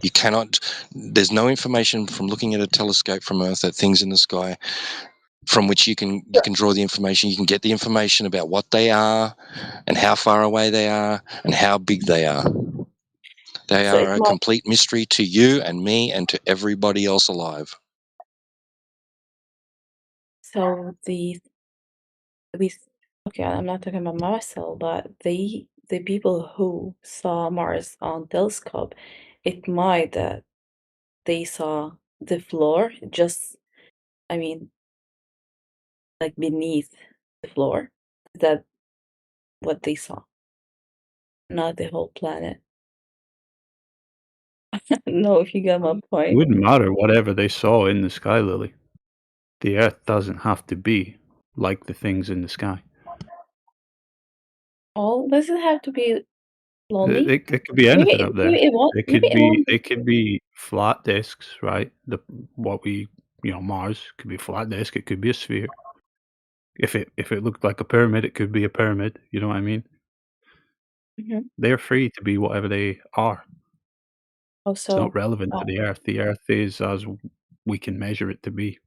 You cannot. There's no information from looking at a telescope from Earth at things in the sky from which you can draw the information. You can get the information about what they are, and how far away they are, and how big they are. They So are a complete mystery to you and me and to everybody else alive. So okay, I'm not talking about myself, but the people who saw Mars on telescope, it might that they saw the floor just, I mean, like beneath the floor. Is that what they saw? Not the whole planet. I don't know if you got my It point. wouldn't matter whatever they saw in the sky, Lily. The Earth doesn't have to be like the things in the sky. Oh, does it have to be lonely? It could be anything up there. Maybe it won't. Maybe it won't be. It could be flat discs, right? Mars could be a flat disk. It could be a sphere. If it looked like a pyramid, it could be a pyramid. You know what I mean? Mhm. They're free to be whatever they are. Oh, It's not relevant to oh, the Earth. The Earth is as we can measure it to be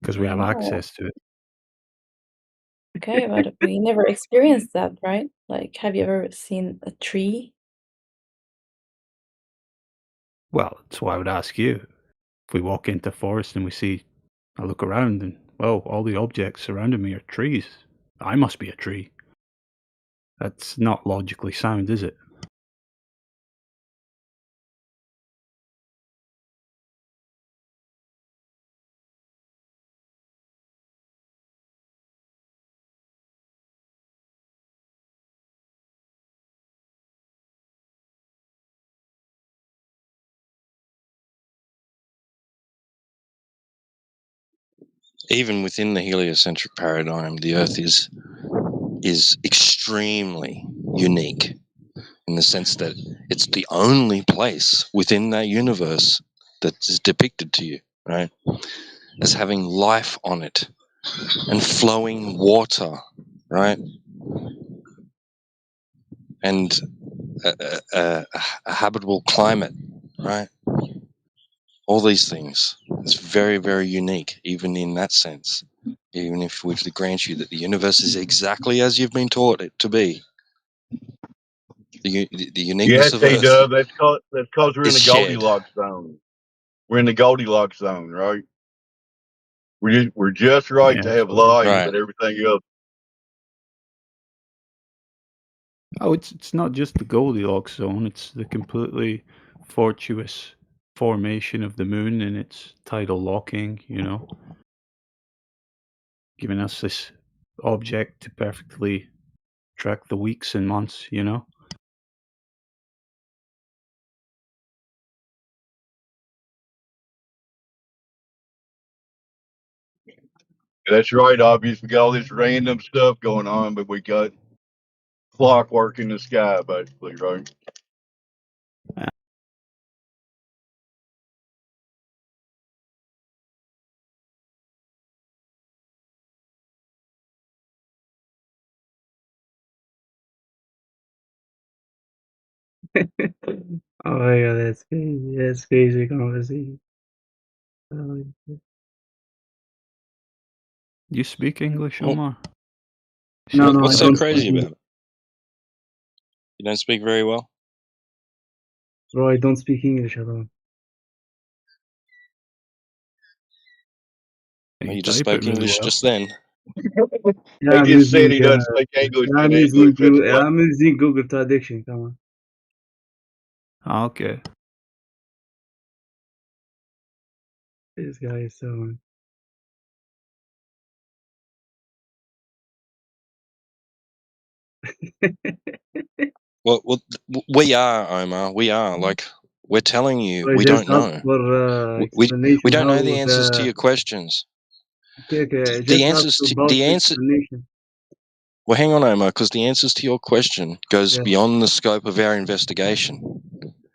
because we have oh, access to it. okay, but we never experienced that, right? Like, have you ever seen a tree? Well, that's why I would ask you. If we walk into a forest and I look around and, well, all the objects surrounding me are trees. I must be a tree. That's not logically sound, is it? Even within the heliocentric paradigm, the Earth is extremely unique in the sense that it's the only place within that universe that is depicted to you, right, as having life on it and flowing water, right, and a habitable climate, right? All these things. It's very, very unique, even in that sense. Even if we were to grant you that the universe is exactly as you've been taught it to be, the uniqueness Yes, of they Earth do. That's because we're in is the shared. Goldilocks zone. We're in the Goldilocks zone, right? We're just right Yeah, to have so life, Right. but everything else. oh, it's not just the Goldilocks zone, it's the completely fortuitous formation of the moon and its tidal locking, giving us this object to perfectly track the weeks and months. That's right. Obviously, we got all this random stuff going on, but we got clockwork in the sky, basically, right? Oh my god, that's crazy. That's crazy conversation. Oh, You speak English, Well, Omar? no, no, I what's so don't crazy speak about it? You don't speak very well? bro, I don't speak English at all. Well, You you just type it spoke really English well. just then. Yeah, He I'm just said using he doesn't speak English I'm in using English. That's Google, what. I'm using Google Traduction. Come on, Okay. this guy is so. Well, we are, Omar. We are. Like, we're telling you, I we just don't asked know. for We explanation don't how know the answers to the. your questions. Okay, I The just asked answers to about the the answer. explanation. Well, hang on, Omar, because the answers to your question goes Yeah, beyond the scope of our investigation.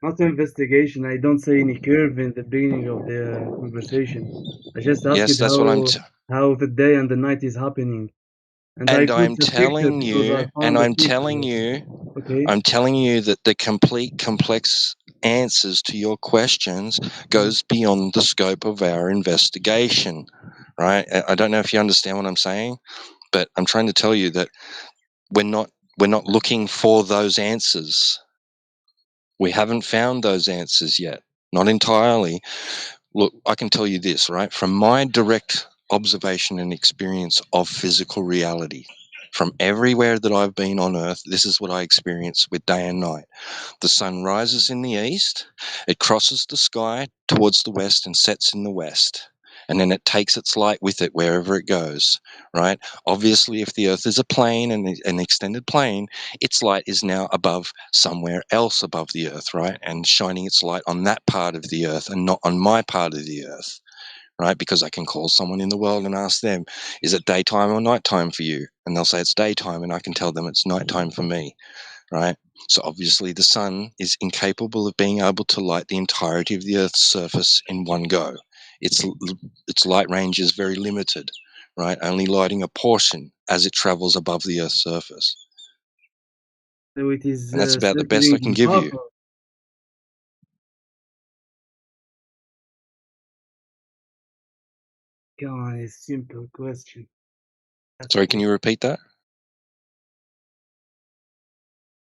not investigation. I don't say any curve in the beginning of the conversation. I just asked Yes, it that's what how the day and the night is happening. And I and put I'm the picture telling because I you, found the picture. Okay. I'm telling you that the complete complex answers to your questions goes beyond the scope of our investigation, right? I don't know if you understand what I'm saying, but I'm trying to tell you that we're not looking for those answers. We haven't found those answers yet, not entirely. Look, I can tell you this, right? From my direct observation and experience of physical reality, from everywhere that I've been on Earth, this is what I experience with day and night. The sun rises in the east, it crosses the sky towards the west and sets in the west. And then it takes its light with it wherever it goes, right? Obviously, if the Earth is a plane and an extended plane, its light is now above somewhere else above the Earth, right? And shining its light on that part of the Earth and not on my part of the Earth, right? Because I can call someone in the world and ask them, is it daytime or nighttime for you? And they'll say it's daytime, and I can tell them it's nighttime for me, right? So obviously the sun is incapable of being able to light the entirety of the Earth's surface in one go. Its light range is very limited, right? Only lighting a portion as it travels above the Earth's surface. So it is And that's about the best I can give you. Come on, it's a simple question. Sorry, can you repeat that?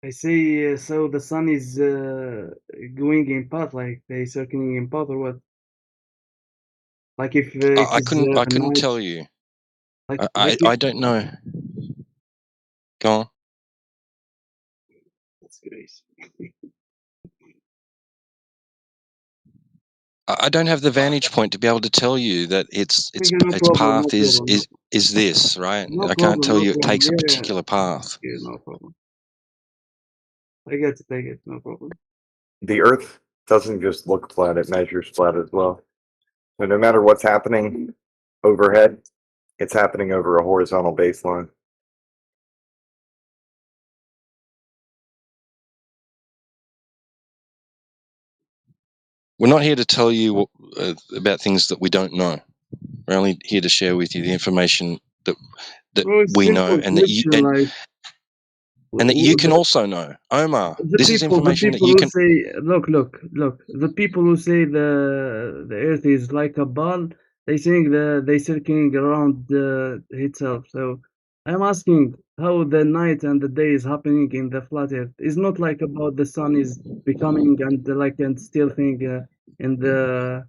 I say, so the sun is going in path, like they circling in path, or what? Like if it I is couldn't night, tell you. like I don't know. Go on. That's crazy. I don't have the vantage point to be able to tell you that its No problem, path is this, right? no I can't problem, tell no you it problem. takes a Yeah, particular path. yeah, no problem. I get it, no problem. The Earth doesn't just look flat, it measures flat as well. So no matter what's happening overhead, it's happening over a horizontal baseline. We're not here to tell you about things that we don't know. We're only here to share with you the information that we know, and that you and that you can also know. Omar, this is information that you can. Say, look. The people who say the Earth is like a ball, they think they circling around itself. So I'm asking how the night and the day is happening in the flat Earth. It's not like about the sun is becoming and still thing in the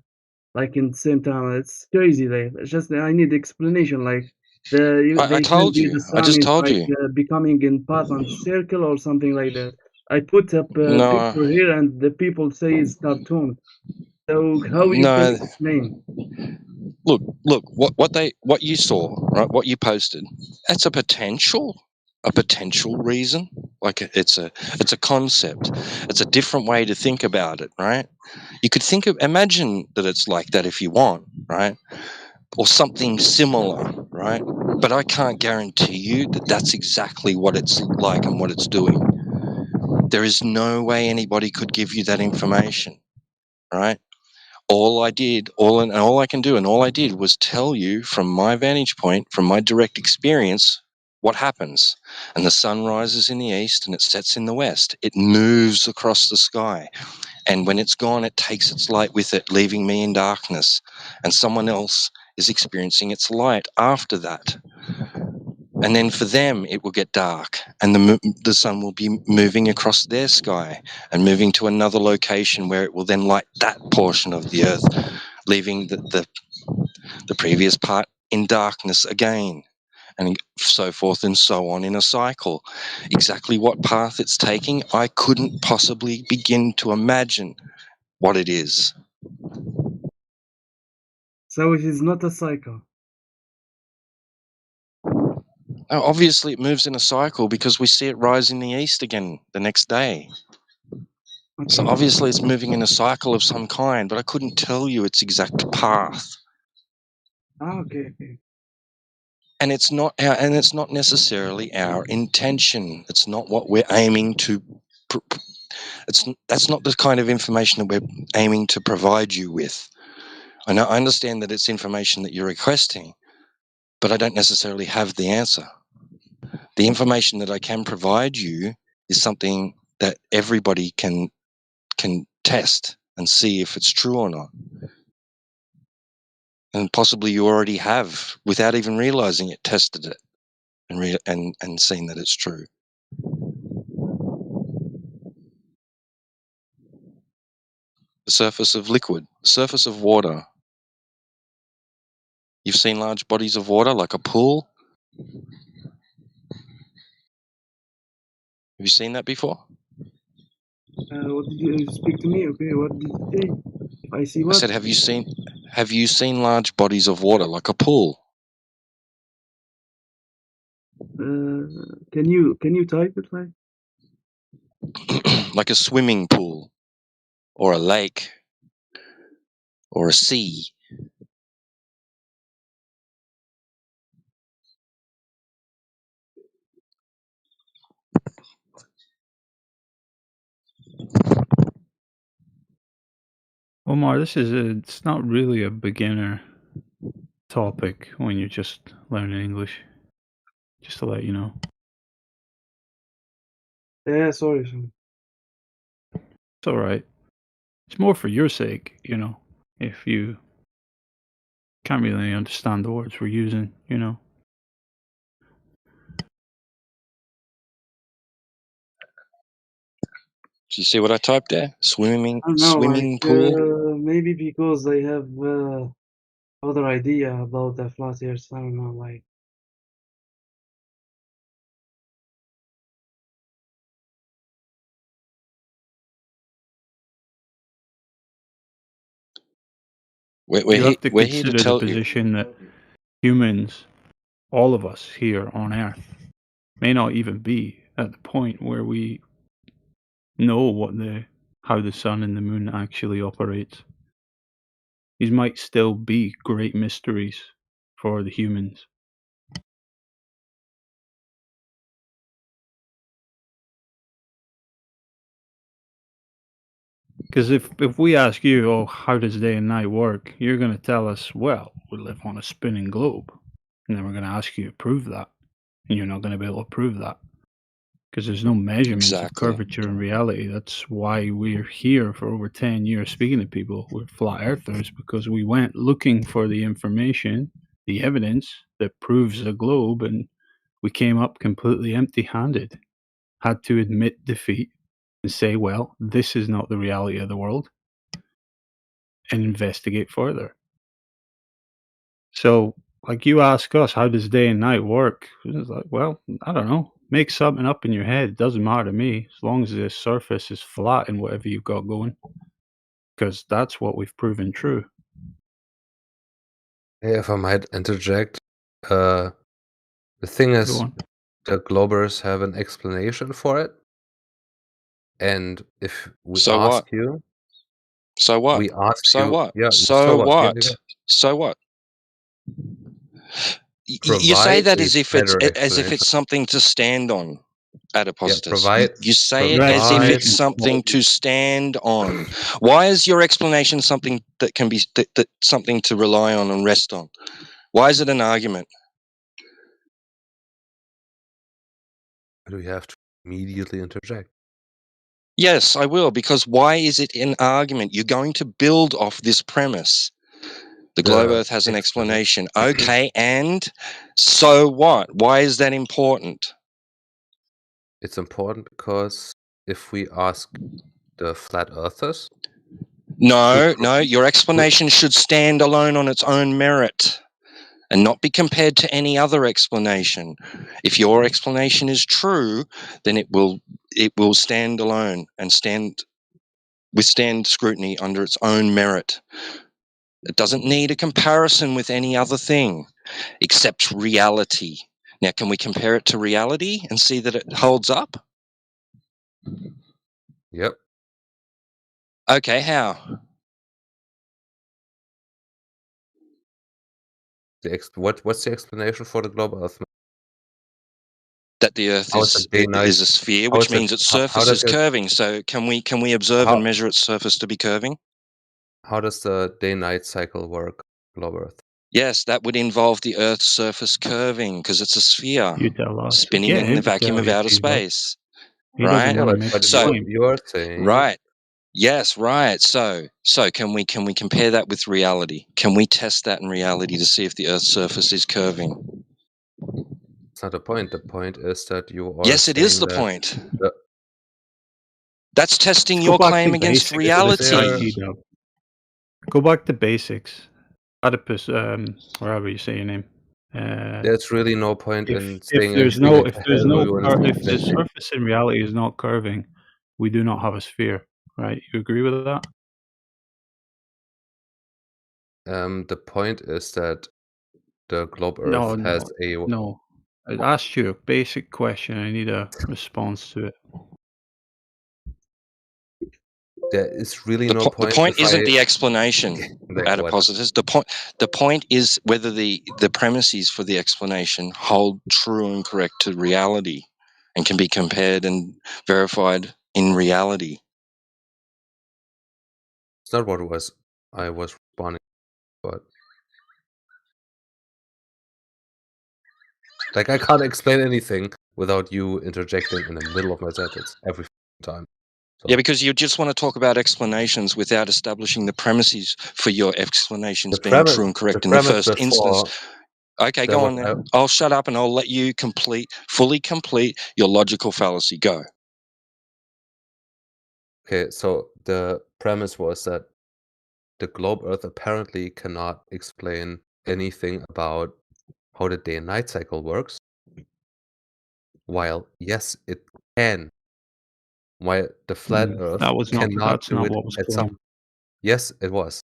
like in the same time. It's crazy. Like it's just I need explanation. Like I they tell told me you. the I sun just is told like you. becoming in path and circle or something like that. I put up a No, picture here and the people say it's cartoon. So how you can no. explain? Look. What you saw, right? What you posted. That's a potential reason. Like it's a concept. It's a different way to think about it, right? You could imagine that it's like that if you want, right? Or something similar, right? But I can't guarantee you that that's exactly what it's like and what it's doing. There is no way anybody could give you that information, right? All I did was tell you from my vantage point, from my direct experience, what happens. And the sun rises in the east and it sets in the west. It moves across the sky. And when it's gone, it takes its light with it, leaving me in darkness. And someone else is experiencing its light after that. And then for them, it will get dark, and the sun will be moving across their sky and moving to another location where it will then light that portion of the earth, leaving the previous part in darkness again, and so forth and so on in a cycle. Exactly what path it's taking, I couldn't possibly begin to imagine what it is. So it is not a cycle. Now, obviously, it moves in a cycle because we see it rise in the east again the next day. Okay. So obviously, it's moving in a cycle of some kind, but I couldn't tell you its exact path. Okay. And it's not necessarily our intention. It's not what we're aiming to. That's not the kind of information that we're aiming to provide you with. I understand that it's information that you're requesting, but I don't necessarily have the answer. The information that I can provide you is something that everybody can test and see if it's true or not. And possibly you already have, without even realizing it, tested it and seen that it's true. The surface of liquid, the surface of water. You've seen large bodies of water like a pool? Have you seen that before? What did you speak to me? Okay, what did you say? If I see I what? said, have you seen large bodies of water like a pool? Can you type it like? Like a swimming pool or a lake or a sea? Omar, it's not really a beginner topic when you're just learning English. Just to let you know. Yeah, sorry. It's all right. It's more for your sake, you know, if you can't really understand the words we're using, you know. Do you see what I typed there? Swimming I don't know, like, pool? maybe because they have other idea about the flat earth. I don't know, like. You have to We're here to consider the tell you. position that humans, all of us here on Earth, may not even be at the point where we know how the sun and the moon actually operates. These might still be great mysteries for the humans. Because if we ask you, oh, how does day and night work? You're going to tell us, well, we live on a spinning globe. And then we're going to ask you to prove that. And you're not going to be able to prove that. Because there's no measurements of Exactly. curvature in reality. That's why we're here for over 10 years speaking to people. We're flat earthers because we went looking for the information, the evidence that proves the globe, and we came up completely empty-handed. Had to admit defeat and say, well, this is not the reality of the world, and investigate further. So, like, you ask us, how does day and night work? It's like, well, I don't know. Make something up in your head. It doesn't matter to me, as long as the surface is flat in whatever you've got going. Because that's what we've proven true. Hey, if I might interject, the thing Go is, on. the Globers have an explanation for it. And if we So ask what? you, So what? we ask So you, what? yeah, So what? Yeah, what? So what? You say Provide that a as if better it's explanation. something to stand on, Adipositus. provide- You say it as if provide- it's something to stand on. Why is your explanation something that can be that something to rely on and rest on? Why is it an argument? Do you have to immediately interject? Yes, I will, because why is it an argument? You're going to build off this premise. The globe Earth has an explanation. Okay, and so what? Why is that important? It's important because if we ask the flat earthers, No, your explanation should stand alone on its own merit and not be compared to any other explanation. If your explanation is true, then it will stand alone and withstand scrutiny under its own merit. It doesn't need a comparison with any other thing except reality. Now, can we compare it to reality and see that it holds up? Yep. Okay, how? What's the explanation for the globe Earth? That the Earth is a sphere, which means its surface is curving. So can we observe and measure its surface to be curving? How does the day-night cycle work, globe Earth? Yes, that would involve the Earth's surface curving because it's a sphere You tell us. spinning Get in the him to vacuum tell of you, outer Steve, bud. space. He Right? doesn't want to make But the claim. you're saying Right. Yes, right. So can we compare that with reality? Can we test that in reality to see if the Earth's surface is curving? It's not the point. The point is that you are Yes, it is saying the that point. the, That's testing Let's go your back claim to against basics with reality. T-Dub. Go back to basics. Oedipus, wherever you say your name. there's really no point in If saying there's anything no if the surface in reality is not curving, we do not have a sphere, right? You agree with that? The point is that the globe Earth No, has a no. I asked you a basic question. I need a response to it. there is really The no point. point if isn't I, the explanation, like what? adipositors. The point is whether the premises for the explanation hold true and correct to reality and can be compared and verified in reality. It's not what I was responding, but like I can't explain anything without you interjecting in the middle of my sentence every time. So, Yeah, because you just want to talk about explanations without establishing the premises for your explanations being true and correct in the first instance. Okay, go on then. I'll shut up and I'll let you fully complete your logical fallacy. Go. Okay, so the premise was that the globe Earth apparently cannot explain anything about how the day and night cycle works. While yes, it can. While the flat Earth cannot that's do not it what was at claimed. some. Yes, it was.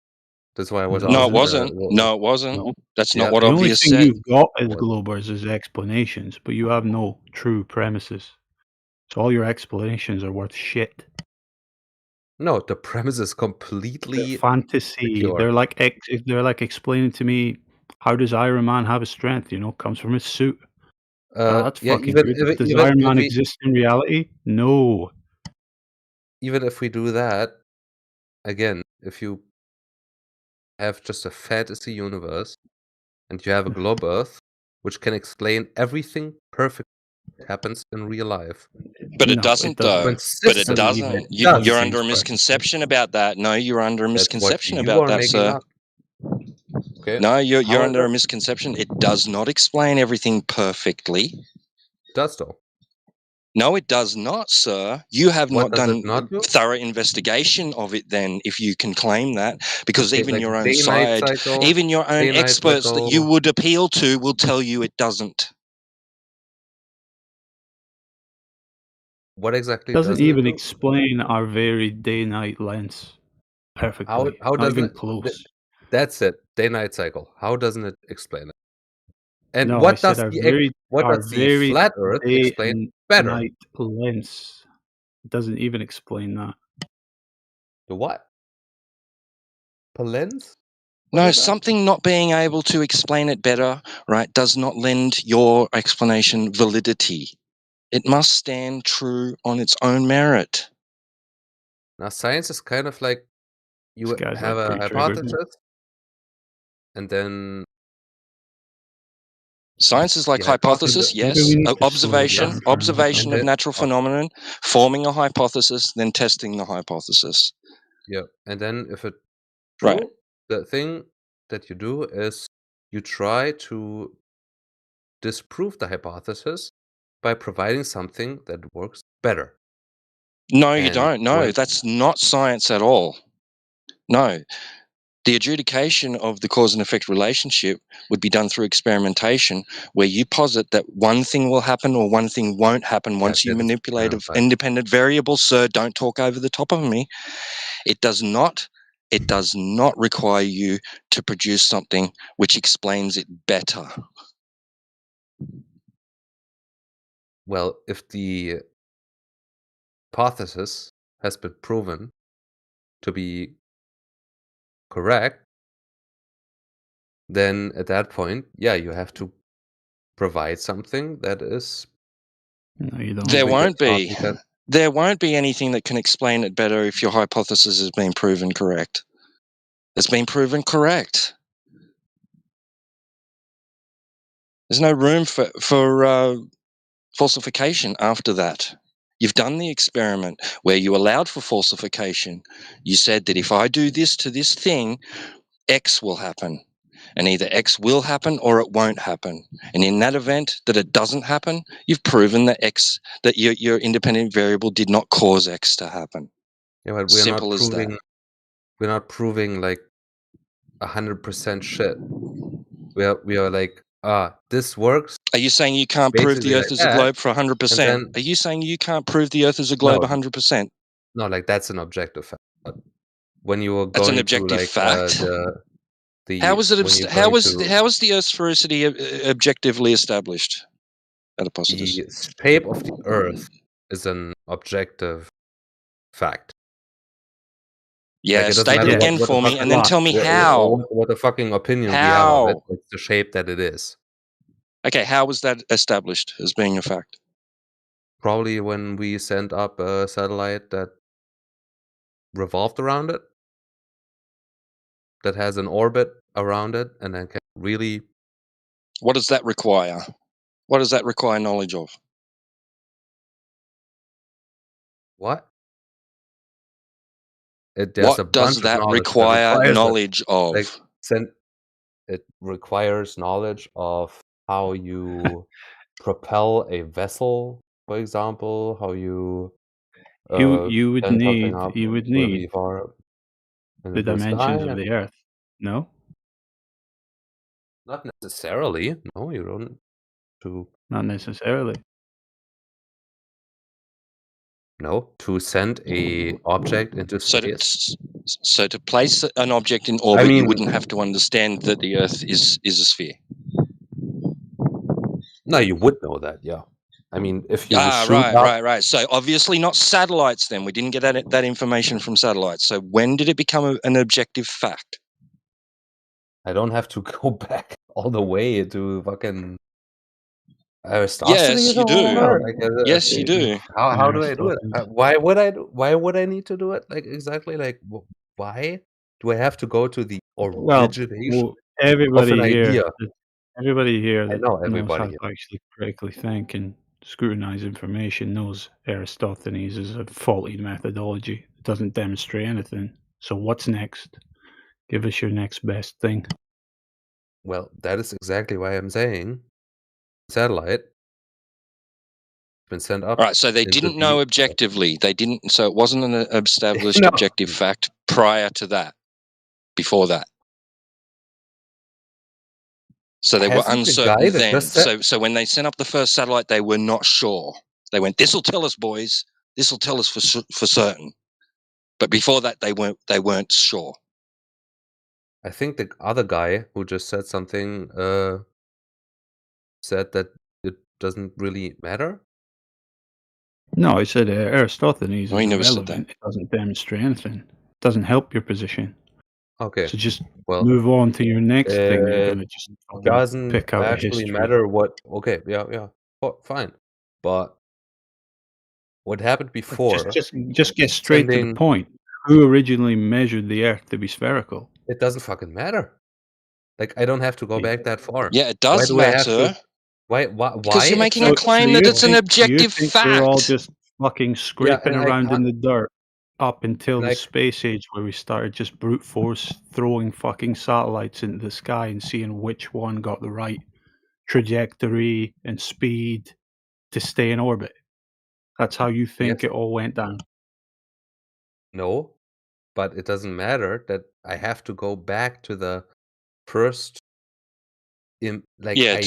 That's why I was No, it asking. wasn't. No, it wasn't. No. That's not what The only obvious thing said. you've got as globers is explanations, but you have no true premises. So all your explanations are worth shit. No, the premise is completely fantasy. secure. They're like explaining to me, how does Iron Man have his strength? You know, comes from his suit. That's Yeah, fucking even good. if, Does even Iron if Man we exist in reality? No. even if we do that, again, if you have just a fantasy universe and you have a globe Earth, which can explain everything perfectly that happens in real life. But it No, doesn't, though. But it Consistently, doesn't. it does. You're under a misconception about that. No, you're under a That's what misconception you about are that, making sir. up. Okay. No, you're How under a does- misconception. It does not explain everything perfectly. does though. No, it does not, sir. You have What not does done it not do? thorough investigation of it then, if you can claim that, because Okay, even like your own day-night side, cycle, even your own day-night experts that you cycle. would appeal to will tell you it doesn't. What exactly doesn't doesn't it even do? explain our varied day-night lengths perfectly. How Not doesn't even it? close. That's it. Day-night cycle. How doesn't it explain it? And No, I what said does our the varied flat Earth day explain and better? night lengths. It doesn't even explain that. The what? Lens? No, something not being able to explain it better, right, does not lend your explanation validity. It must stand true on its own merit. Now, science is kind of like you This guy's have like a pretty triggered. hypothesis, and then Science is like the hypothesis, Maybe yes. we need to slow down Observation for a minute. of then- natural phenomenon, forming a hypothesis, then testing the hypothesis. yeah, and then if it's Right. true, the thing that you do is you try to disprove the hypothesis by providing something that works better. No, you And don't. No, when- that's not science at all. No. The adjudication of the cause and effect relationship would be done through experimentation, where you posit that one thing will happen or one thing won't happen once you that is manipulate an verified. independent variable. Sir, don't talk over the top of me. It does not require you to produce something which explains it better. Well, if the hypothesis has been proven to be correct, then at that point, yeah, you have to provide something that is. No, you don't. There proving won't your be. hypothesis. There won't be anything that can explain it better if your hypothesis has been proven correct. It's been proven correct. There's no room for falsification after that. You've done the experiment where you allowed for falsification. You said that if I do this to this thing, X will happen. And either X will happen or it won't happen. And in that event that it doesn't happen, you've proven that your independent variable did not cause X to happen. Yeah, but Simple as that. we're not proving like 100% shit. We are like, this works. Are you saying you can't prove Basically the Earth like is a that, globe for 100%? and then Are you saying you can't prove the Earth is a globe No. 100%? no, like that's an objective fact. But when you were That's an going to objective like fact. the How is it? when you're How going is to how is the Earth's sphericity objectively established? the shape of the Earth is an objective fact. Yeah, Like, it doesn't state it matter again what the for me, fucking and then tell me what how. what the fucking opinion we have of it. How? It's the shape that it is. Okay, how was that established as being a fact? Probably when we sent up a satellite that revolved around it, that has an orbit around it, and then can really. What does that require? What does that require knowledge of? What? There's a What does bunch of that knowledge that require requires it. knowledge of? Like, it requires knowledge of how you propel a vessel, for example, how you You would send something need up really really far up in the blue sky. dimensions of the Earth. No, Not necessarily. No, you don't. not necessarily. No, to send a object into space. So to place an object in orbit, I mean, you wouldn't have to understand that the Earth is a sphere. no, you would know that, yeah. I mean, if you shoot up, Right. So obviously not satellites. Then we didn't get that information from satellites. So when did it become an objective fact? I don't have to go back all the way to fucking Yes, you do. Like, Yes, you do. how do I do it? Why would I need to do it? Like, exactly, like, why do I have to go to the origination of an everybody idea? here I that know knows everybody how to actually critically think and scrutinize information knows Aristophanes is a faulty methodology. It doesn't demonstrate anything. So what's next? Give us your next best thing. Well, that is exactly why I'm saying satellite been sent up. All right, so they into didn't the- know objectively. They didn't. So it wasn't an established No. objective fact prior to that. Before that. So they were Hasn't the uncertain guy that then. just said- So when they sent up the first satellite, they were not sure. They went, "This will tell us, boys. This will tell us for certain." But before that, they weren't sure. I think the other guy who just said something said that it doesn't really matter. No, I said Aristophanes No, he is never said irrelevant. It doesn't demonstrate anything. It doesn't help your position. Okay. So just Well, move on to your next thing. You're going to just doesn't pick out actually history. matter what. Okay, yeah, fine. But what happened before? Just get straight to the point. Who originally measured the Earth to be spherical? It doesn't fucking matter. Like, I don't have to go back that far. Yeah, it does matter. Why? Because you're making a claim that it's an objective fact. We're all just fucking scraping around in the dirt up until the space age where we started just brute force throwing fucking satellites into the sky and seeing which one got the right trajectory and speed to stay in orbit. That's how you think it all went down. No, but it doesn't matter that I have to go back to the first to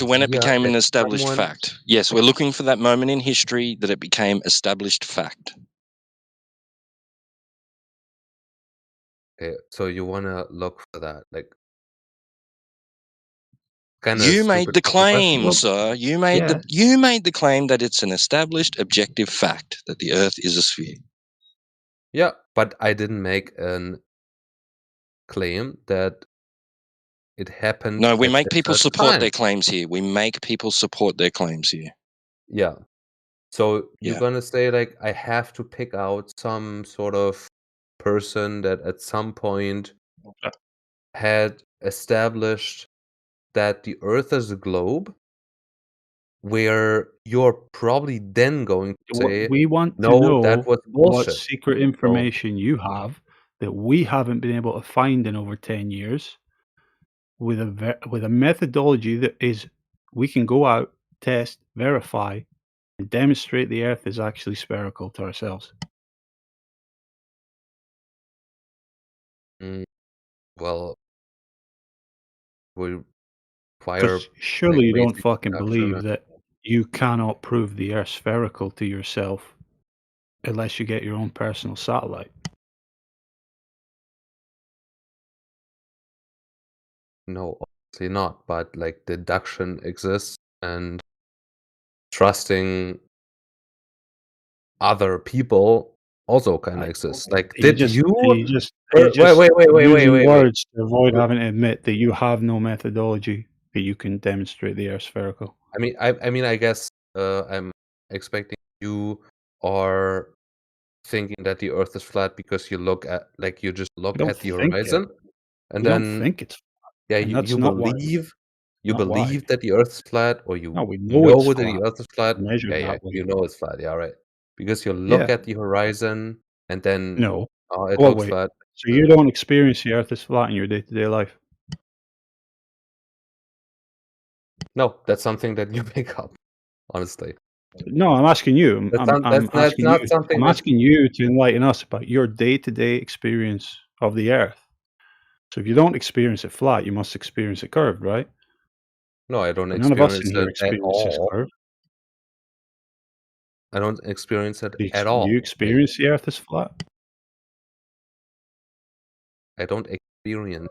when it became an established fact. Yes, we're looking for that moment in history that it became established fact. Okay, so you want to look for that, like. You made the claim, sir. You made the claim that it's an established objective fact that the Earth is a sphere. Yeah, but I didn't make a claim that it happened. No, we make people support their time. claims here. We make people support their claims here. Yeah. So you're gonna say, like, I have to pick out some sort of person that at some point had established that the Earth is a globe? where you're probably then going to say, We want to no, that know was what bullshit. secret information you have that we haven't been able to find in over 10 years with a methodology that is we can go out, test, verify, and demonstrate the Earth is actually spherical to ourselves. Well, we require Because surely you don't basic fucking deduction believe and- that you cannot prove the Earth spherical to yourself unless you get your own personal satellite. No, obviously not. But like deduction exists, and trusting other people also kind of exists. Like, You did just you? wait, using Wait. words to avoid having to admit that you have no methodology that you can demonstrate the Earth spherical. I mean, I guess I'm expecting you are thinking that the Earth is flat because you look at you just look don't at the think it. horizon, and We don't then think it's yeah, and you, that's you not why. believe Not why. that the Earth is flat, or you No, we know know it's that flat. the Earth is flat. Measured Yeah, that way. you know it's flat. Yeah, right. Because you look Yeah. at the horizon, and then No. it Oh, looks wait. flat. So you don't experience the Earth is flat in your day-to-day life? No, that's something that you pick up. Honestly, No, I'm asking you. that's I'm not asking you. something. I'm asking you to enlighten us about your day-to-day experience of the Earth. So if you don't experience it flat, you must experience it curved, right? No, I don't None of us experience in here it at experience it all. curved. I don't experience it Do at all. you experience the Earth is flat? I don't experience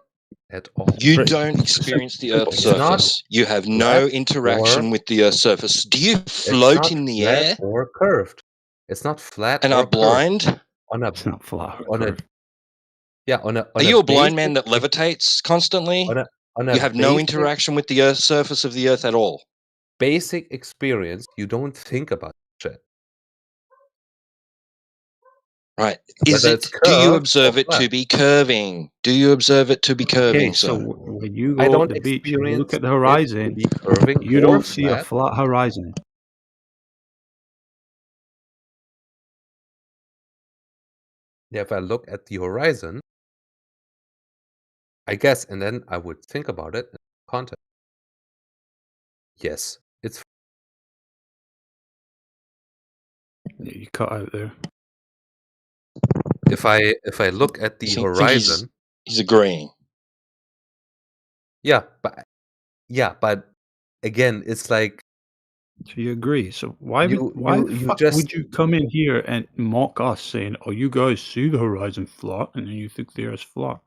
at all. You don't experience the Earth's surface. You have no interaction with the Earth's surface. Do you float in the air or curved? It's not flat and or are blind? It's not flat or curved. Are you a blind man that levitates constantly? You have no interaction with the surface of the Earth at all. Basic experience, you don't think about shit. Right. Whether it's Do you curved observe or it to flat. be curving? Do you observe it to be curving, Okay, so sir? when you I go don't to the beach and you experience look at the it to horizon, be curving you or don't see a flat. flat horizon. Yeah, if I look at the horizon, I guess, and then I would think about it in context. Yes, it's Yeah, you cut out there. if I look at the horizon. He's agreeing. Yeah, but again, it's like. So you agree. So why You- why you- the you fuck just- would you come in here and mock us saying, "Oh, you guys see the horizon flat, and then you think the Earth's flat"?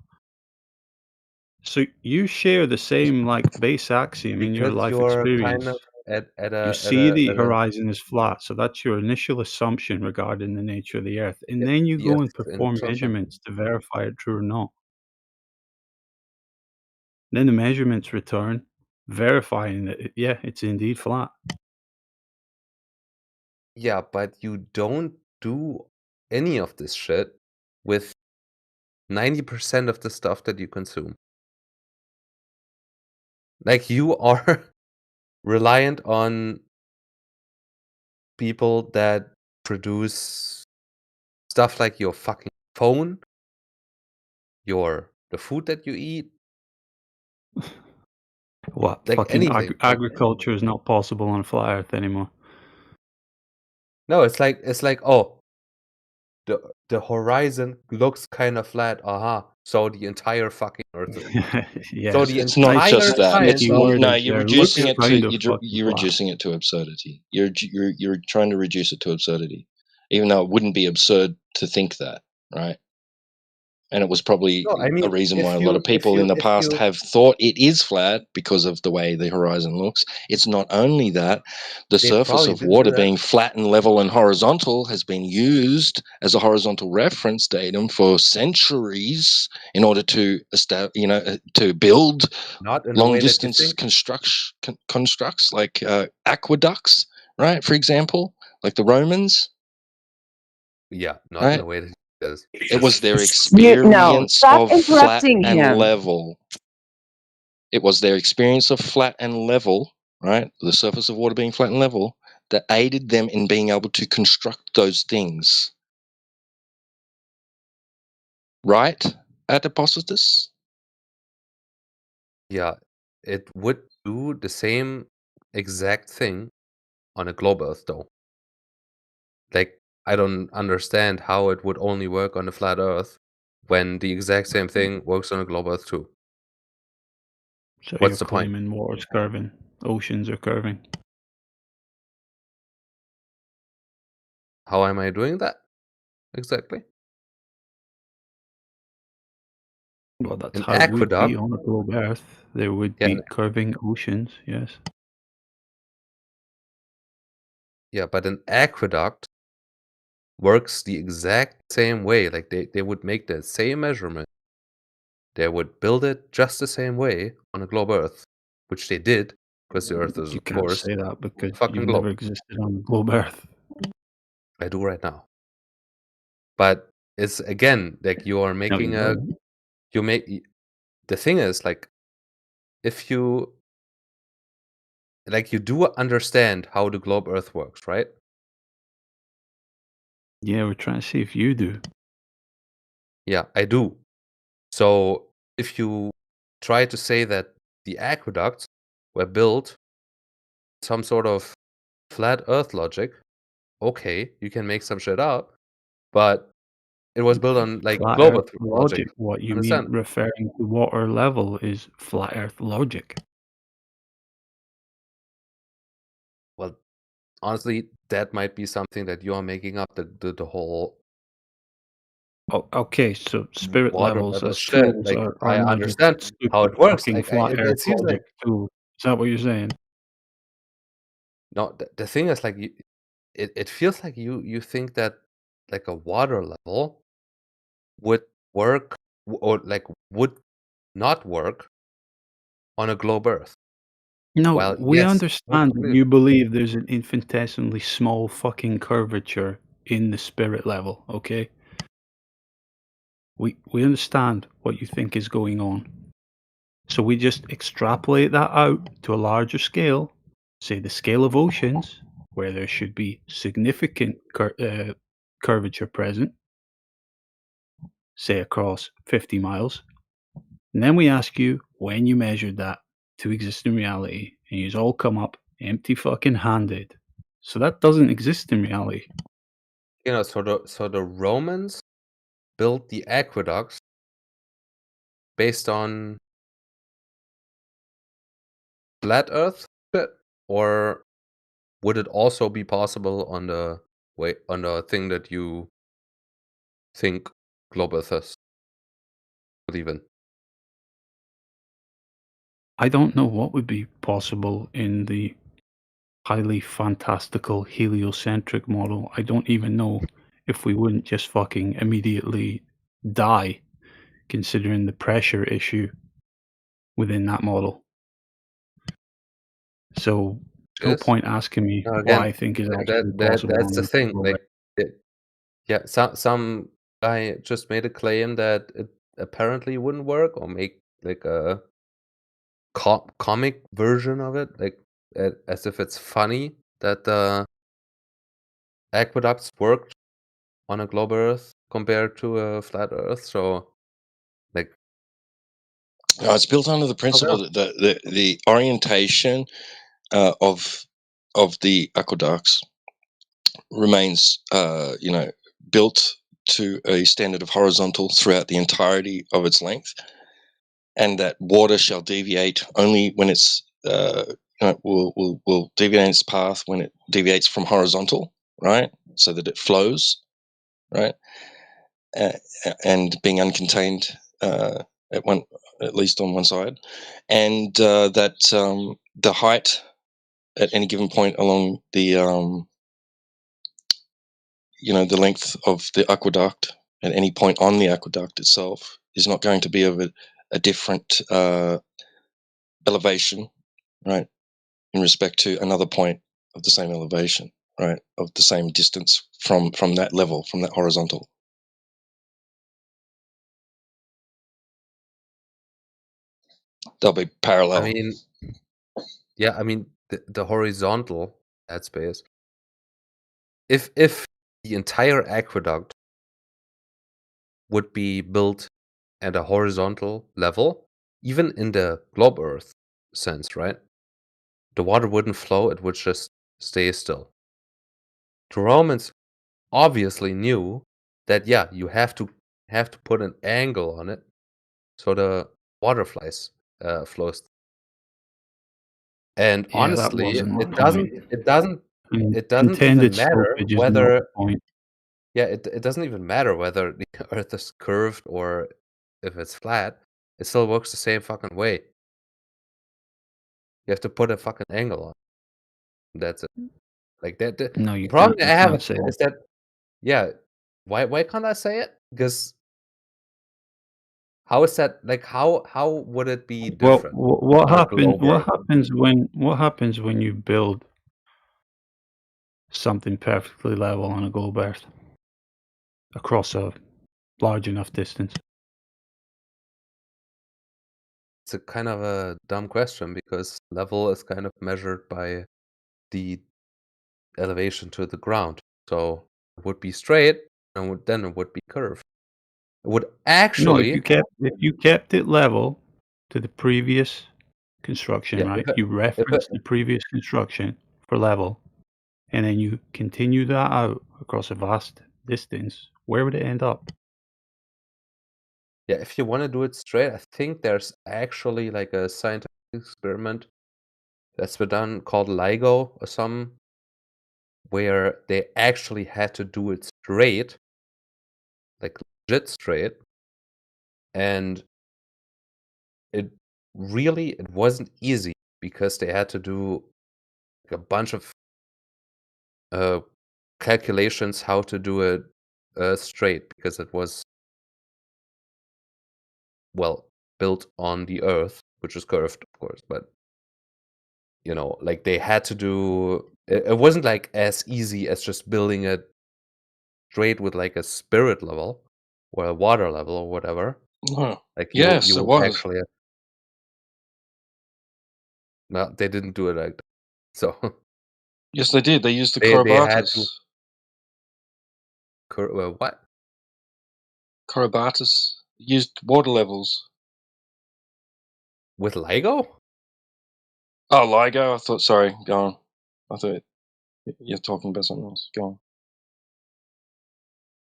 So you share the same base axiom in your Because life you're experience. kind of at a You see the horizon is flat, so that's your initial assumption regarding the nature of the Earth, and then you go and yes, perform initial measurements to verify it true or not. Then the measurements return, verifying that it's indeed flat. Yeah, but you don't do any of this shit with 90% of the stuff that you consume. Like, you are reliant on people that produce stuff like your fucking phone, the food that you eat. What, Like fucking anything. agriculture is not possible on a flat Earth anymore. No, it's like, oh, the horizon looks kind of flat. So the entire fucking Earth is Yeah, so the It's not entire just that. science It's word no, is you're there, reducing it looks to kind of fucking you're flat. reducing it to absurdity. You're trying to reduce it to absurdity, even though it wouldn't be absurd to think that, right? And it was probably No, I mean, a reason if why a lot of you- people in the if past you- have thought it is flat because of the way the horizon looks. It's not only that, the They surface probably of did water do that. being flat and level and horizontal has been used as a horizontal reference datum for centuries in order to to build Not in the long way that you distance think. constructs like aqueducts, right? For example, like the Romans. Yeah, not Right? in the way that he does. It was their experience stop of flat interrupting and him. level. It was their experience of flat and level, right? The surface of water being flat and level, that aided them in being able to construct those things. Right, Adipositus? Yeah, it would do the same exact thing on a globe Earth, though. Like, I don't understand how it would only work on a flat Earth when the exact same thing works on a globe Earth too. So What's you're the point? claiming water's curving, oceans are curving. How am I doing that? Exactly. Well, that's An how it would be aqueduct, on a globe Earth. There would yeah, be curving oceans, yes. yeah, but an aqueduct works the exact same way. Like they would make the same measurement. They would build it just the same way on a globe Earth, which they did because the Earth is, You of can't course, say that a because fucking you've globe. never existed on globe Earth. I do right now. But it's again like you are No, making you a don't. you make the thing is like if you like you do understand how the globe Earth works, right? Yeah, we're trying to see if you do. Yeah, I do. So if you try to say that the aqueducts were built some sort of flat Earth logic, okay, you can make some shit up, but it was built on like Flat globe Earth Earth logic. logic. What you mean Understand? referring to water level is flat Earth logic. Well, honestly, that might be something that you are making up the whole Oh, okay, so spirit water levels level as shit. tools Like are I now just understand how stupid it works. fucking Like flat Earth it seems like logic tools. Is that what you're saying? no. The thing is like it feels like you think that like a water level would work or like would not work on a globe Earth. No, Well, we yes, understand that hopefully. you believe there's an infinitesimally small fucking curvature in the spirit level, okay? We understand what you think is going on. So we just extrapolate that out to a larger scale, say the scale of oceans, where there should be significant curvature present, say across 50 miles. And then we ask you when you measured that to exist in reality, and you all come up empty fucking handed. So that doesn't exist in reality. You know, so the Romans built the aqueducts based on flat Earth shit, or would it also be possible on the thing that you think globe Earth is? Believe in? I don't know what would be possible in the highly fantastical heliocentric model. I don't even know if we wouldn't just fucking immediately die, considering the pressure issue within that model. So no Yes. point asking me No, what again, I think is actually possible that's the on thing. global. Like, yeah, some guy just made a claim that it apparently wouldn't work, or make like a comic version of it, like as if it's funny that the aqueducts worked on a globe Earth compared to a flat Earth. So, like, It's built under the principle okay. that the orientation of the aqueducts remains, built to a standard of horizontal throughout the entirety of its length, and that water shall deviate only when it's will deviate its path when it deviates from horizontal, right? So that it flows, right, uh, and being uncontained at one, at least on one side, and that the height at any given point along the the length of the aqueduct at any point on the aqueduct itself is not going to be of a different elevation, right, in respect to another point of the same elevation, right, of the same distance from that level, from that horizontal. They'll be I parallel. mean, yeah, I mean the horizontal headspace. If the entire aqueduct would be built at a horizontal level, even in the globe Earth sense, right? The water wouldn't flow; it would just stay still. The Romans obviously knew that you have to put an angle on it so the water flows. And Yeah, that honestly, wasn't the it point. doesn't Intended even matter stoppage is not whether the point. it doesn't even matter whether the Earth is curved or if it's flat. It still works the same fucking way. You have to put a fucking angle on. That's it. Like that. The No, you problem can't. I You have can't say is that. that why can't I say it? Because how is that like how would it be Well, different what on a happens? globe Earth? What happens when you build something perfectly level on a globe Earth across a large enough distance? It's a kind of a dumb question because level is kind of measured by the elevation to the ground. So it would be straight and then it would be curved. It would No, actually if you kept it level to the previous construction, yeah, right? if You reference the previous construction for level, and then you continue that out across a vast distance. Where would it end up? if you want to do it straight, I think there's actually like a scientific experiment that's been done called LIGO or some where they actually had to do it straight, like legit straight, and it wasn't easy because they had to do a bunch of calculations how to do it straight because it was built on the Earth, which is curved, of course, but like they had to do it wasn't like as easy as just building it straight with like a spirit level or a water level or whatever. No. Like you Yes, it would was. actually no, they didn't do it like that. So Yes, they did. They used the they had to what? Korobatis used water levels. With LIGO? Oh, LIGO. I thought. Sorry, go on. I thought you're talking about something else. Go on.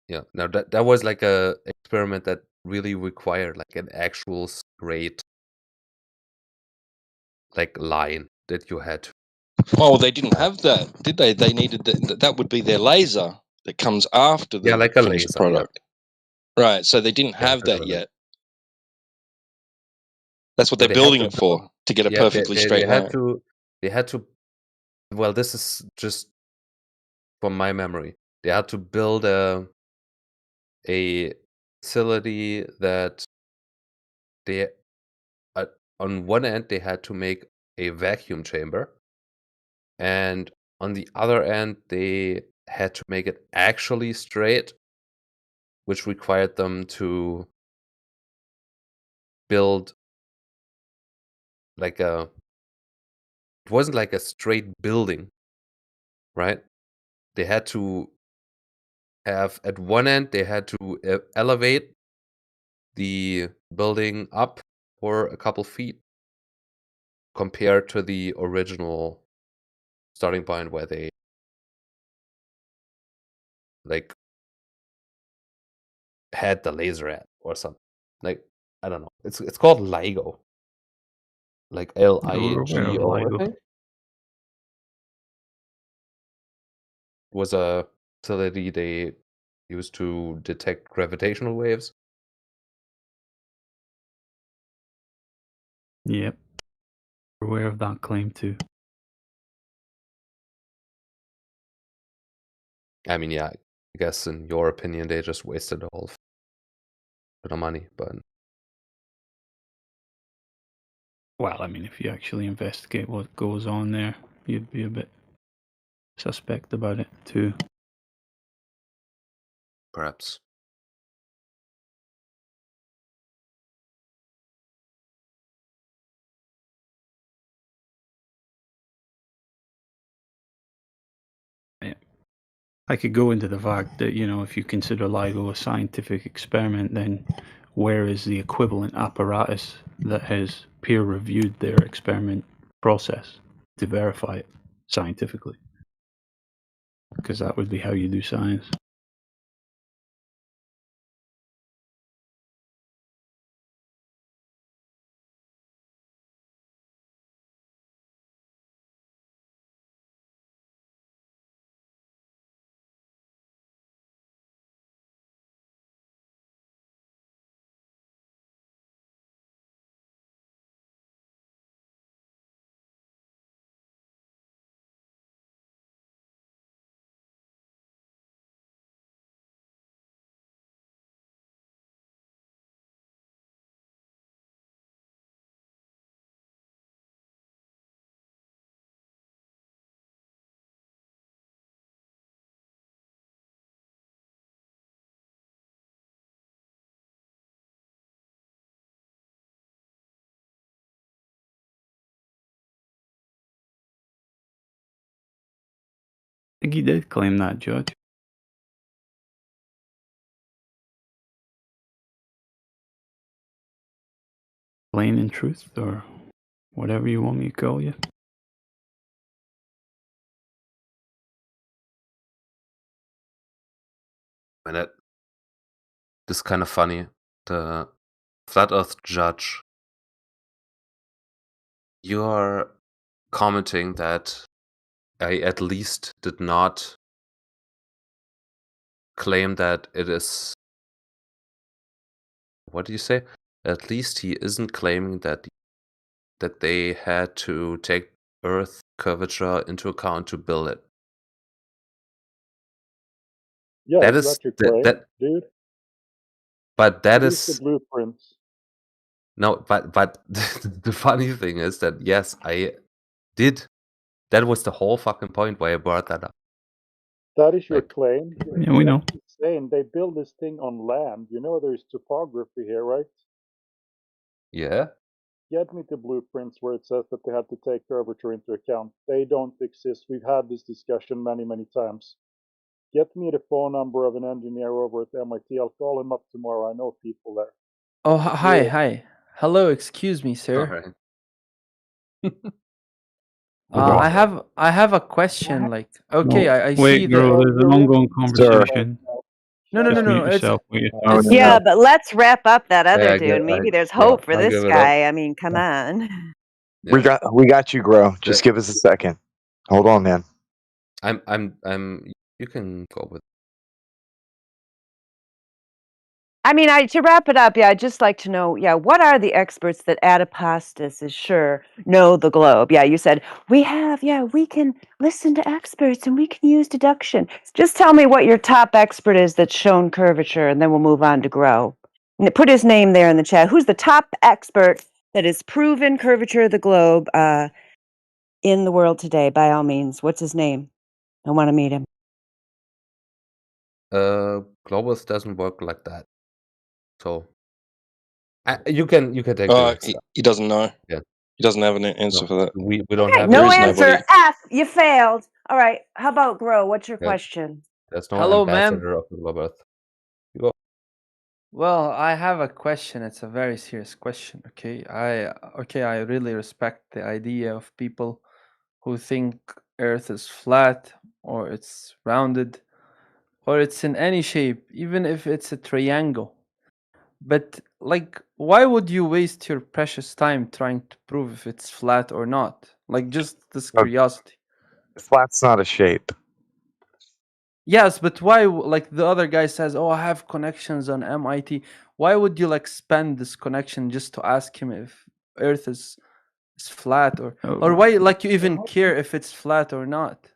Yeah. Now that was like a experiment that really required like an actual straight like line that you had to. Oh, they didn't have that, did they? They needed that would be their laser that comes after Yeah, the like a finished laser, yeah. product. Right. So they didn't They had have to do that it. yet. That's what So they're they had building to it for, to get a yeah, perfectly straight line. they had to well, this is just from my memory. They had to build a facility that they on one end they had to make a vacuum chamber, and on the other end they had to make it actually straight, which required them to build like it wasn't like a straight building, right? They had to have at one end they had to elevate the building up for a couple feet compared to the original starting point where they like had the laser at or something. Like I don't know. It's called LIGO. Like We're aware of LIGO, I LIGO. think. Was a facility they used to detect gravitational waves. Yep. We're aware of that claim too. I mean, yeah, I guess in your opinion they just wasted a whole bit of money, but Well, I mean, if you actually investigate what goes on there, you'd be a bit suspect about it too. perhaps. I could go into the fact that, if you consider LIGO a scientific experiment, then where is the equivalent apparatus that has peer-reviewed their experiment process to verify it scientifically? Because that would be how you do science. I think he did claim that, Judge. Plain and truth, or whatever you want me to call you. And this is kind of funny. The Flat Earth judge, you're commenting that I at least did not claim that it is. What do you say? At least he isn't claiming that they had to take Earth curvature into account to build it. Yeah, That is is that your claim, that. dude? But that Release the is blueprints. no. But the funny thing is that yes, I did. That was the whole fucking point why I brought that up. That is your Like, claim. Yeah, we know. That's insane. They build this thing on land. You know there's topography here, right? yeah. Get me the blueprints where it says that they had to take curvature into account. They don't exist. We've had this discussion many, many times. Get me the phone number of an engineer over at MIT. I'll call him up tomorrow. I know people there. Oh, hi, Yeah. hi. Hello, excuse me, All sir. right. I have a question. Like, okay, No, I see wait, girl, that. there's an ongoing conversation. No, Just mute It's yourself. Wait your Oh, turn. Yeah, but let's wrap up that Yeah, other I dude. get. Maybe there's Yeah, hope for I'll this give it up. guy. I mean, come on. Yeah. We got you, Gro. Just give us a second. Hold on, man. I'm. You can go with. I mean, to wrap it up, I'd just like to know, what are the experts that Adipostas is sure know the globe? Yeah, you said, we can listen to experts and we can use deduction. Just tell me what your top expert is that's shown curvature, and then we'll move on to Grow. Put his name there in the chat. Who's the top expert that has proven curvature of the globe in the world today, by all means? What's his name? I want to meet him. Globus doesn't work like that. So you can take the he doesn't know. Yeah. He doesn't have an answer No, for that. we don't Okay, have. no is answer. nobody- F. You failed. All right. How about Grow? What's your Yeah. question? There's no Hello, ma'am. ambassador of the Globe Earth. You go. Well, I have a question. It's a very serious question. Okay, I really respect the idea of people who think Earth is flat or it's rounded or it's in any shape, even if it's a triangle. But like, why would you waste your precious time trying to prove if it's flat or not? Like, just this Oh. curiosity. Flat's not a shape. Yes, but why? Like the other guy says, "Oh, I have connections on MIT." Why would you like spend this connection just to ask him if Earth is flat or why like you even care if it's flat or not?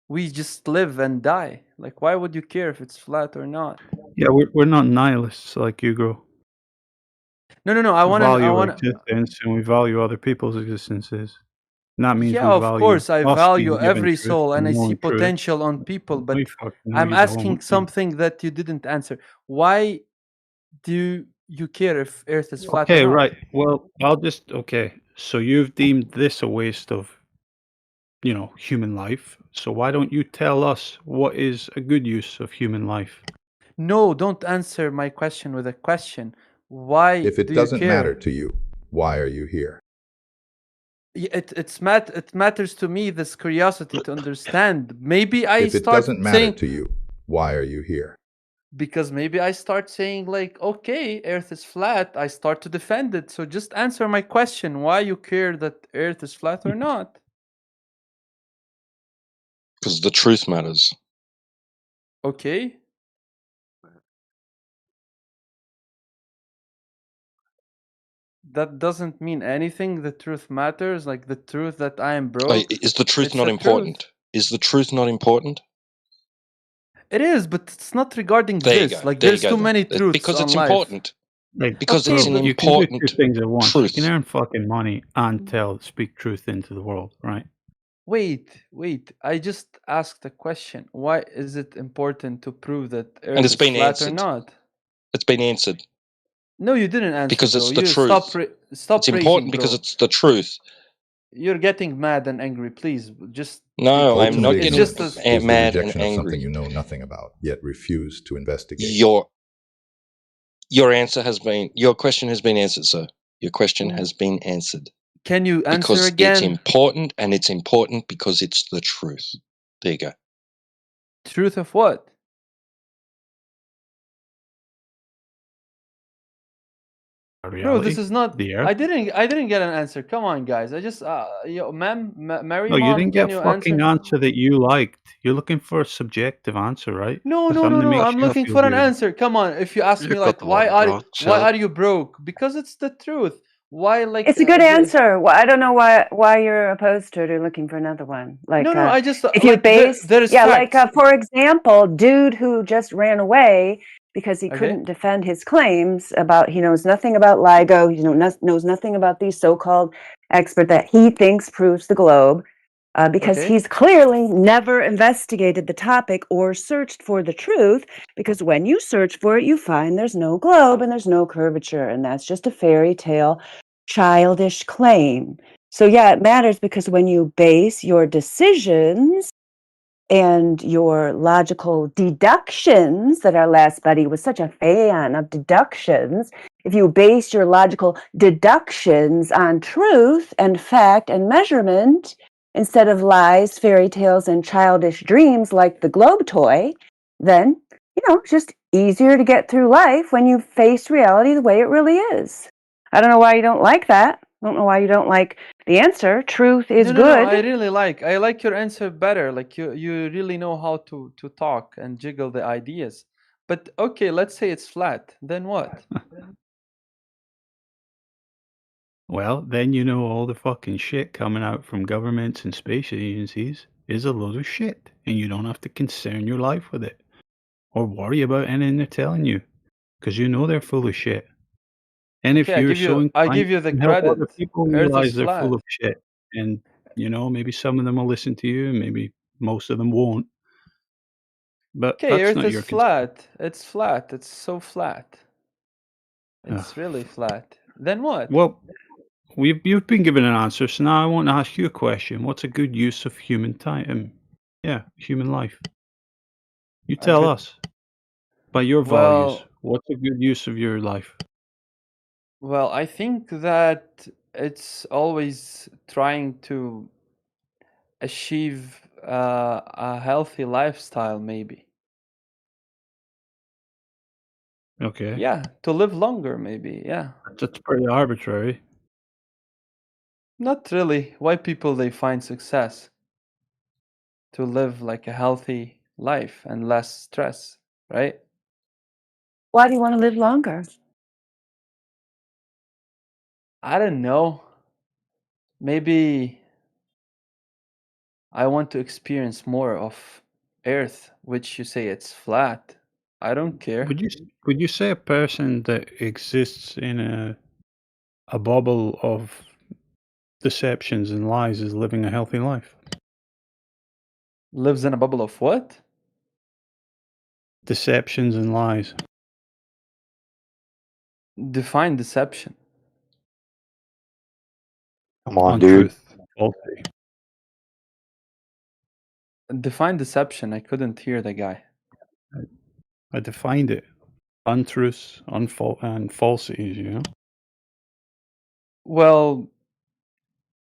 We just live and die. Like, why would you care if it's flat or not? Yeah, we're not nihilists like you, Gro. No. I We want value to. existence and we value other people's existences. And that means Yeah, we of value course, I us value being given every truth soul, and I see knowing truth. potential on people. But No, fucking I'm you asking don't. something that you didn't answer. Why do you care if Earth is flat Okay, or not? right. Well, so you've deemed this a waste of human life. So why don't you tell us what is a good use of human life? No, don't answer my question with a question. Why If it do you doesn't matter care? to you, why are you here? It matters to me, this curiosity to understand. Maybe I If it start doesn't matter saying, to you, why are you here? because maybe I start saying like, okay, Earth is flat. I start to defend it. So just answer my question: why you care that Earth is flat or not? Because the truth matters. Okay. That doesn't mean anything. The truth matters. Like the truth that I am broke. Is the truth It's not the important? truth. Is the truth not important? It is, but it's not regarding There you this. go. Like There you there's go too then. many truths Because on it's life. important. Like, Because Okay, it's an but you can do two important things at once. You truth. can earn fucking money and speak truth into the world, right? wait. I just asked a question. Why is it important to prove that And Earth it's is been flat or answered. not? It's been answered. No, you didn't answer, Because bro. it's the You truth. stop It's praising, important bro. because it's the truth. You're getting mad and angry. Please, just No, I'm not Openly it's getting just ignorance is the mad and rejection of something angry. you know nothing about, yet refuse to investigate. Your answer has been, your question has been answered, sir. Your question has been answered. Can you answer Because again? it's important, and it's important because it's the truth. There you go. Truth of what? Bro, this is not. the Earth. I didn't get an answer. Come on, guys. I just ma'am, Mary, No, you mom, didn't can get you fucking answer? answer that you liked. You're looking for a subjective answer, right? No. Something that makes I'm you looking feel for an good. answer. Come on. If you ask You me got like, the one, bro. why Chill. are you broke? Because it's the truth. Why like It's a good answer. Well, I don't know why you're opposed to it or looking for another one. Like, No, I just if you like base, there is yeah, like facts. for example, dude who just ran away because he Okay. couldn't defend his claims about he knows nothing about LIGO, he knows nothing about these so-called expert that he thinks proves the globe. Because Okay. he's clearly never investigated the topic or searched for the truth, because when you search for it, you find there's no globe and there's no curvature, and that's just a fairy tale, childish claim. So yeah, it matters because when you base your decisions and your logical deductions, that our last buddy was such a fan of deductions, if you base your logical deductions on truth and fact and measurement, instead of lies, fairy tales, and childish dreams like the globe toy, then, it's just easier to get through life when you face reality the way it really is. I don't know why you don't like that. I don't know why you don't like the answer. Truth is No. good. I like your answer better. Like you really know how to talk and jiggle the ideas. But okay, let's say it's flat. Then what? Well, then all the fucking shit coming out from governments and space agencies is a load of shit, and you don't have to concern your life with it or worry about anything they're telling you, because they're full of shit. And if Okay, you're so I inclined, give you you the can help other credit. people Earth realize is they're full flat. of shit, and maybe some of them will listen to you, and maybe most of them won't. But Okay, that's Earth not is your concern. flat. It's flat. It's so flat. It's really flat. Then what? Well, you've been given an answer, so now I want to ask you a question. What's a good use of human time? Human life. You tell us. By your values, what's a good use of your life? Well, I think that it's always trying to achieve a healthy lifestyle, maybe. Okay. Yeah, to live longer, maybe. Yeah. That's pretty arbitrary. Not really. Why people they find success? To live like a healthy life and less stress, right? Why do you want to live longer? I don't know. Maybe I want to experience more of Earth, which you say it's flat. I don't care. Would you say a person that exists in a bubble of deceptions and lies is living a healthy life? Lives in a bubble of what? Deceptions and lies. Define deception. Come on, On dude. truth. Falsity. Define deception. I couldn't hear the guy. I defined it. Untruths, and falsities, you know? Well,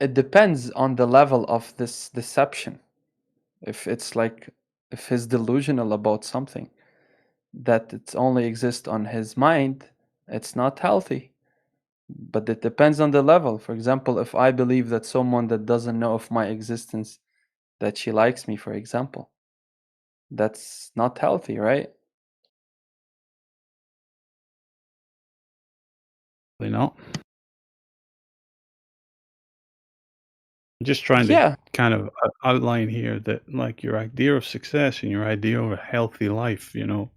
it depends on the level of this deception. If it's like, if he's delusional about something, that it only exists on his mind, it's not healthy. But it depends on the level. For example, if I believe that someone that doesn't know of my existence, that she likes me, for example, that's not healthy, right? Probably not. I'm just trying to Yeah. kind of outline here that, like, your idea of success and your idea of a healthy life, you know,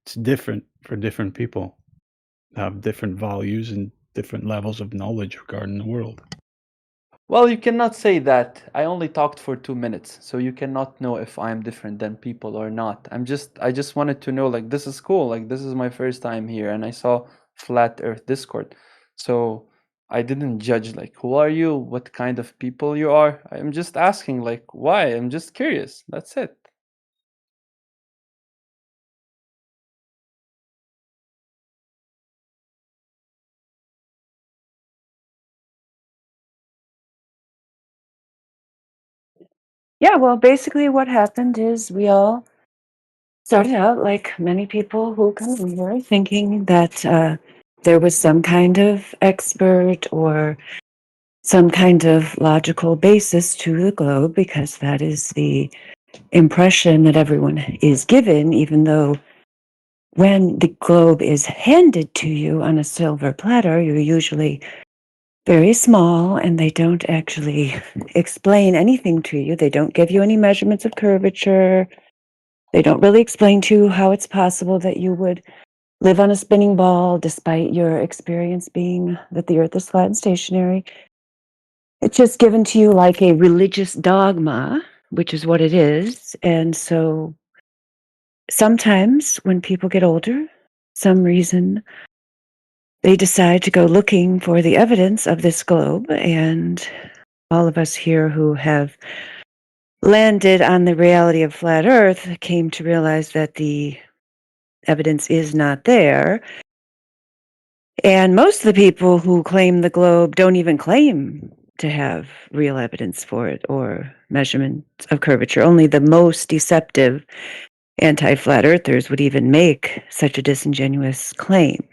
it's different for different people. Have different values and different levels of knowledge regarding the world. Well, you cannot say that. I only talked for 2 minutes, so you cannot know if I'm different than people or not. I just wanted to know, like, this is cool. Like, this is my first time here, and I saw Flat Earth Discord. So I didn't judge, like, who are you? What kind of people you are? I'm just asking, like, why? I'm just curious. That's it. Yeah, well, basically what happened is we all started out, like many people who come in here, thinking that there was some kind of expert or some kind of logical basis to the globe, because that is the impression that everyone is given, even though when the globe is handed to you on a silver platter, you're usually very small and they don't actually explain anything to you. They don't give you any measurements of curvature. They don't really explain to you how it's possible that you would live on a spinning ball despite your experience being that the earth is flat and stationary. It's just given to you like a religious dogma, which is what it is. And so sometimes when people get older, some reason they decide to go looking for the evidence of this globe. And all of us here who have landed on the reality of flat Earth came to realize that the evidence is not there. And most of the people who claim the globe don't even claim to have real evidence for it or measurements of curvature. Only the most deceptive anti-flat earthers would even make such a disingenuous claim.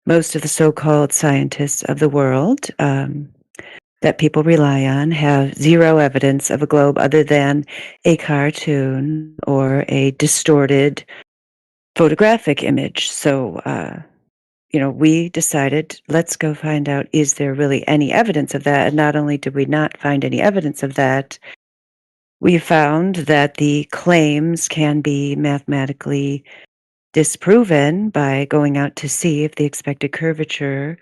Most of the so-called scientists of the world that people rely on have zero evidence of a globe other than a cartoon or a distorted photographic image. So, we decided, let's go find out, is there really any evidence of that? And not only did we not find any evidence of that, we found that the claims can be mathematically disproven by going out to see if the expected curvature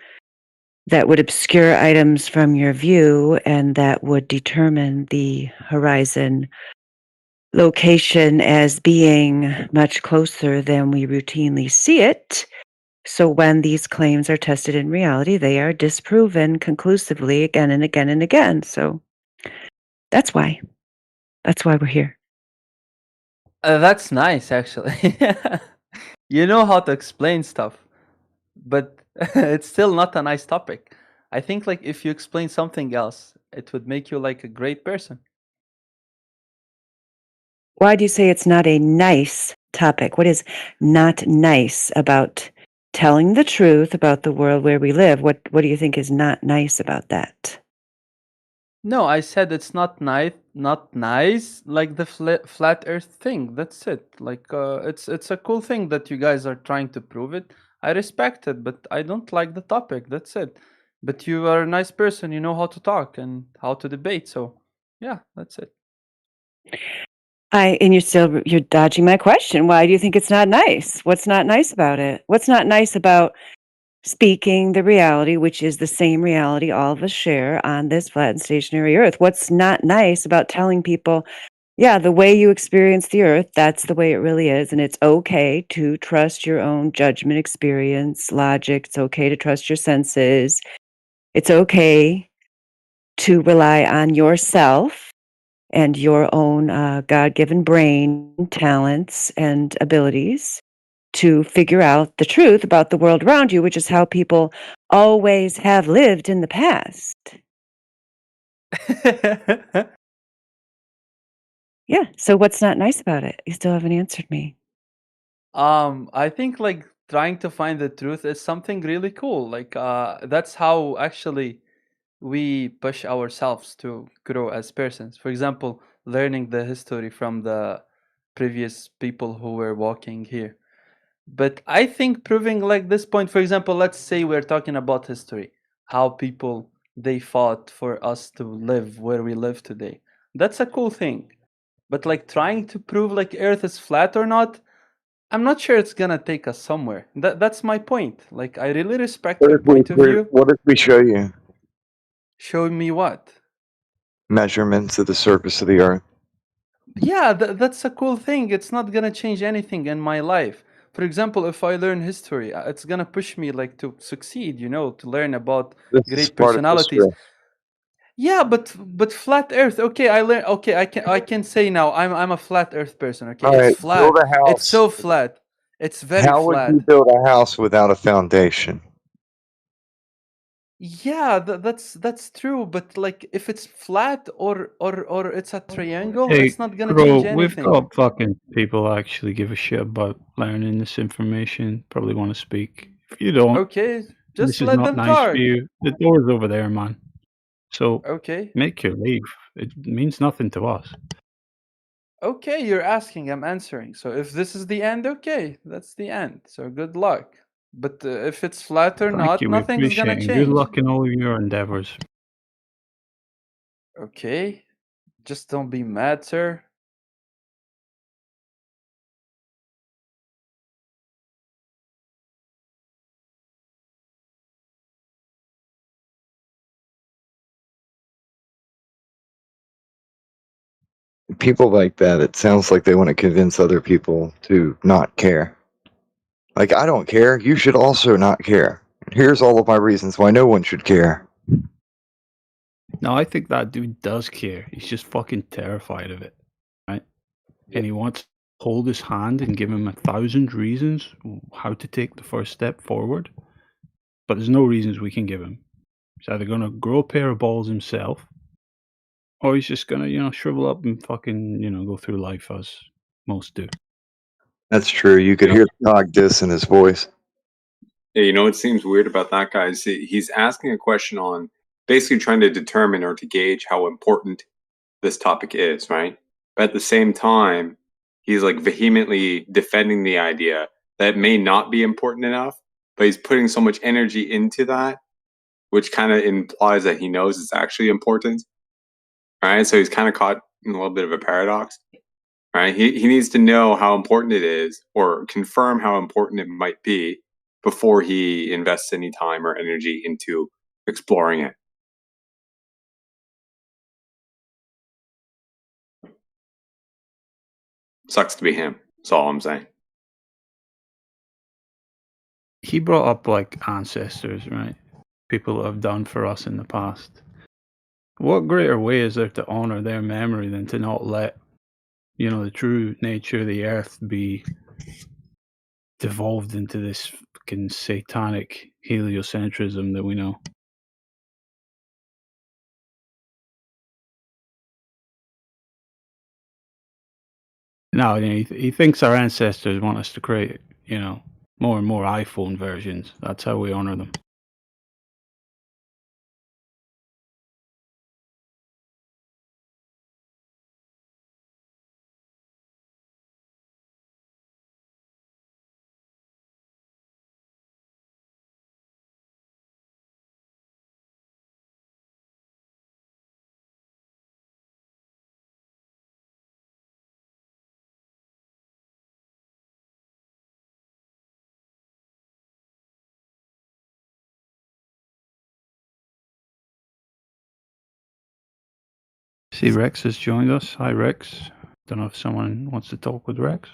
that would obscure items from your view and that would determine the horizon location as being much closer than we routinely see it. So when these claims are tested in reality, they are disproven conclusively again and again and again. So that's why. That's why we're here. That's nice, actually. You know how to explain stuff, but it's still not a nice topic. I think, like, if you explain something else, it would make you like a great person. Why do you say it's not a nice topic? What is not nice about telling the truth about the world where we live? What do you think is not nice about that? No, I said it's not nice like the flat earth thing. That's it. Like, it's a cool thing that you guys are trying to prove it. I respect it, but I don't like the topic. That's it. But you are a nice person. You know how to talk and how to debate. So, yeah, that's it. And you're dodging my question. Why do you think it's not nice? What's not nice about it? What's not nice about speaking the reality, which is the same reality all of us share on this flat and stationary earth? What's not nice about telling people, yeah, the way you experience the earth, that's the way it really is, and it's okay to trust your own judgment, experience, logic. It's okay to trust your senses. It's okay to rely on yourself and your own God-given brain, talents, and abilities to figure out the truth about the world around you, which is how people always have lived in the past. Yeah, so what's not nice about it? You still haven't answered me. I think like trying to find the truth is something really cool. Like that's how actually we push ourselves to grow as persons. For example, learning the history from the previous people who were walking here. But I think proving like this point, for example, let's say we're talking about history, how people they fought for us to live where we live today. That's a cool thing. But like trying to prove like Earth is flat or not, I'm not sure it's gonna take us somewhere. That's my point. Like I really respect your point of view. What if we show you Show me what? measurements of the surface of the Earth? Yeah, that's a cool thing. It's not gonna change anything in my life. For example, if I learn history, it's gonna push me like to succeed. To learn about This is great part of personalities. history. Yeah, but flat Earth. Okay, I learn. Okay, I can say now I'm a flat Earth person. Okay, All it's right, build flat. a It's house. so flat. It's very How would you flat. build a house without a foundation? Yeah, that's true. But like, if it's flat or it's a triangle, Hey, it's not gonna Crow, change we've anything. got fucking people actually give a shit about learning this information. Probably want to speak. If you don't, Okay, just this is let not them nice for talk. you. The door's over there, man. So Okay. make your leave. It means nothing to us. Okay, you're asking, I'm answering. So if this is the end, okay, that's the end. So good luck. But if it's flat or Thank not, you. We nothing's gonna appreciate it. Good change. luck in all of your endeavors. Okay, just don't be mad, sir. People like that, it sounds like they want to convince other people to not care. Like, I don't care. You should also not care. Here's all of my reasons why no one should care. No, I think that dude does care. He's just fucking terrified of it, right? And he wants to hold his hand and give him 1,000 reasons how to take the first step forward. But there's no reasons we can give him. He's either going to grow a pair of balls himself, or he's just going to, shrivel up and fucking, go through life as most do. That's true. You could hear the dog diss in his voice. Yeah, what seems weird about that guy is he's asking a question on basically trying to determine or to gauge how important this topic is, right? But at the same time, he's like vehemently defending the idea that it may not be important enough, but he's putting so much energy into that, which kind of implies that he knows it's actually important, right? So he's kind of caught in a little bit of a paradox, right? He needs to know how important it is or confirm how important it might be before he invests any time or energy into exploring it. Sucks to be him. That's all I'm saying. He brought up like ancestors, right? People that have done for us in the past. What greater way is there to honor their memory than to not let, the true nature of the earth be devolved into this fucking satanic heliocentrism that we know? No, he thinks our ancestors want us to create, more and more iPhone versions. That's how we honor them. See, Rex has joined us. Hi, Rex. Don't know if someone wants to talk with Rex.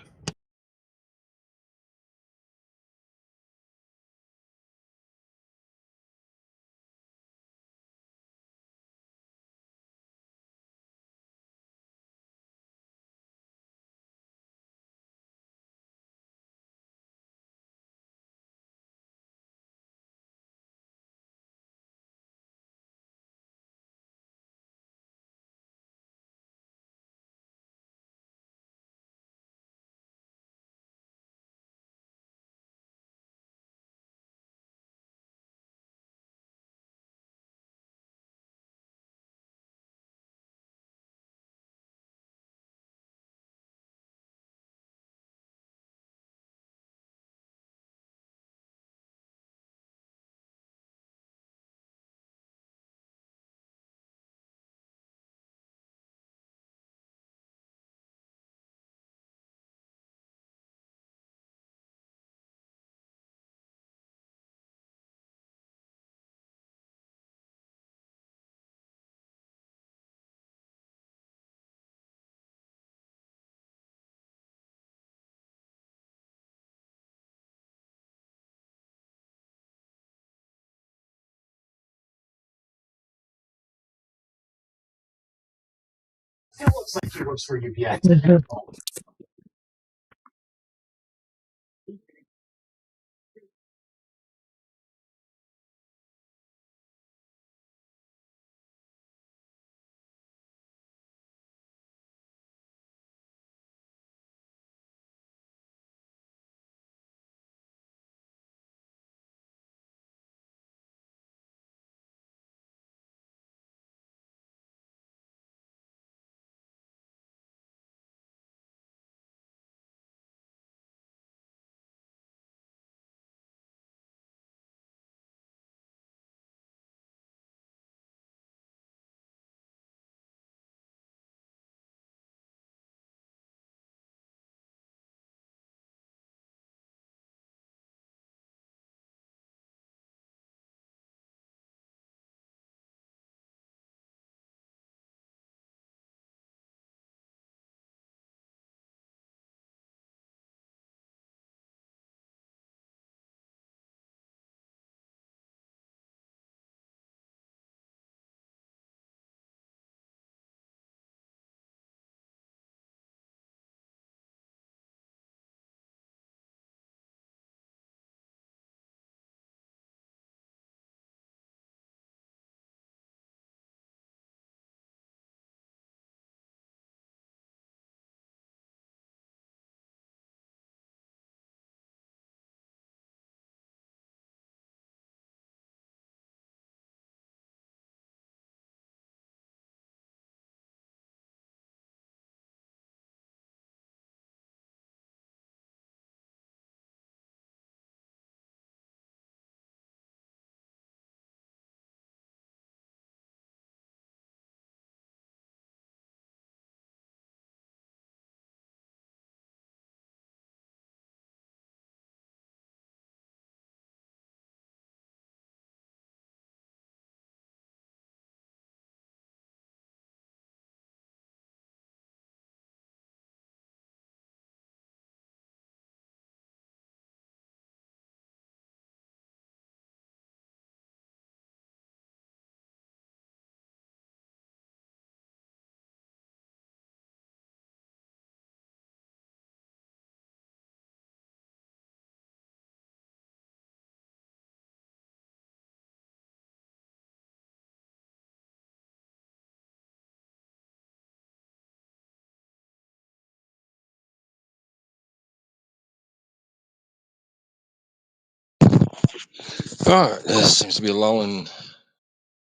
All right, there seems to be a lull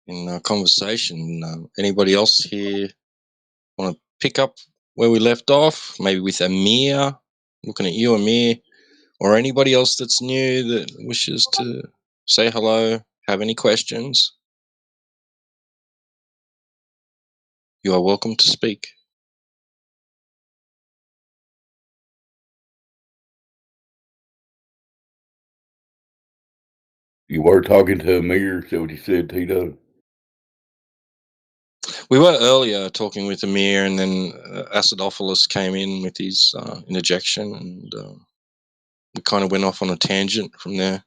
in conversation. Anybody else here want to pick up where we left off? Maybe with Amir. Looking at you, Amir, or anybody else that's new that wishes to say hello, have any questions? You are welcome to speak. You were talking to Amir, so what he said, Tito? We were earlier talking with Amir, and then Acidophilus came in with his interjection, and we kind of went off on a tangent from there.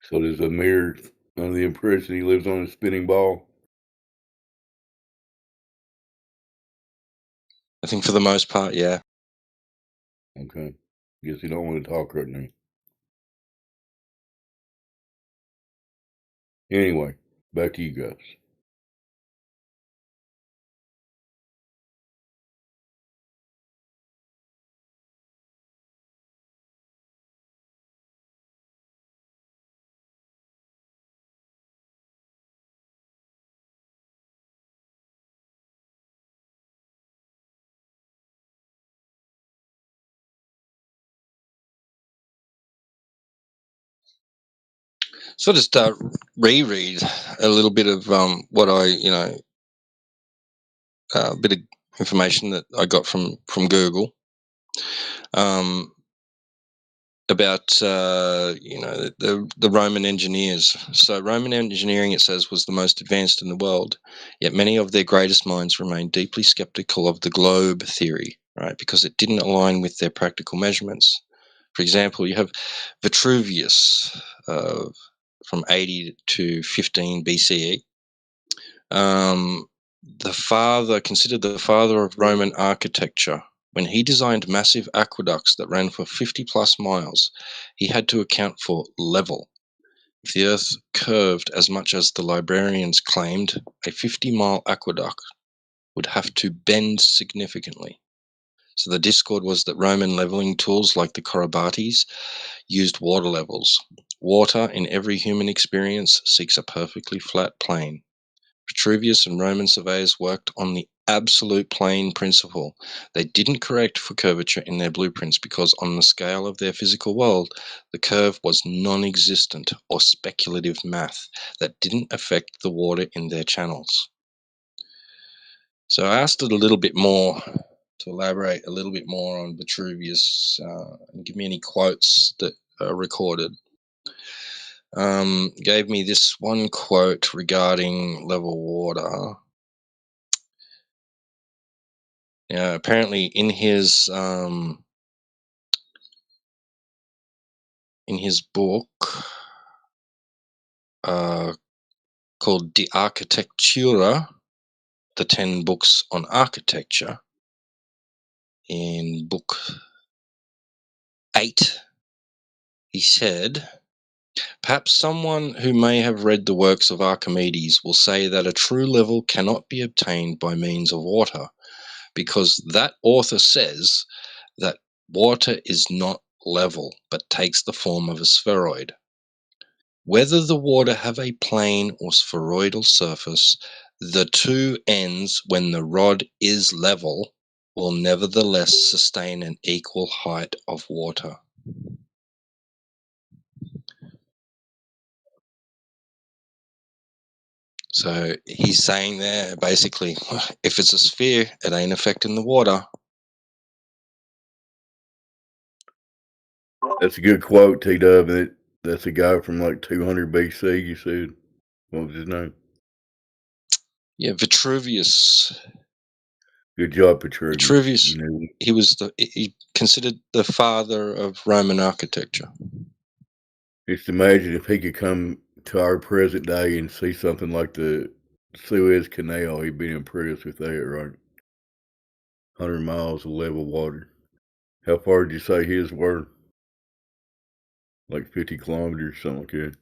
So does Amir under the impression he lives on a spinning ball? I think for the most part, yeah. Okay. Guess you don't want to talk right now. Anyway, back to you guys. So I'll just reread a little bit of what I, a bit of information that I got from Google about the Roman engineers. So Roman engineering, it says, was the most advanced in the world, yet many of their greatest minds remained deeply skeptical of the globe theory, right? Because it didn't align with their practical measurements. For example, you have Vitruvius from 80 to 15 BCE. considered the father of Roman architecture. When he designed massive aqueducts that ran for 50 plus miles, he had to account for level. If the earth curved as much as the librarians claimed, a 50-mile aqueduct would have to bend significantly. So the discord was that Roman leveling tools like the Corybates used water levels. Water in every human experience seeks a perfectly flat plane. Vitruvius and Roman surveyors worked on the absolute plane principle. They didn't correct for curvature in their blueprints because on the scale of their physical world, the curve was non-existent or speculative math that didn't affect the water in their channels. So I asked it a little bit more to elaborate a little bit more on Vitruvius and give me any quotes that are recorded. Gave me this one quote regarding level water. Yeah, apparently in his book called De Architectura, the 10 books on architecture, in book 8, he said, perhaps someone who may have read the works of Archimedes will say that a true level cannot be obtained by means of water, because that author says that water is not level, but takes the form of a spheroid. Whether the water have a plane or spheroidal surface, the two ends, when the rod is level, will nevertheless sustain an equal height of water. So he's saying there, basically, if it's a sphere, it ain't affecting the water. That's a good quote, T-Dub. That's a guy from like 200 BC, you said. What was his name? Yeah, Vitruvius. Good job, Vitruvius. Vitruvius, You know, he considered the father of Roman architecture. just imagine if he could come to our present day and see something like the Suez Canal. He'd be impressed with that, right? 100 miles of level water. How far did you say his were? Like 50 kilometers, something like that.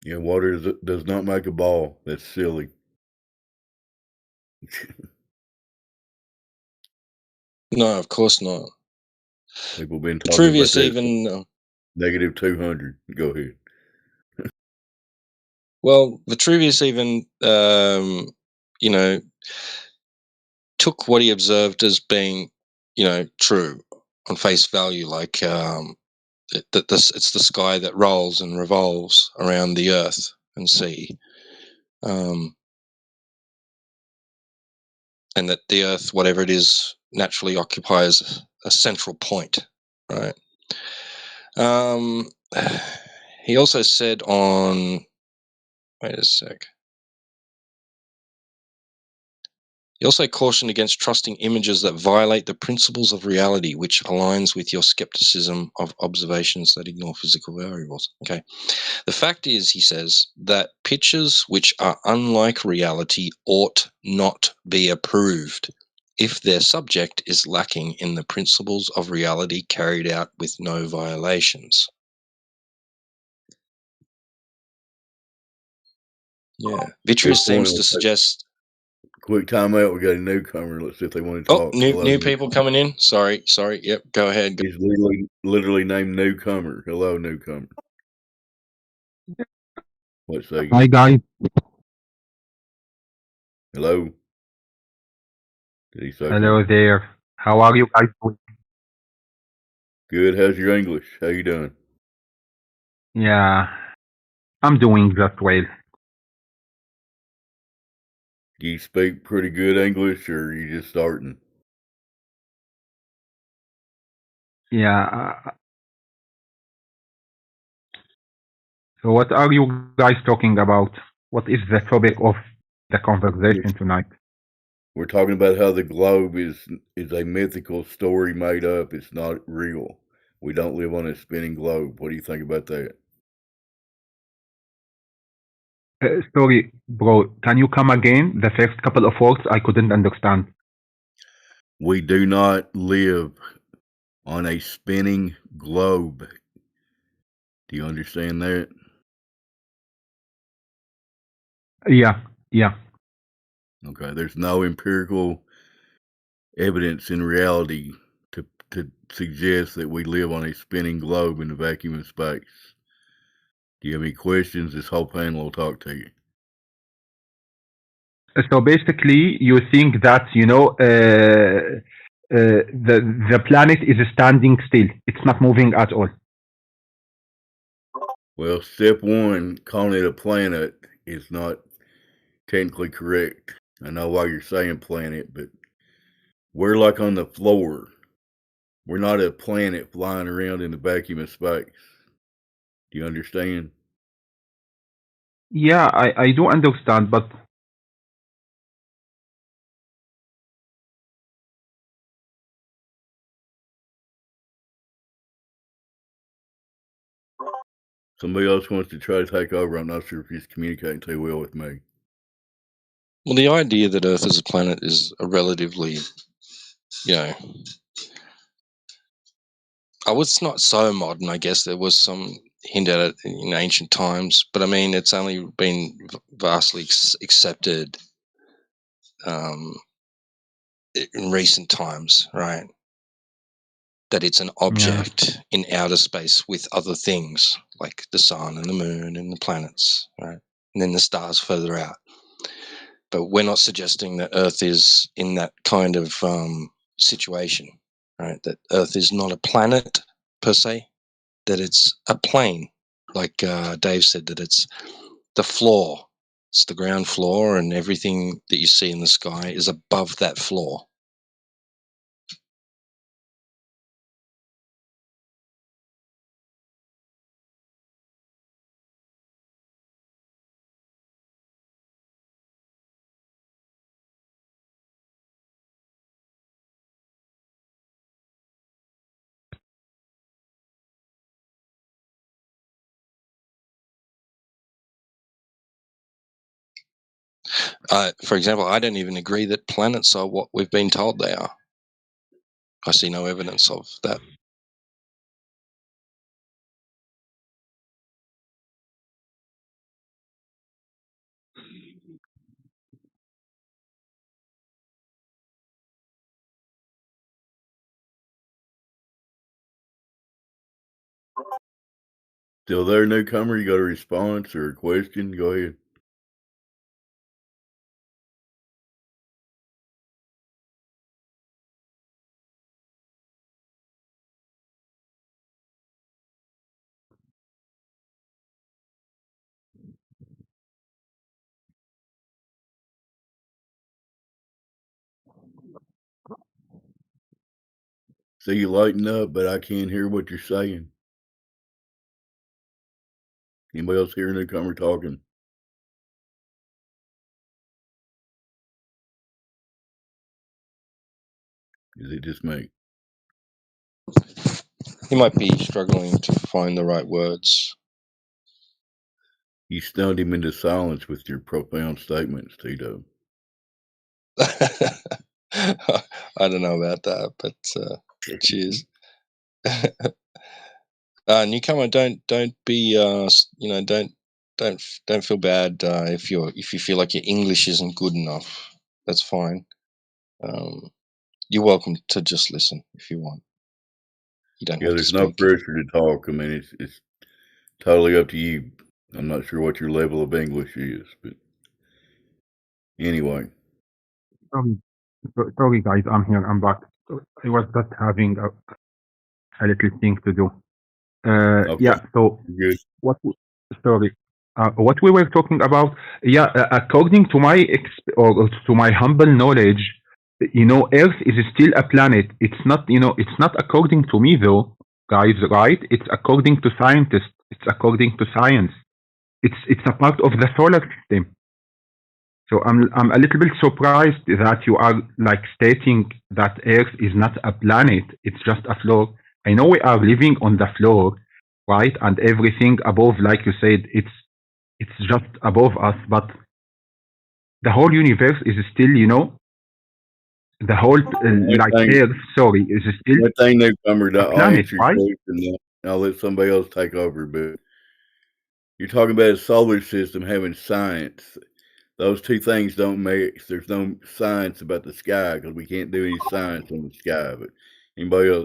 Yeah, water does not make a ball. That's silly. No, of course not. People have been talking about Vitruvius that. even... Negative 200. Go ahead. Well, Vitruvius even, took what he observed as being, true on face value, like it's the sky that rolls and revolves around the earth and sea, and that the earth, whatever it is, naturally occupies a central point, right? He also said on, wait a sec. He also cautioned against trusting images that violate the principles of reality, which aligns with your skepticism of observations that ignore physical variables. Okay. The fact is, he says, that pictures which are unlike reality ought not be approved if their subject is lacking in the principles of reality carried out with no violations. Yeah. Vitruvius seems to suggest... Quick time out. We got a newcomer. Let's see if they want to talk. New people coming in. Sorry. Yep. Go ahead. He's literally named newcomer. Hello, newcomer. Let's say. Hi, guys. Hello. Did he say? Hello there. How are you guys doing? Good. How's your English? How you doing? Yeah, I'm doing just well. Do you speak pretty good English, or are you just starting? Yeah. So what are you guys talking about? What is the topic of the conversation tonight? We're talking about how the globe is a mythical story made up. It's not real. We don't live on a spinning globe. What do you think about that? Sorry, bro. Can you come again? The first couple of words I couldn't understand. We do not live on a spinning globe. Do you understand that? Yeah, yeah. Okay, there's no empirical evidence in reality to suggest that we live on a spinning globe in a vacuum of space. Do you have any questions? This whole panel will talk to you. So basically, you think that the planet is standing still; it's not moving at all. Well, step one, calling it a planet is not technically correct. I know why you're saying planet, but we're like on the floor. We're not a planet flying around in the vacuum of space. Do you understand? Yeah, I do understand, but Somebody else wants to try to take over. I'm not sure if he's communicating too well with me. Well, the idea that Earth is a planet is a relatively, it's not so modern. I guess there was some hint at it in ancient times, but I mean, it's only been vastly accepted in recent times, right? That it's an object in outer space with other things like the sun and the moon and the planets, right? And then the stars further out. But we're not suggesting that Earth is in that kind of situation, right? That Earth is not a planet per se, that it's a plane, like Dave said, that it's the floor, it's the ground floor, and everything that you see in the sky is above that floor. For example, I don't even agree that planets are what we've been told they are. I see no evidence of that. Still there, newcomer? You got a response or a question? Go ahead. See you lighting up, but I can't hear what you're saying. Anybody else hear a newcomer talking? Is it just me? You might be struggling to find the right words. You stunned him into silence with your profound statements, Tito. I don't know about that, but cheers. Newcomer, don't be don't feel bad if you feel like your English isn't good enough. That's fine. You're welcome to just listen if you want. You don't have to There's speak. no pressure to talk. I mean, it's totally up to you. I'm not sure what your level of English is, but anyway. Sorry guys, I'm here. I'm back. I was just having a little thing to do. Okay. Yeah. So good. What we were talking about? Yeah. According to my or to my humble knowledge, Earth is still a planet. It's not. It's not according to me though, guys. Right? It's according to scientists. It's according to science. It's a part of the solar system. So I'm a little bit surprised that you are like stating that Earth is not a planet. It's just a floor. I know we are living on the floor, right? And everything above, like you said, it's just above us, but the whole universe is still, the whole One like thing, Earth, sorry, is still one thing, newcomer, a I'll planet, answer your right? question. Now I'll let somebody else take over. But you're talking about a solar system having science. Those two things don't mix. There's no science about the sky because we can't do any science on the sky. But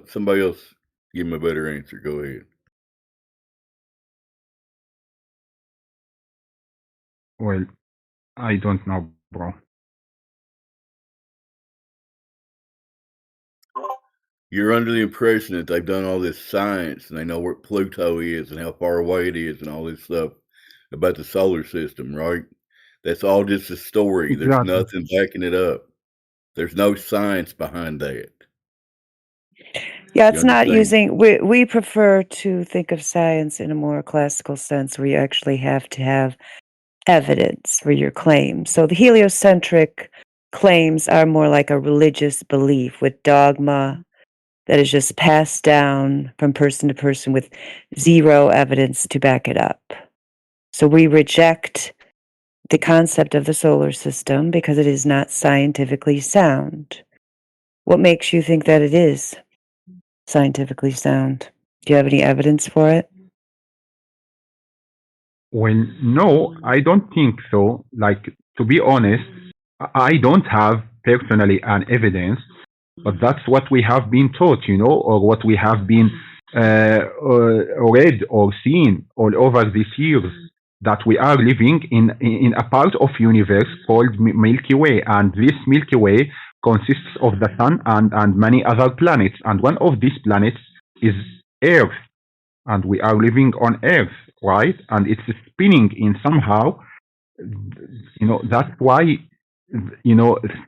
somebody else, give him a better answer. Go ahead. Well, I don't know, bro. You're under the impression that they've done all this science and they know where Pluto is and how far away it is and all this stuff about the solar system, right? That's all just a story. There's Exactly. nothing backing it up. There's no science behind that. Yeah, You it's not understand? we prefer to think of science in a more classical sense where you actually have to have evidence for your claims. So the heliocentric claims are more like a religious belief with dogma that is just passed down from person to person with zero evidence to back it up. So we reject the concept of the solar system because it is not scientifically sound. What makes you think that it is scientifically sound? Do you have any evidence for it? Well, no, I don't think so. Like, to be honest, I don't have personally an evidence, but that's what we have been taught, or what we have been read or seen all over these years, that we are living in a part of universe called Milky Way, and this Milky Way consists of the sun and many other planets, and one of these planets is Earth, and we are living on Earth, right? And it's spinning in somehow. That's why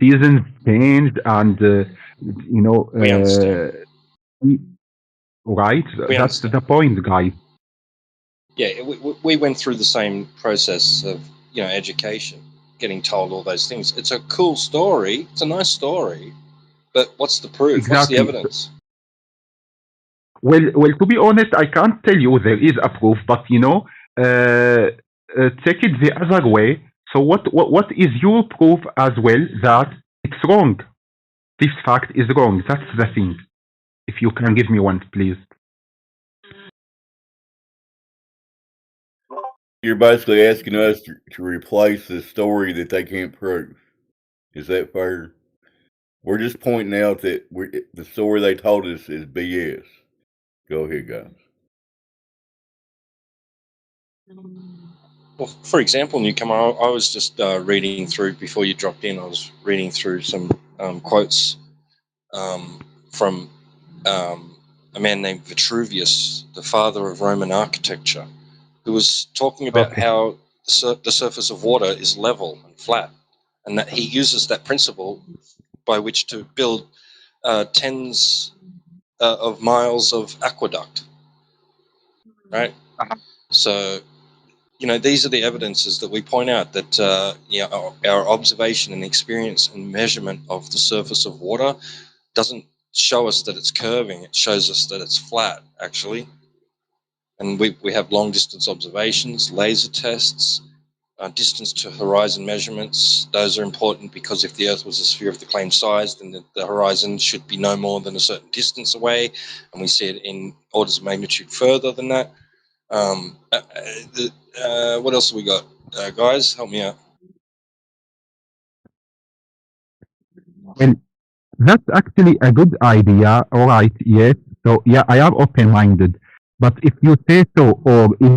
seasons change, and We understand. right. We That's understand. the point, guys. Yeah, we went through the same process of education, getting told all those things. It's a cool story. It's a nice story, but what's the proof? What's the Exactly. evidence? Well, to be honest, I can't tell you there is a proof, but take it the other way. So what is your proof as well that it's wrong? This fact is wrong. That's the thing. If you can give me one, please. You're basically asking us to replace the story that they can't prove. Is that fair? We're just pointing out that the story they told us is BS. Go ahead, guys. Well, for example, Newcomer, I was just reading through, before you dropped in, I was reading through some quotes from a man named Vitruvius, the father of Roman architecture, who was talking about Okay. how the surface of water is level and flat, and that he uses that principle by which to build tens of miles of aqueduct, right? So, these are the evidences that we point out that our observation and experience and measurement of the surface of water doesn't show us that it's curving. It shows us that it's flat, actually. And we have long distance observations, laser tests, distance to horizon measurements. Those are important because if the Earth was a sphere of the claimed size, then the horizon should be no more than a certain distance away, and we see it in orders of magnitude further than that. What else have we got? Guys, help me out. Well, that's actually a good idea. All right. Yes. So yeah, I am open-minded. But if you say so, or if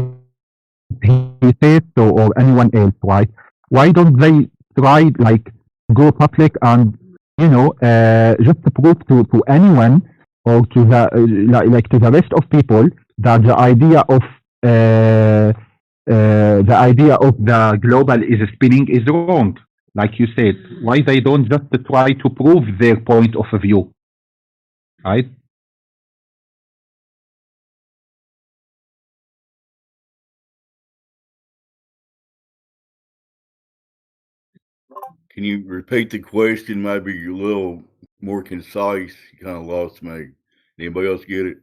he says so, or anyone else, right? Why don't they try, like, go public and just to prove to anyone, or to the like to the rest of people, that the idea of the global is spinning is wrong, like you said. Why they don't just try to prove their point of view, right? Can you repeat the question? Maybe a little more concise. You kind of lost me. Anybody else get it?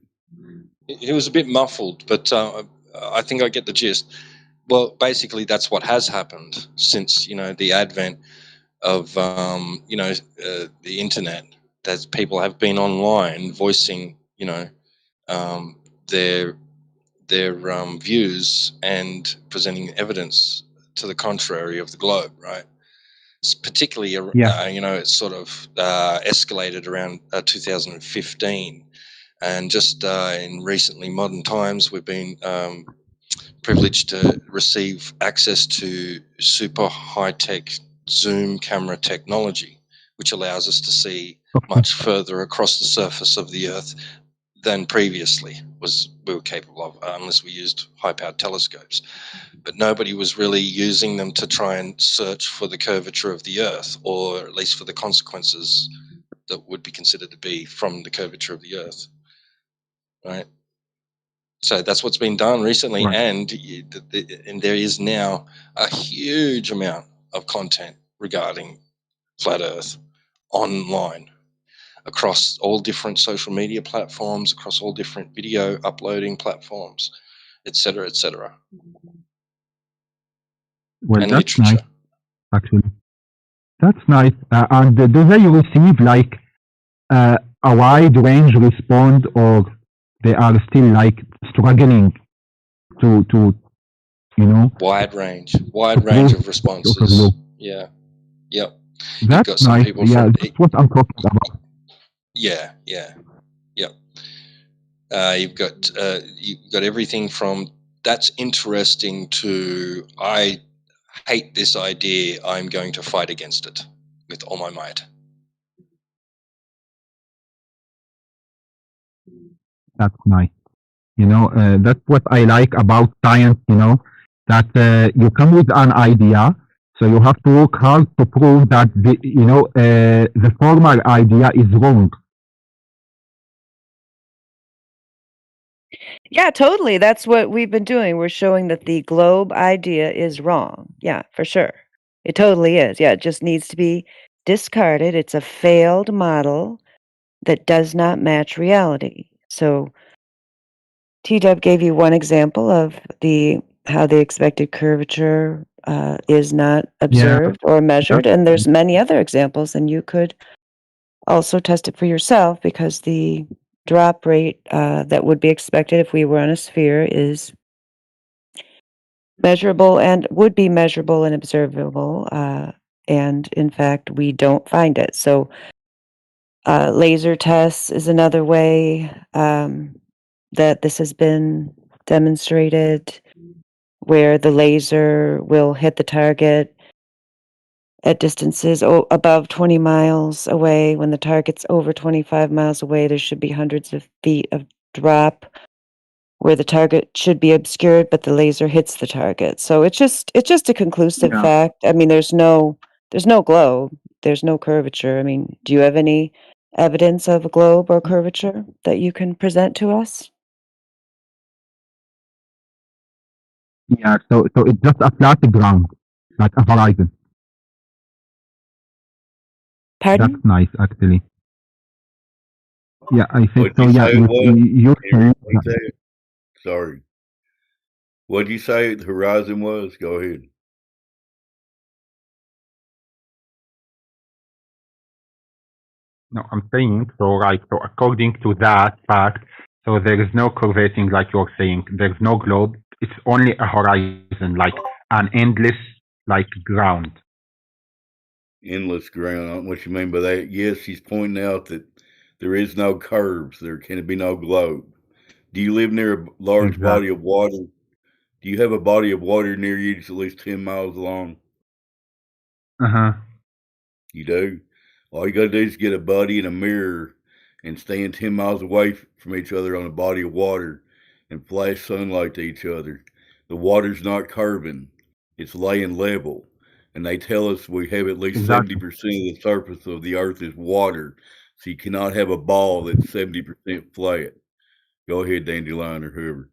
It was a bit muffled, but I think I get the gist. Well, basically, that's what has happened since the advent of the internet. That people have been online voicing um, their views and presenting evidence to the contrary of the globe, right? It's particularly, Yeah. it's sort of escalated around 2015, and just in recently modern times, we've been privileged to receive access to super high-tech zoom camera technology, which allows us to see much further across the surface of the Earth than previously we were capable of, unless we used high-powered telescopes. But nobody was really using them to try and search for the curvature of the Earth, or at least for the consequences that would be considered to be from the curvature of the Earth, right? So that's what's been done recently, Right. and there is now a huge amount of content regarding flat Earth online across all different social media platforms, across all different video uploading platforms, etc., etc., Well, and that's nice, literature. actually. That's nice. And do they receive like a wide range response, or they are still like struggling to Wide range to of prove of the responses. law? Yeah, yep. You've That's got some nice. people Yeah, from that's what I'm talking about. yeah, yep. You've got everything from that's interesting to I hate this idea, I'm going to fight against it with all my might. That's nice. That's what I like about science. That you come with an idea, so you have to work hard to prove that the former idea is wrong. Yeah, totally. That's what we've been doing. We're showing that the globe idea is wrong. Yeah, for sure. It totally is. Yeah, it just needs to be discarded. It's a failed model that does not match reality. So T-Dub gave you one example of how the expected curvature is not Yeah, observed or measured, that's and there's many other examples, and you could also test it for yourself, because the drop rate that would be expected if we were on a sphere is measurable and would be measurable and observable, and in fact we don't find it. So laser tests is another way that this has been demonstrated, where the laser will hit the target at distances above 20 miles away. When the target's over 25 miles away, there should be hundreds of feet of drop where the target should be obscured, but the laser hits the target. So it's just a conclusive yeah. fact. I mean, there's no globe, there's no curvature. I mean, do you have any evidence of a globe or curvature that you can present to us? Yeah, so it's just a flat ground, like a horizon. Pardon? That's nice, actually. Yeah, I think What'd so. you Yeah, say it was? you're Can you saying repeat that? Sorry. What'd you say the horizon was? Go ahead. no, I'm saying so. Right, so according to that fact, so there is no curvating, like you're saying. There's no globe. It's only a horizon, like an endless, like ground. Endless ground. I don't know what you mean by that. Yes, she's pointing out that there is no curves. There can be no globe. Do you live near a large body Exactly. of water? Do you have a body of water near you that's at least 10 miles long? Uh-huh. You do? All you got to do is get a buddy and a mirror and stand 10 miles away from each other on a body of water and flash sunlight to each other. The water's not curving, it's laying level. And they tell us we have at least Exactly. 70% of the surface of the earth is water. So you cannot have a ball that's 70% flat. Go ahead, Dandelion or whoever.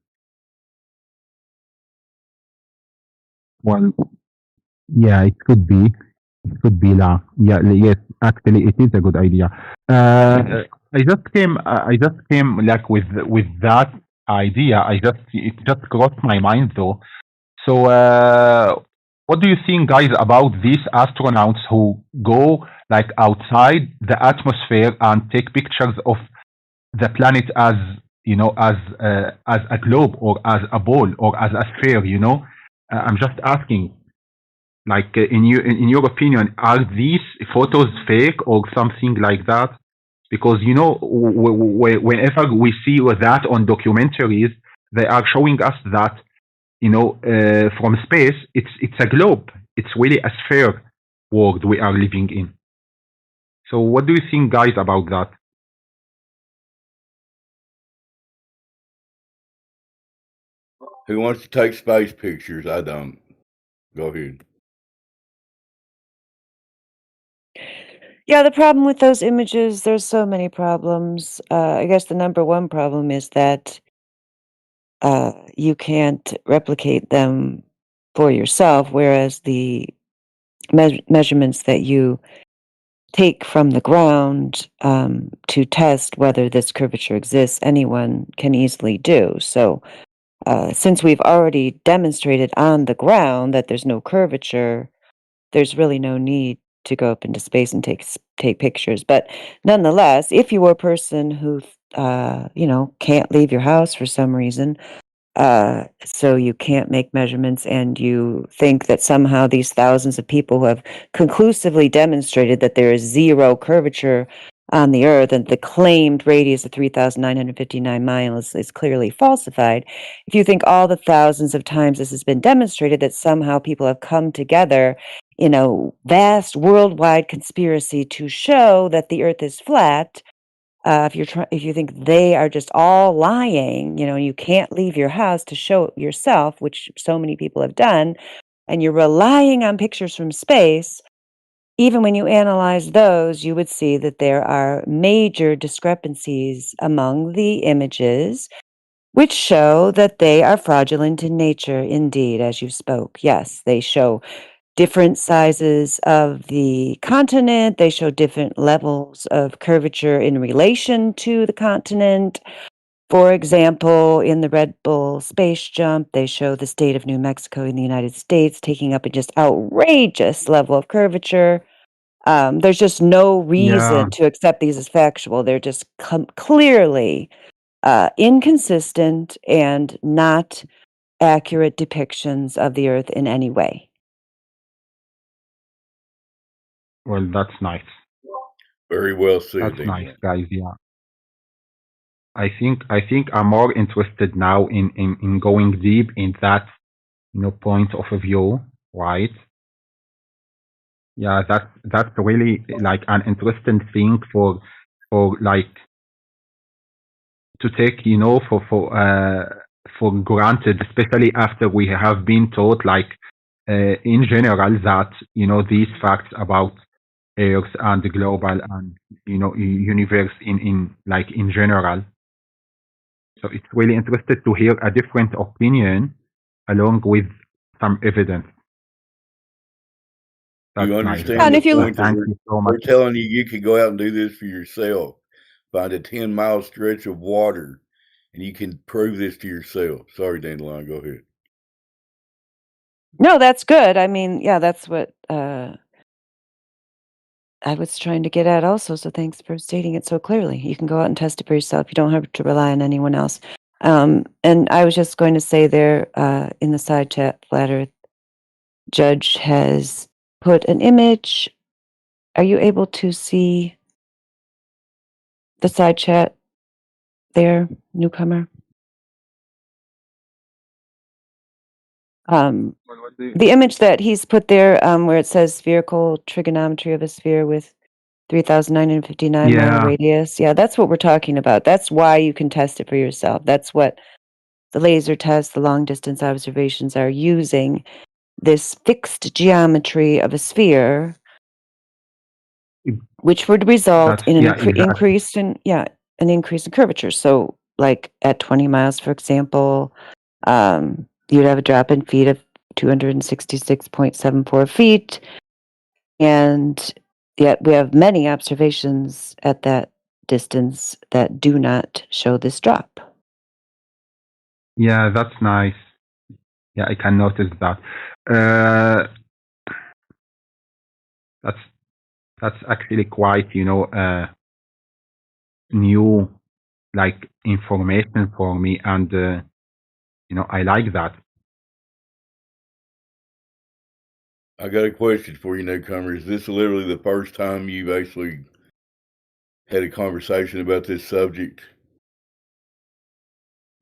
Well, yeah, it could be. It could be la. Yeah, yes, actually, it is a good idea. I just came like with that idea. It just crossed my mind though. So, what do you think, guys, about these astronauts who go like outside the atmosphere and take pictures of the planet as as a globe or as a ball or as a sphere? I'm just asking, like, in your opinion, are these photos fake or something like that? Because whenever we see that on documentaries, they are showing us that from space, it's a globe. It's really a sphere world we are living in. So, what do you think, guys, about that? Who wants to take space pictures? I don't. Go ahead. Yeah, the problem with those images, there's so many problems. I guess the number one problem is that you can't replicate them for yourself, whereas the measurements that you take from the ground to test whether this curvature exists, anyone can easily do. So, since we've already demonstrated on the ground that there's no curvature, there's really no need to go up into space and take pictures. But nonetheless, if you were a person who can't leave your house for some reason, so you can't make measurements, and you think that somehow these thousands of people who have conclusively demonstrated that there is zero curvature on the Earth and the claimed radius of 3,959 miles is clearly falsified. If you think all the thousands of times this has been demonstrated that somehow people have come together in a vast worldwide conspiracy to show that the Earth is flat, if you think they are just all lying, you can't leave your house to show it yourself, which so many people have done, and you're relying on pictures from space, even when you analyze those, you would see that there are major discrepancies among the images, which show that they are fraudulent in nature, indeed, as you spoke. Yes, they show different sizes of the continent. They show different levels of curvature in relation to the continent. For example, in the Red Bull space jump, they show the state of New Mexico in the United States taking up a just outrageous level of curvature. There's just no Yeah, reason to accept these as factual. They're just clearly inconsistent and not accurate depictions of the Earth in any way. well, that's nice. Very well said. That's Daniel. nice, guys. Yeah. I think I'm more interested now in going deep in that point of view, right? Yeah, that's really like an interesting thing for like to take for granted, especially after we have been taught like in general that these facts about Earth and the global and universe in general. So it's really interested to hear a different opinion along with some evidence. That's You nice, understand And the if you point that thank you so we're much. telling you can go out and do this for yourself. Find a 10-mile stretch of water, and you can prove this to yourself. Sorry, Dandelion, go ahead. No, that's good. I mean, yeah, that's what I was trying to get at also. So thanks for stating it so clearly. You can go out and test it for yourself. You don't have to rely on anyone else. And I was just going to say there in the side chat, Flat Earth Judge has put an image. Are you able to see the side chat there, newcomer? The image that he's put there where it says spherical trigonometry of a sphere with 3,959 mile Yeah, radius. Yeah, that's what we're talking about. That's why you can test it for yourself. That's what the laser tests, the long distance observations are using, this fixed geometry of a sphere, which would result in an exactly. increase in curvature. So like at 20 miles, for example, you'd have a drop in feet of 266.74 feet. And yet we have many observations at that distance that do not show this drop. Yeah, that's nice. Yeah, I can notice that. That's actually quite, new, like, information for me, and I like that. I got a question for you, newcomer. Is this literally the first time you've actually had a conversation about this subject?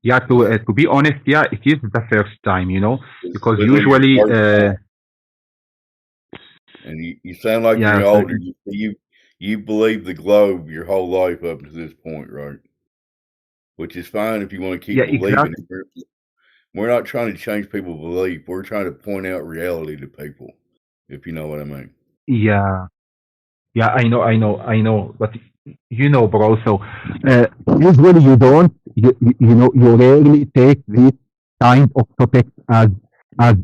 Yeah, to be honest, yeah, it is the first time, It's because literally your usually, first time. And you sound like yeah, you're so older. You believe the globe your whole life up to this point, right? Which is fine if you want to keep yeah, believing exactly. it. We're not trying to change people's belief. We're trying to point out reality to people, if you know what I mean. Yeah, yeah, I know, but bro. So usually you rarely take this kind of topics as as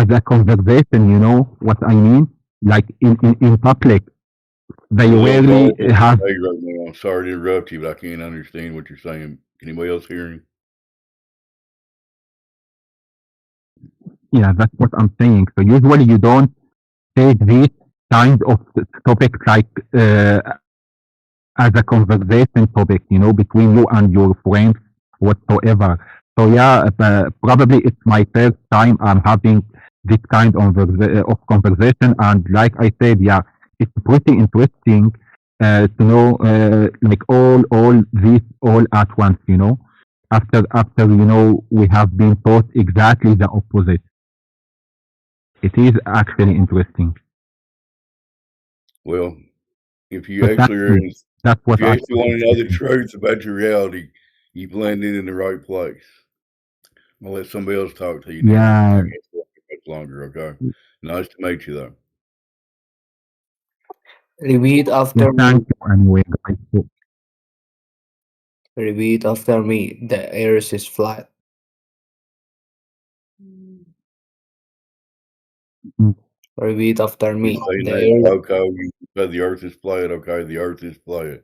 a conversation. You know what I mean? Like in public, they You're a little rarely garbled have. today right now. I'm sorry to interrupt you, but I can't understand what you're saying. Can anybody else hear him? Yeah, that's what I'm saying. So usually you don't take these kind of topics like as a conversation topic, between you and your friends whatsoever. So yeah, probably it's my first time I'm having this kind of conversation, and like I said, yeah, it's pretty interesting to know like all this all at once. After we have been taught exactly the opposite. It is actually interesting. Well, if you But that's actually me. That's if what you I actually want to know the truth about your reality, you've landed in the right place. I'll let somebody else talk to you now. Yeah. I can't talk much longer, okay? Nice to meet you, though. Repeat Yeah, after me. thank you anyway, guys. Repeat after me. The earth is flat. Mm. Repeat after You're me. saying The that, earth. Coco. You said the earth is flat, okay? The earth is flat.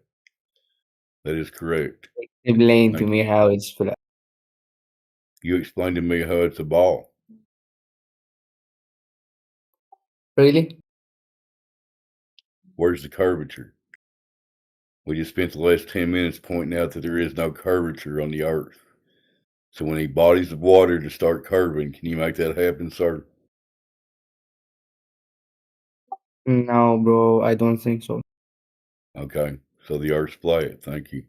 That is correct. Explain to Thank me you. how it's flat. You explained to me how it's a ball. Really? Where's the curvature? We just spent the last 10 minutes pointing out that there is no curvature on the earth. So we need bodies of water to start curving. Can you make that happen, sir? No, bro. I don't think so. Okay. So the earth's flat. Thank you.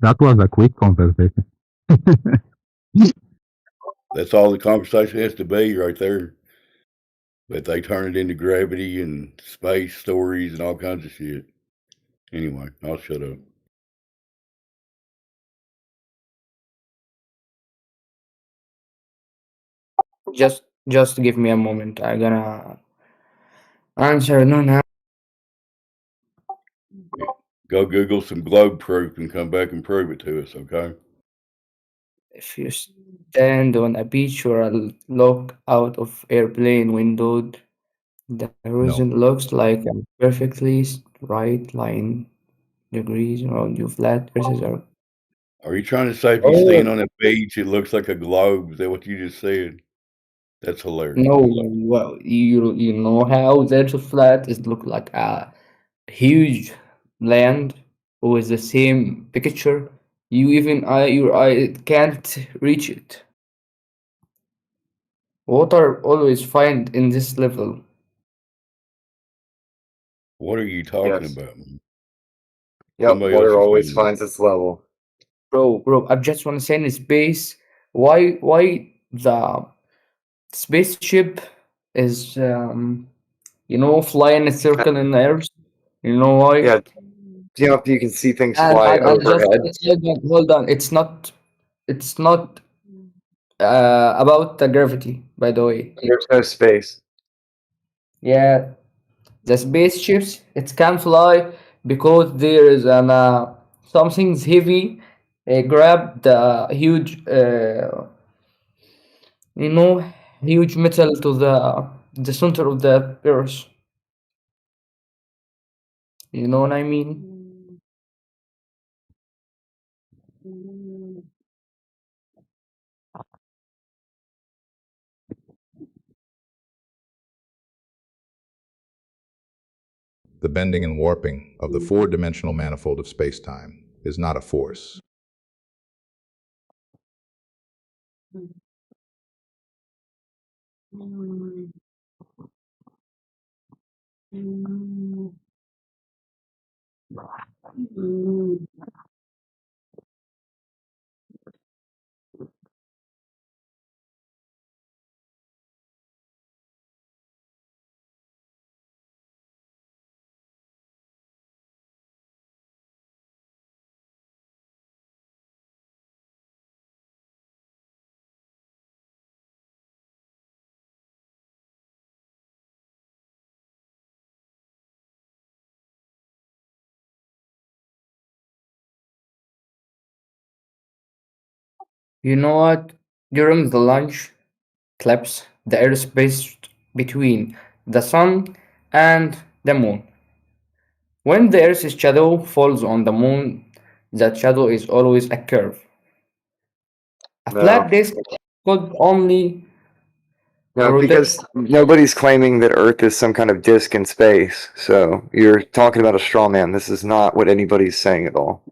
That was a quick conversation. That's all the conversation has to be right there. But they turn it into gravity and space stories and all kinds of shit. Anyway, I'll shut up. Just give me a moment. I'm gonna answer no now. Go Google some globe proof and come back and prove it to us, okay? If you stand on a beach or look out of airplane window, the horizon looks like a perfectly straight line, degrees around you. Flat earths are. Are you trying to say if you stand on a beach, it looks like a globe? Is that what you just said? That's hilarious. No, well, you know how the earth flat is look like a huge land with the same picture. Your eye can't reach it. Water always find in this level. What are you talking Yes. about, man? Yep, Somebody else water always explain finds its level. Bro, I just want to say in space, why the spaceship is flying a circle in the air? You know why? Yeah, if you can see things And fly and just overhead. hold on. It's not about the gravity, by the way. There's no space. Yeah, the spaceships it can fly because there is an something's heavy grab the huge huge metal to the center of the earth. You know what I mean? The bending and warping of the four-dimensional manifold of space-time is not a force. You know what? During the lunch eclipse, the Earth space between the Sun and the Moon. When the Earth's shadow falls on the Moon, that shadow is always a curve. A No. flat disk could only No, rotate. because nobody's claiming that Earth is some kind of disk in space. So you're talking about a straw man. This is not what anybody's saying at all.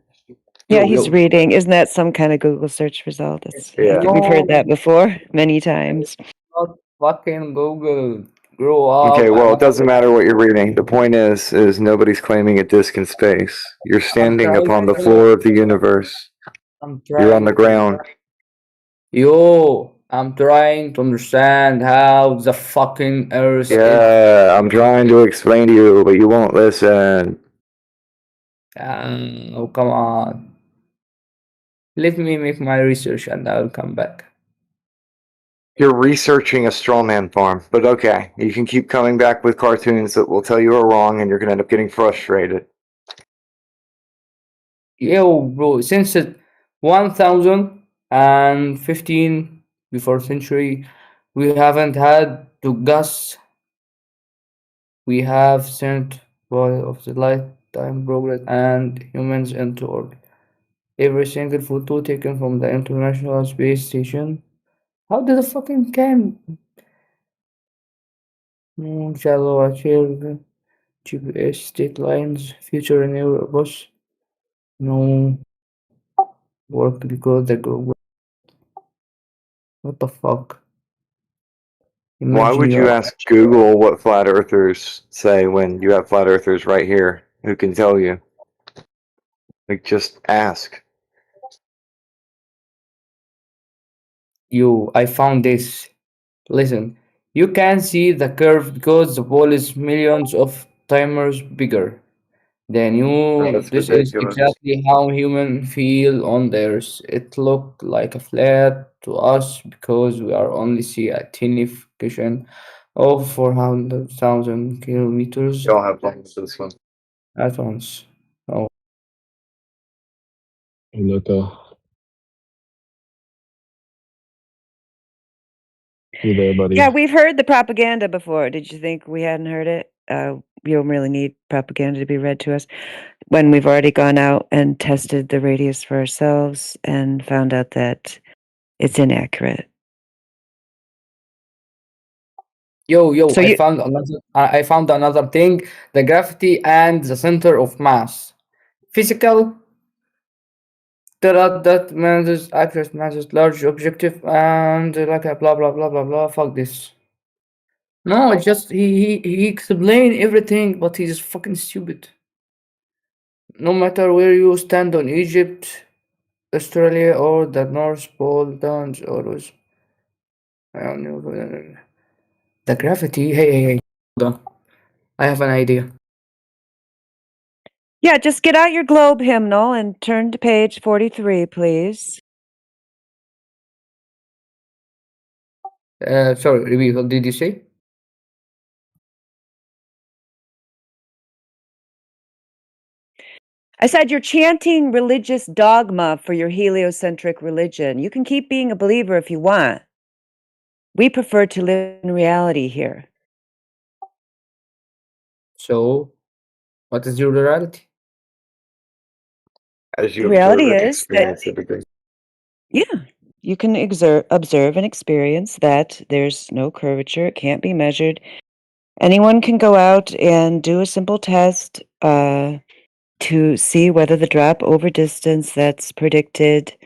Yeah, Yo, he's yo. reading. Isn't that some kind of Google search result? Yeah. We've heard No, that before many times. not fucking Google. Grow Okay, up. well, it doesn't matter what you're reading. The point is nobody's claiming a disk in space. You're I'm standing trying upon the to. floor of the universe. I'm You're on the trying to. ground. Yo, I'm trying to understand how the fucking Earth is. Yeah, I'm trying to explain to you, but you won't listen. Oh, come on. Let me make my research and I'll come back. You're researching a straw man farm, but okay. You can keep coming back with cartoons that will tell you are wrong, and you're going to end up getting frustrated. Yo, bro, since 1015 before century, we haven't had to guess. We have sent body of the lifetime progress and humans into orbit. Every single photo taken from the International Space Station. How did the fucking can moon shallow achieve GPS state lines future in your bus? No work because the group. What the fuck? Why Imagine would you you are. ask Google what flat earthers say when you have flat earthers right here who can tell you? Like, just ask. I found this. Listen, you can see the curve because the ball is millions of timers bigger than you. That's This is ridiculous. exactly how humans feel on the Earth. It look like a flat to us because we are only see a tiny fraction of 400,000 kilometers Y'all have fun with this one. at once. Oh, Look, you there, buddy? Yeah, we've heard the propaganda before. Did you think we hadn't heard it? You don't really need propaganda to be read to us when we've already gone out and tested the radius for ourselves and found out that it's inaccurate. yo! So I found another thing: the gravity and the center of mass. Physical that manages accurate manages large objective and like a blah blah blah blah blah. Fuck this. No, it's just he explained everything, but he's fucking stupid. No matter where you stand on Egypt, Australia, or the North Pole, downs always. The gravity. Hey. Hold on. I have an idea. yeah, just get out your globe hymnal and turn to page 43, please. Sorry, repeat. What did you say? I said you're chanting religious dogma for your heliocentric religion. You can keep being a believer if you want. We prefer to live in reality here. So, What is your reality? As you The observe reality and is that, experience everything. yeah, you can observe and experience that there's no curvature. It can't be measured. Anyone can go out and do a simple test to see whether the drop over distance that's predicted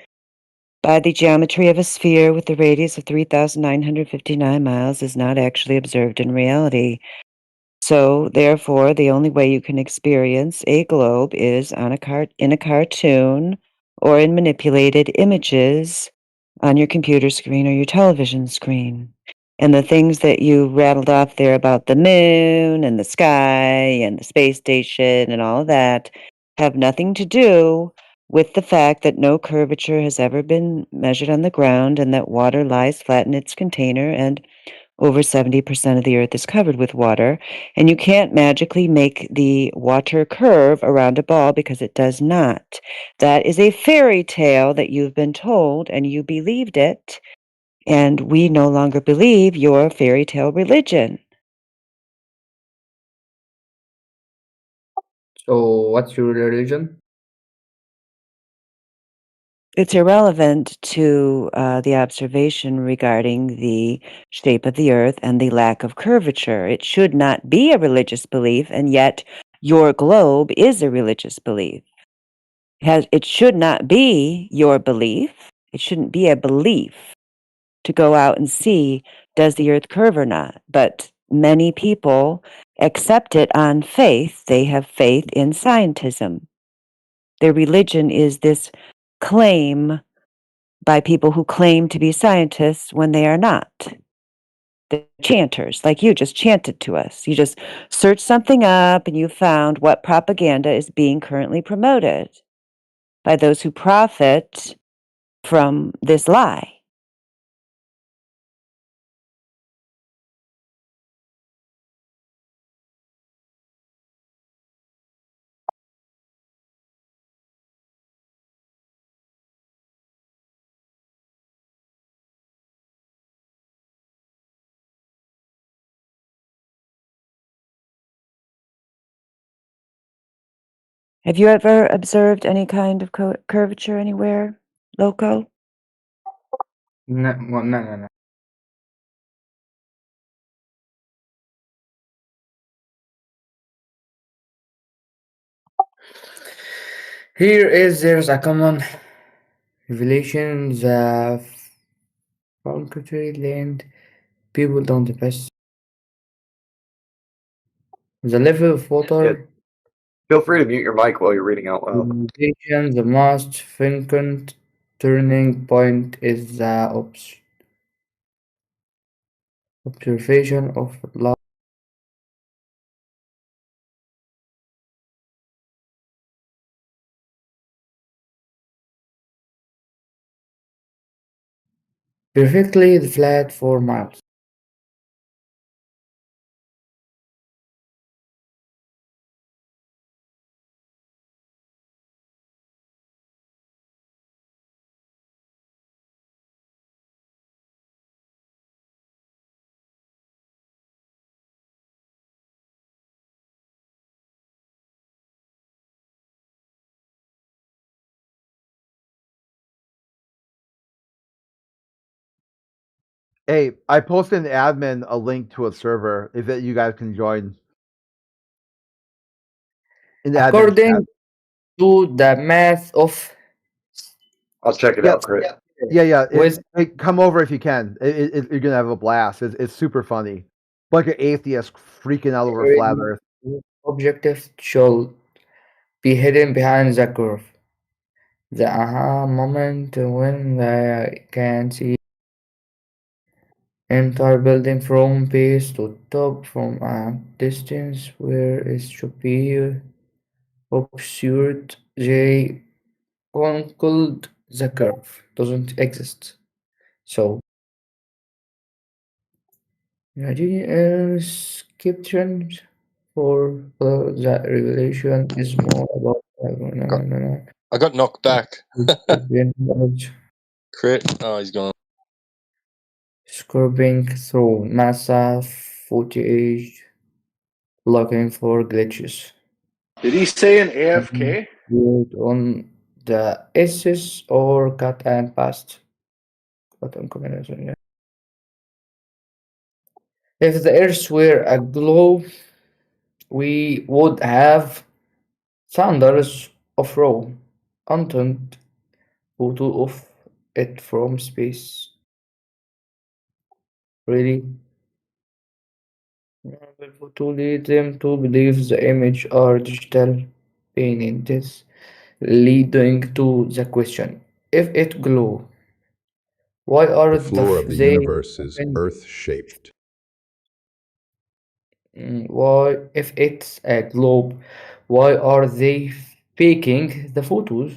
by the geometry of a sphere with the radius of 3,959 miles is not actually observed in reality. So, therefore, the only way you can experience a globe is on in a cartoon or in manipulated images on your computer screen or your television screen. And the things that you rattled off there about the moon and the sky and the space station and all of that have nothing to do with the fact that no curvature has ever been measured on the ground and that water lies flat in its container and over 70% of the earth is covered with water, and you can't magically make the water curve around a ball because it does not. That is a fairy tale that you've been told and you believed it, and we no longer believe your fairy tale religion. So, what's your religion? It's irrelevant to the observation regarding the shape of the earth and the lack of curvature. It should not be a religious belief, and yet your globe is a religious belief. It should not be your belief. It shouldn't be a belief to go out and see, does the earth curve or not? But many people accept it on faith. They have faith in scientism. Their religion is this claim by people who claim to be scientists when they are not. The chanters, like you just chanted to us. You just searched something up and you found what propaganda is being currently promoted by those who profit from this lie. Have you ever observed any kind of curvature anywhere, Loco? No, well, no. There's a common revelation: the Falkirty land people don't pass the level of Yeah. water. Feel free to mute your mic while you're reading out loud. Civilization, the most frequent turning point is the observation of light perfectly flat for miles. Hey, I posted in admin a link to a server if you guys can join. In the admin chat. According to the math of I'll check it Yeah. out, Crit. Yeah. with Hey, come over if you can. You're gonna have a blast. It's super funny. Bunch of atheists freaking out over flat Earth. objective should be hidden behind the curve. The aha moment when they can see entire building from base to top from a distance where it should be obscured. They conclude the curve doesn't exist. So skepticism for the revelation is more about I got knocked back. knowledge Crit. Oh, he's gone. scrubbing through massive footage looking for glitches. Did he say an AFK? On the S's or cut and past. Cut and combination, yeah. If the Earth were a globe, we would have thunders of raw content photo of it from space. Really? To lead them to believe the image are digital paintings, leading to the question: if it glow, why are The floor of the they universe is Earth-shaped. Why, if it's a globe, why are they faking the photos?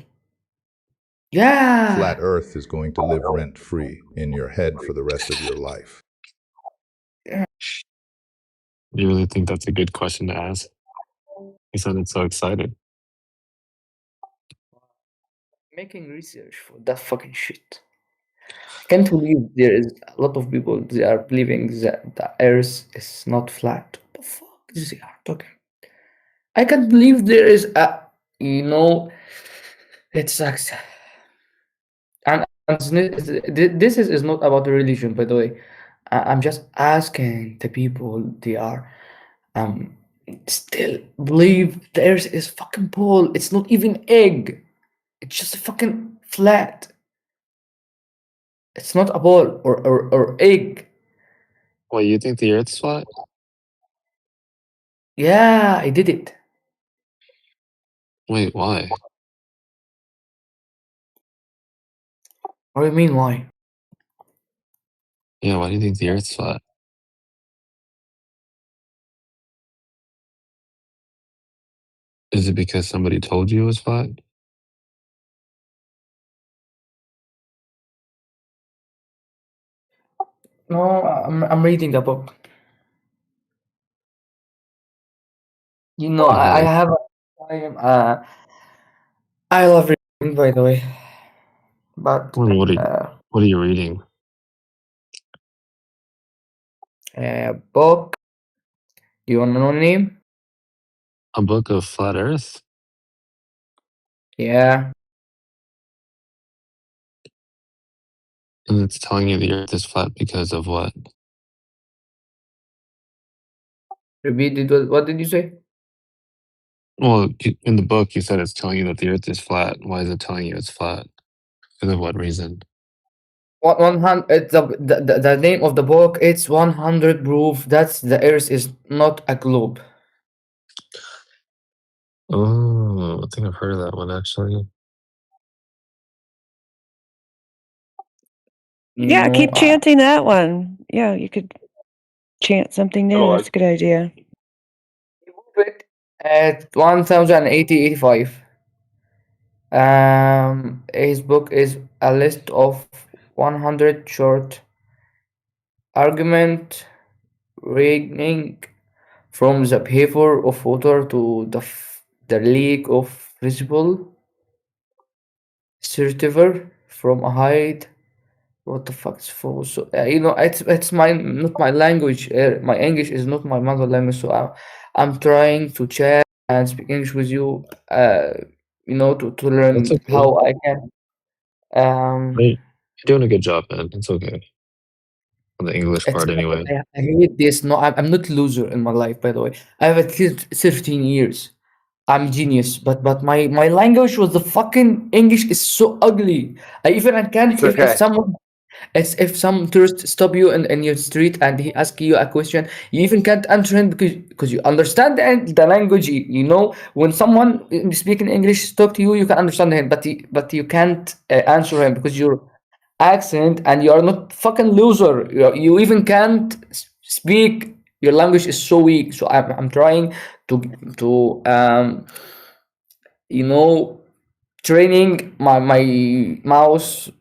Yeah. Flat Earth is going to live rent-free in your head for the rest of your life. You really think that's a good question to ask? You sounded so excited. Making research for that fucking shit. I can't believe there is a lot of people they are believing that the Earth is not flat. What the fuck is they are talking? I can't believe there is a it sucks. And this is not about religion, by the way. I'm just asking the people they are still believe the Earth is fucking ball. It's not even egg. It's just fucking flat. It's not a ball or egg. Well, you think the Earth's flat? Yeah, I did it. Wait, why? What do you mean, why? Yeah, why do you think the Earth's flat? Is it because somebody told you it was flat? No, I'm reading a book. You know, Oh, I like, have I love reading, by the way. But what are you reading? book. Do you wanna know the name? A book of flat Earth? Yeah. And it's telling you the Earth is flat because of what? Repeat it. What did you say? Well, in the book, you said it's telling you that the Earth is flat. Why is it telling you it's flat? Because of what reason? 100. It's the name of the book. It's 100 proof that the Earth is not a globe. Oh, I think I've heard of that one actually. Yeah, keep chanting that one. Yeah, you could chant something new. That's a good idea. At 1085. His book is a list of 100 short argument ranging from the behavior of water to the leak of visible certiver from a height. What the fuck is false? So, it's not my language. My English is not my mother language, so I'm trying to chat and speak English with you. To learn That's okay. how I can. You're doing a good job, man. It's okay. On the English It's part, anyway. I hate this. No, I'm not loser in my life, by the way. I have at least 13 years. I'm genius, but my language was the fucking English is so ugly. I can't It's if okay. someone it's if some tourist stop you in your street and he ask you a question, you even can't answer him because you understand the language. When someone speaking English talk to you, you can understand him, but you can't answer him because your accent and you are not fucking loser. You even can't speak. Your language is so weak. So I'm trying to training my mouse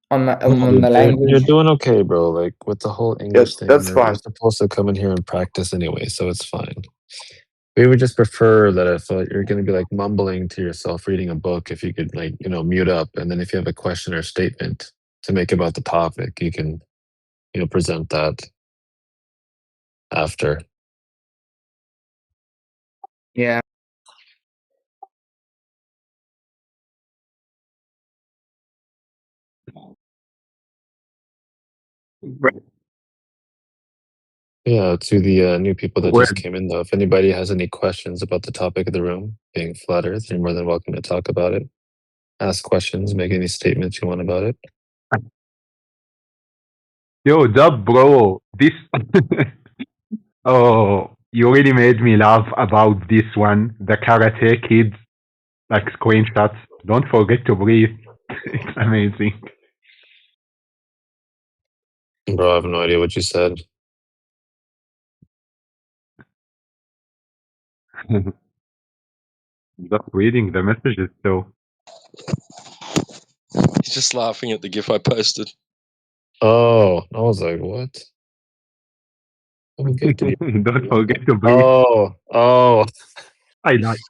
on the You're language. doing okay, bro. Like with the whole English thing, that's you're fine. supposed to come in here and practice anyway, so it's fine. We would just prefer that if you're going to be like mumbling to yourself reading a book, if you could mute up, and then if you have a question or statement to make about the topic, you can present that after. Yeah. Yeah, to the new people that Well, just came in, though, if anybody has any questions about the topic of the room, being flat Earth, you're more than welcome to talk about it. Ask questions, make any statements you want about it. yo, Dub, bro, this. Oh, you really made me laugh about this one. The Karate Kids, like screenshots. Don't forget to breathe. It's amazing. Bro, I have no idea what you said. Just reading the messages, so. He's just laughing at the GIF I posted. Oh, I was like, what? Don't forget to breathe. Oh. I like.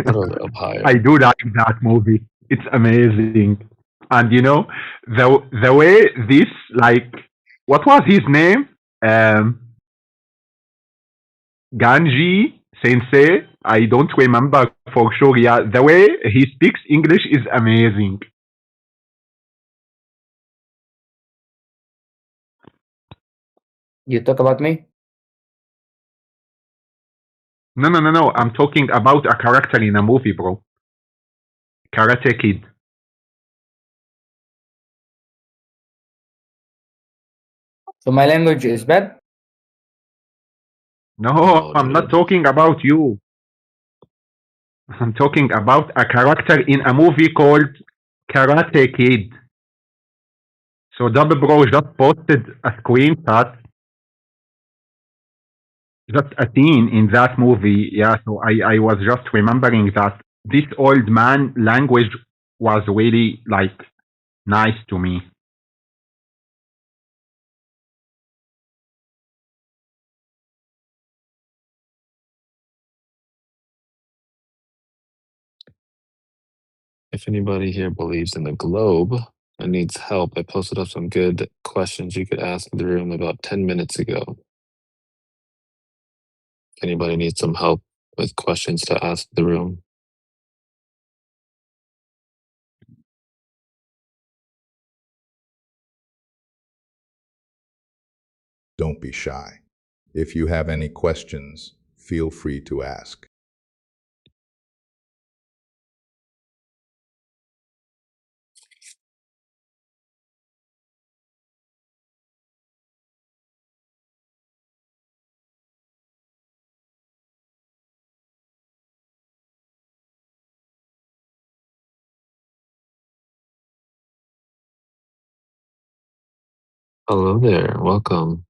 Literally up higher. I do like that movie. It's amazing, and you know the way this like what was his name? Ganji Sensei. I don't remember for sure. Yeah, the way he speaks English is amazing. You talk about me? No. I'm talking about a character in a movie, bro. Karate Kid. So my language is bad? No, I'm not talking about you. I'm talking about a character in a movie called Karate Kid. So Double Bro just posted a screenshot, just a scene in that movie. Yeah, so I was just remembering that this old man language was really like nice to me. If anybody here believes in the globe and needs help, I posted up some good questions you could ask in the room about 10 minutes ago. If anybody needs some help with questions to ask the room. Don't be shy. If you have any questions, feel free to ask. Hello there, welcome.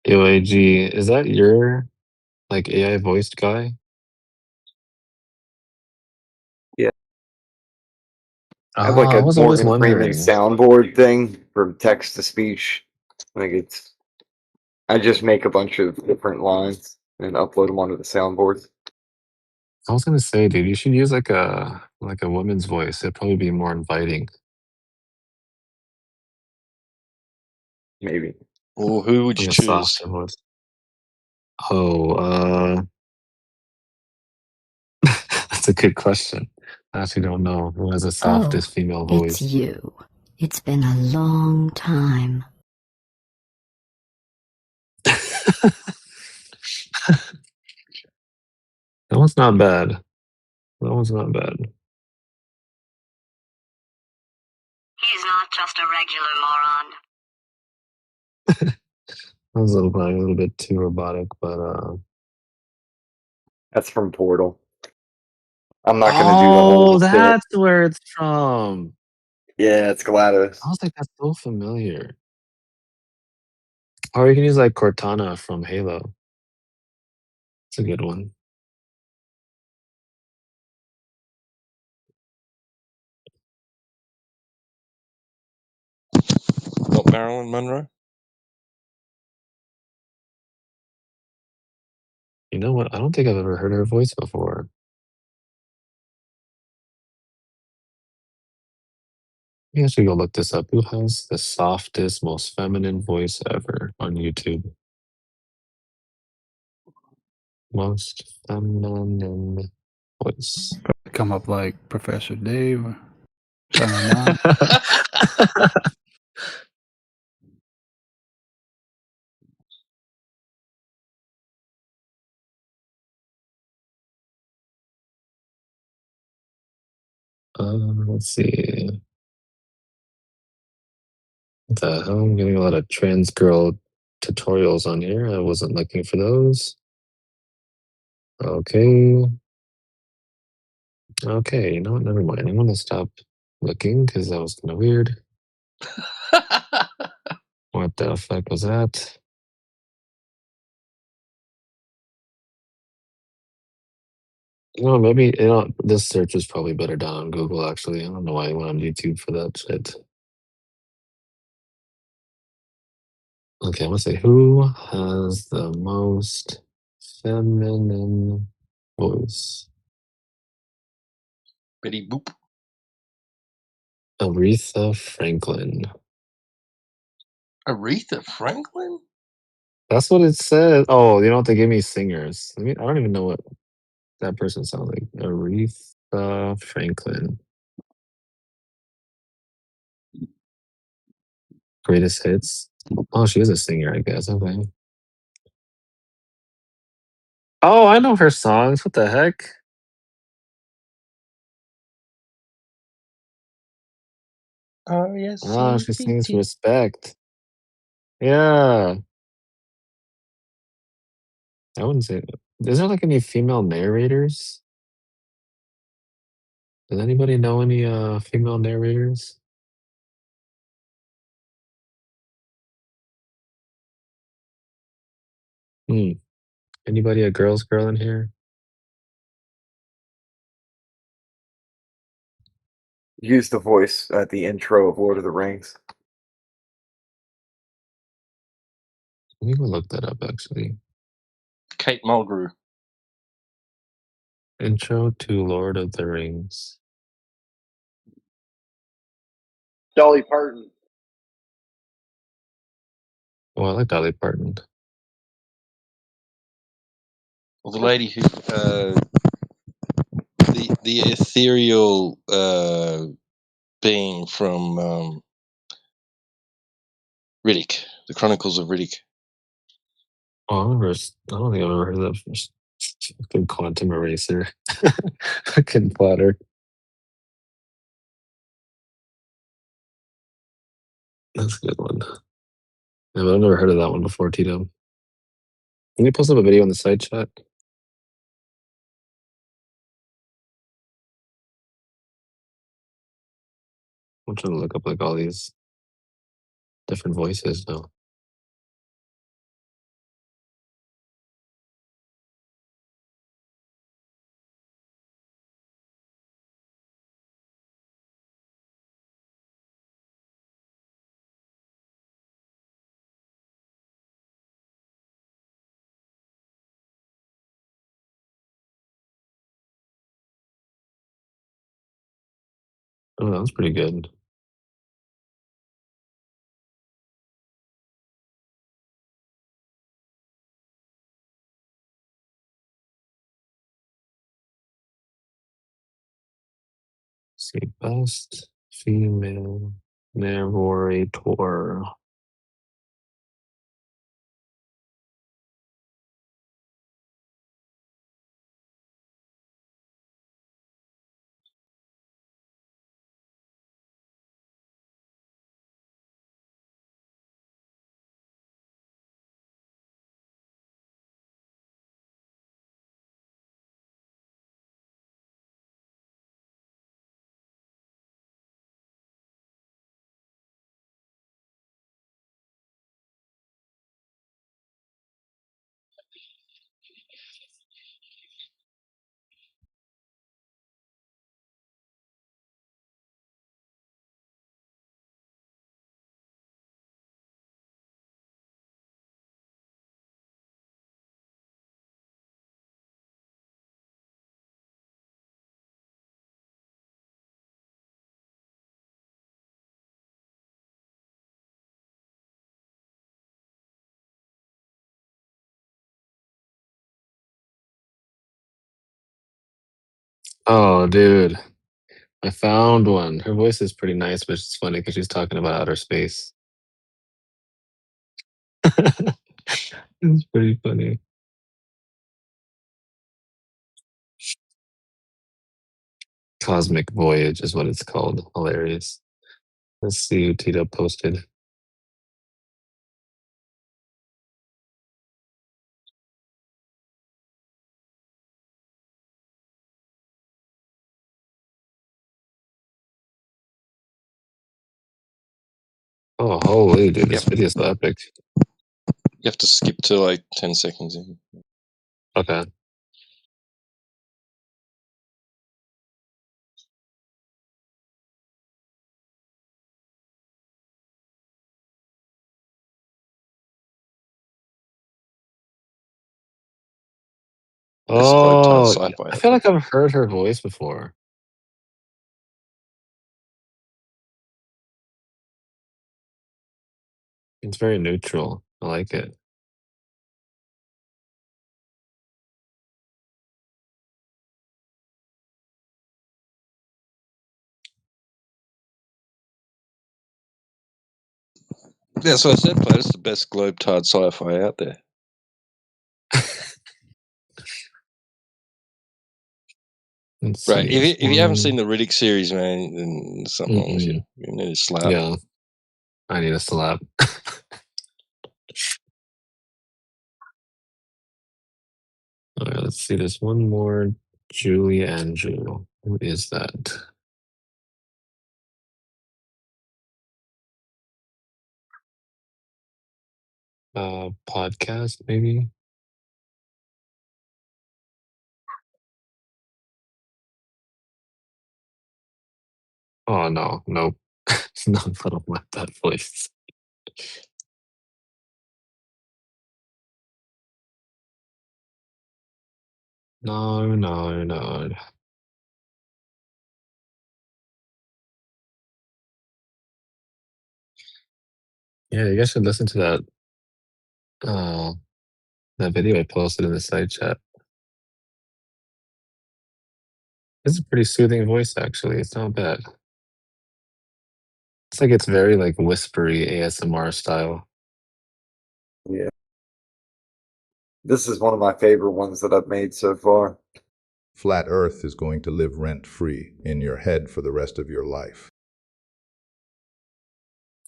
Yo, AG, is that your like AI voiced guy? Yeah. I have like I a was always Morgan Freeman wondering. soundboard thing for text to speech. Like I just make a bunch of different lines and upload them onto the soundboard. I was gonna say, dude, you should use like a woman's voice. It'd probably be more inviting. Maybe. Or who would Like you a choose? softer voice. Oh, that's a good question. I actually don't know who has the softest female It's voice. you. It's been a long time. That one's not bad. That one's not bad. He's not just a regular moron. That was a little bit too robotic, but That's from Portal. I'm not gonna do the oh, whole bit. that's where it's from. Yeah, it's GLaDOS. I was like, that's so familiar. Or you can use like Cortana from Halo. It's a good one. Marilyn Monroe? You know what? I don't think I've ever heard her voice before. You guys should go look this up. Who has the softest, most feminine voice ever on YouTube? Most feminine voice. Come up like Professor Dave or Simon Mann. Let's see. What the hell? I'm getting a lot of trans girl tutorials on here. I wasn't looking for those. Okay. Okay, you know what? Never mind. I'm gonna stop looking because that was kind of weird. What the fuck was that? Maybe this search is probably better done on Google. Actually, I don't know why I went on YouTube for that shit. Okay, I'm gonna say who has the most feminine voice? Betty Boop. Aretha Franklin. Aretha Franklin? That's what it says. Oh, you know what? They gave me singers. I don't even know what that person sounds like. Aretha Franklin. Greatest hits. Oh, she is a singer, I guess. Okay. Oh, I know her songs. What the heck? Oh, she sings R-E-S-C-P-T. Respect. Yeah. I wouldn't say. Is there like any female narrators? Does anybody know any female narrators? Hmm. Anybody a girl's girl in here? Use the voice at the intro of Lord of the Rings. Let me go look that up actually. Kate Mulgrew. Intro to Lord of the Rings. Dolly Parton. Oh, I like Dolly Parton. Well, the lady who the ethereal being from Riddick, the Chronicles of Riddick. Oh, I don't think I've ever heard of that. Fucking Quantum Eraser. Fucking plotter. That's a good one. Yeah, but I've never heard of that one before, Tito. Can you post up a video in the side chat? I'm trying to look up like all these different voices now. Oh, that was pretty good. See, best female narrator. Oh, dude. I found one. Her voice is pretty nice, but it's funny because she's talking about outer space. It's pretty funny. Cosmic Voyage is what it's called. Hilarious. Let's see who Tito posted. Oh, holy dude, this video is so epic. You have to skip to like 10 seconds in. Okay. This globe tile Oh, sci-fi. I feel like I've heard her voice before. It's very neutral. I like it. That's what I said, Platt. It's the best globe tile sci-fi out there. Let's Right. see, If you haven't seen one- the Riddick series, man, then there's something wrong with you. You need to slap. Yeah. I need a slap. All right, let's see. There's one more. Julie Andrew. Who is that? Podcast, maybe? Oh, no. Nope. No, I don't like that voice. No, no, no. Yeah, you guys should listen to that video I posted in the side chat. It's a pretty soothing voice, actually. It's not bad. It's like it's very like whispery ASMR style. Yeah. This is one of my favorite ones that I've made so far. Flat Earth is going to live rent-free in your head for the rest of your life.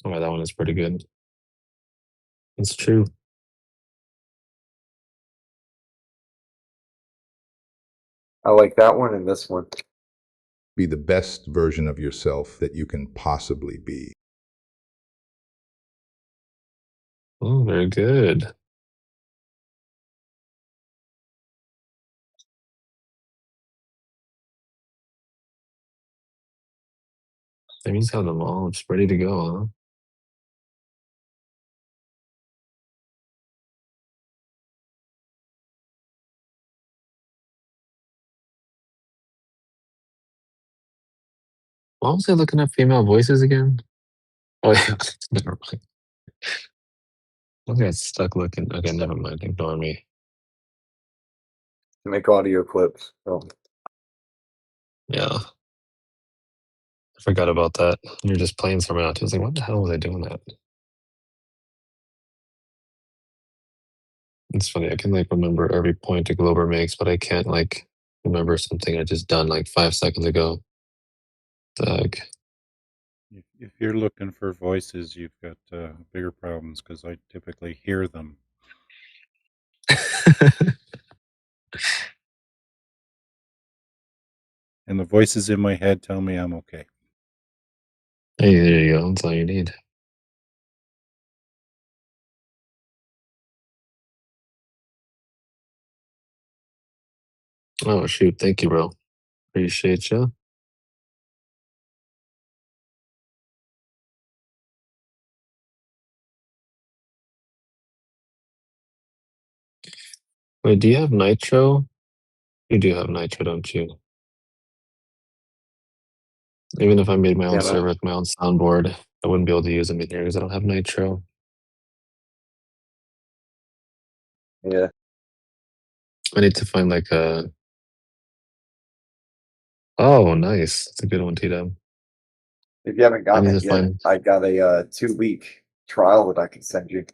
Oh, that one is pretty good. It's true. I like that one and this one. Be the best version of yourself that you can possibly be. Oh, very good. That means have them all just ready to go, huh? Why was I looking up female voices again? Oh, yeah. Never mind. I got stuck looking. Okay, never mind. Ignore me. To make audio clips. So. Yeah. I forgot about that. You're just playing somewhere else. I was like, what the hell was I doing that? It's funny. I can like remember every point a Glober makes, but I can't like remember something I just done like 5 seconds ago. The heck? If you're looking for voices, you've got bigger problems because I typically hear them. And the voices in my head tell me I'm okay. Hey, there you go. That's all you need. Oh, shoot. Thank you, bro. Appreciate you. Wait, do you have Nitro? You do have Nitro, don't you? Even if I made my own Yeah, server with my own soundboard, I wouldn't be able to use them in here because I don't have Nitro. Yeah. I need to find like a Oh, nice. That's a good one, T-Dub. If you haven't I gotten need it to yet, find. I got a 2-week trial that I can send you.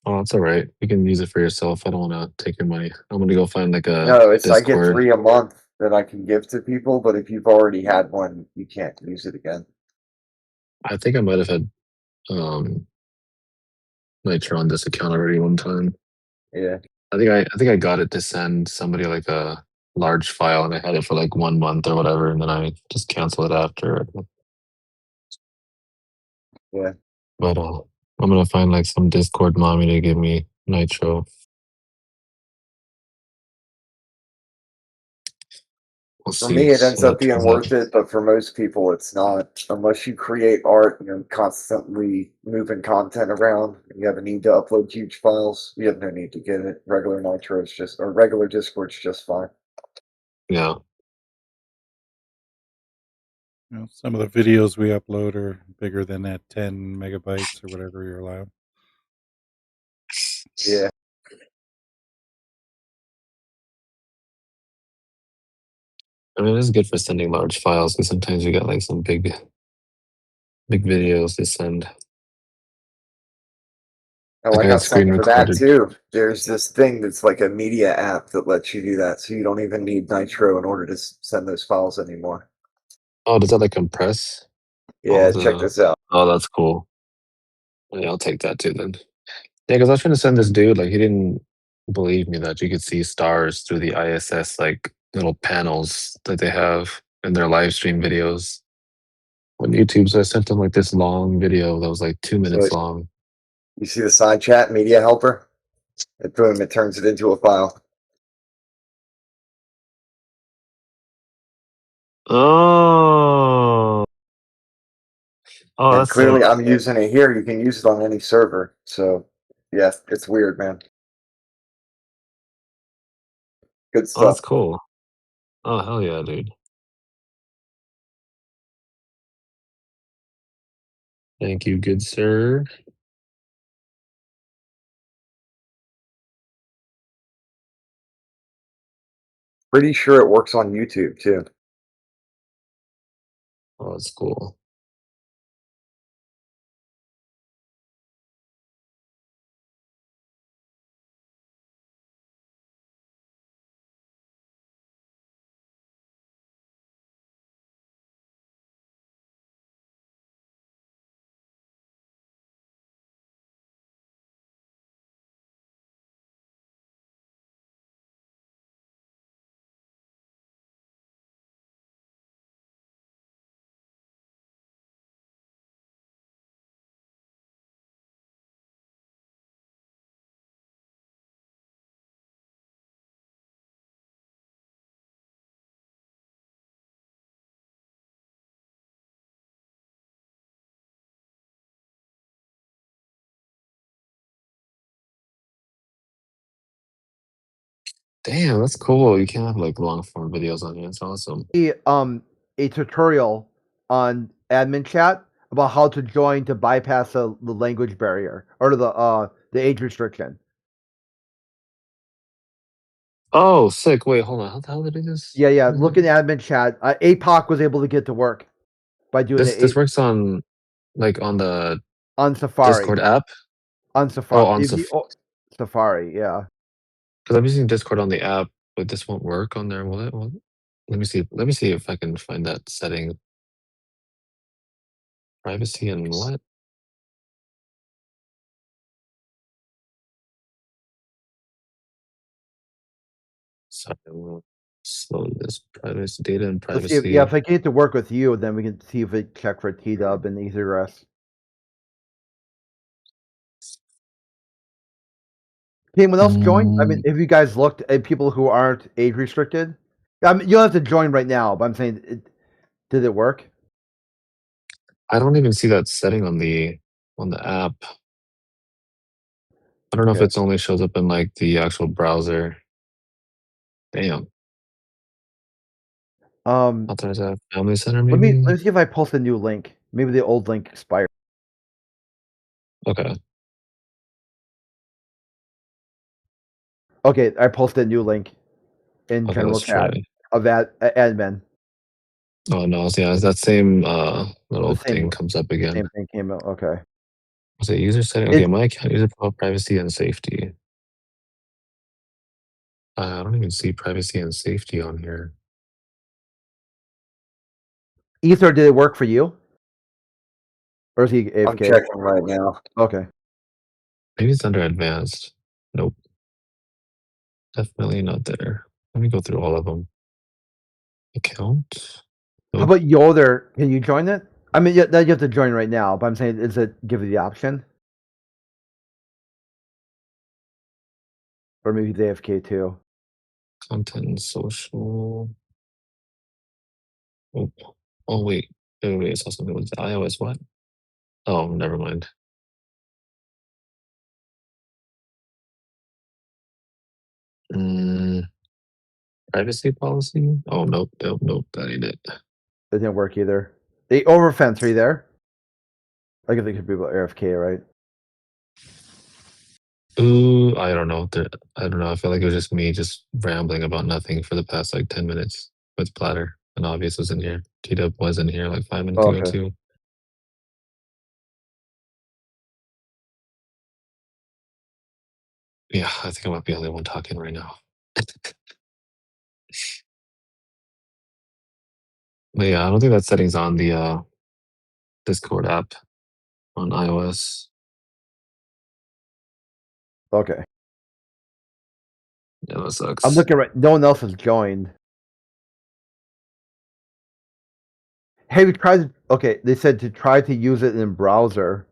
Oh, that's all right. You can use it for yourself. I don't want to take your money. I'm gonna go find like a No, it's I get Discord. 3 a month that I can give to people, but if you've already had one, you can't use it again. I think I might have had Nitro on this account already one time. Yeah. I think I got it to send somebody like a large file, and I had it for like 1 month or whatever, and then I just canceled it after. Yeah. But I'm gonna find like some Discord mommy to give me Nitro. We'll For see me, it ends what up it being turns out. worth it, but for most people, it's not. Unless you create art and you're constantly moving content around, and you have a need to upload huge files, you have no need to get it. Regular Nitro is just, or regular Discord's just fine. Yeah. You know, some of the videos we upload are bigger than that 10 megabytes or whatever you're allowed. Yeah. I mean, it's good for sending large files because sometimes you get like some big videos to send. Oh, Like I I had got screen something for that recorded. too. There's this thing that's like a media app that lets you do that, so you don't even need Nitro in order to send those files anymore. Oh, does that like compress? Yeah, check this out. Oh, that's cool. Yeah, I'll take that too then. Yeah, because I was trying to send this dude, like he didn't believe me that you could see stars through the ISS like little panels that they have in their live stream videos on YouTube. So I sent him like this long video that was like 2 minutes So, long. you see the side chat media helper? Boom, it turns it into a file. Oh. Oh, And that's clearly, sick. I'm using it here. You can use it on any server. So, yeah, it's weird, man. Good Oh, stuff. that's cool. Oh, hell yeah, dude. Thank you, good sir. Pretty sure it works on YouTube too. Oh, that's cool. Damn, that's cool. You can have like long form videos on here. It's awesome. A tutorial on admin chat about how to join to bypass the language barrier or the age restriction. Oh, sick. Wait, hold on. How the hell did I do this? Yeah. Look in admin chat. APOC was able to get to work by doing This works on like on the on Safari. Discord app? On Safari. Oh, on Safari, yeah. because I'm using Discord on the app, but this won't work on there, will it? Let me see. Let me see if I can find that setting. Privacy and what? Sorry, we'll slow this privacy data and Let's see privacy. if I get it to work with you, then we can see if it check for T-Dub and egress. Can anyone else join? I mean, have you guys looked at people who aren't age restricted? I mean, you don't have to join right now, but I'm saying, did it work? I don't even see that setting on the app. I don't know if Okay. it's only shows up in like the actual browser. Damn. Authorize that family center, Let maybe? me see if I post a new link. Maybe the old link expired. Okay. Okay, I posted a new link in Okay, general let's try. chat. of admin. Oh no, yeah, that same little The same thing comes up again. Same thing came out. Okay. Was it user setting? Okay, my account user profile privacy and safety. I don't even see privacy and safety on here. Ether, did it work for you? Or is he AFK? I'm checking right now. Okay. Maybe it's under advanced. Nope. Definitely not there. Let me go through all of them. Account. How about Yoder? Can you join it? I mean, you have to join right now, but I'm saying, is it give you the option? Or maybe he's AFK too. Content and social. Oh, oh wait. Wait, I saw something with iOS what? Oh, never mind. Privacy policy? Oh, nope, that ain't it. It didn't work either. The overfence, are you there? I guess it could be about AFK, right? Ooh, I don't know. I don't know. I feel like it was just me just rambling about nothing for the past like 10 minutes with Platter. And Obvious was in here. T-Dub was in here like 5 minutes ago Okay. too. Yeah, I think I might be the only one talking right now. But yeah, I don't think that setting's on the Discord app on iOS. Okay. Yeah, that sucks. I'm looking right. No one else has joined. Have you tried? Okay, they said to try to use it in browser,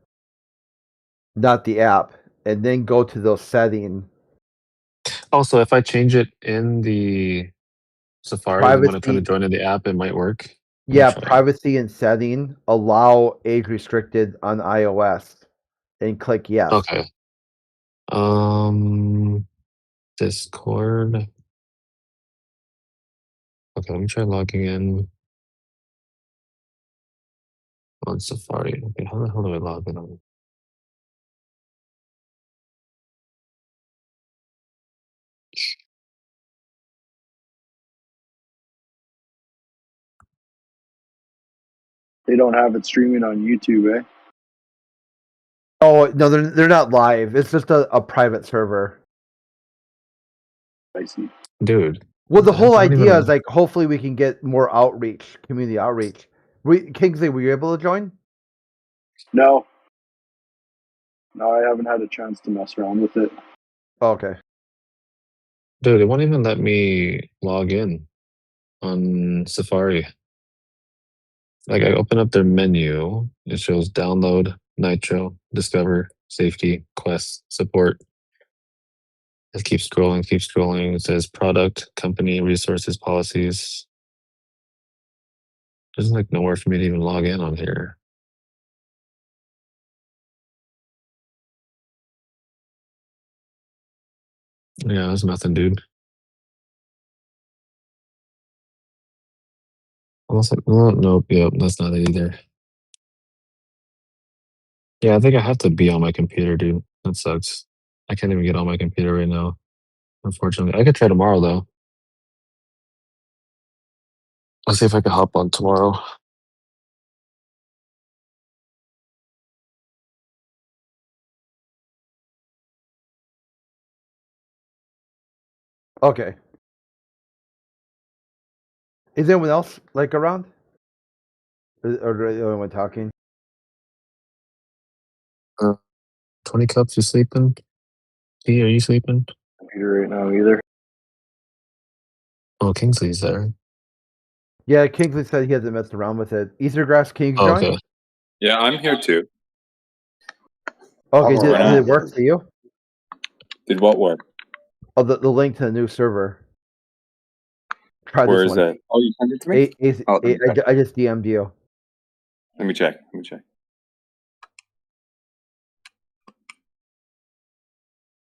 not the app, and then go to those settings. Also, if I change it in the Safari, then when I try to join in the app, it might work. Yeah, privacy and setting, allow age restricted on iOS, and click yes. Okay. Discord. Okay, let me try logging in on Safari. Okay, how the hell do I log in on? They don't have it streaming on YouTube, eh? Oh no, they're not live. It's just a private server. I see. Dude. Well, the whole I don't idea even- is like hopefully we can get more outreach, community outreach. Kingsley, were you able to join? No. No, I haven't had a chance to mess around with it. Oh, okay. Dude, it won't even let me log in on Safari. Like I open up their menu, it shows download, Nitro, discover, safety, quests, support. It keeps scrolling. It says product, company, resources, policies. There's like nowhere for me to even log in on here. Yeah, there's nothing, dude. Also, oh, nope, yep, that's not it either. Yeah, I think I have to be on my computer, dude. That sucks. I can't even get on my computer right now. Unfortunately, I could try tomorrow though. I'll see if I can hop on tomorrow. Okay. Is anyone else like around? Or the only one talking? 20 cups, you sleeping? P, are you sleeping? Computer right now either. Oh, Kingsley's there. Yeah, Kingsley said he hasn't messed around with it. Ethergrass, can you Oh, join? okay. Yeah, I'm here too. Okay, I'm did around. it work for you? Did what work? Oh, the link to the new server. Try Where this is one. that? Oh, you sent it to me? Oh, let me check. I just DM'd you. Let me check.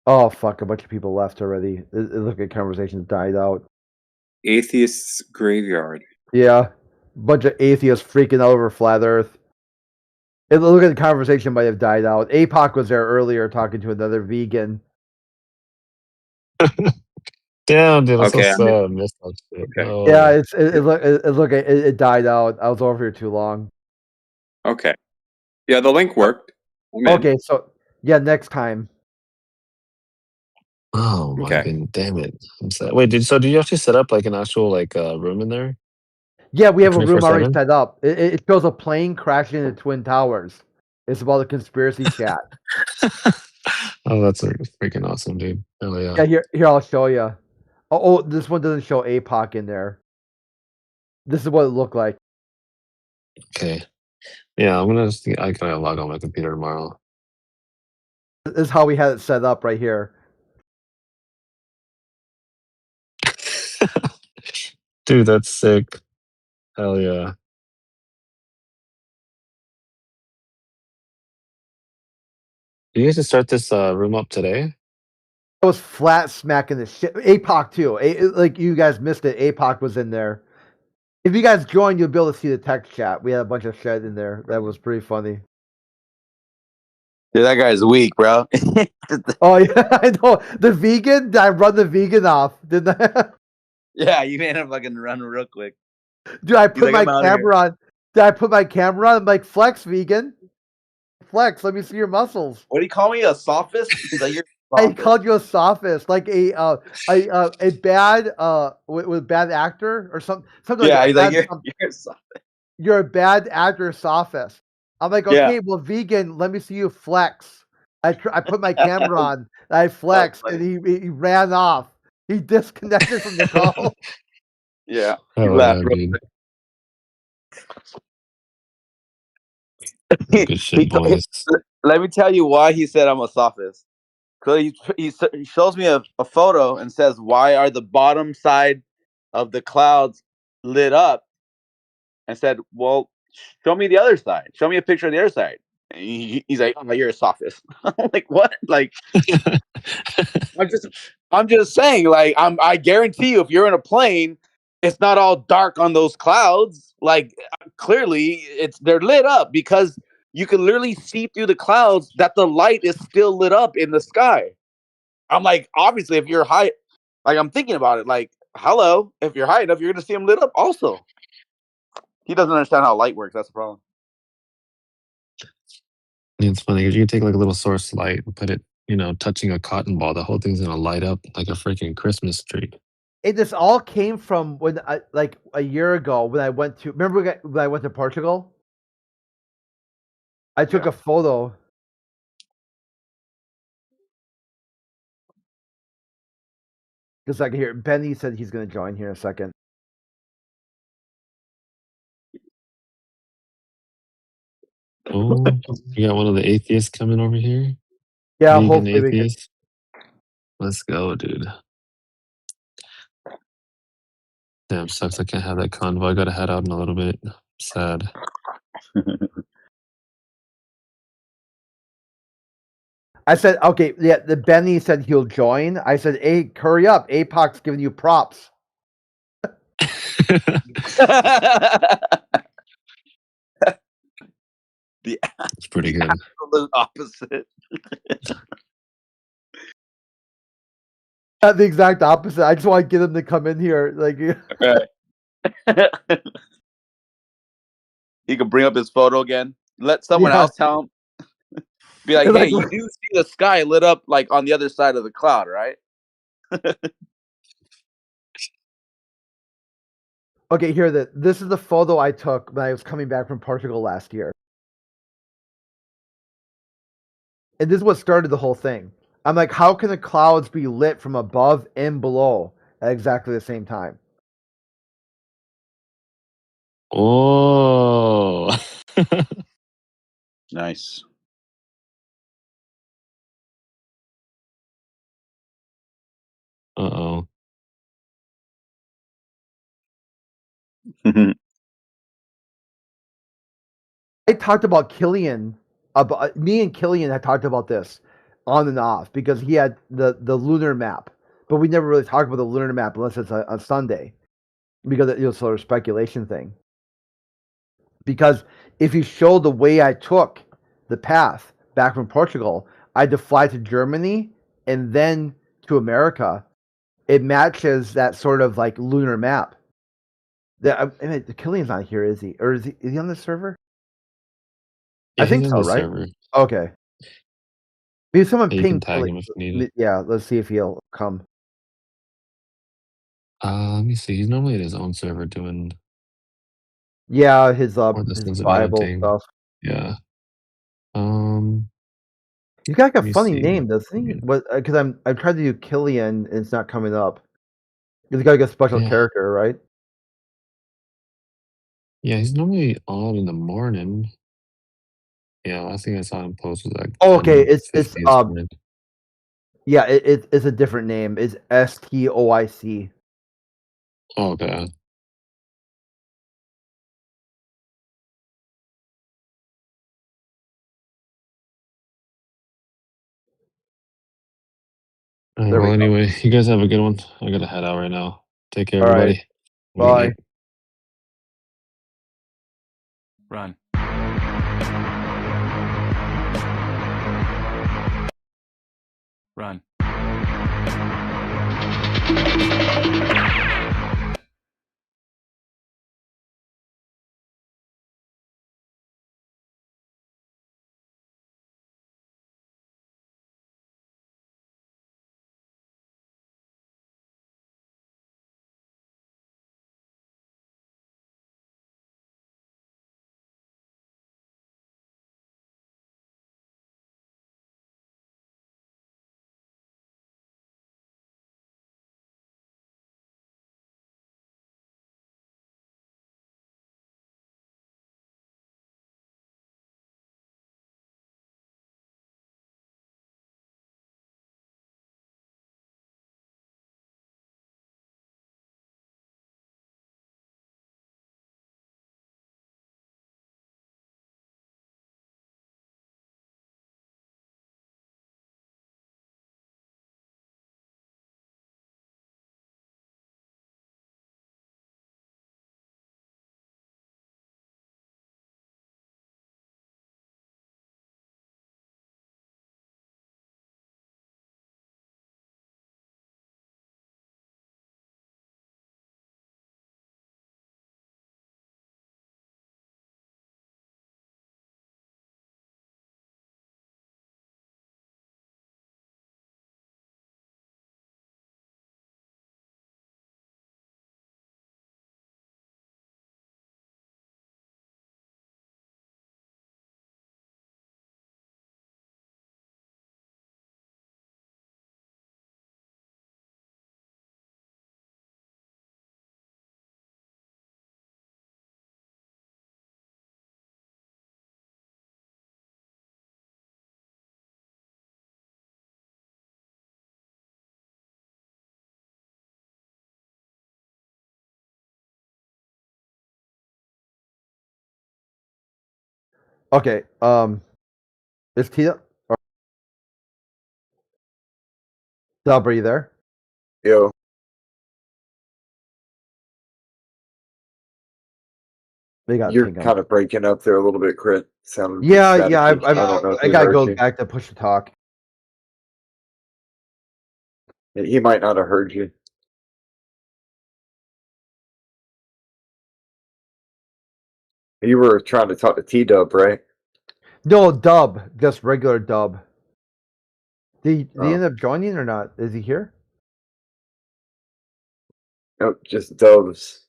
Oh fuck! A bunch of people left already. It look like conversations died out. Atheist's Graveyard. Yeah, bunch of atheists freaking out over flat Earth. It look like the conversation might have died out. APOC was there earlier talking to another vegan. Damn, dude, I'm so Okay, I'm in. sad. Missed that shit. Okay. Yeah, No. it died out. I was over here too long. Okay. Yeah, the link worked. I'm in. Okay, so yeah, next time. Oh my Okay. goodness, damn it. I'm sad. Wait, did you actually set up like an actual like room in there? Yeah, we have a room already 24/7? set up. It shows a plane crashing into Twin Towers. It's about a conspiracy chat. Oh, that's freaking awesome, dude. Hell yeah. Yeah, here I'll show you. Oh, this one doesn't show APOC in there. This is what it looked like. Okay. Yeah, I gotta log on my computer tomorrow. This is how we had it set up right here. Dude, that's sick. Hell yeah. You guys just start this room up today? I was flat smacking the shit. APOC too. Like you guys missed it. APOC was in there. If you guys joined, you'll be able to see the text chat. We had a bunch of shit in there. That was pretty funny. Dude, that guy's weak, bro. Oh yeah, I know. The vegan. I run the vegan off, didn't I? Yeah, you made him fucking run real quick. Dude, I He's put like, my I'm out of here. camera on. Did I put my camera on? I'm like, flex, vegan. Flex. Let me see your muscles. What do you call me? A sophist? He's like, you're a I sophist. called you a sophist, like a bad with bad actor or something Yeah, like he's that. like, you're a sophist. You're a bad actor, sophist. I'm like, Yeah. okay, well, vegan. Let me see you flex. I put my camera on. I flexed, and he ran off. He disconnected from the call. Yeah. He Hell laughed yeah, real dude. quick. Good shit, boys. Let me tell you why he said I'm a sophist. Because he shows me a photo and says, why are the bottom side of the clouds lit up? And said, well, show me the other side. Show me a picture of the other side. And he's like, oh, you're a sophist. I'm like, what? Like, I'm just saying, like, I guarantee you, if you're in a plane, it's not all dark on those clouds. Like, clearly, they're lit up because you can literally see through the clouds that the light is still lit up in the sky. I'm like, obviously, if you're high, like, I'm thinking about it, like, hello, if you're high enough, you're gonna see them lit up also. He doesn't understand how light works. That's the problem. It's funny because you can take like a little source light and put it, touching a cotton ball. The whole thing's gonna light up like a freaking Christmas tree. This all came from when like a year ago when I went to remember when I went to Portugal. I took a photo. Just like here, Benny said he's going to join here in a second. Oh, you got one of the atheists coming over here? Yeah, Vegan hopefully atheist. Let's go, dude. Damn, sucks I can't have that convo. I gotta head out in a little bit. Sad. I said, okay, yeah. The Benny said he'll join. I said, hey, hurry up. APOC's giving you props. It's pretty good. Absolute opposite. The exact opposite. I just want to get him to come in here. Like, He could bring up his photo again. Let someone else tell him. Be like, hey, you do see the sky lit up like on the other side of the cloud, right? Okay, here. This is the photo I took when I was coming back from Portugal last year. And this is what started the whole thing. I'm like, how can the clouds be lit from above and below at exactly the same time? Oh. Nice. Uh-oh. I talked about Killian. Me and Killian had talked about this on and off because he had the lunar map, but we never really talked about the lunar map unless it's on Sunday because it was sort of speculation thing. Because if you show the way I took the path back from Portugal, I had to fly to Germany and then to America it matches that sort of like lunar map. Killian's not here, is he? Or is he on the server? Yeah, I think he's so, on the right? server. Okay. Maybe someone Yeah, you can ping tag Killian. him if you need it. Yeah, let's see if he'll come. Let me see. He's normally at his own server doing Yeah, his more the sins of Bible editing. stuff. Yeah. He's got like a Let me funny see. name, doesn't he? What? Because I tried to do Killian and it's not coming up. He's got like a special Yeah. character, right? Yeah, he's normally on in the morning. Yeah, last thing I saw him post was like Oh, okay, it's 10:50 this morning. yeah, it's a different name. It's Stoic. Oh, okay. There we Well, go. anyway, you guys have a good one. I gotta head out right now. Take care, All right. everybody. Good Bye. night. Run. Run. Okay. Is Tina? Dub, are you there? Yo. They got You're ping him. kind of breaking up there a little bit, Crit. Sounded Yeah, staticky. yeah. I don't know if I we gotta heard go you. back to push to talk. He might not have heard you. You were trying to talk to T-Dub, right? No, Dub, just regular Dub. Did he Oh. end up joining or not? Is he here? No, just Dubs.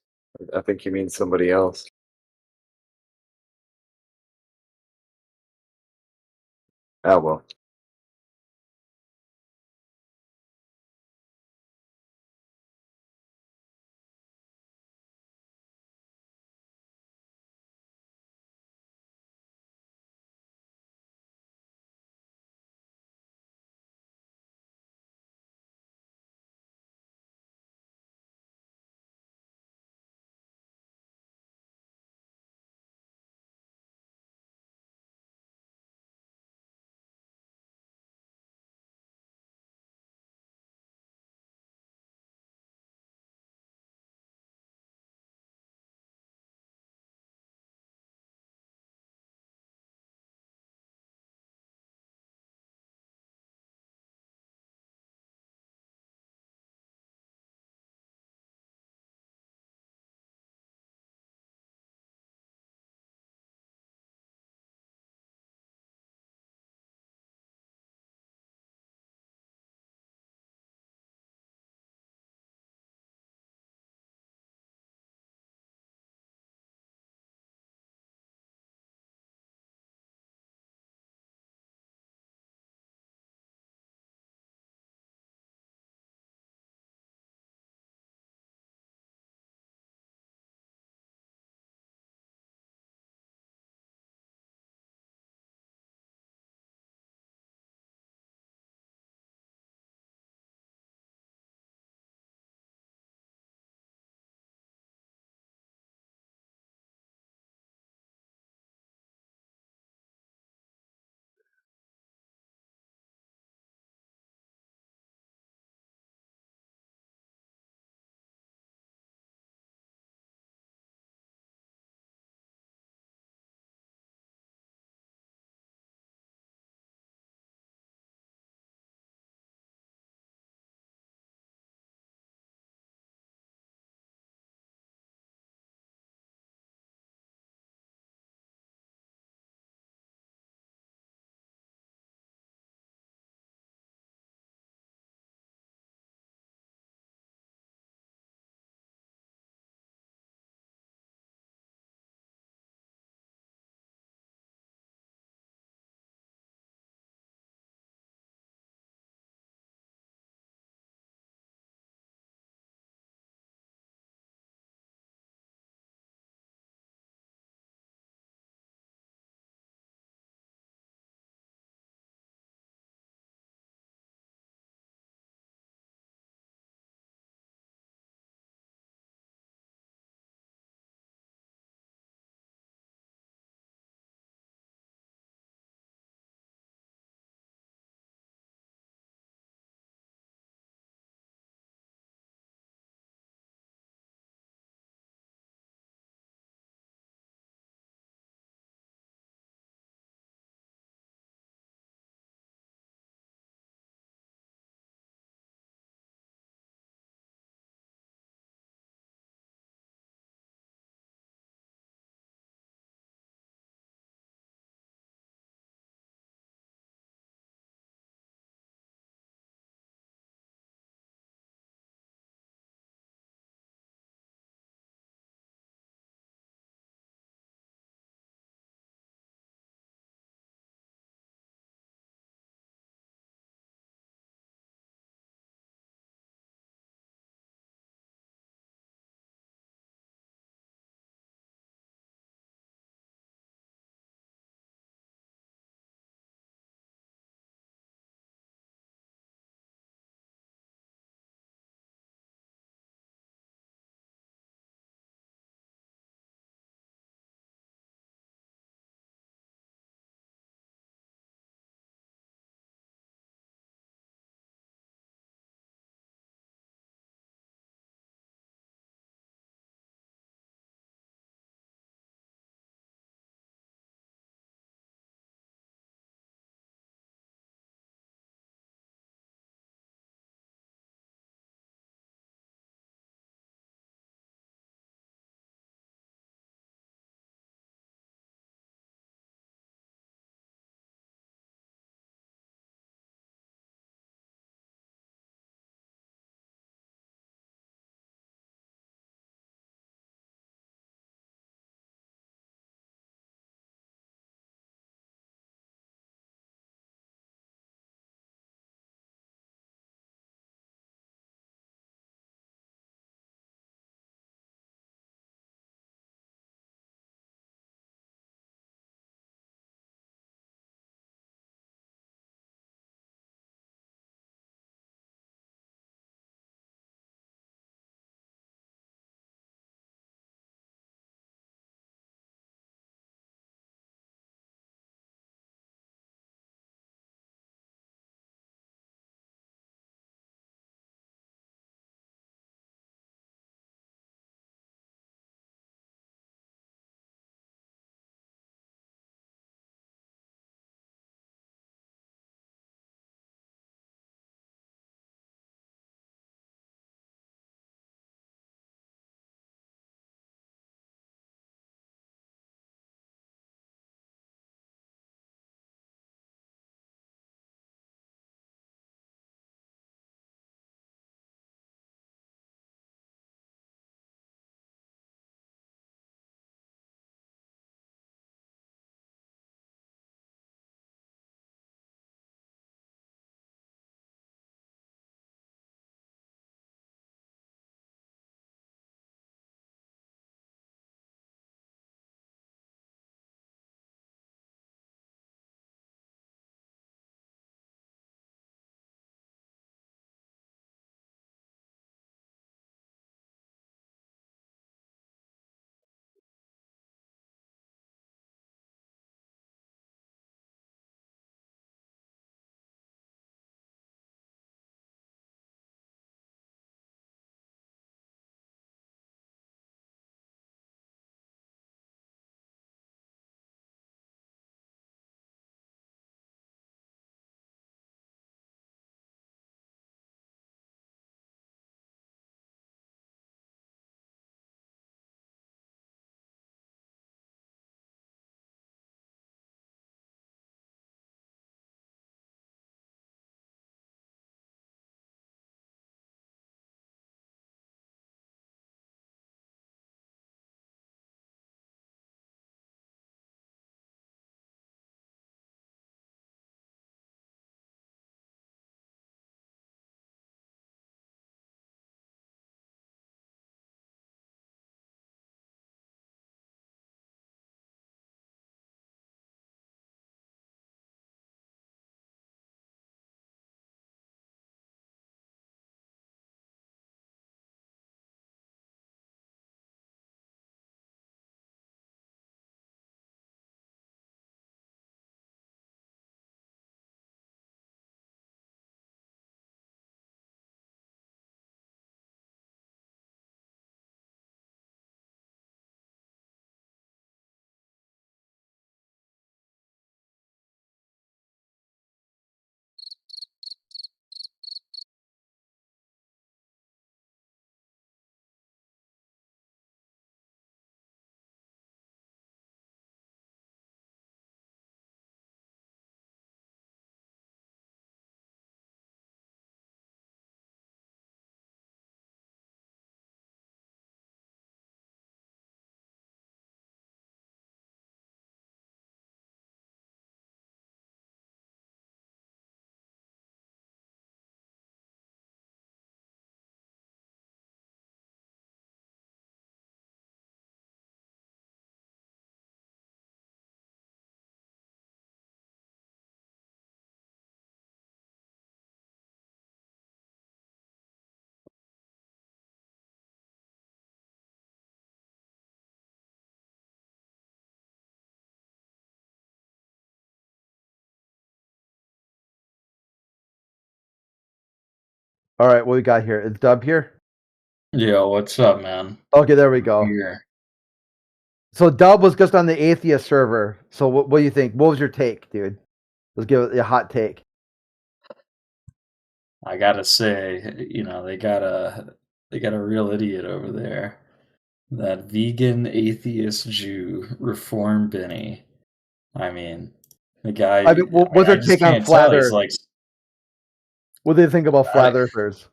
I think you mean somebody else. Ah, well. All right, what we got here? Is Dub here? Yo, what's up, man? Okay, there we go. Here. So Dub was just on the atheist server. So what do you think? What was your take, dude? Let's give it a hot take. I gotta say, you know, they got a real idiot over there. That vegan atheist Jew, Reform Benny. I mean, the guy. I mean, what's I your just take on can't tell. flat He's Earth? like, What do you think about flat earthers?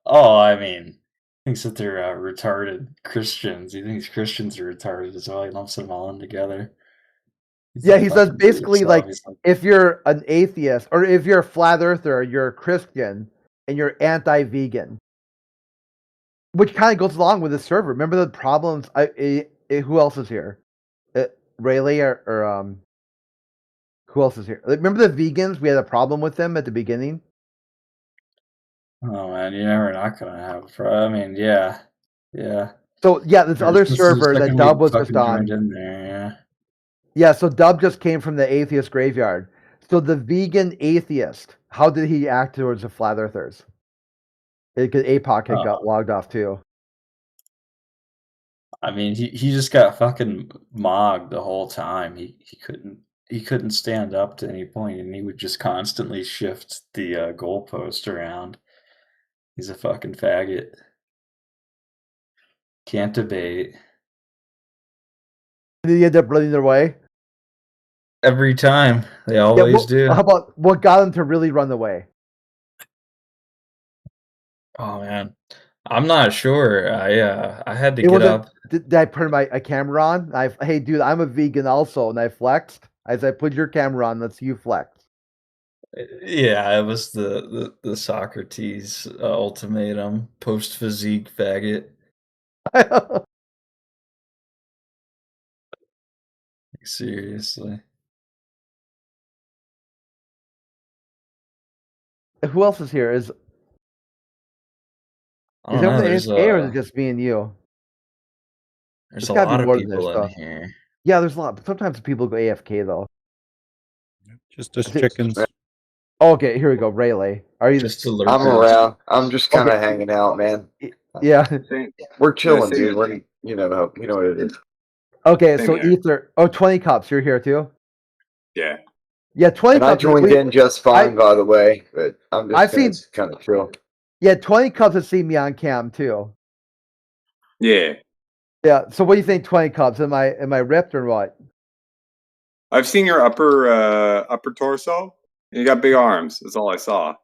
oh, I mean, thinks that they're retarded Christians. He thinks Christians are retarded as well. He lumps them all in together. He's Yeah, a he says fucking basically weirdo. like He's like, if you're an atheist or if you're a flat earther, you're a Christian and you're anti-vegan, which kind of goes along with the server. Remember the problems? Who else is here? Rayleigh or who else is here? Remember the vegans? We had a problem with them at the beginning. oh man, you're never not gonna have a problem. I mean, yeah. So yeah, this other This is the server that second we Dub was just fucking on. joined in there, yeah. Yeah, so Dub just came from the atheist graveyard. So the vegan atheist, how did he act towards the flat earthers? Because APOC had got logged off too. I mean, he just got fucking mogged the whole time. He couldn't stand up to any point, and he would just constantly shift the goalpost around. He's a fucking faggot. Can't debate. Did he end up running away? Every time. They always do. How about what got him to really run away? Oh man, I'm not sure. I had to get up. Did I put my camera on? Hey, dude, I'm a vegan also, and I flexed. I said, put your camera on. Let's you flex. Yeah, it was the Socrates ultimatum, post physique faggot. Seriously. Who else is here? Is everyone AFK or is it just me and you? There's a lot of people in here. Yeah, there's a lot. Sometimes people go AFK though. Just as chickens. Okay, here we go. Rayleigh, are you? I'm around. I'm just kind of hanging out, man. Yeah, we're chilling, Yeah, dude. We're, you know what it is. Okay, Same so here. Ether. 20 cups. You're here too. Yeah. Yeah, 20 And cups. I joined in just fine, by the way. But I'm just kind of chill. Yeah, 20 cups have seen me on cam too. Yeah. Yeah. So what do you think? 20 cups? Am I ripped or what? I've seen your upper torso. You got big arms. That's all I saw.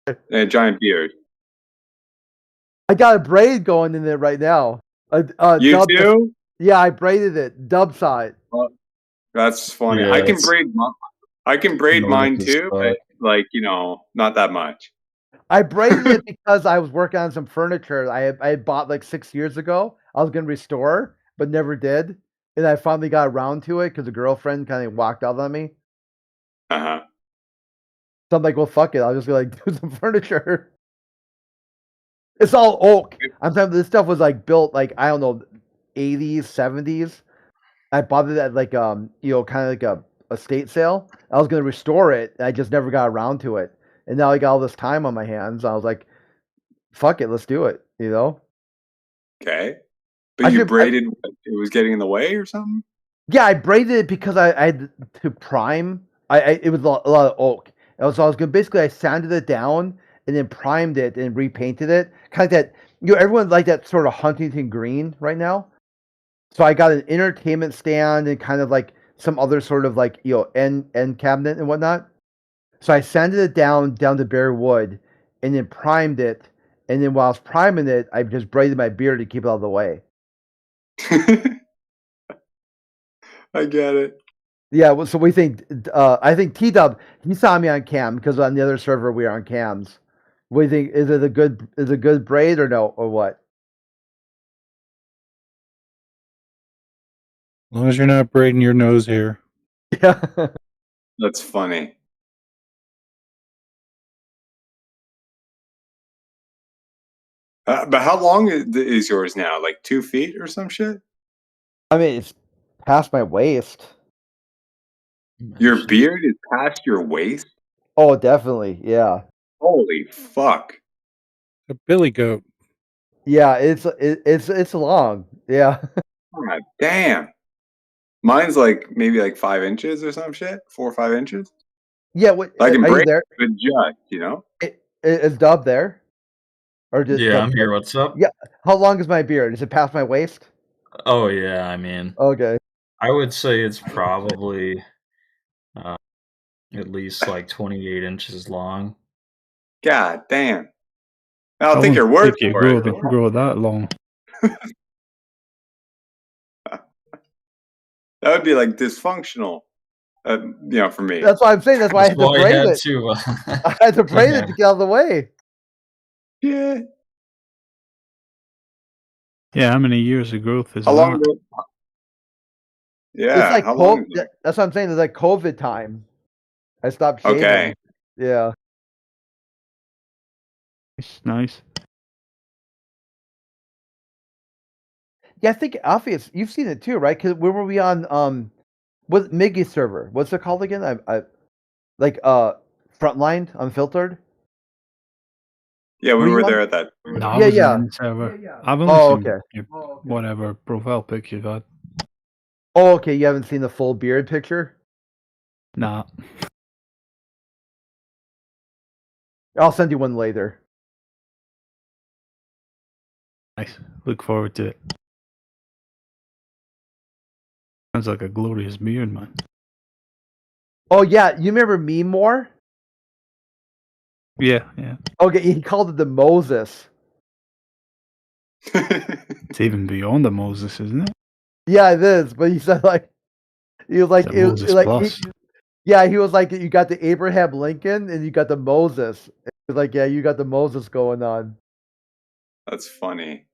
And a giant beard. I got a braid going in there right now. You Dub too? Yeah, I braided it. Dub saw it. That's funny. Yeah, I can braid mine Nordic as too, but like, not that much. I braided it because I was working on some furniture I had bought like 6 years ago. I was gonna restore, but never did. And I finally got around to it because a girlfriend kind of walked out on me. Uh-huh. So I'm like, well, fuck it. I'll just like do some furniture. It's all oak. I'm telling you, this stuff was like built like, I don't know, 80s, 70s. I bought it at like kind of like a estate sale. I was gonna restore it, and I just never got around to it. And now I got all this time on my hands. I was like, fuck it, let's do it, Okay. But you braided it was getting in the way or something? Yeah, I braided it because I had to prime. It was a lot of oak. And so I was gonna I sanded it down and then primed it and repainted it. Kind of that, everyone like that sort of Huntington green right now. So I got an entertainment stand and kind of like some other sort of like, end cabinet and whatnot. So I sanded it down to bare wood and then primed it. And then while I was priming it, I just braided my beard to keep it out of the way. I get it. Yeah, well, so we think, I think T-Dub, he saw me on cam because on the other server we are on cams. What do you think? Is it a good braid or no, or what? As long as you're not braiding your nose hair. Yeah. That's funny. But how long is yours now? Like 2 feet or some shit? I mean, it's past my waist. Your beard is past your waist? Oh, definitely. Yeah. Holy fuck! A billy goat. Yeah, it's long. Yeah. God damn. Mine's like maybe like 5 inches or some shit. 4 or 5 inches. Yeah. What, I can are you break there? it, just, you know. Is Dub there? Or just Yeah, Dub, I'm here. What's up? Yeah. How long is my beard? Is it past my waist? Oh yeah, I mean, Okay. I would say it's probably at least like 28 inches long. God damn. I I don't think wouldn't you're worth think you for it. grow that long. That would be like dysfunctional. You know, for me. That's why I'm saying. That's why I had to why I braid had it. to. I had to braid it to get out of the way. Yeah. Yeah, how many years of growth is How long that? ago? It's Yeah. like How long? That's what I'm saying. It's like COVID time. I stopped shaving. Okay. Yeah. Nice. Yeah, I think Alpheus, you've seen it too, right? Because where were we on what Miggy server? What's it called again? I like Frontline Unfiltered. Yeah, we Were you were on? there at that. No, I Yeah, was yeah. in the server. I've only Oh, seen okay. your whatever profile picture you've had. Oh, okay. You haven't seen the full beard picture? Nah. I'll send you one later. Nice. Look forward to it. Sounds like a glorious beard, man. Oh yeah, you remember me more? Yeah, yeah. Okay, he called it the Moses. It's even beyond the Moses, isn't it? Yeah, it is. But he said like he was like It's a Moses plus. yeah, he was like you got the Abraham Lincoln and you got the Moses. He was like, yeah, you got the Moses going on. That's funny.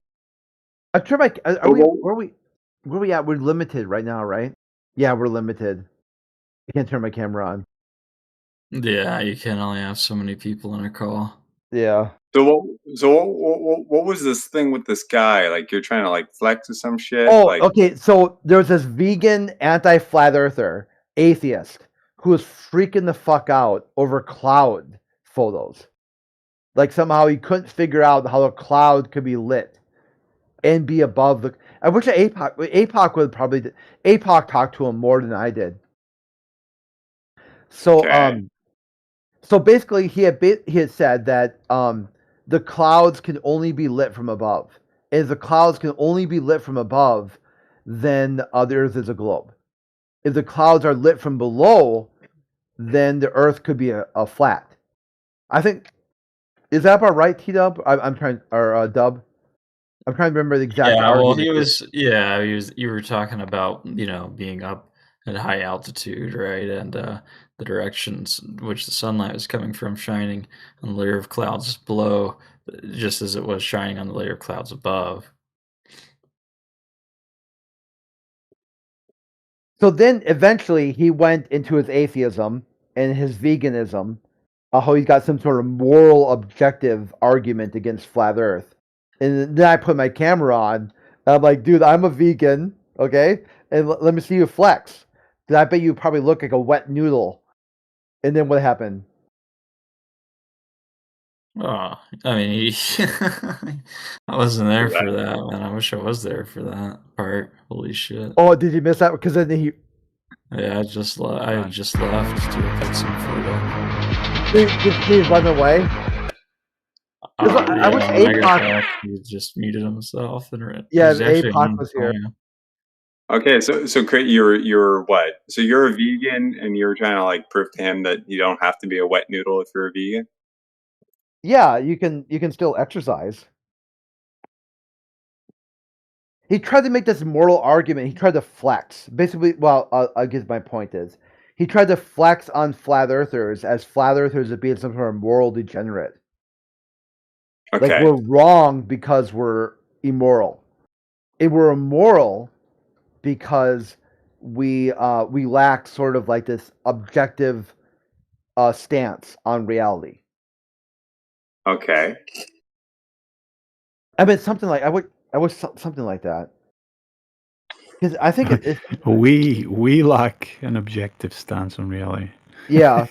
I'm sure where we at? We're limited right now, right? Yeah, we're limited. I can't turn my camera on. Yeah, you can only have so many people in a call. Yeah. So what was this thing with this guy? Like you're trying to like flex or some shit? Oh, Like okay. So there's this vegan anti-flat earther atheist who was freaking the fuck out over cloud photos. Like somehow he couldn't figure out how a cloud could be lit and be above the. I wish APOC would probably. APOC talked to him more than I did. So okay. so basically he had said that the clouds can only be lit from above. If the clouds can only be lit from above, then the Earth is a globe. If the clouds are lit from below, then the Earth could be a flat. I think, is that about right, T-Dub? I'm trying, or Dub? I'm trying to remember the exact Yeah, well, argument. you were talking about, being up at high altitude, right? And the directions which the sunlight was coming from shining on the layer of clouds below, just as it was shining on the layer of clouds above. So then eventually he went into his atheism and his veganism, how he's got some sort of moral objective argument against flat Earth. And then I put my camera on, and I'm like, dude, I'm a vegan, okay? And let me see you flex. Then I bet you probably look like a wet noodle. And then what happened? Oh, I mean, I wasn't there for that, man. I wish I was there for that part. Holy shit. Oh, did you miss that? Because then he. Yeah, I just left to pick some food up. Did he run away? I wish when I got APOC. back, he just muted himself and Yeah, he's actually APOC on was the here. phone. Okay, so you're what? So you're a vegan and you're trying to like prove to him that you don't have to be a wet noodle if you're a vegan? Yeah, you can still exercise. He tried to make this moral argument. He tried to flex. Basically, well, I guess my point is, he tried to flex on flat earthers as flat earthers as being some sort of moral degenerate. Okay. Like we're wrong because we're immoral. And we're immoral because we lack sort of like this objective stance on reality. Okay. I mean, something like I wish something like that. Because I think it we lack an objective stance on reality. Yeah.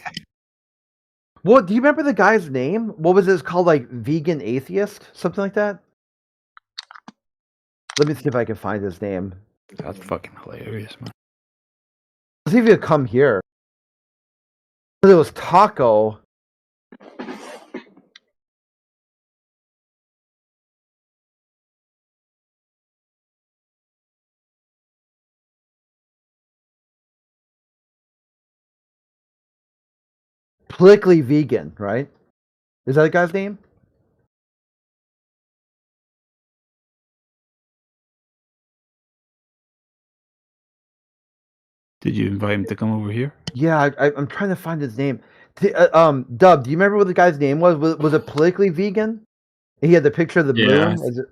What do you remember the guy's name? What was this called? Like vegan atheist, something like that. Let me see if I can find his name. That's fucking hilarious, man. Let's see if he'll come here. It was Taco. Politically vegan, right? Is that the guy's name? Did you invite him to come over here? Yeah, I'm trying to find his name. Dub, do you remember what the guy's name was? Was it politically vegan? He had the picture of the Yeah, moon.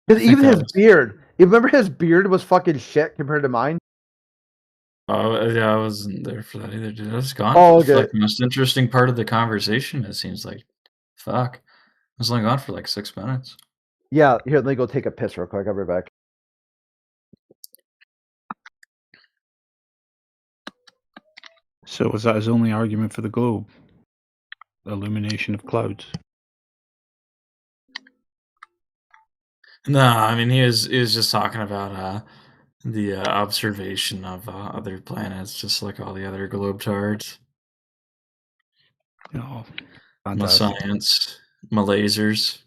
Because even his beard. You remember his beard was fucking shit compared to mine. Oh yeah, I wasn't there for that either, dude. I was gone Oh, for okay. like the most interesting part of the conversation. It seems like, fuck, I was only gone for like 6 minutes. Yeah, here, let me go take a piss real quick. I'll be right back. So was that his only argument for the globe? Illumination of clouds. No, I mean he was just talking about the observation of other planets, just like all the other globetards. Oh, My fantastic. science, my lasers.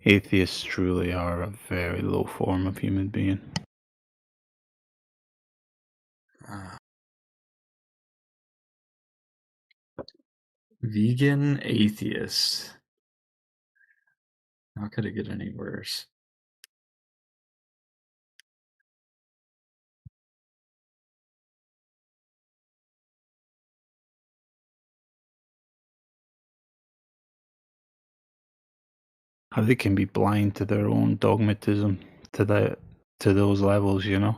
Atheists truly are a very low form of human being. Vegan atheist. How could it get any worse? How they can be blind to their own dogmatism to those levels, you know?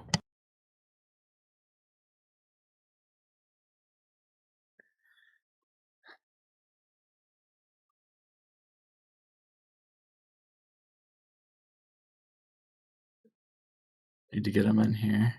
Need to get him in here.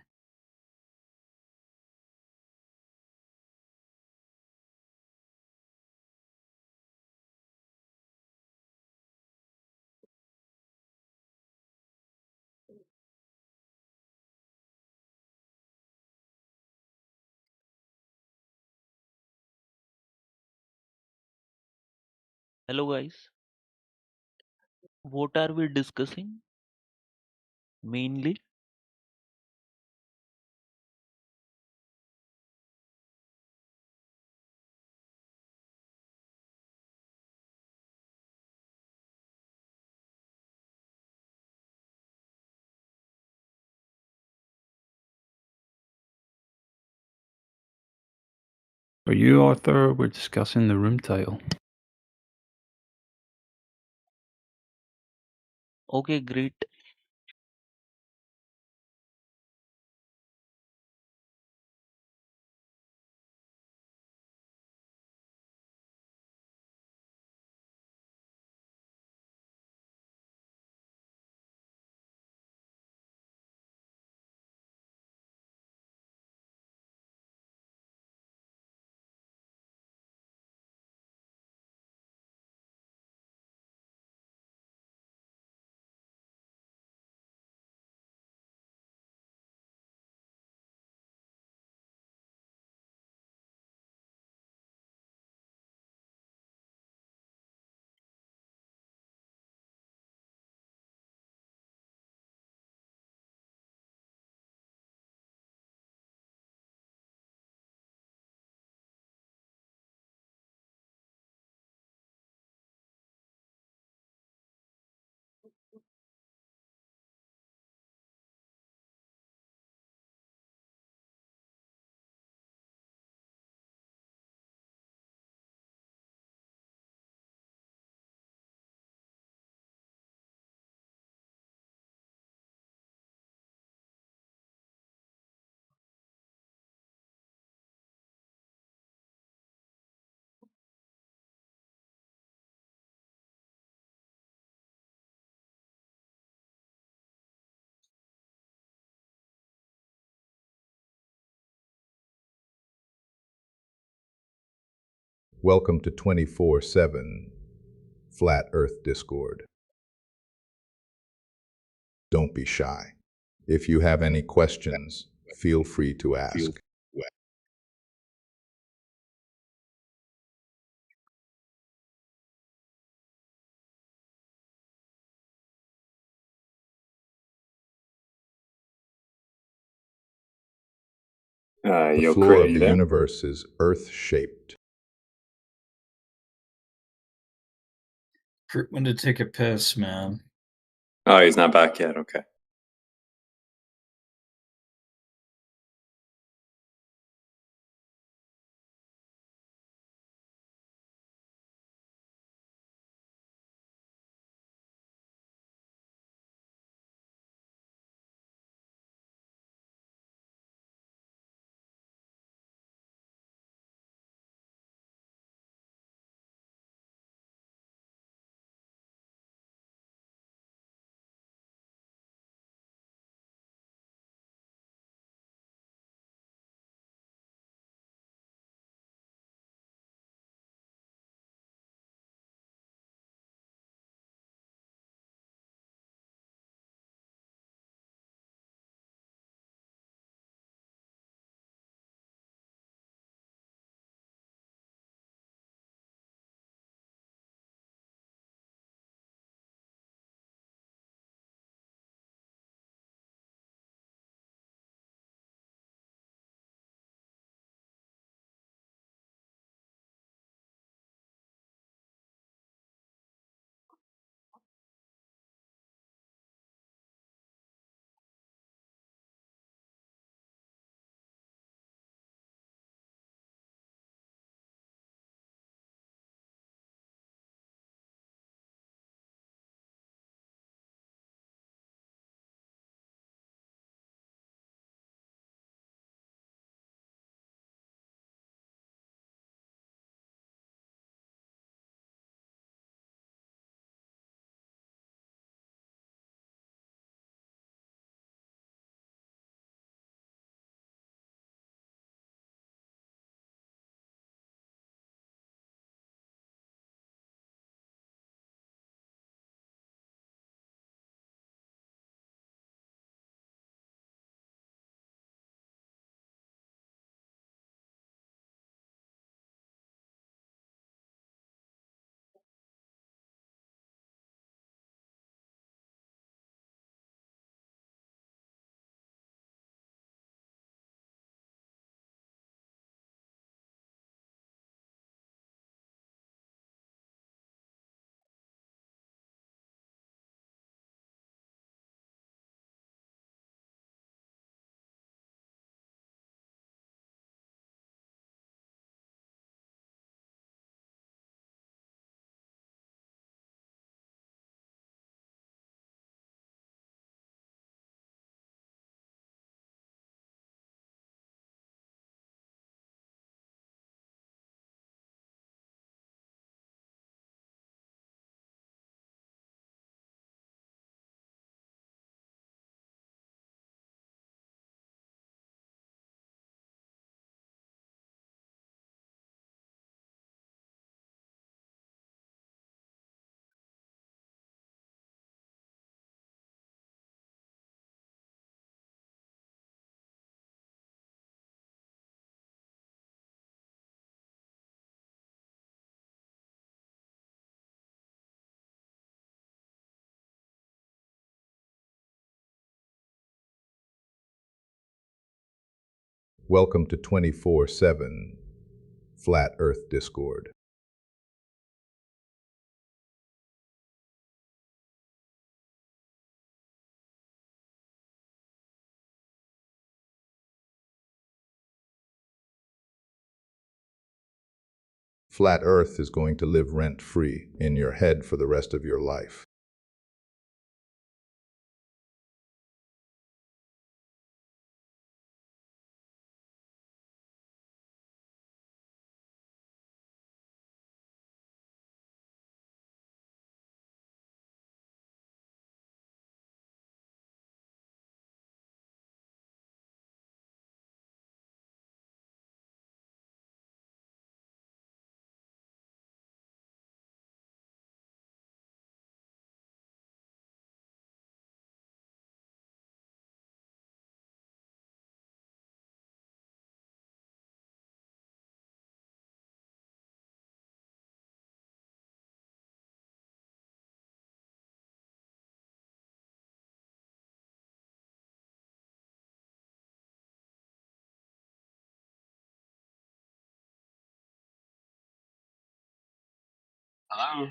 Hello guys, what are we discussing mainly? For you, Arthur, we're discussing the room title. Okay, great. Welcome to 24/7 Flat Earth Discord. Don't be shy. If you have any questions, feel free to ask. The Yo, floor Crit, of you the there? universe is Earth-shaped. Kurt went to take a piss, man. Oh, he's not back yet. Okay. Welcome to 24/7 Flat Earth Discord. Flat Earth is going to live rent-free in your head for the rest of your life. Hello?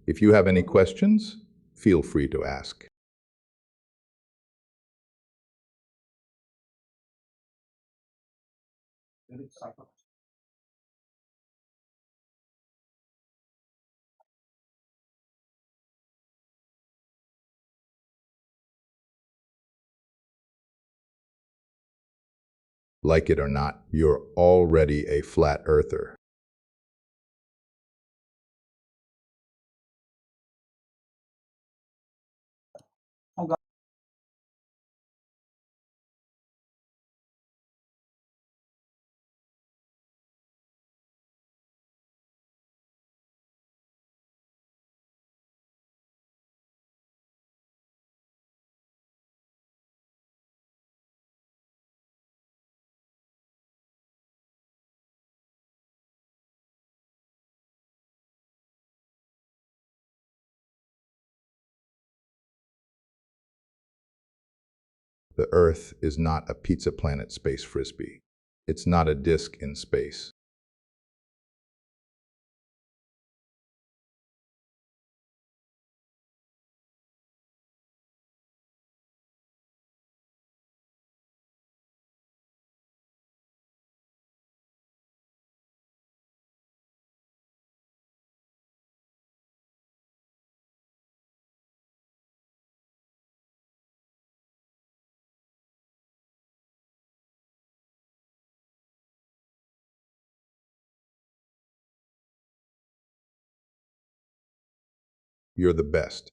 If you have any questions, feel free to ask. Like it or not, you're already a flat earther. The Earth is not a Pizza Planet space frisbee. It's not a disk in space. You're the best.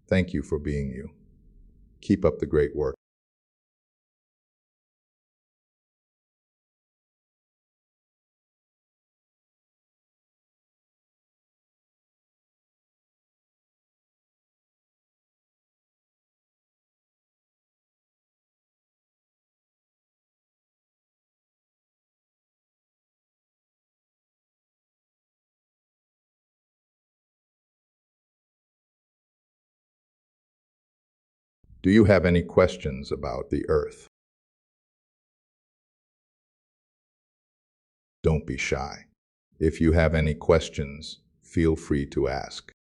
Thank you for being you. Keep up the great work. Do you have any questions about the Earth? Don't be shy. If you have any questions, feel free to ask.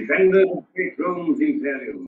Defender Patrons Imperium.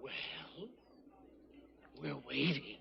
Well, we're waiting.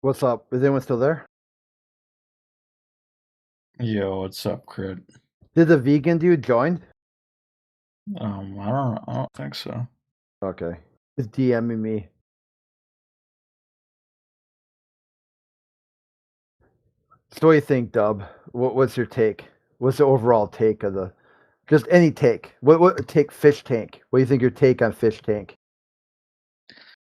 What's up? Is anyone still there? Yo, what's up, Crit? Did the vegan dude join? I don't think so. Okay. He's DMing me. So what do you think, Dub? What's your take? What's the overall take of the just any take? What take fish tank? What do you think your take on fish tank?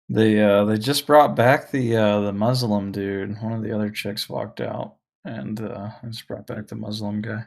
They just brought back the Muslim dude. One of the other chicks walked out, and they just brought back the Muslim guy.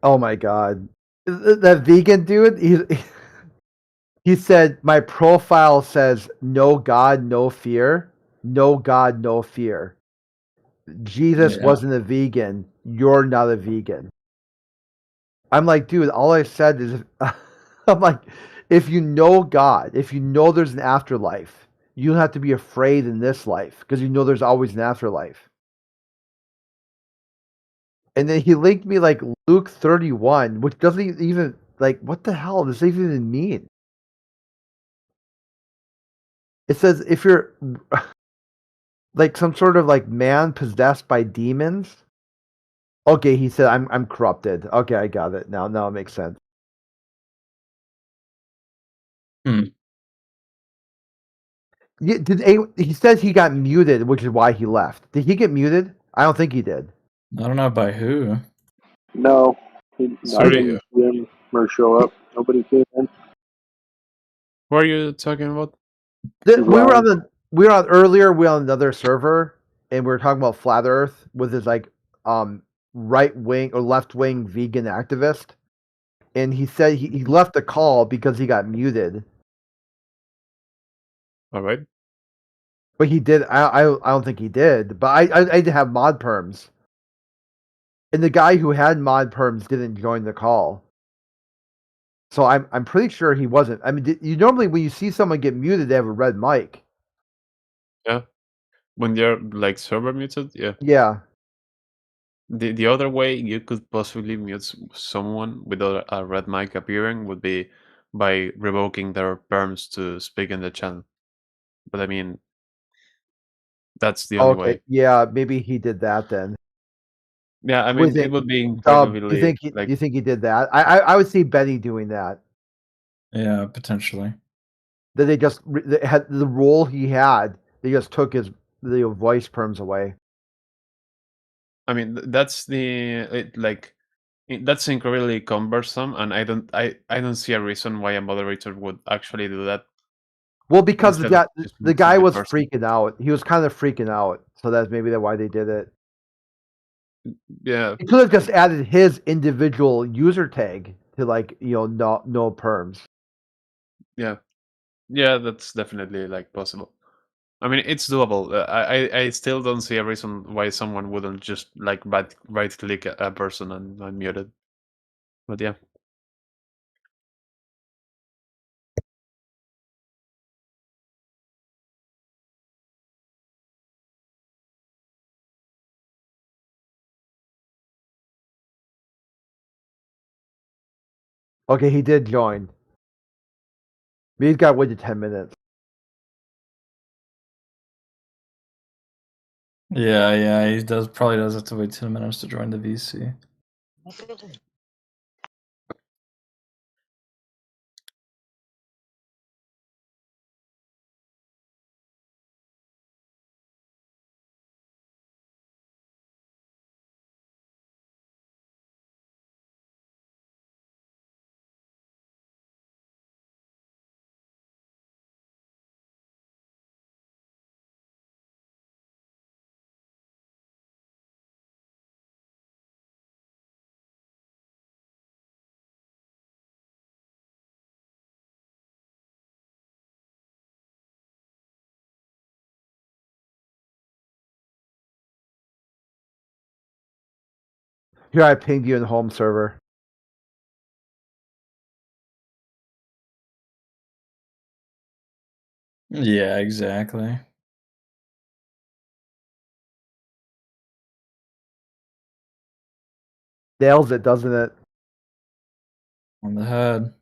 Oh my god. That vegan dude, he said my profile says no God, no fear. No God, no fear. Jesus Yeah. wasn't a vegan. You're not a vegan. I'm like, dude, all I said is I'm like, if you know God, if you know there's an afterlife, you don't have to be afraid in this life because you know there's always an afterlife. And then he linked me like Luke 31, which doesn't even like what the hell does that even mean? It says if you're like some sort of like man possessed by demons. Okay, he said I'm corrupted. Okay, I got it now. Now it makes sense. Yeah, he says he got muted, which is why he left. Did he get muted? I don't think he did. I don't know by who. No, I Sorry, didn't see him or show up. Nobody came in. what are you talking about? We were on earlier. We were on another server, and we were talking about flat Earth with his like right wing or left wing vegan activist, and he said he left the call because he got muted. All right. But he did. I don't think he did. But I did have mod perms, and the guy who had mod perms didn't join the call. So I'm pretty sure he wasn't. I mean, you normally when you see someone get muted, they have a red mic. Yeah. When you're like server muted, yeah. Yeah. The other way you could possibly mute someone with a red mic appearing would be by revoking their perms to speak in the channel. But I mean, that's the only Okay. way. Yeah. Maybe he did that then. Yeah, I What do you mean, it think? would be Do incredibly like. you think he did that? I would see Benny doing that. Yeah, potentially. That they just they had the role he had. They just took his voice perms away. I mean, that's that's incredibly cumbersome, and I don't see a reason why a moderator would actually do that. Well, because instead of just the muting guy was person. freaking out. He was kind of freaking out, so that's maybe why they did it. Yeah. He could have just added his individual user tag to like no perms. Yeah, yeah, that's definitely like possible. I mean, it's doable. I still don't see a reason why someone wouldn't just like right click a person and unmute it. But yeah. Okay, he did join. He's got to wait 10 minutes. Yeah, he probably does have to wait 10 minutes to join the VC. Here, I pinged you in the home server. Yeah, exactly. Nails it, doesn't it? On the head.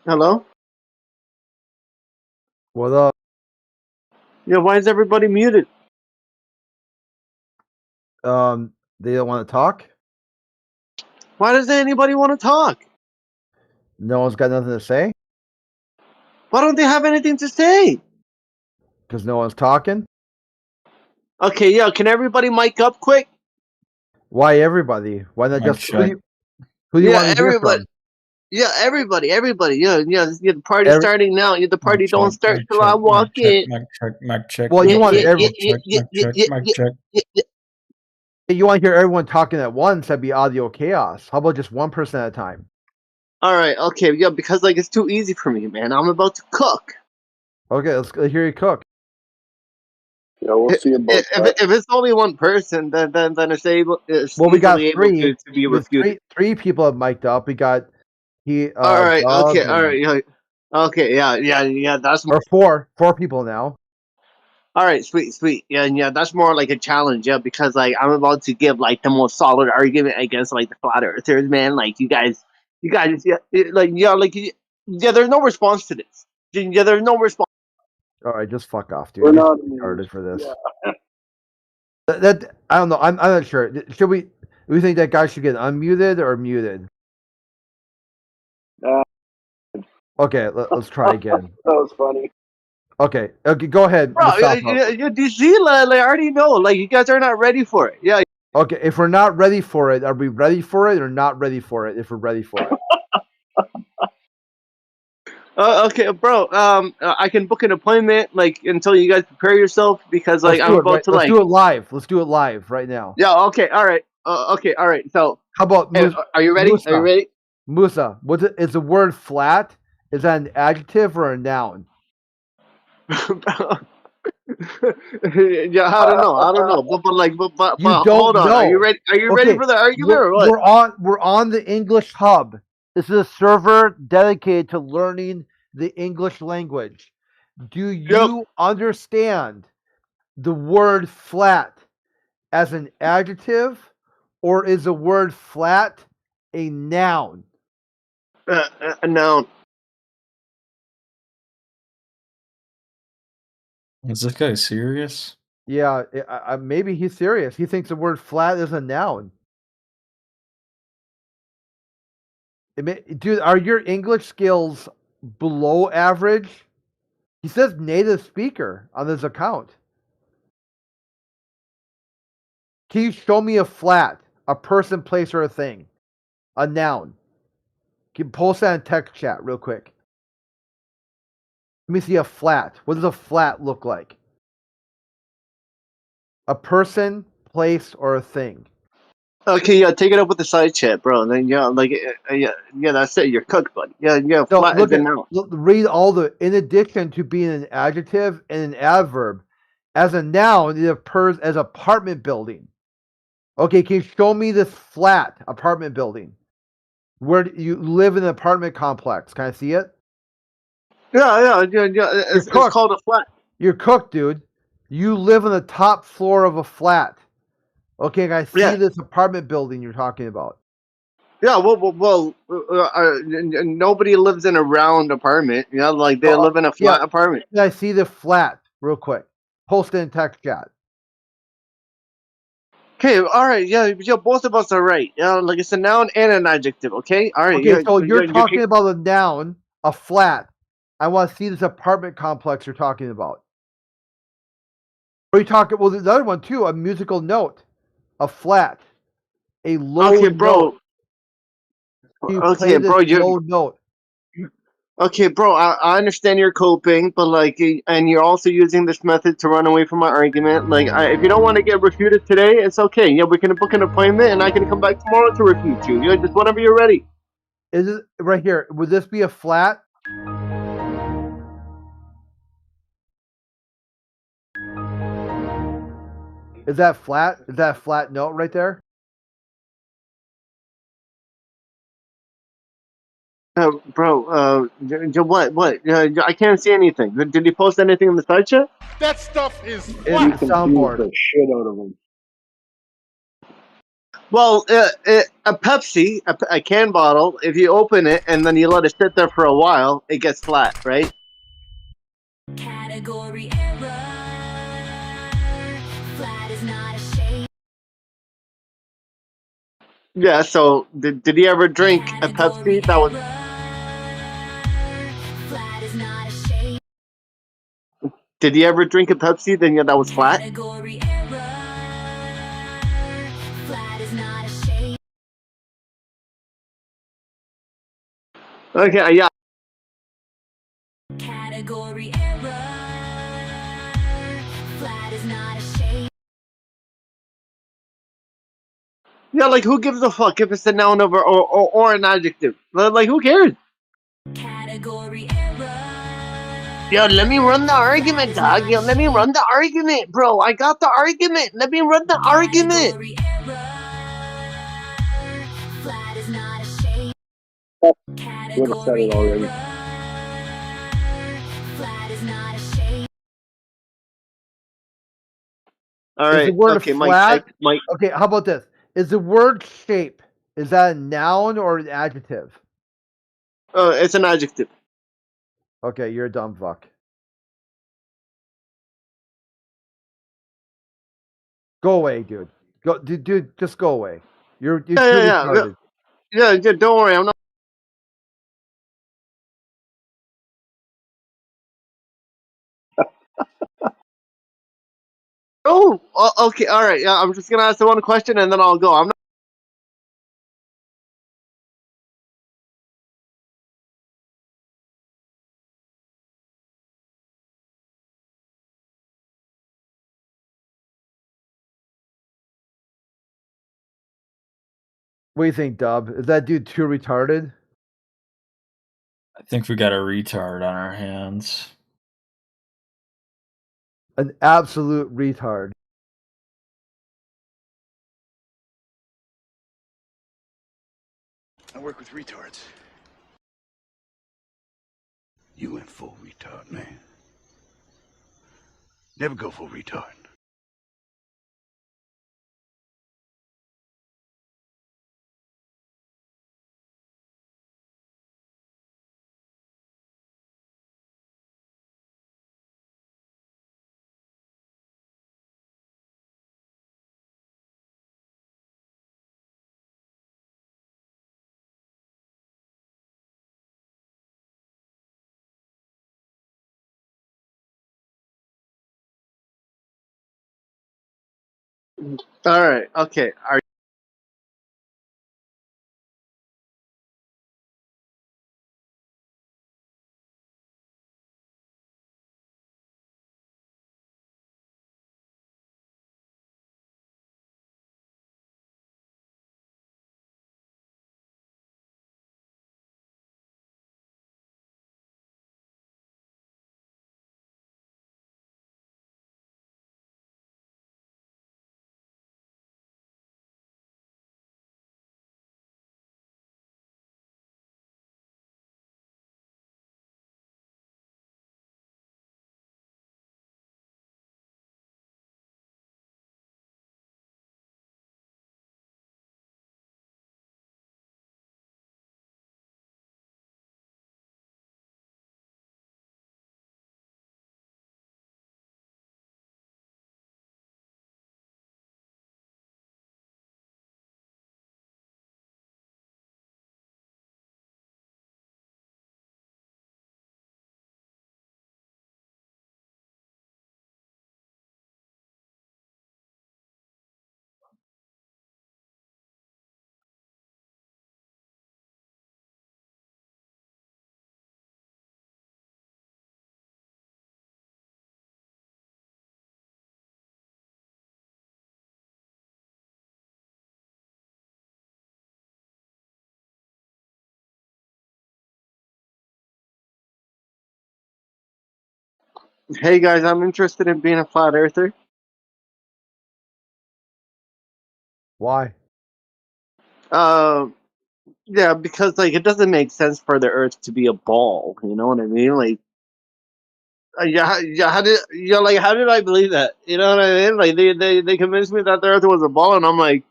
Hello? What up? Yeah, why is everybody muted? They don't want to talk. Why doesn't anybody want to talk? No one's got nothing to say Why don't they have anything to say? because no one's talking. Okay, yeah, can everybody mic up quick? Why everybody? Why not Mic just check. who do you Yeah, want to hear everybody. from? Yeah, everybody. Yeah, the party's Every- starting now. Yeah, the party Mic don't check, start mic till check, I walk mic check, in. mic check, mic check, Well, you mic want check, everyone. mic check, mic check. You want to hear everyone talking at once? That'd be audio chaos. How about just one person at a time? All right, okay, yeah, because like it's too easy for me, man. I'm about to cook. Okay, let's hear you cook. Yeah, we'll see about that. If it's only one person, then it's able. It's Well, we got easily able three. to be refuted. Three people have mic'd up. We got All right, Dub okay, all and- right, yeah, okay, yeah. That's or four people now. all right, sweet, yeah. That's more like a challenge, yeah, because like I'm about to give like the most solid argument against like the flat earthers, man. Like you guys, yeah, there's no response to this. Yeah, there's no response. All right, just fuck off, dude. We're You're not retarded for this. Yeah. That I don't know. I'm not sure. Should we? Do we think that guy should get unmuted or muted? Okay, let's try again. That was funny. Okay, go ahead. Bro, Mustafa. you see, like, I already know, like you guys are not ready for it. Yeah. Okay, if we're not ready for it, are we ready for it or not ready for it? If we're ready for it. Okay, bro. I can book an appointment like until you guys prepare yourself because like Let's I'm do it. about Right. to Let's like. do it live. Let's do it live right now. Yeah. Okay. All right. Okay. All right. So. How about Are you ready? Musa? Are you ready? Musa, is the word flat? Is that an adjective or a noun? Yeah, I don't know. But You don't hold on. know. Are you ready? Are you ready for the argument or what? We're on the English Hub. This is a server dedicated to learning the English language. Do you understand the word flat as an adjective, or is the word flat a noun? A noun. Is this guy serious? Yeah, maybe he's serious. He thinks the word flat is a noun. Dude, are your English skills below average? He says native speaker on his account. Can you show me a flat, a person, place, or a thing? A noun. Can you post that in text chat real quick? Let me see a flat. What does a flat look like? A person, place, or a thing? Okay, yeah, take it up with the side chat, bro. Then yeah, that's it. You're cooked, buddy. Yeah. No, Flat is a noun. read all the. In addition to being an adjective and an adverb, as a noun, it occurs as apartment building. Okay, can you show me this flat apartment building? Where you live in an apartment complex? Can I see it? Yeah. It's called a flat. You're cooked, dude. You live on the top floor of a flat. Okay, I see this apartment building you're talking about. Yeah, well, nobody lives in a round apartment. You know, like they live in a flat apartment. I see the flat real quick. Post it in text chat. Okay, all right, yeah, both of us are right. Yeah, like it's a noun and an adjective. Okay, all right. Okay, so you're talking about a noun, a flat. I want to see this apartment complex you're talking about. Or you talking? Well, the other one too, a musical note, a flat, a low note. Okay, bro, low note. Okay, bro, I understand you're coping, but like, and you're also using this method to run away from my argument. Like, if you don't want to get refuted today, it's okay. Yeah, we can book an appointment, and I can come back tomorrow to refute you. Yeah, just whenever you're ready. Is it right here? Would this be a flat? Is that flat? Is that a flat note right there? Bro, what? I can't see anything. Did he post anything in the side chat? That stuff is soundboard. the shit out of him. Well, a Pepsi, a can bottle, if you open it and then you let it sit there for a while, it gets flat, right? Category error. Flat is not a shape. Yeah, so did you ever drink a Pepsi that was... Flat is not a shape. Did you ever drink a Pepsi that was flat? Category error. Flat is not a shape. Okay, yeah. Category error. Flat is not a shape. Yeah, like who gives a fuck if it's a noun or an adjective? Like who cares? Category error. Yo, let me run the argument, dog. Yo, let me run the argument, bro. I got the argument. Let me run the argument. Category error. Flat is not a shape. Would have said it already. Flat is not a shape. All Is right. the word Okay, flat? Mike. Okay, how about this? Is the word shape, is that a noun or an adjective? It's an adjective. Okay, you're a dumb fuck. Go away, dude. Go, dude, just go away. You're too retarded. Yeah, don't worry. I'm not. Oh, okay. All right. Yeah, I'm just gonna ask the one question and then I'll go. I'm not. What do you think, Dub? Is that dude too retarded? I think we got a retard on our hands. An absolute retard. I work with retards. You went full retard, man. Never go full retard. All right. Okay. Are Hey guys, I'm interested in being a flat earther. Why? Yeah, because like it doesn't make sense for the Earth to be a ball. You know what I mean? Like, yeah. How did I believe that? You know what I mean? Like they convinced me that the Earth was a ball, and I'm like,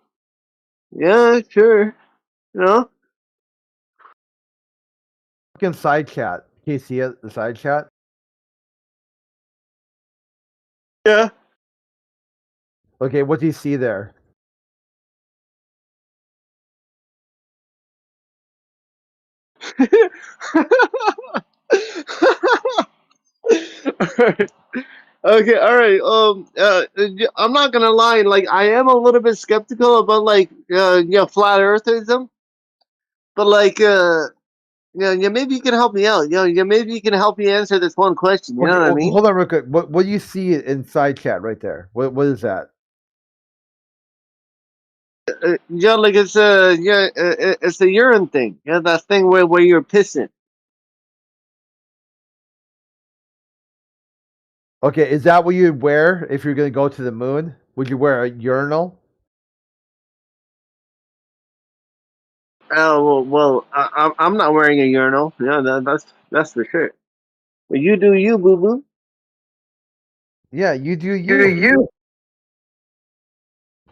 Yeah, sure. You know? Look in side chat. Can you see it? The side chat. Yeah. Okay, what do you see there? Okay, all right. I'm not gonna lie. Like, I am a little bit skeptical about like, flat earthism. But like, yeah, maybe you can help me out. Yeah, maybe you can help me answer this one question. You Okay, know what I mean? hold on real quick. What do you see in side chat right there? What is that? Yeah, like it's it's the urine thing. Yeah, that thing where you're pissing. Okay, is that what you'd wear if you're gonna go to the moon? Would you wear a urinal? Oh well, I'm not wearing a urinal. Yeah, that's for sure. But you do you, boo boo. Yeah, you do Do you. you?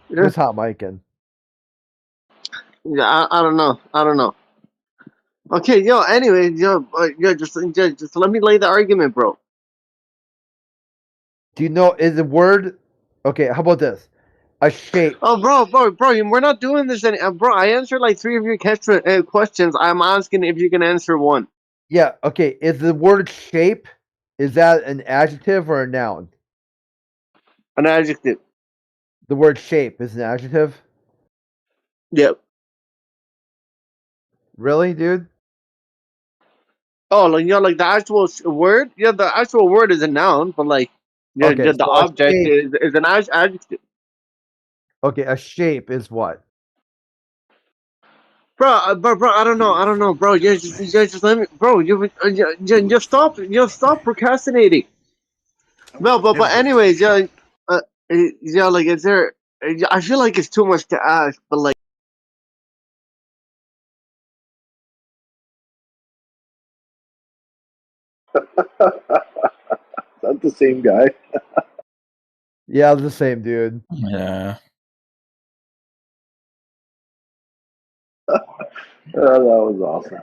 Yeah. Who's hot micing? Yeah, I don't know. I don't know. Okay, yo. Anyway, just let me lay the argument, bro. Do you know is the word? Okay, how about this? A shape. Oh, bro, we're not doing this any. Bro, I answered like 3 of your questions. I'm asking if you can answer one. Yeah. Okay. Is the word shape? Is that an adjective or a noun? An adjective. The word shape is an adjective. Yep. Really, dude? Oh, like like the actual word. Yeah, the actual word is a noun, but like, yeah, Okay, the so a object shape. is an adjective. Okay, a shape is what? Bro, I don't know, bro. Just let me, bro. Stop procrastinating. No, but anyways, uh, yeah, like, is there? I feel like it's too much to ask, but like. That's the same guy. Yeah, the same dude. Yeah. That was awesome.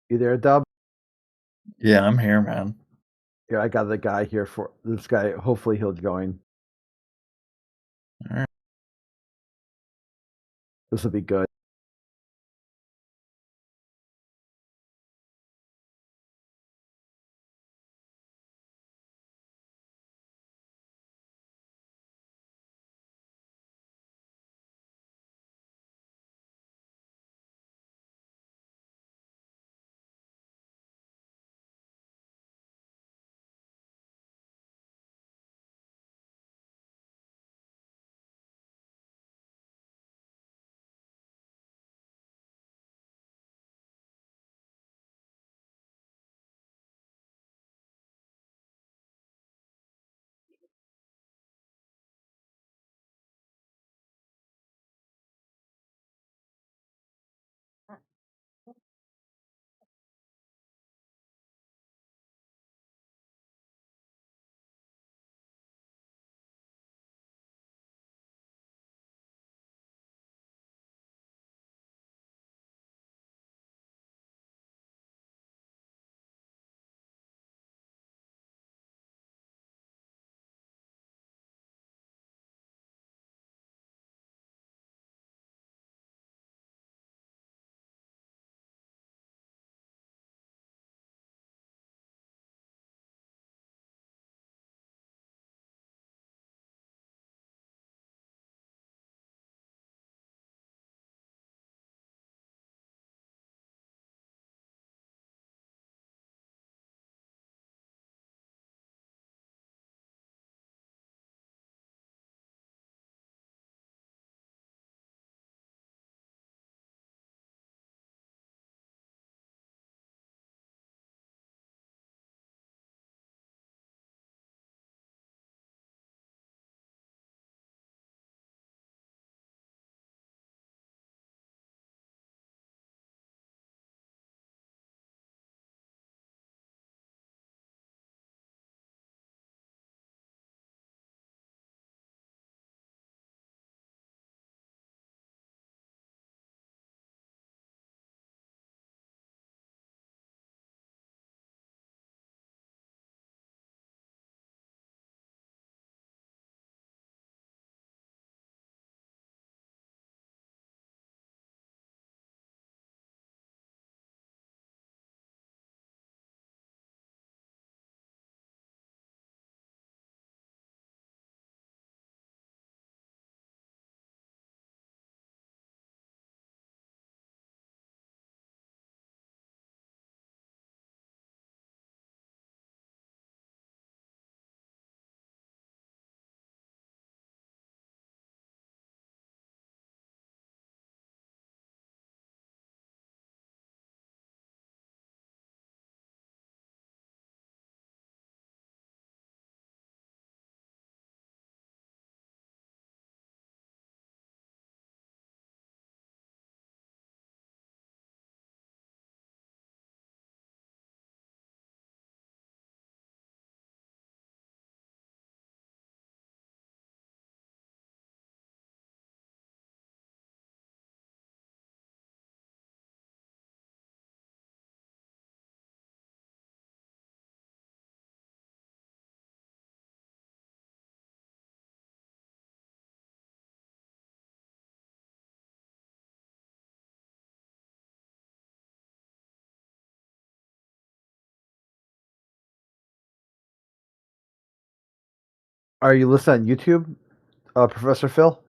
You there, Dub? Yeah, I'm here, man. Here, I got the guy here for this guy. Hopefully, he'll join. All right. This will be good. Are you listening on YouTube, Professor Phil?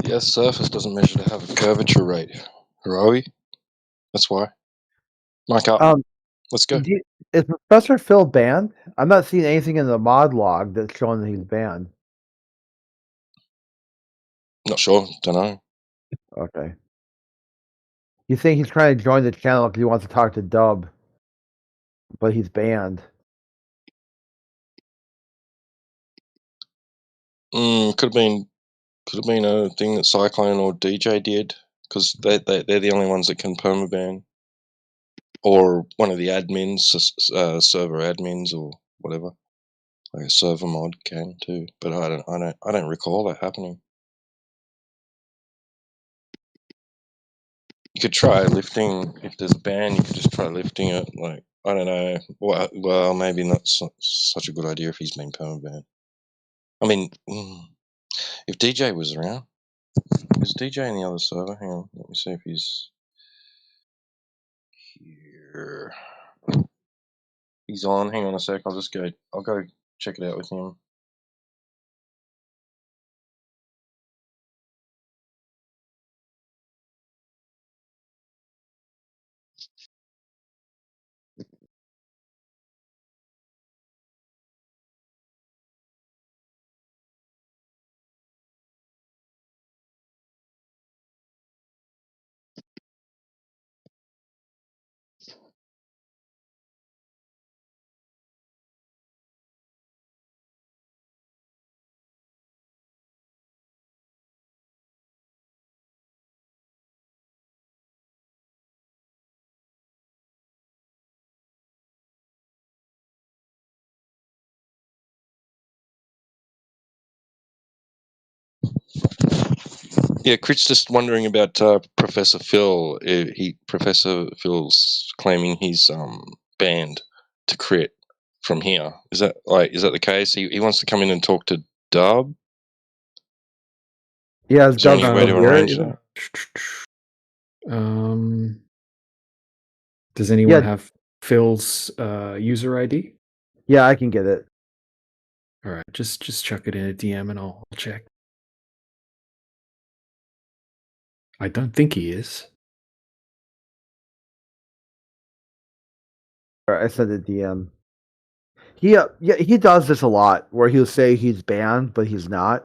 The Earth's surface doesn't measure to have a curvature rate. Hiroe? That's why. Mic up. Let's go. Is Professor Phil banned? I'm not seeing anything in the mod log that's showing that he's banned. Not sure. Don't know. Okay. You think he's trying to join the channel because he wants to talk to Dub, but he's banned. Could have been a thing that Cyclone or DJ did, because they're the only ones that can permaban, or one of the admins, server admins or whatever. Like a server mod can too, but I don't recall that happening. You could try lifting if there's a ban. You could just try lifting it. Like I don't know. Well, maybe not such a good idea if he's been permabanned. I mean, if DJ was around, is DJ in the other server? Hang on, let me see if he's here. He's on. Hang on a sec. I'll go check it out with him. Yeah, Crit's just wondering about Professor Phil. Professor Phil's claiming he's banned to Crit from here. Is that the case? He wants to come in and talk to Dub. Yeah, is Is there Dub any way to still here? arrange that? Does anyone Yeah. have Phil's user ID? Yeah, I can get it. All right, just chuck it in a DM and I'll check. I don't think he is. All right, I sent a DM. He does this a lot, where he'll say he's banned, but he's not.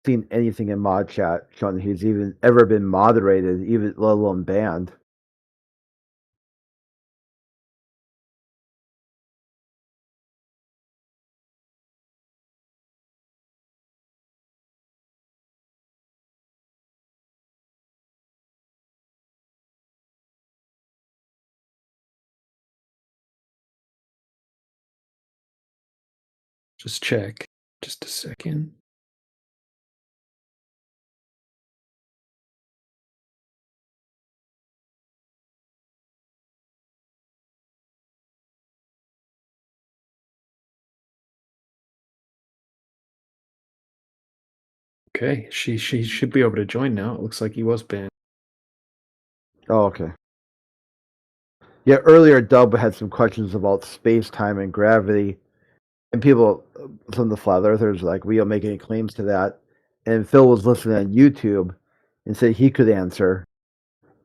Seen anything in mod chat showing he's even ever been moderated, even let alone banned. Just check. Just a second. Okay, she should be able to join now. It looks like he was banned. Oh, okay. Yeah, earlier Dub had some questions about space, time, and gravity, and people, some of the flat earthers, were like, we don't make any claims to that. And Phil was listening on YouTube and said he could answer,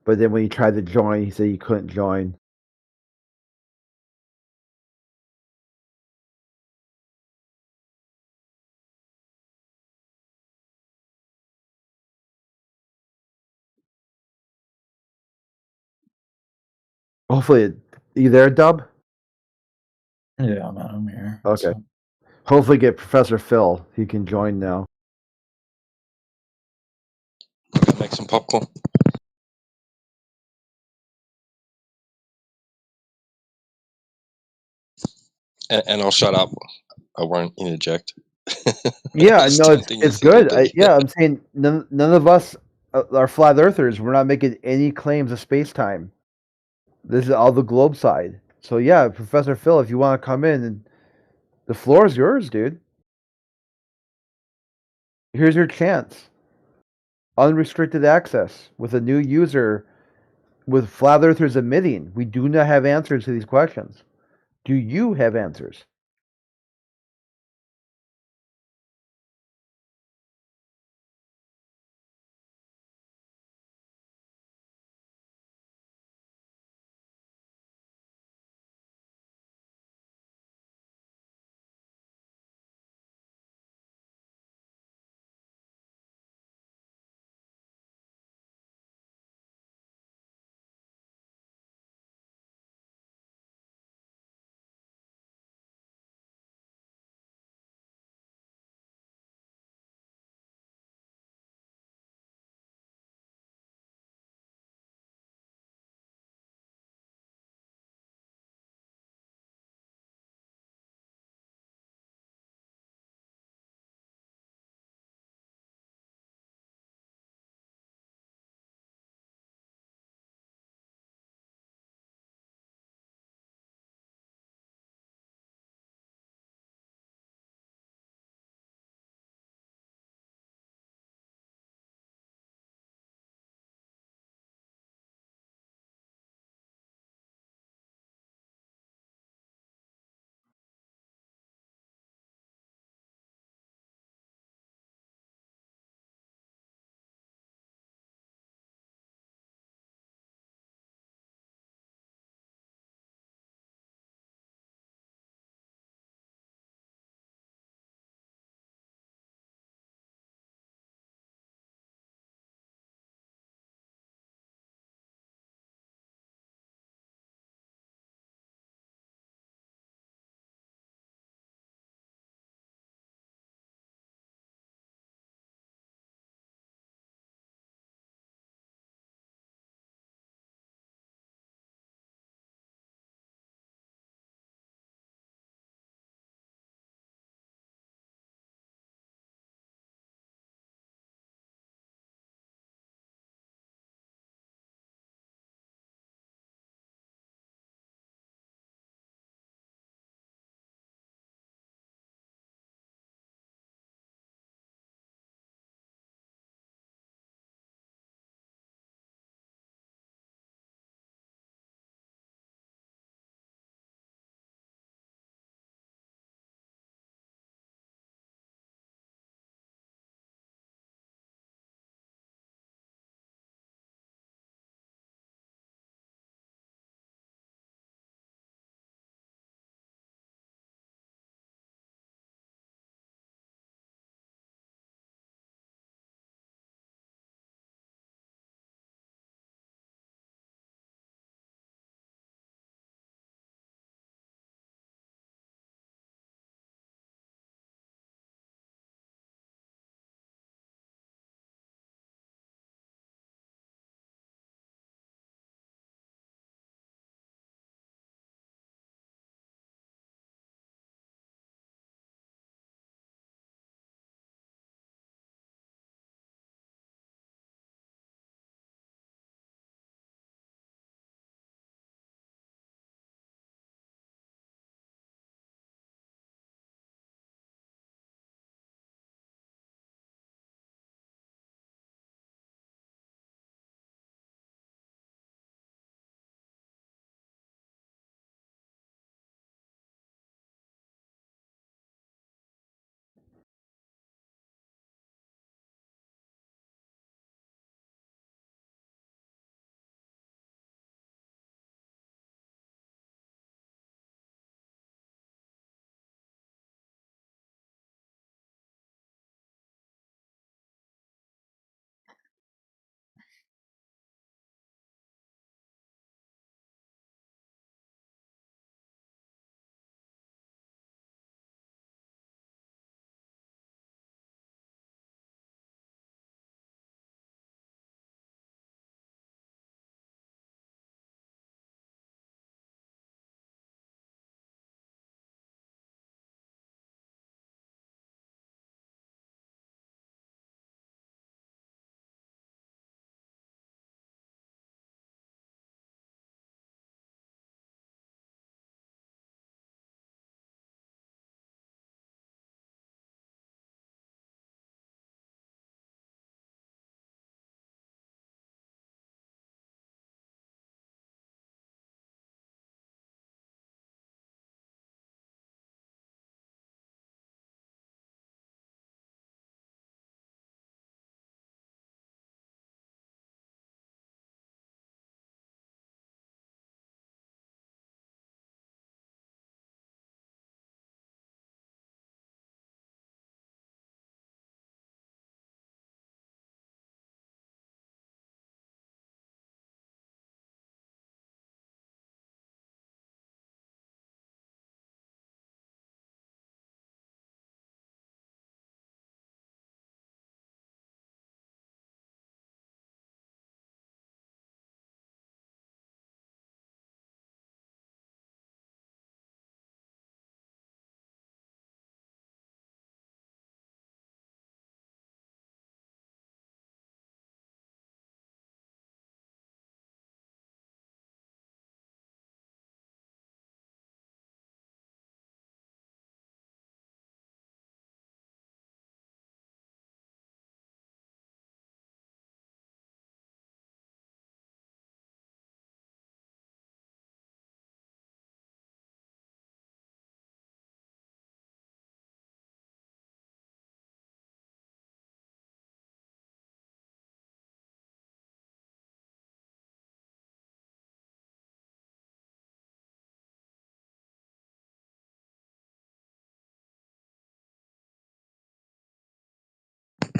but then when he tried to join, he said he couldn't join. Hopefully, you there, Dub? Yeah, I'm here. Okay. So, Hopefully, get Professor Phil. He can join now. Make some popcorn. And I'll shut up. I won't interject. Yeah, It's no, tempting it's as it'll good. be. I'm saying none of us are flat earthers. We're not making any claims of space time. This is all the globe side. So yeah, Professor Phil, if you want to come in, and the floor is yours, dude. Here's your chance. Unrestricted access with a new user, with flat earthers admitting we do not have answers to these questions. Do you have answers?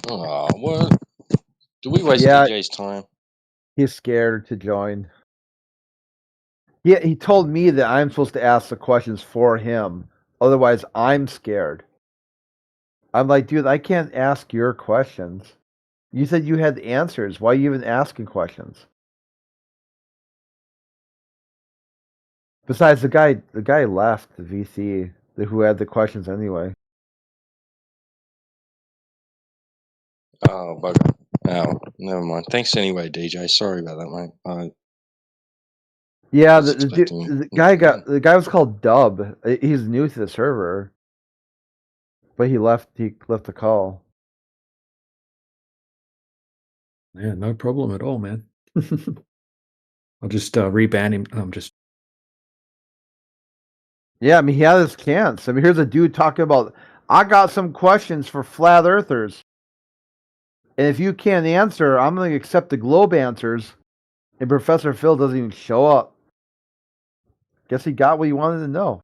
Oh, what? Do we waste Yeah, DJ's time? he's scared to join. Yeah, he told me that I'm supposed to ask the questions for him. Otherwise, I'm scared. I'm like, dude, I can't ask your questions. You said you had answers. Why are you even asking questions? Besides, the guy left the VC who had the questions anyway. Oh, bugger. Oh, never mind. Thanks anyway, DJ. Sorry about that, mate. I Yeah, was expecting. the guy was called Dub. He's new to the server, but he left. He left the call. Yeah, no problem at all, man. I'll just reban him. I'm just Yeah, I mean, he had his chance. I mean, here's a dude talking about, I got some questions for flat earthers. And if you can't answer, I'm going to accept the globe answers. And Professor Phil doesn't even show up. Guess he got what he wanted to know.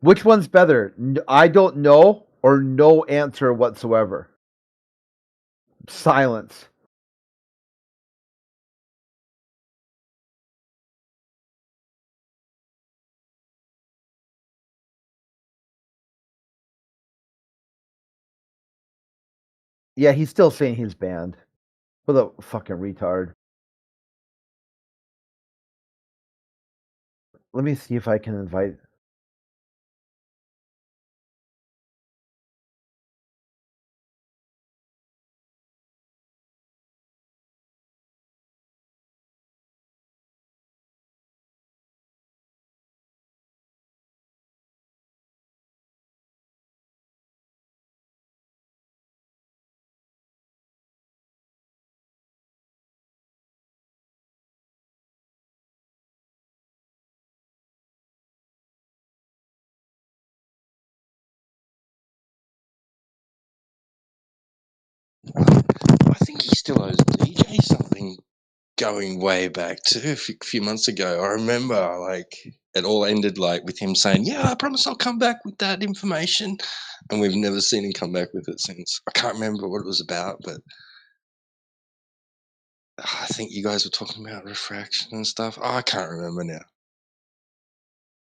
Which one's better? I don't know or no answer whatsoever? Silence. Yeah, he's still saying he's banned. What a fucking retard. Let me see if I can invite. I think he still owes DJ something going way back too. A few months ago, I remember it all ended with him saying, "Yeah, I promise I'll come back with that information," and we've never seen him come back with it since. I can't remember what it was about, but I think you guys were talking about refraction and stuff. I can't remember now.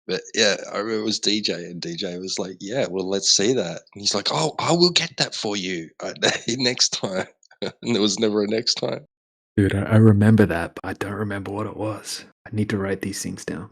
But yeah, I remember it was DJ, and DJ was like, "Yeah, well, let's see that." And he's like, "Oh, I will get that for you next time." And there was never a next time. dude. I remember that, but I don't remember what it was. I need to write these things down.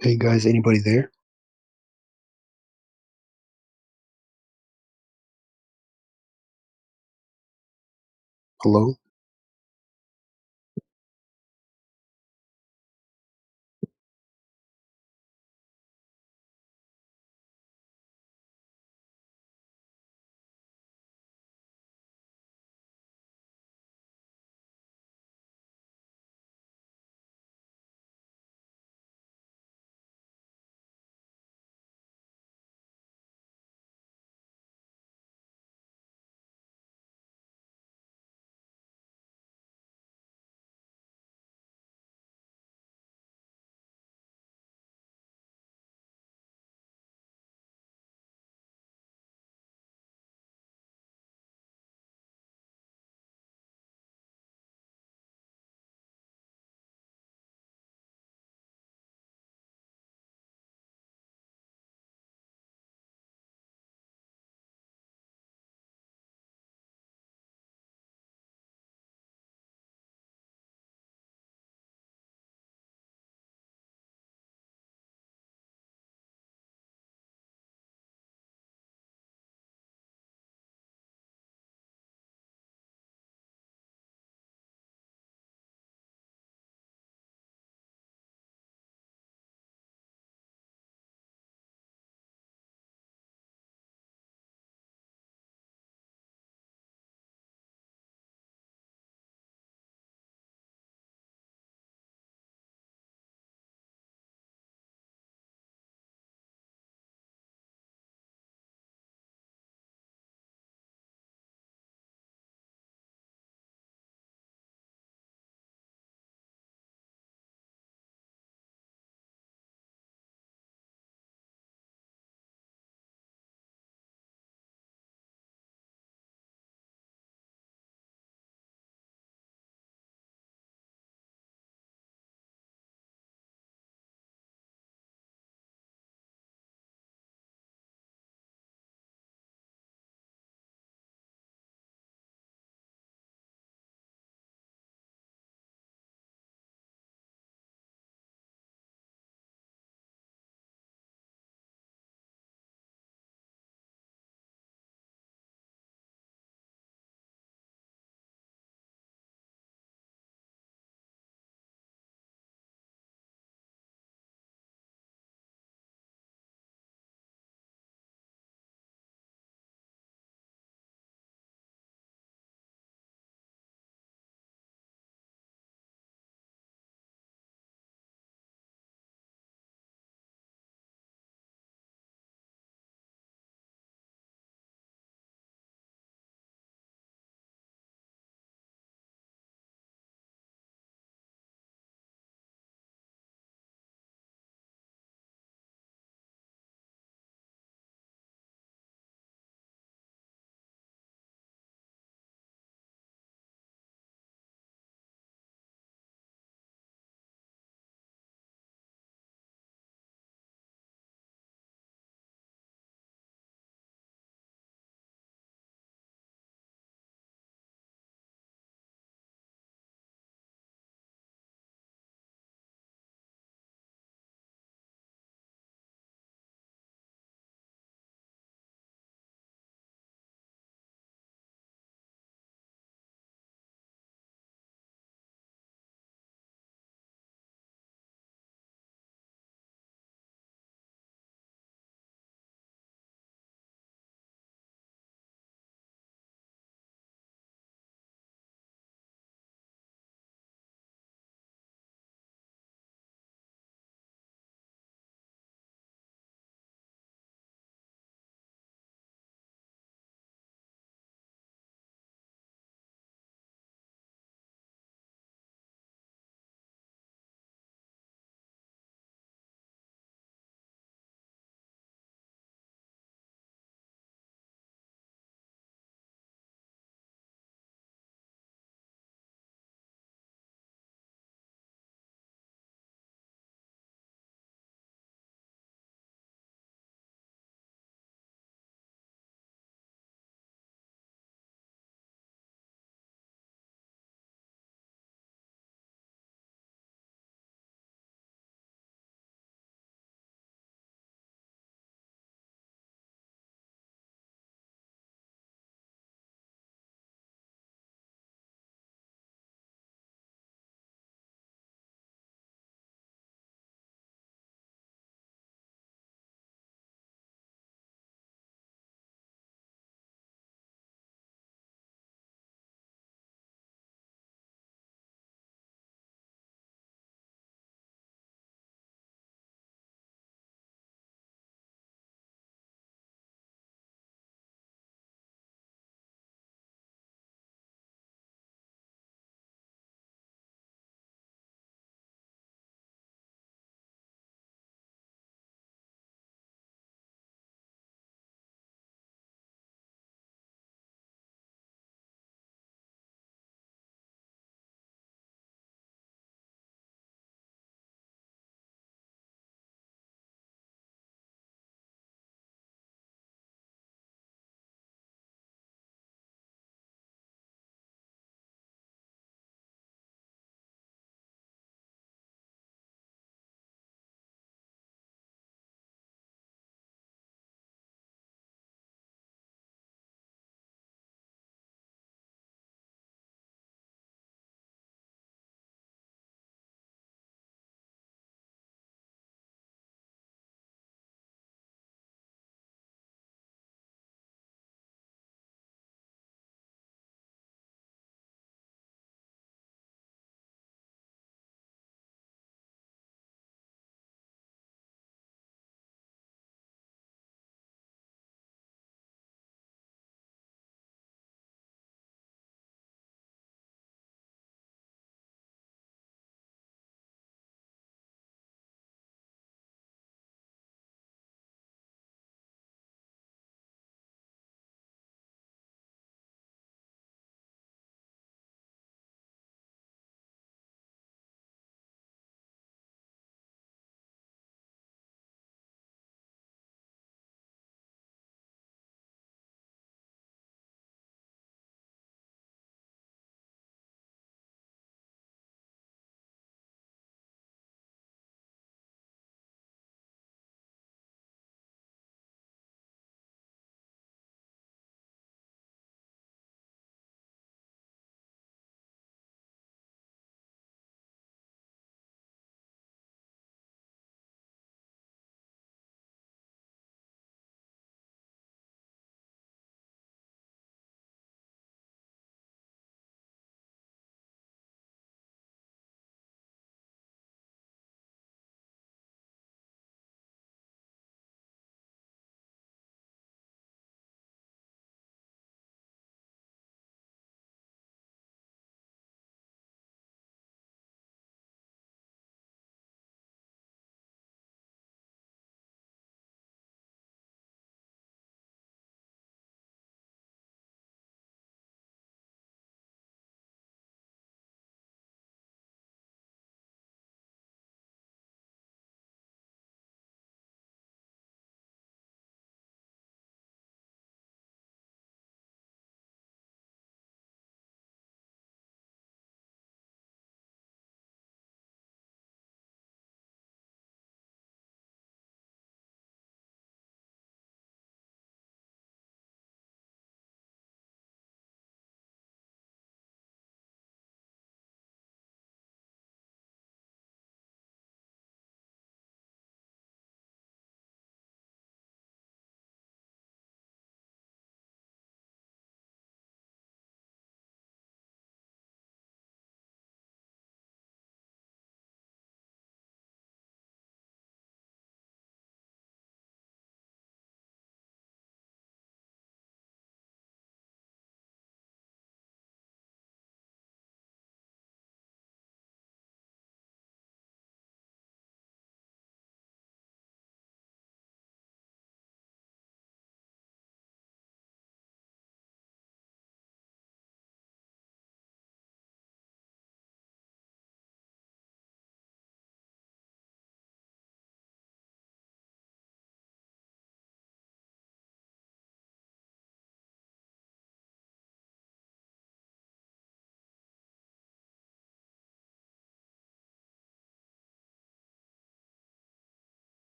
Hey guys, anybody there? Hello?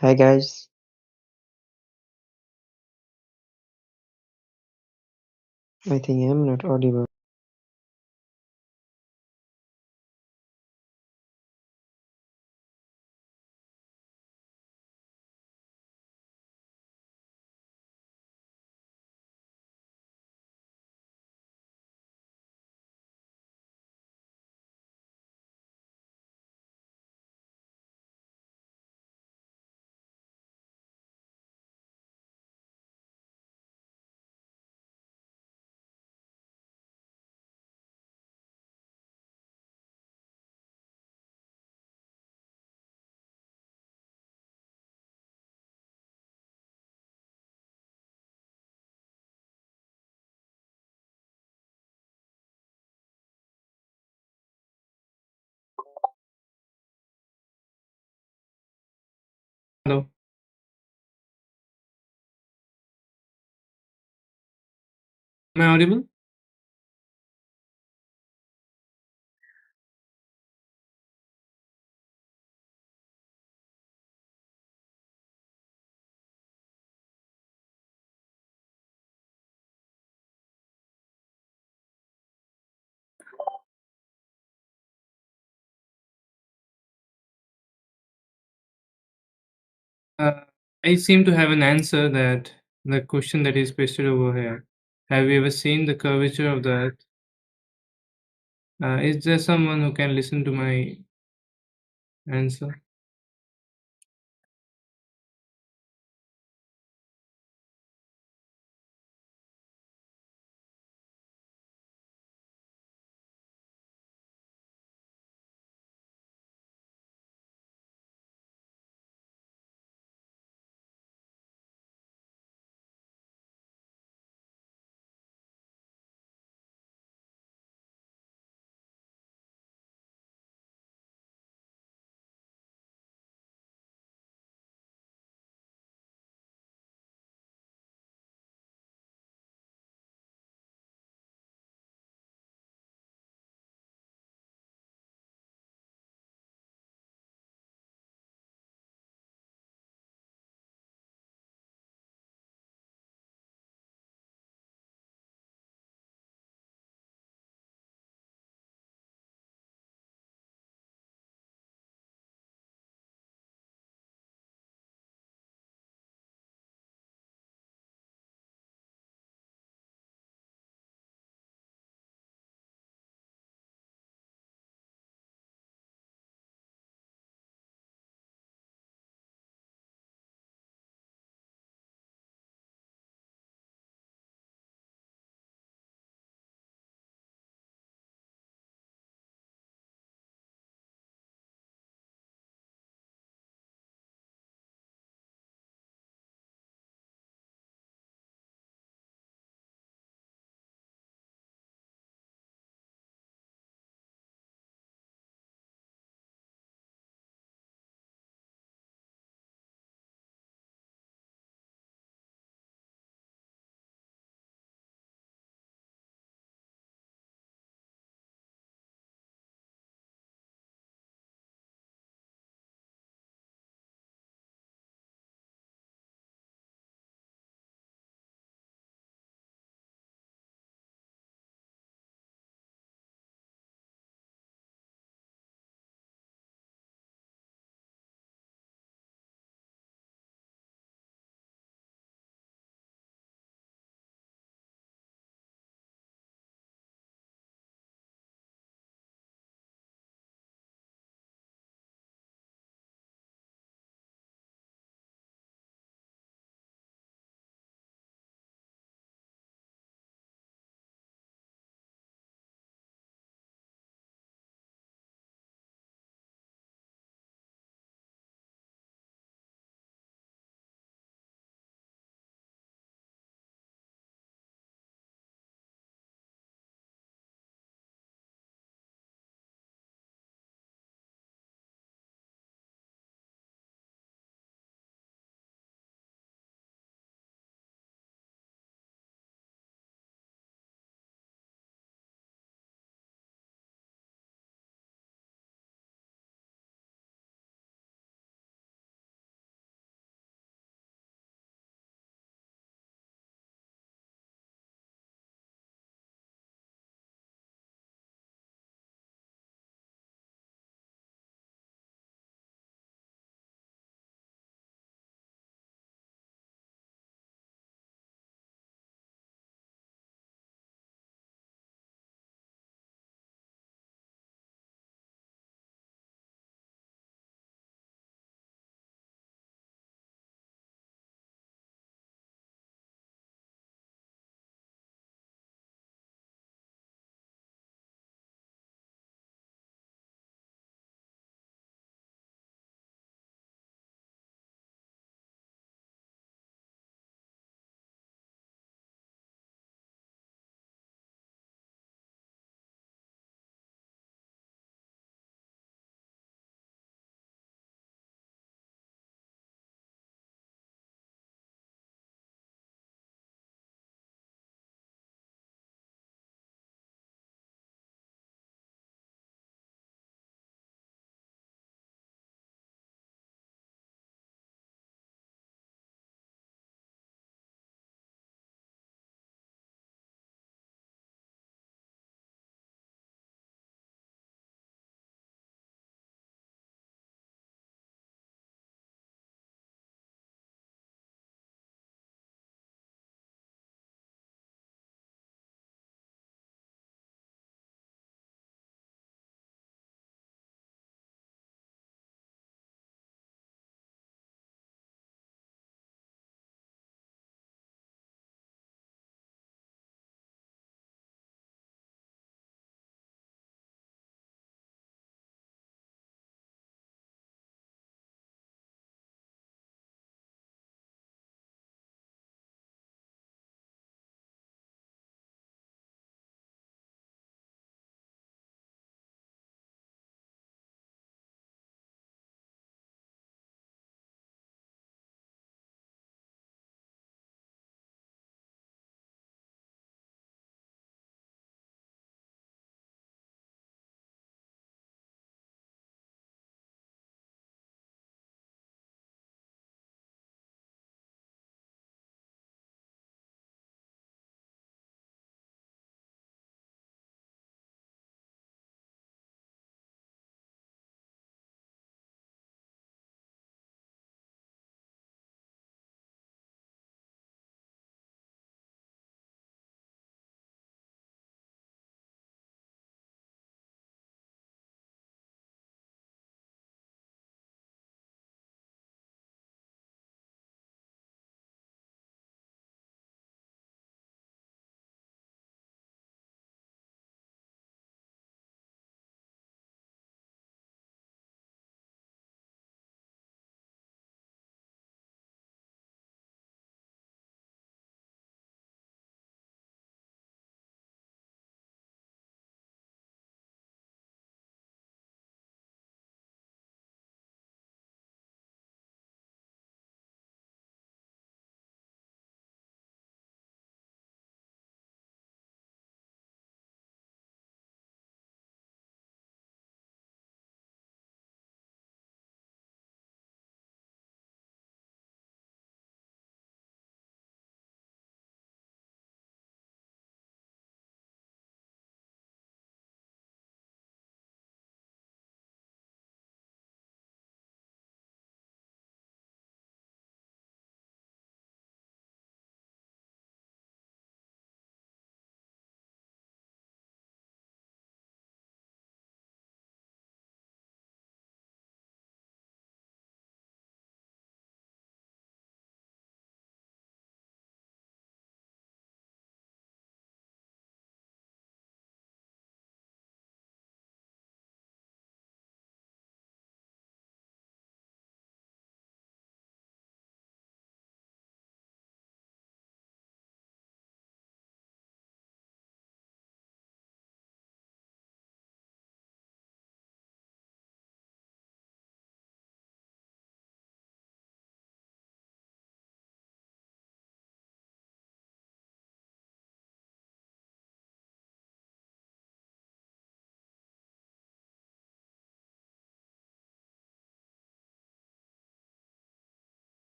Hi guys. I think I'm not audible. Hello. Am I audible? I seem to have an answer that the question that is pasted over here. Have you ever seen the curvature of the earth? Is there someone who can listen to my answer?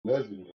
Lesbian.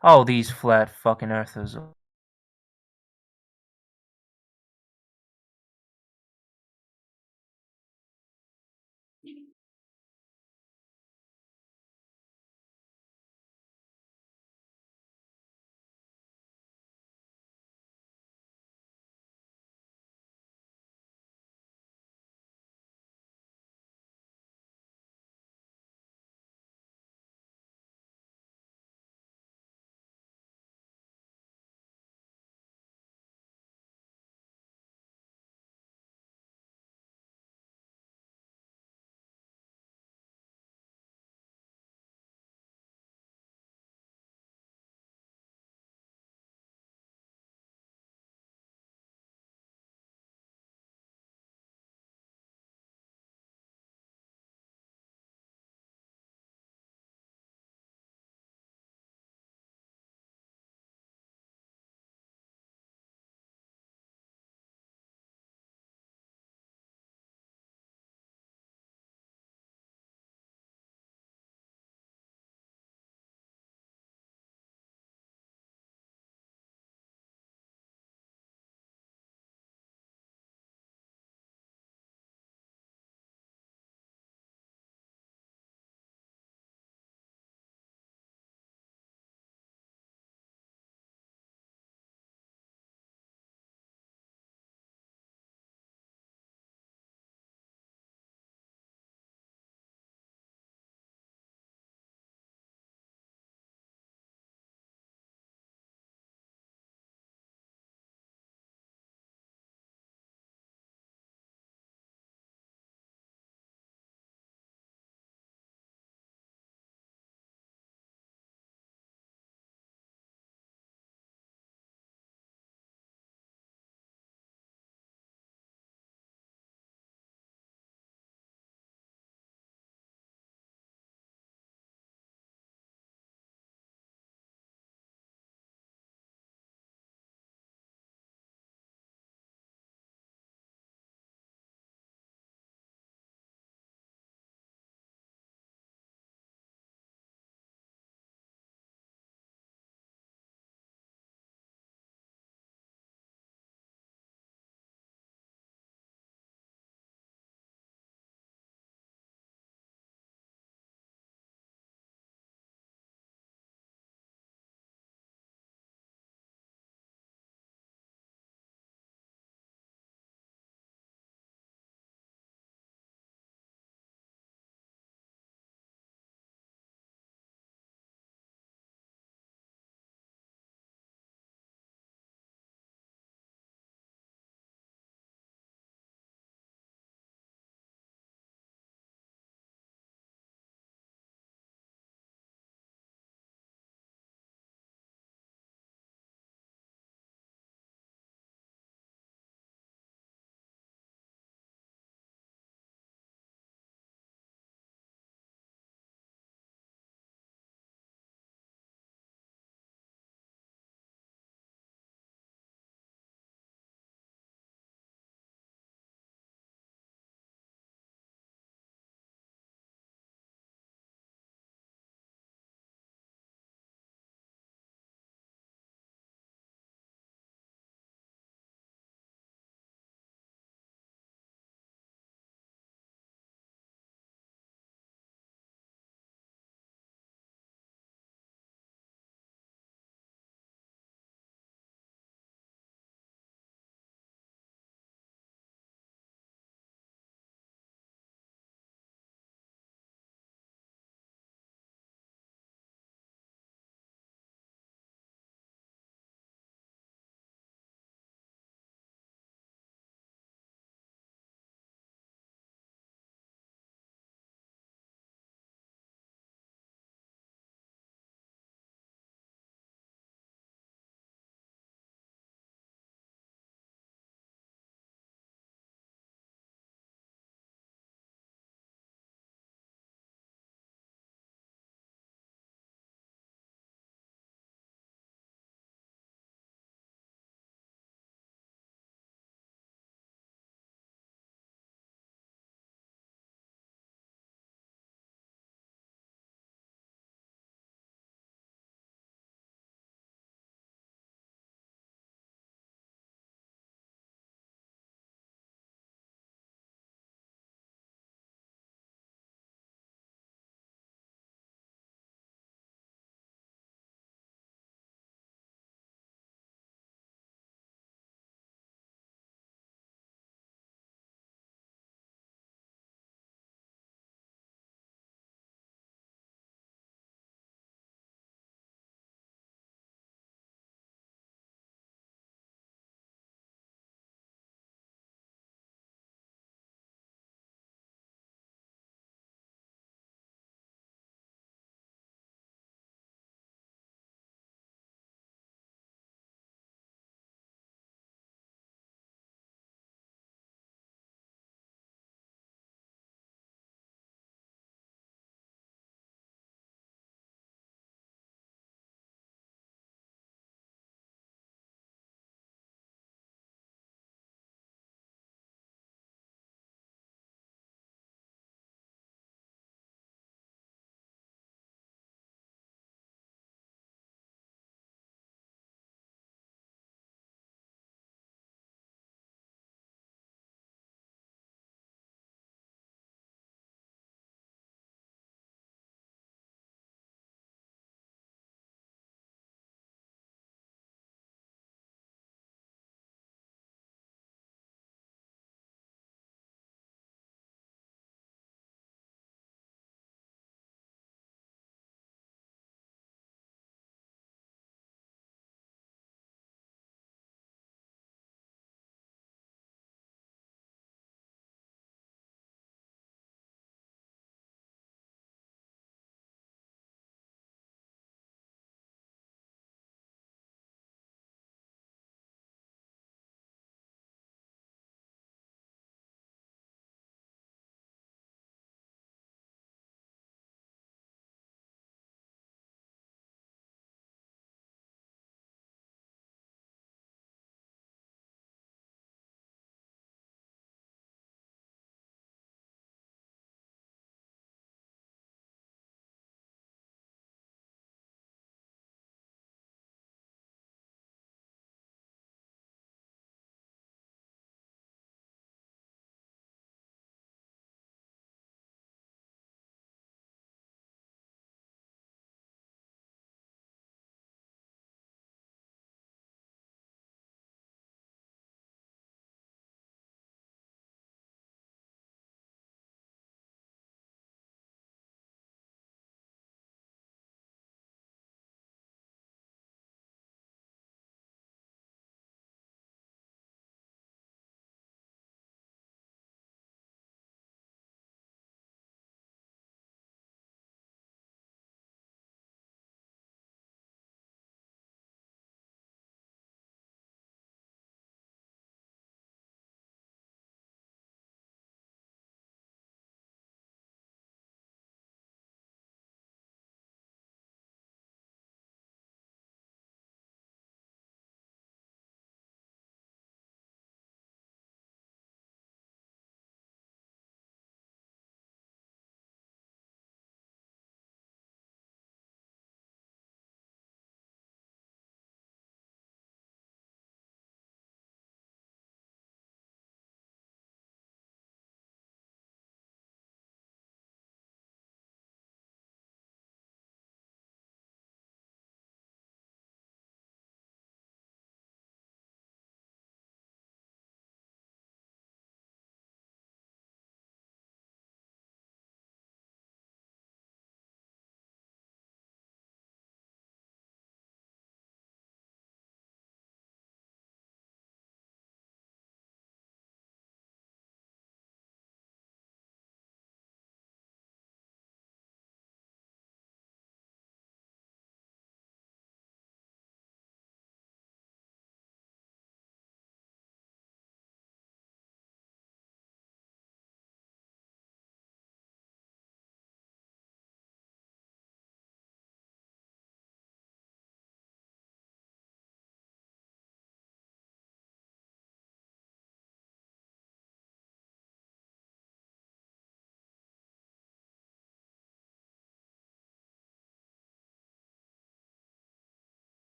Oh, these flat fucking earthers.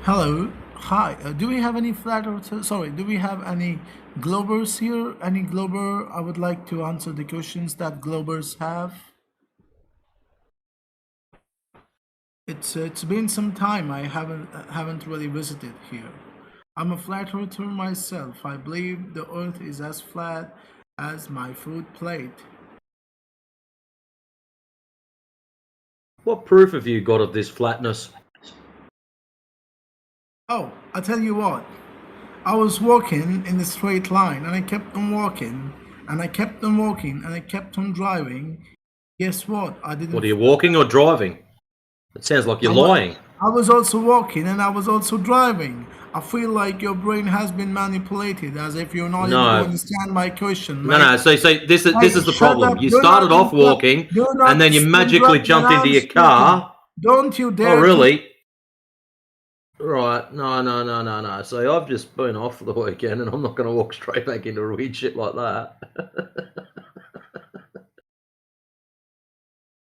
Hello. Hi. Do we have any flat earthers? Sorry, do we have any globers here? Any glober? I would like to answer the questions that globers have. It's been some time. I haven't really visited here. I'm a flat earther myself. I believe the earth is as flat as my food plate. What proof have you got of this flatness? Oh, I tell you what. I was walking in the straight line and I kept on walking and I kept on walking and I kept on driving. Guess what? I didn't. What are you walking or driving? It sounds like you're lying. I was also walking and I was also driving. I feel like your brain has been manipulated, as if you're not able to No. understand my question. No, no. So this is the Shut problem. up. You Do started not off interrupt. walking, Do not and then you magically interrupt jumped when into I'm your speaking. car. Don't you dare. Oh, really? Right. No. So I've just been off for the weekend, and I'm not going to walk straight back into weird shit like that.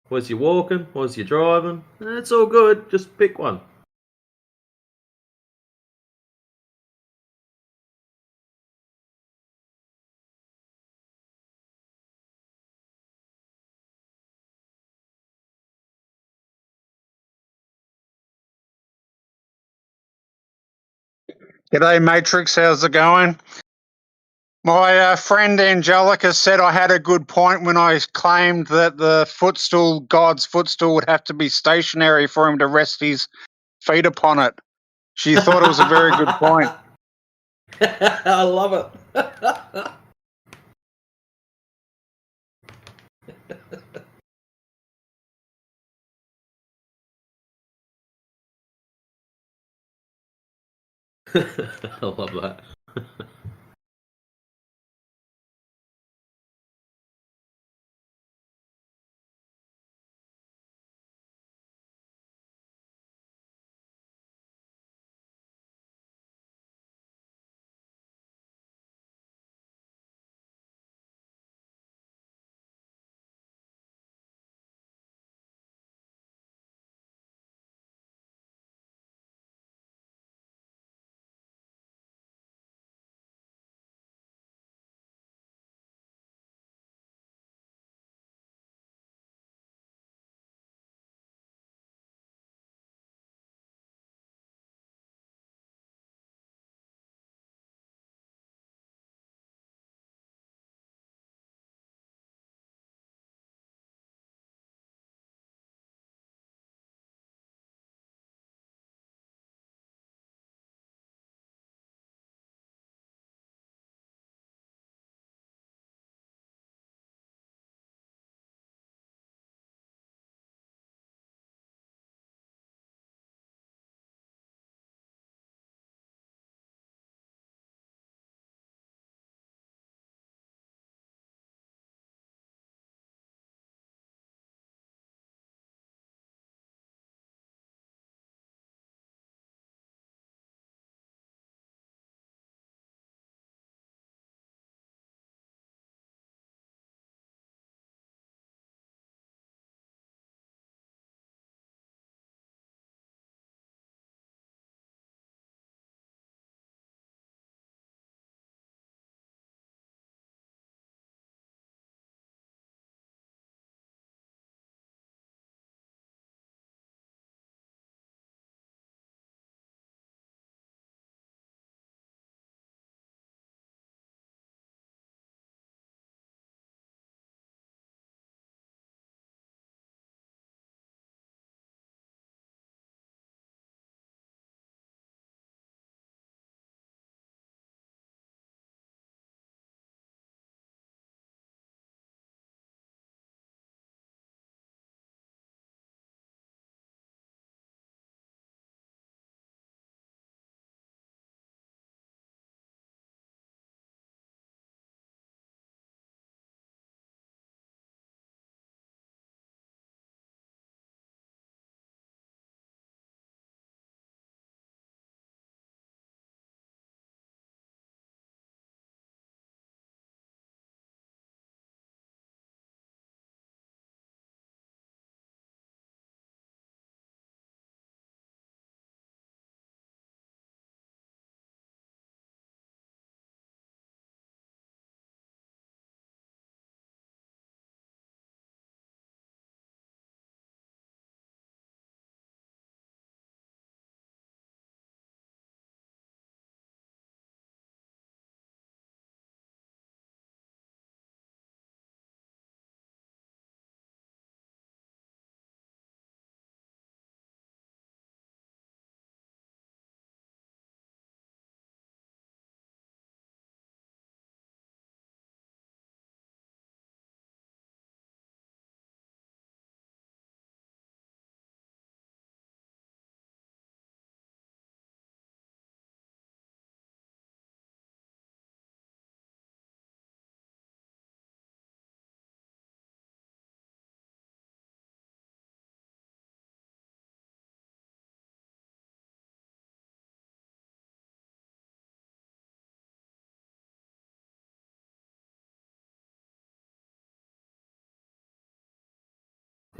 Was you walking? Was you driving? It's all good. Just pick one. G'day, Matrix. How's it going? My friend Angelica said I had a good point when I claimed that the footstool, God's footstool, would have to be stationary for him to rest his feet upon it. She thought it was a very good point. I love it. I love that.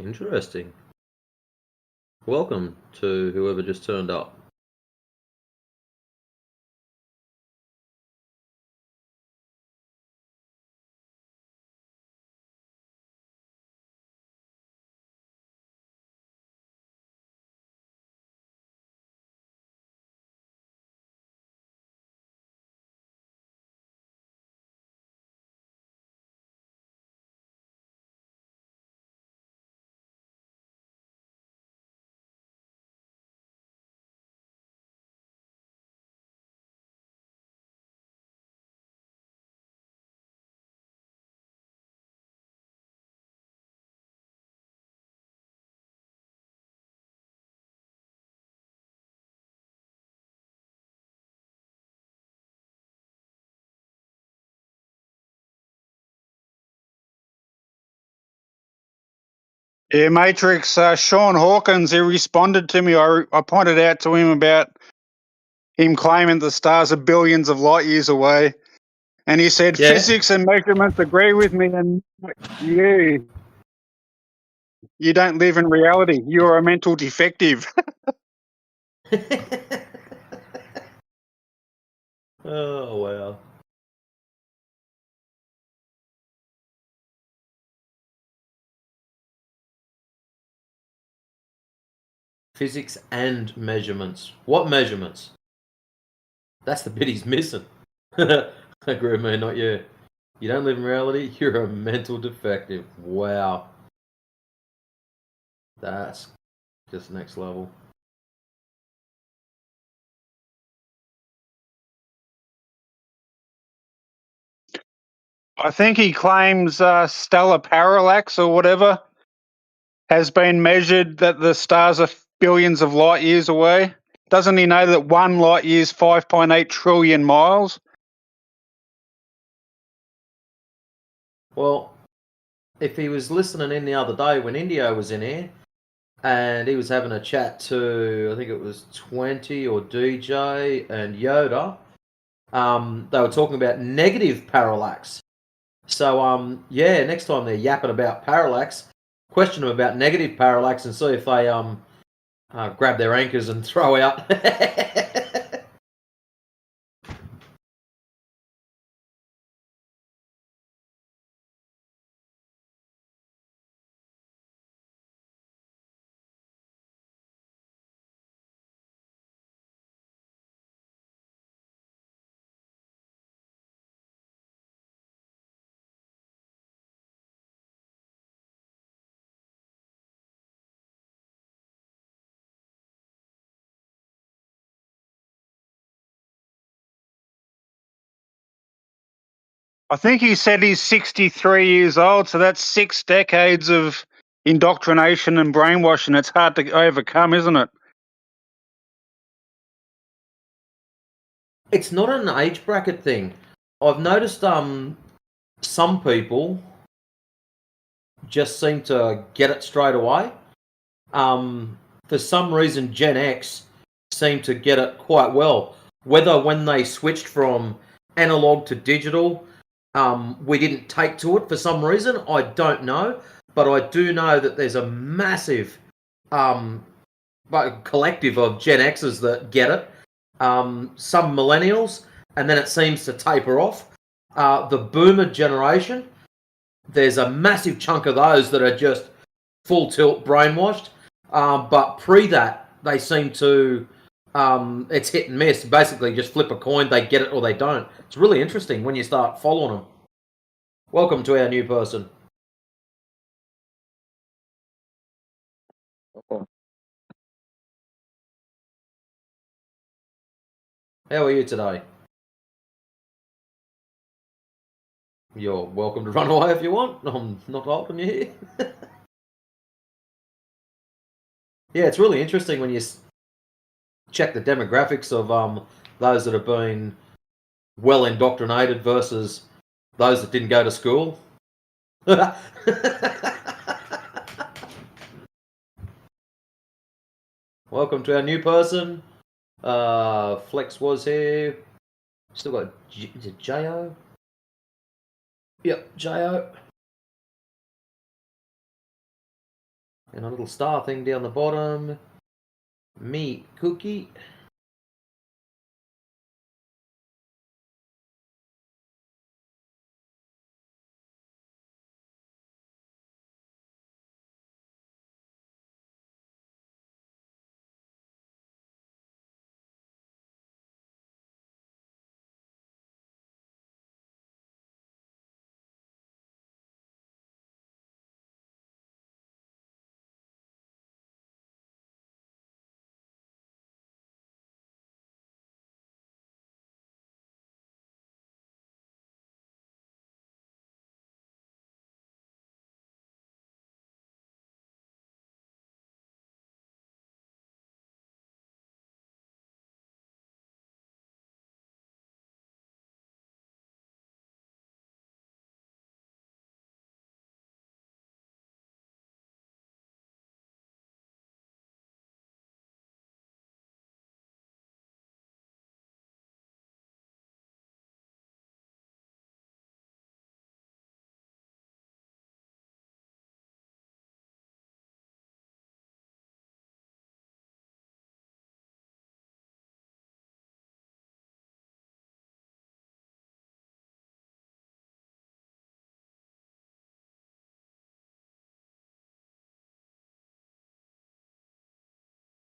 Interesting. Welcome to whoever just turned up. Yeah, Matrix, Sean Hawkins, he responded to me. I pointed out to him about him claiming the stars are billions of light years away. And he said, Yeah. physics and measurements agree with me, and you don't live in reality. You're a mental defective. Oh, wow. Physics and measurements. What measurements? That's the bit he's missing. Agree with me, not you. You don't live in reality, you're a mental defective. Wow. That's just next level. I think he claims stellar parallax or whatever has been measured that the stars are billions of light years away. Doesn't he know that 1 light year is 5.8 trillion miles? Well, if he was listening in the other day when Indio was in here, and he was having a chat to, I think it was 20 or DJ and Yoda, they were talking about negative parallax. So, yeah, next time they're yapping about parallax, question them about negative parallax and see if they grab their anchors and throw out. I think he said he's 63 years old, so that's 6 decades of indoctrination and brainwashing. It's hard to overcome, isn't it? It's not an age bracket thing. I've noticed some people just seem to get it straight away. For some reason, Gen X seem to get it quite well. Whether when they switched from analog to digital, we didn't take to it for some reason, I don't know. But I do know that there's a massive collective of Gen Xers that get it. Some millennials, and then it seems to taper off. The boomer generation, there's a massive chunk of those that are just full tilt brainwashed. But pre that, they seem to, it's hit and miss. Basically, just flip a coin, they get it or they don't. It's really interesting when you start following them. Welcome to our new person. How are you today? You're welcome to run away if you want. I'm not holding you here. Yeah, it's really interesting when you check the demographics of those that have been well indoctrinated versus those that didn't go to school. Welcome to our new person. Flex was here. Still got is it Jo? Yep, Jo. And a little star thing down the bottom. Meat cookie.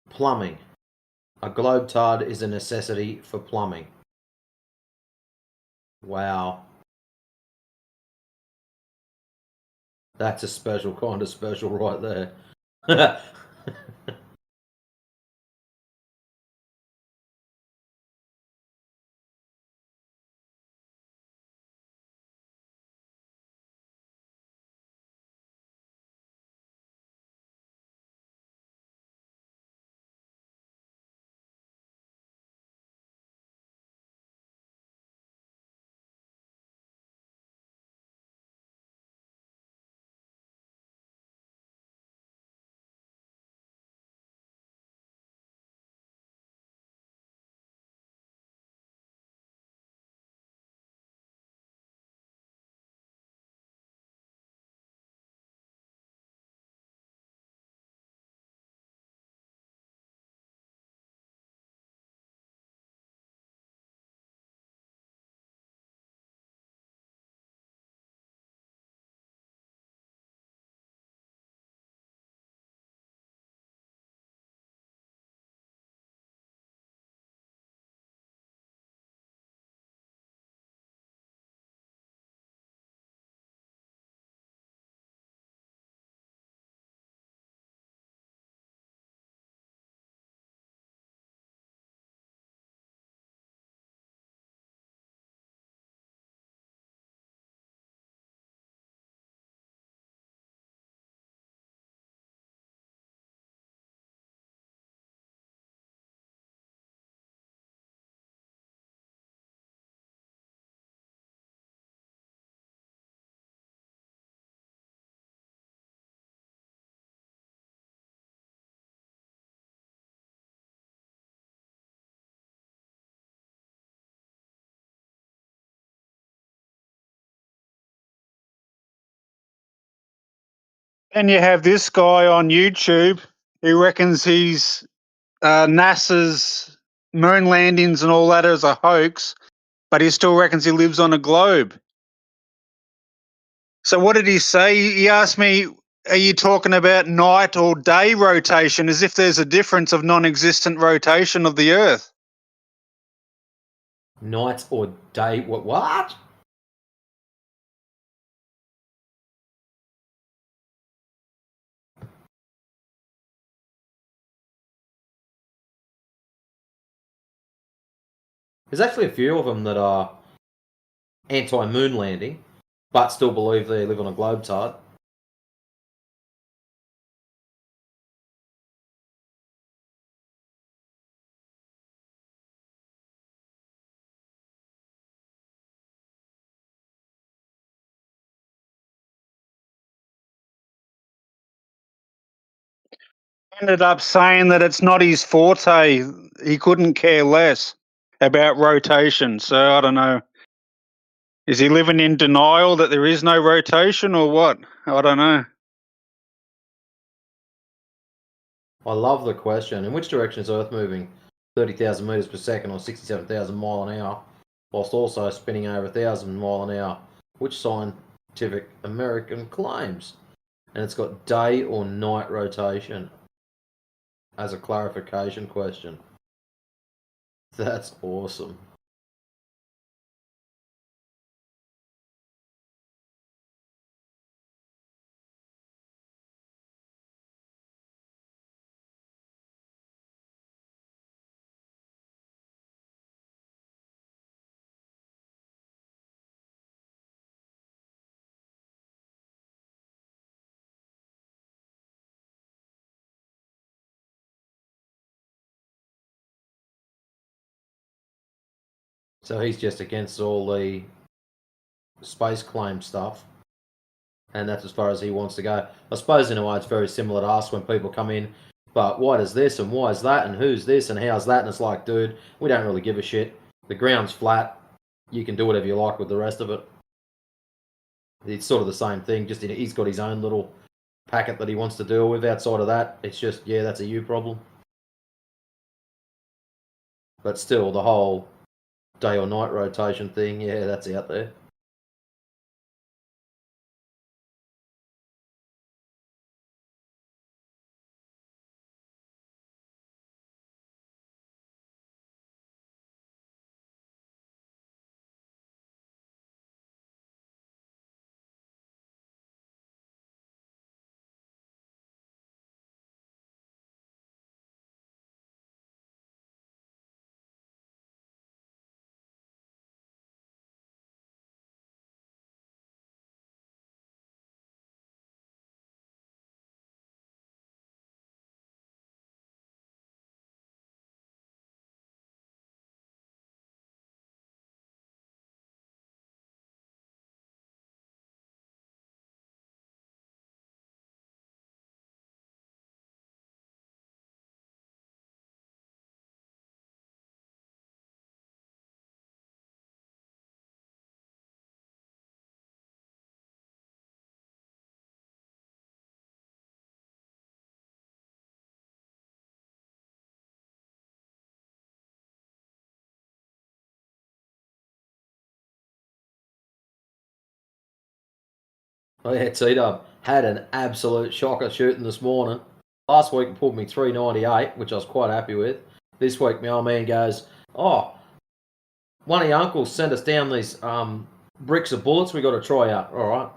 Plumbing. A globetard is a necessity for plumbing. Wow. That's a special kind of special right there. And you have this guy on YouTube who reckons he's NASA's moon landings and all that is a hoax, but he still reckons he lives on a globe. So what did he say? He asked me, are you talking about night or day rotation, as if there's a difference of non-existent rotation of the Earth? Night or day? What? There's actually a few of them that are anti-moon landing, but still believe they live on a globetard. Ended up saying that it's not his forte. He couldn't care less about rotation. So I don't know. Is he living in denial that there is no rotation or what? I don't know. I love the question. In which direction is Earth moving? 30,000 meters per second or 67,000 mile an hour, whilst also spinning over 1,000 mile an hour. Which Scientific American claims? And it's got day or night rotation as a clarification question. That's awesome. So he's just against all the space claim stuff, and that's as far as he wants to go. I suppose in a way it's very similar to us when people come in, but why does this and why is that and who's this and how's that? And it's like, dude, we don't really give a shit. The ground's flat. You can do whatever you like with the rest of it. It's sort of the same thing, just he's got his own little packet that he wants to deal with. Outside of that, it's just, yeah, that's a you problem. But still, the whole day or night rotation thing, yeah, that's out there. Oh yeah, T-Dub had an absolute shocker shooting this morning. Last week it pulled me 398, which I was quite happy with. This week my old man goes, oh, one of your uncles sent us down these bricks of bullets we got to try out. All right.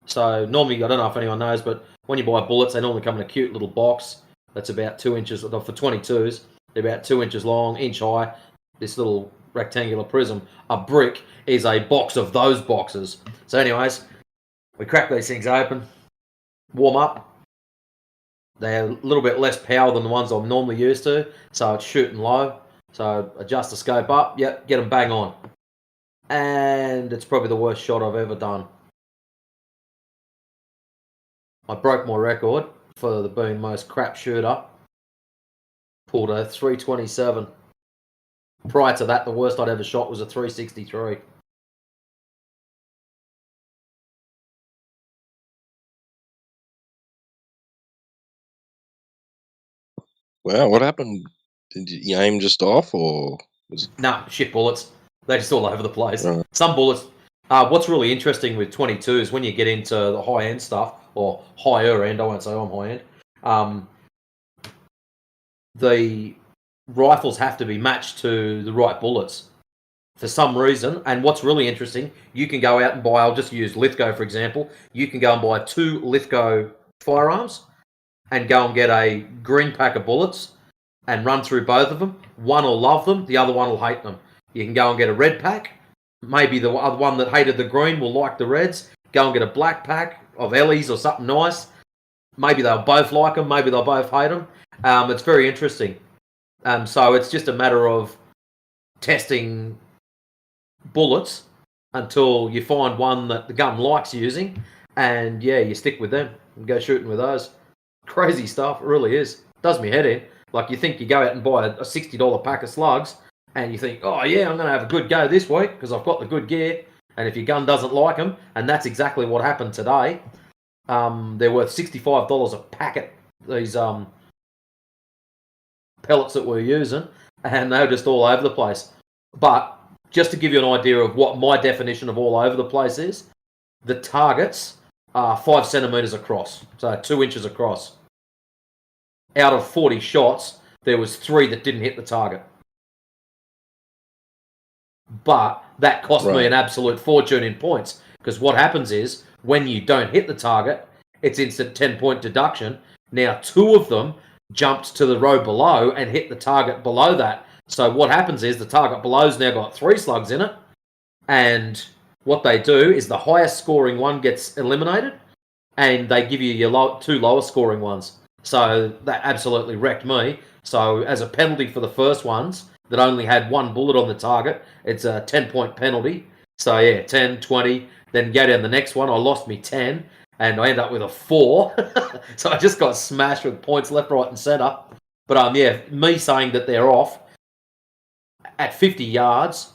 So normally, I don't know if anyone knows, but when you buy bullets, they normally come in a cute little box that's about 2 inches, for 22s, they're about 2 inches long, inch high, this little rectangular prism. A brick is a box of those boxes. So anyways, we crack these things open, warm up. They're a little bit less power than the ones I'm normally used to, so it's shooting low. So adjust the scope up, yep, get them bang on. And it's probably the worst shot I've ever done. I broke my record for the being most crap shooter. Pulled a 327. Prior to that, the worst I'd ever shot was a 363. Wow, what happened? Did you aim just off, or was Nah, shit bullets. They're just all over the place. Some bullets. What's really interesting with 22 is when you get into the high end stuff, or higher end, I won't say I'm high end, the rifles have to be matched to the right bullets for some reason. And what's really interesting, you can go out and buy, I'll just use Lithgow for example, you can go and buy 2 Lithgow firearms and go and get a green pack of bullets and run through both of them. One will love them, the other one will hate them. You can go and get a red pack. Maybe the other one that hated the green will like the reds. Go and get a black pack of Ellie's or something nice. Maybe they'll both like them, maybe they'll both hate them. It's very interesting. So it's just a matter of testing bullets until you find one that the gun likes using, and yeah, you stick with them and go shooting with those. Crazy stuff, it really is. Does me head in. Like, you think you go out and buy a $60 pack of slugs, and you think, oh yeah, I'm going to have a good go this week because I've got the good gear, and if your gun doesn't like them, and that's exactly what happened today, they're worth $65 a packet, these pellets that we're using, and they were just all over the place. But just to give you an idea of what my definition of all over the place is, the targets are 5 centimeters across, so 2 inches across. Out of 40 shots, there was 3 that didn't hit the target. But that cost me an absolute fortune in points, because what happens is when you don't hit the target, it's instant 10-point deduction. Now 2 of them jumped to the row below and hit the target below that. So what happens is the target below's now got 3 slugs in it, and what they do is the highest scoring one gets eliminated, and they give you your 2 lower scoring ones. So that absolutely wrecked me. So as a penalty for the first ones that only had 1 bullet on the target, it's a 10-point penalty. So yeah, 10, 20, then go down the next one. I lost me 10, and I end up with a 4. So I just got smashed with points left, right, and centre. But yeah, me saying that they're off at 50 yards,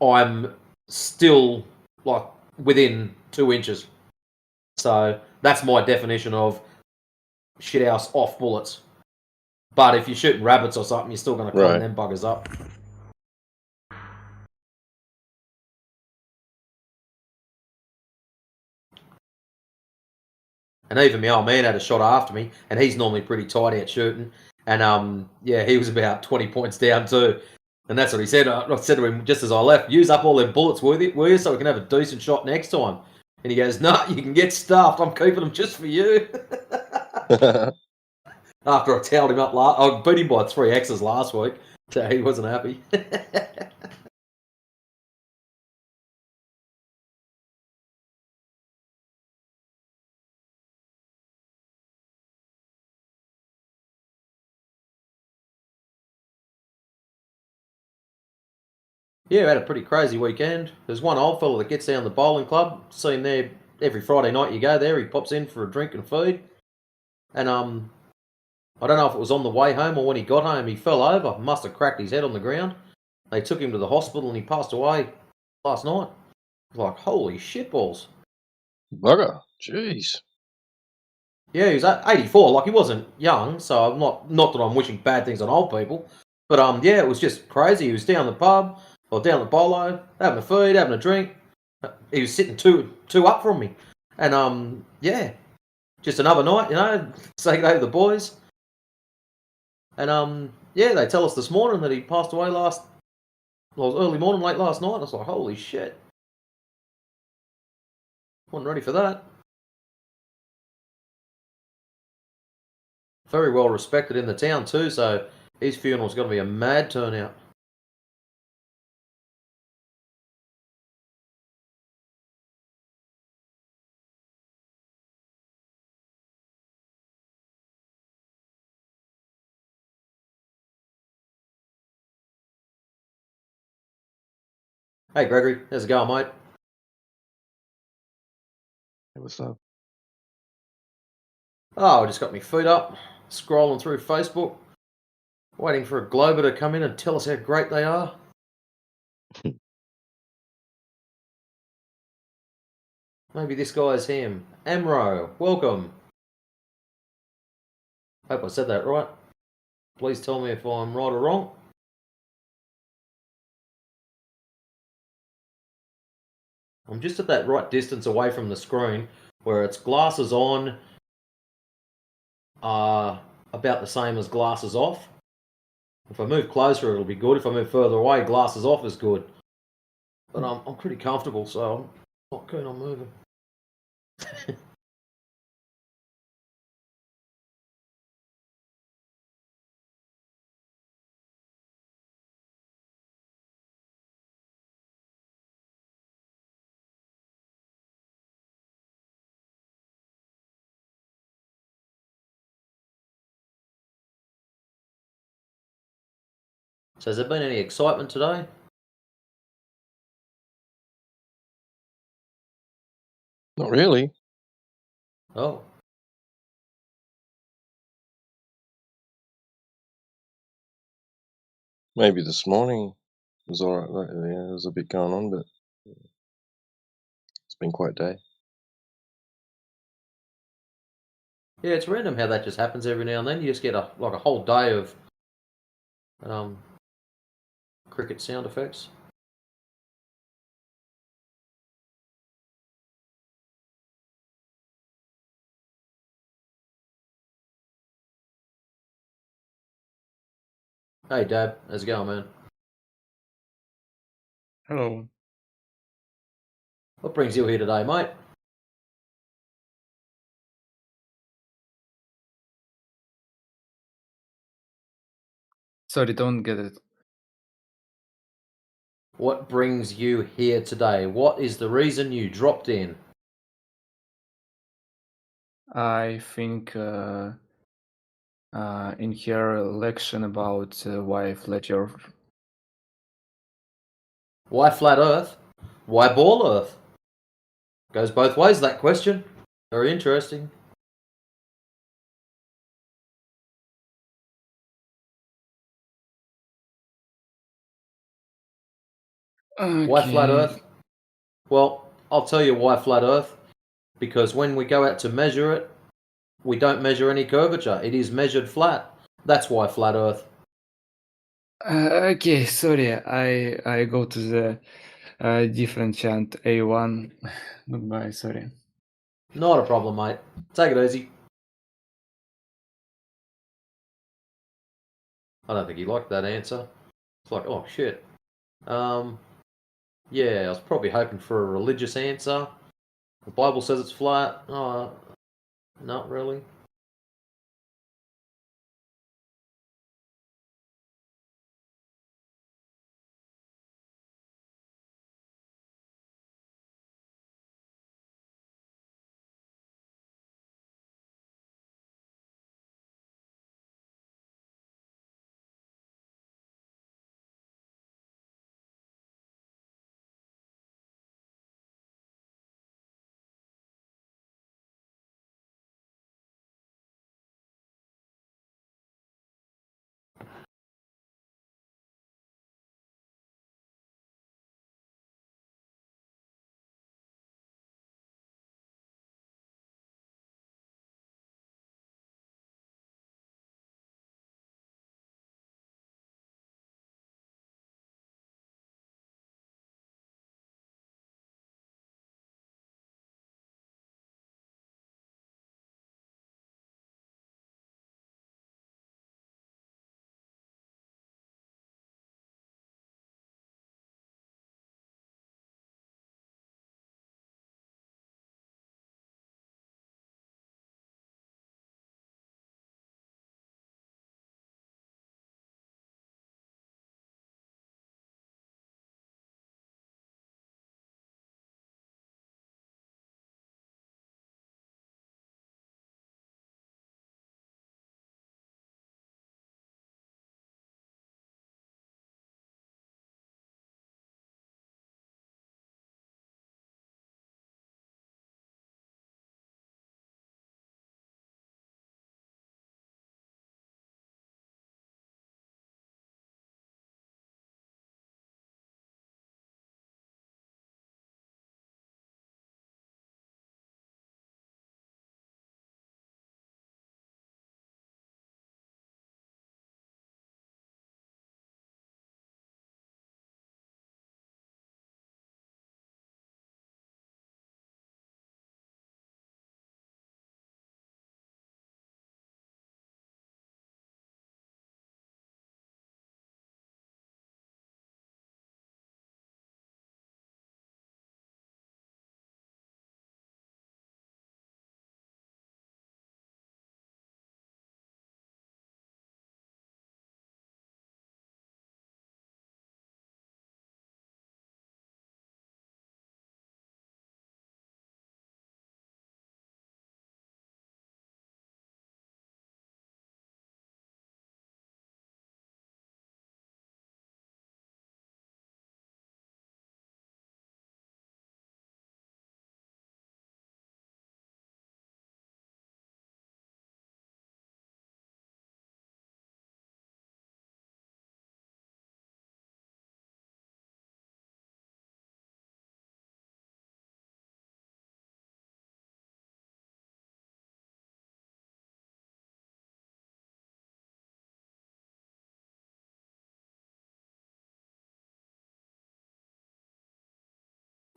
I'm still like within 2 inches. So that's my definition of shithouse off bullets. But if you're shooting rabbits or something, you're still going to clean them buggers up. And even my old man had a shot after me, and he's normally pretty tight out shooting. And yeah, he was about 20 points down too. And that's what he said. I said to him just as I left, use up all them bullets, will you, so we can have a decent shot next time. And he goes, no, you can get stuffed. I'm keeping them just for you. After I towed him up, I beat him by 3 X's last week, so he wasn't happy. Yeah, we had a pretty crazy weekend. There's one old fella that gets down the bowling club. See him there every Friday night. You go there, he pops in for a drink and food. And I don't know if it was on the way home or when he got home, he fell over. Must have cracked his head on the ground. They took him to the hospital and he passed away last night. Like, holy shitballs. Bugger. Jeez. Yeah, he was 84. Like, he wasn't young, so I'm not that I'm wishing bad things on old people. But yeah, it was just crazy. He was down the pub or down the bolo, having a feed, having a drink. He was sitting two up from me. And yeah, just another night, say good day to the boys. And yeah, they tell us this morning that he passed away early morning, late last night. I was like, holy shit. Wasn't ready for that. Very well respected in the town too, so his funeral's going to be a mad turnout. Hey Gregory, how's it going, mate? Hey, what's up? Oh, I just got my feet up, scrolling through Facebook, waiting for a Glober to come in and tell us how great they are. Maybe this guy's him. Amro, welcome. Hope I said that right. Please tell me if I'm right or wrong. I'm just at that right distance away from the screen where it's glasses on are about the same as glasses off. If I move closer, it'll be good. If I move further away, glasses off is good. But I'm pretty comfortable, so I'm not keen on moving. So has there been any excitement today? Not really. Oh. Maybe this morning was all right. Yeah, there was a bit going on, but it's been quite a day. Yeah, it's random how that just happens every now and then. You just get a whole day of cricket sound effects. Hey, Dad, how's it going, man? Hello. What brings you here today, mate? Sorry, don't get it. What brings you here today? What is the reason you dropped in? I think in her lection about why flat Earth. Why flat Earth? Why ball Earth? Goes both ways, that question. Very interesting. Why flat Okay. Earth? Well, I'll tell you why flat Earth. Because when we go out to measure it, we don't measure any curvature. It is measured flat. That's why flat Earth. Okay, sorry. I go to the different chant A1. Goodbye. Sorry. Not a problem, mate. Take it easy. I don't think he liked that answer. It's like, oh shit. Yeah, I was probably hoping for a religious answer. The Bible says it's flat. Not really.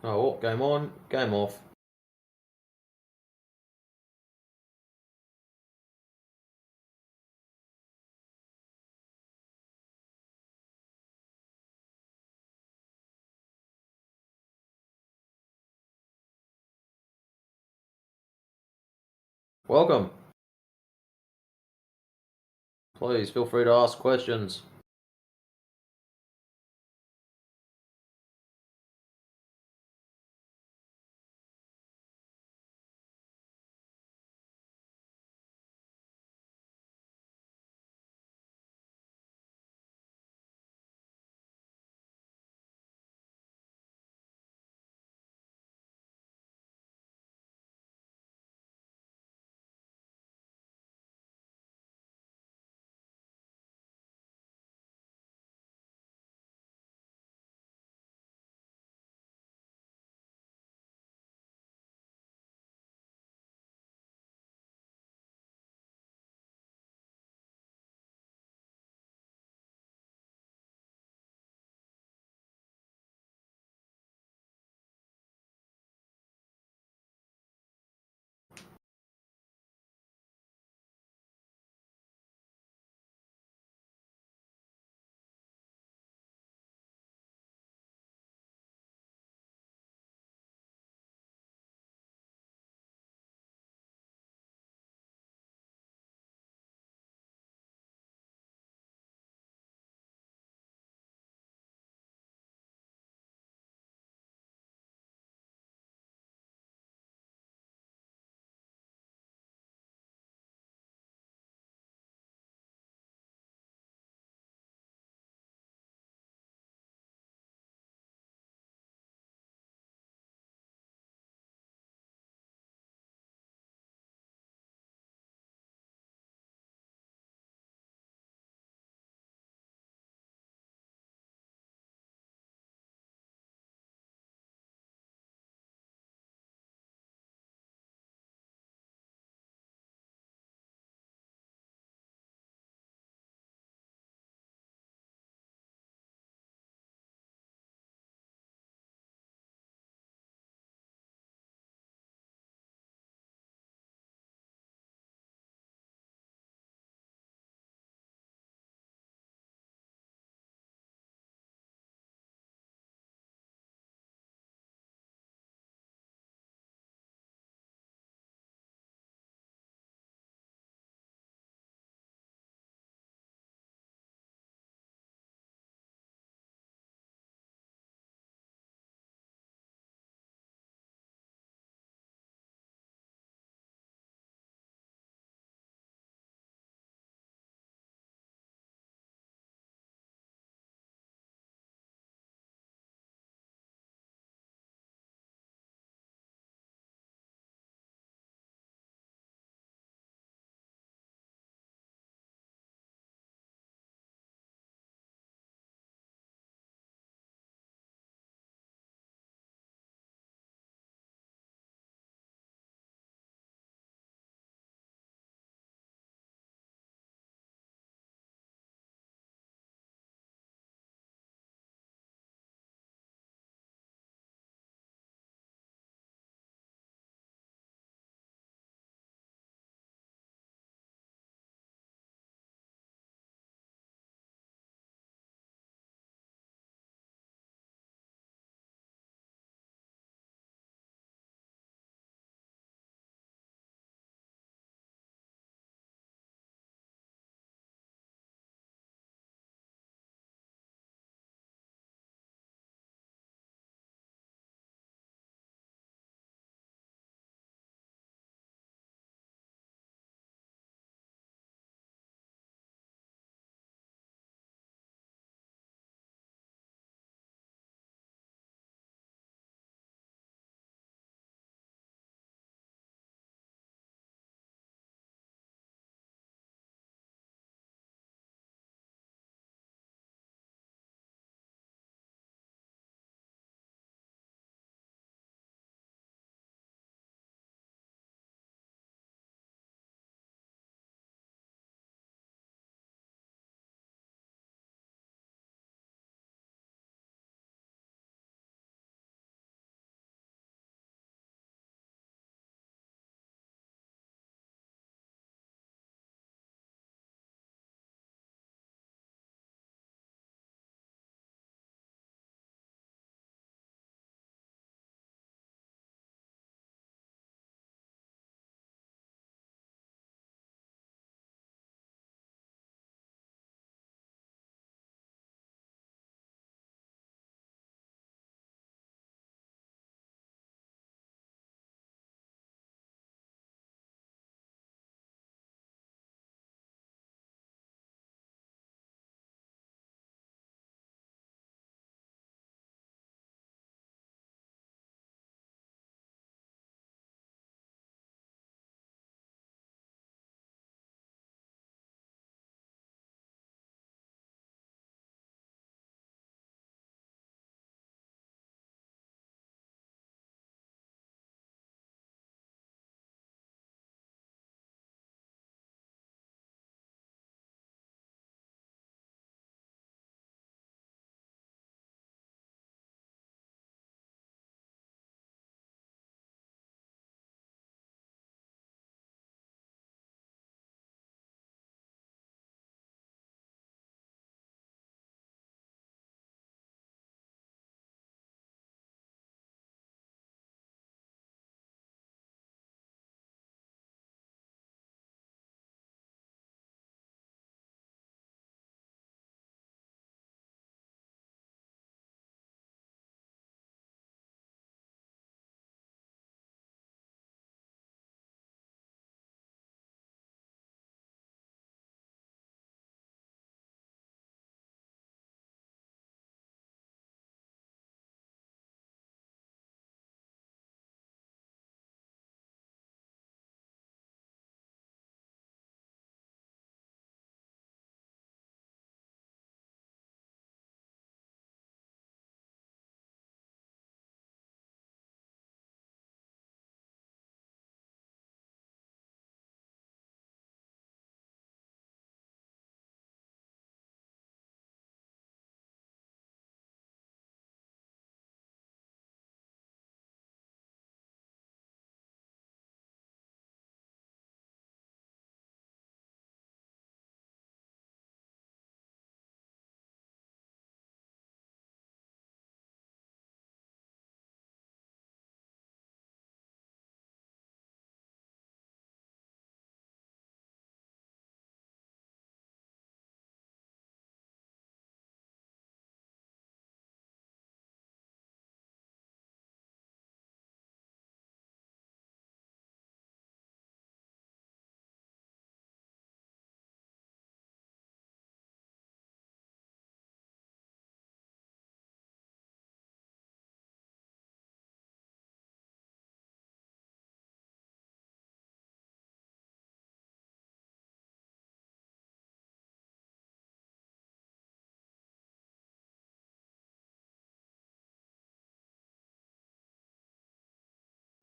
Oh, well, game on, game off. Welcome. Please feel free to ask questions.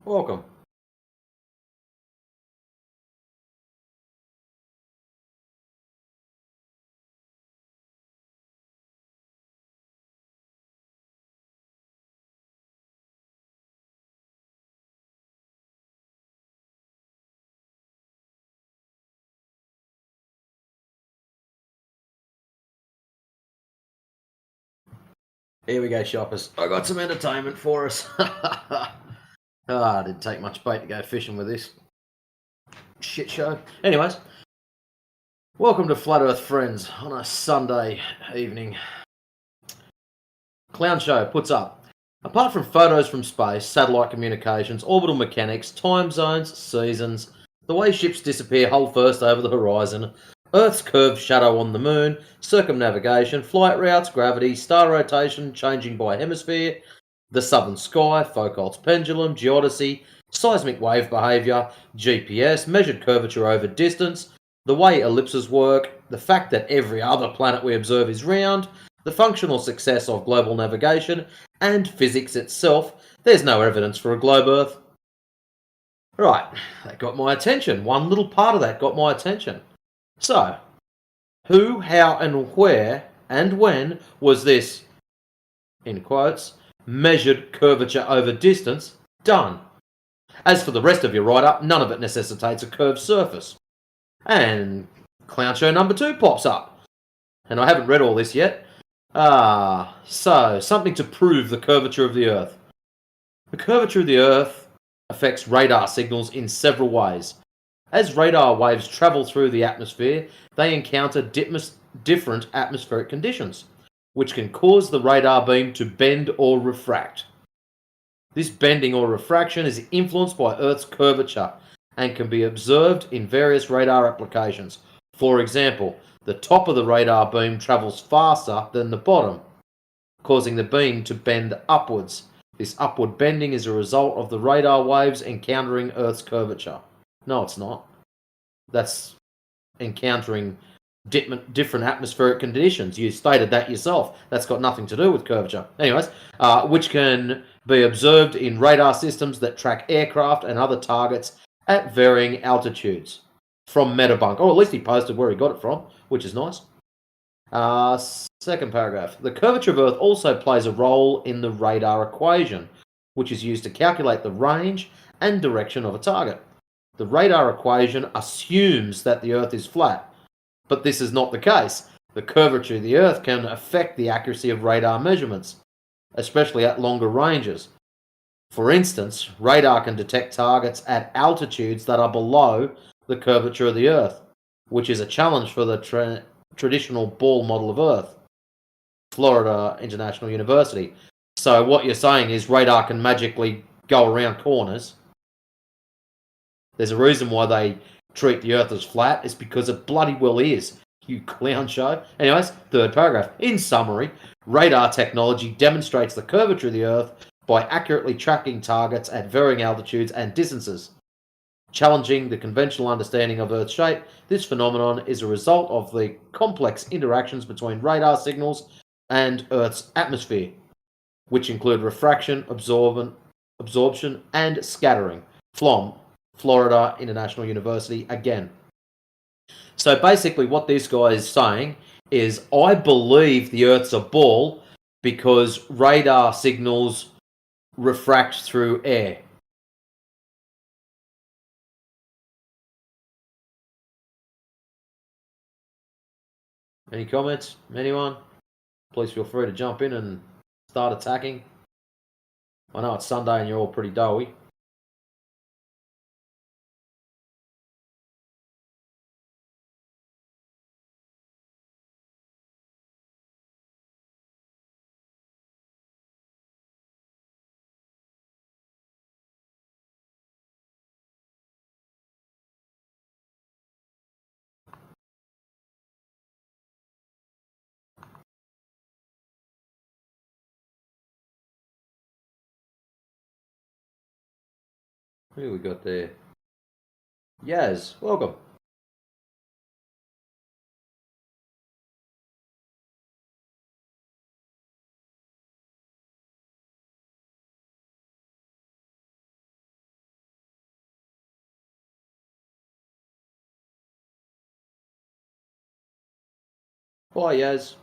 Welcome. Here we go, shoppers. I got some entertainment for us. Didn't take much bait to go fishing with this shit show. Anyways, welcome to Flat Earth Friends on a Sunday evening. Clown Show puts up. Apart from photos from space, satellite communications, orbital mechanics, time zones, seasons, the way ships disappear hull first over the horizon, Earth's curved shadow on the moon, circumnavigation, flight routes, gravity, star rotation changing by hemisphere, the southern sky, Foucault's pendulum, geodesy, seismic wave behaviour, GPS, measured curvature over distance, the way ellipses work, the fact that every other planet we observe is round, the functional success of global navigation, and physics itself, there's no evidence for a globe Earth. Right, that got my attention. One little part of that got my attention. So, who, how, and where, and when was this, in quotes, measured curvature over distance done? As for the rest of your write-up, none of it necessitates a curved surface. And Clown Show number 2 pops up. And I haven't read all this yet. So, something to prove the curvature of the Earth. The curvature of the Earth affects radar signals in several ways. As radar waves travel through the atmosphere, they encounter different atmospheric conditions, which can cause the radar beam to bend or refract. This bending or refraction is influenced by Earth's curvature and can be observed in various radar applications. For example, the top of the radar beam travels faster than the bottom, causing the beam to bend upwards. This upward bending is a result of the radar waves encountering Earth's curvature. No, it's not. That's encountering different atmospheric conditions. You stated that yourself. That's got nothing to do with curvature. Anyways, which can be observed in radar systems that track aircraft and other targets at varying altitudes. From Metabunk. Oh, at least he posted where he got it from, which is nice. Second paragraph. The curvature of Earth also plays a role in the radar equation, which is used to calculate the range and direction of a target. The radar equation assumes that the Earth is flat, but this is not the case. The curvature of the Earth can affect the accuracy of radar measurements, especially at longer ranges. For instance, radar can detect targets at altitudes that are below the curvature of the Earth, which is a challenge for the traditional ball model of Earth. Florida International University. So what you're saying is radar can magically go around corners. There's a reason why they treat the Earth as flat. It's because it bloody well is, you clown show. Anyways, third paragraph. In summary, radar technology demonstrates the curvature of the Earth by accurately tracking targets at varying altitudes and distances. Challenging the conventional understanding of Earth's shape, this phenomenon is a result of the complex interactions between radar signals and Earth's atmosphere, which include refraction, absorption, and scattering. From Florida International University again. So basically what this guy is saying is, I believe the Earth's a ball because radar signals refract through air. Any comments? Anyone? Please feel free to jump in and start attacking. I know it's Sunday and you're all pretty doughy. Who we got there? Yaz, welcome. Bye, Yaz.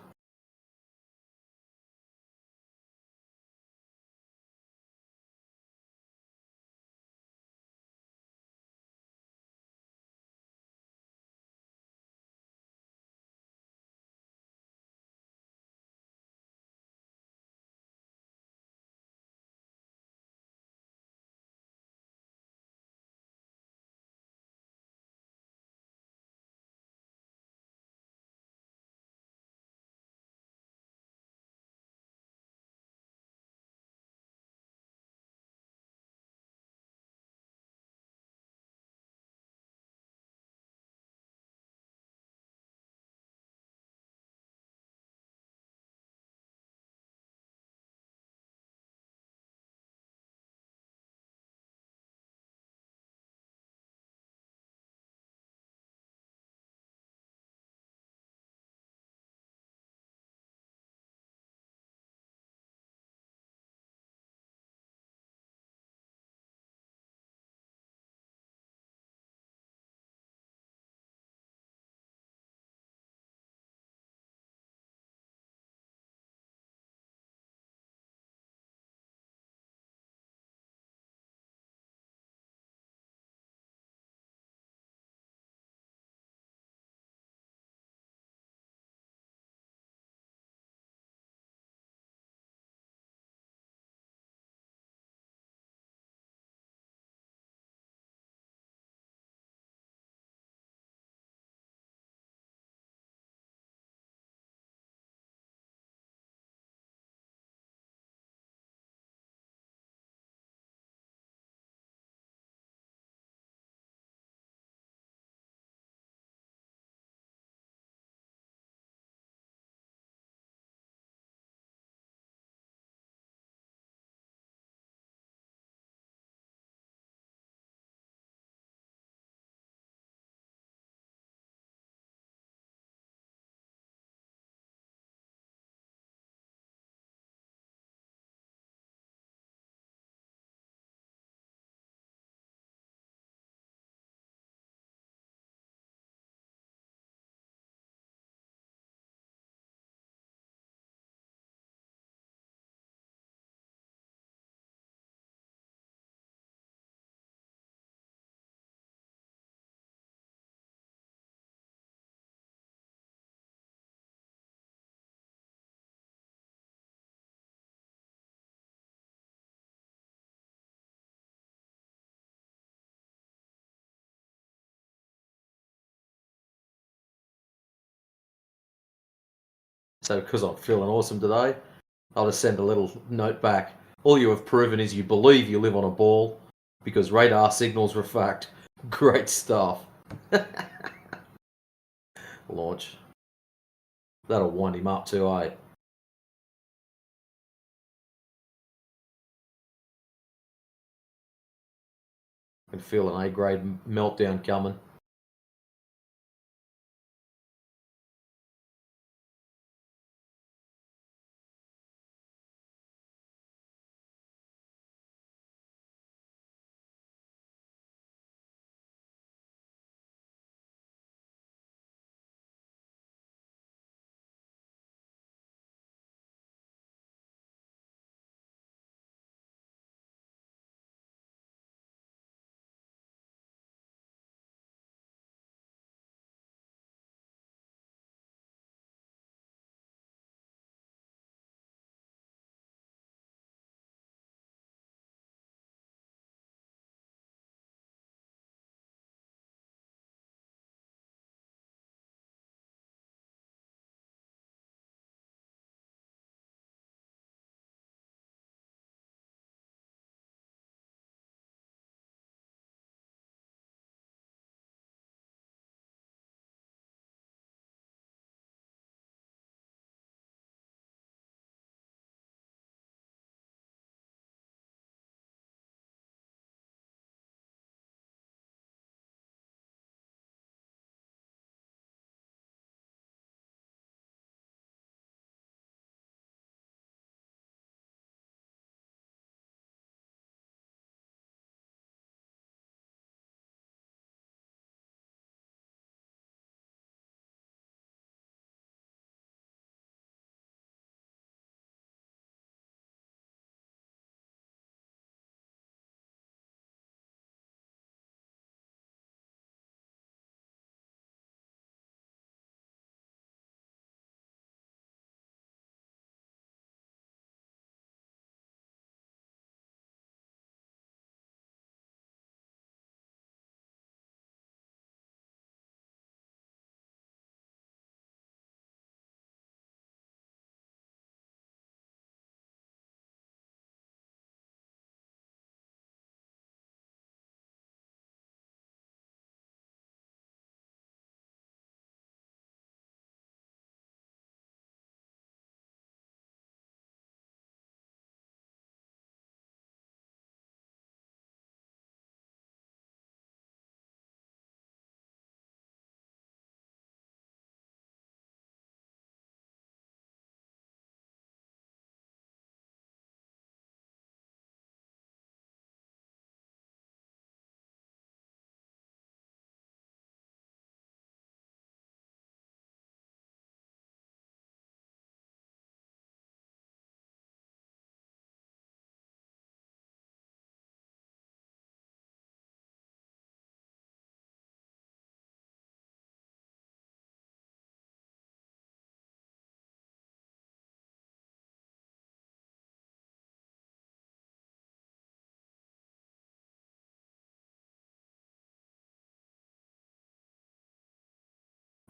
So because I'm feeling awesome today, I'll just send a little note back. All you have proven is you believe you live on a ball because radar signals refract. Great stuff. Launch. That'll wind him up too, eh? I can feel an A-grade meltdown coming.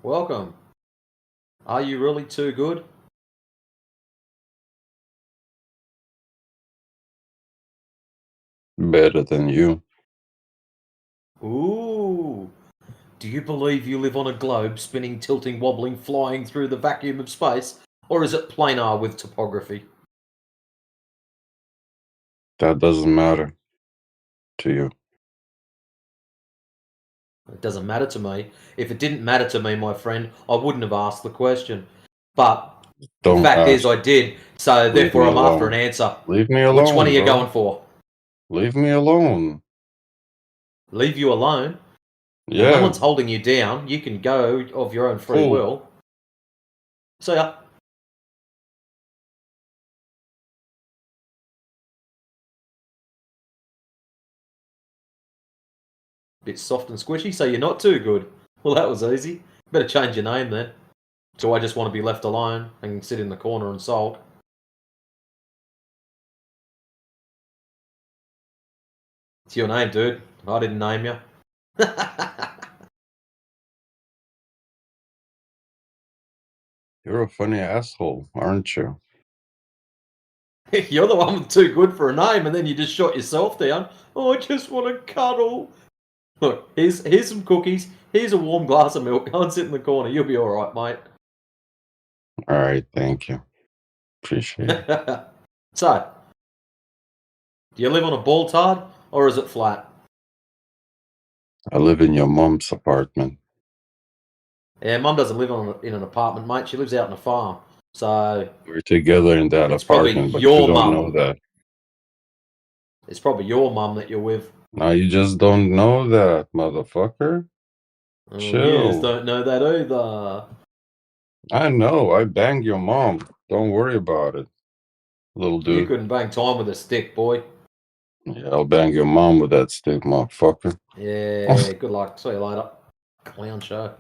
Welcome. Are you really too good? Better than you. Ooh. Do you believe you live on a globe spinning, tilting, wobbling, flying through the vacuum of space? Or is it planar with topography? That doesn't matter to you. It doesn't matter to me. If it didn't matter to me, my friend, I wouldn't have asked the question. But the Don't fact is, ask. I did. So Leave therefore, me I'm after an alone. answer. Leave me Which one are alone, you bro. going for? Leave me alone. Leave you alone? Well, no Yeah. one's holding you down. You can go of your own free Cool. will. See ya. Bit soft and squishy, so you're not too good. Well, that was easy. Better change your name then. So I just want to be left alone and sit in the corner and sulk. It's your name, dude. I didn't name you. You're a funny asshole, aren't you? You're the one with too good for a name, and then you just shot yourself down. Oh, I just want to cuddle. Look, here's some cookies. Here's a warm glass of milk. Go and sit in the corner. You'll be all right, mate. All right, thank you. Appreciate it. So, do you live on a ball tard, or is it flat? I live in your mom's apartment. Yeah, Mum doesn't live in an apartment, mate. She lives out on a farm. So We're together in that it's probably apartment, but you your don't know mum. that. It's probably your mum that you're with. Now you just don't know that, motherfucker. Oh, Chill. you don't know that either. I know. I banged your mom. Don't worry about it, little You dude. couldn't bang time with a stick, boy. Yeah, I'll bang your mom with that stick, motherfucker. Yeah, good luck. See you later. Clown show.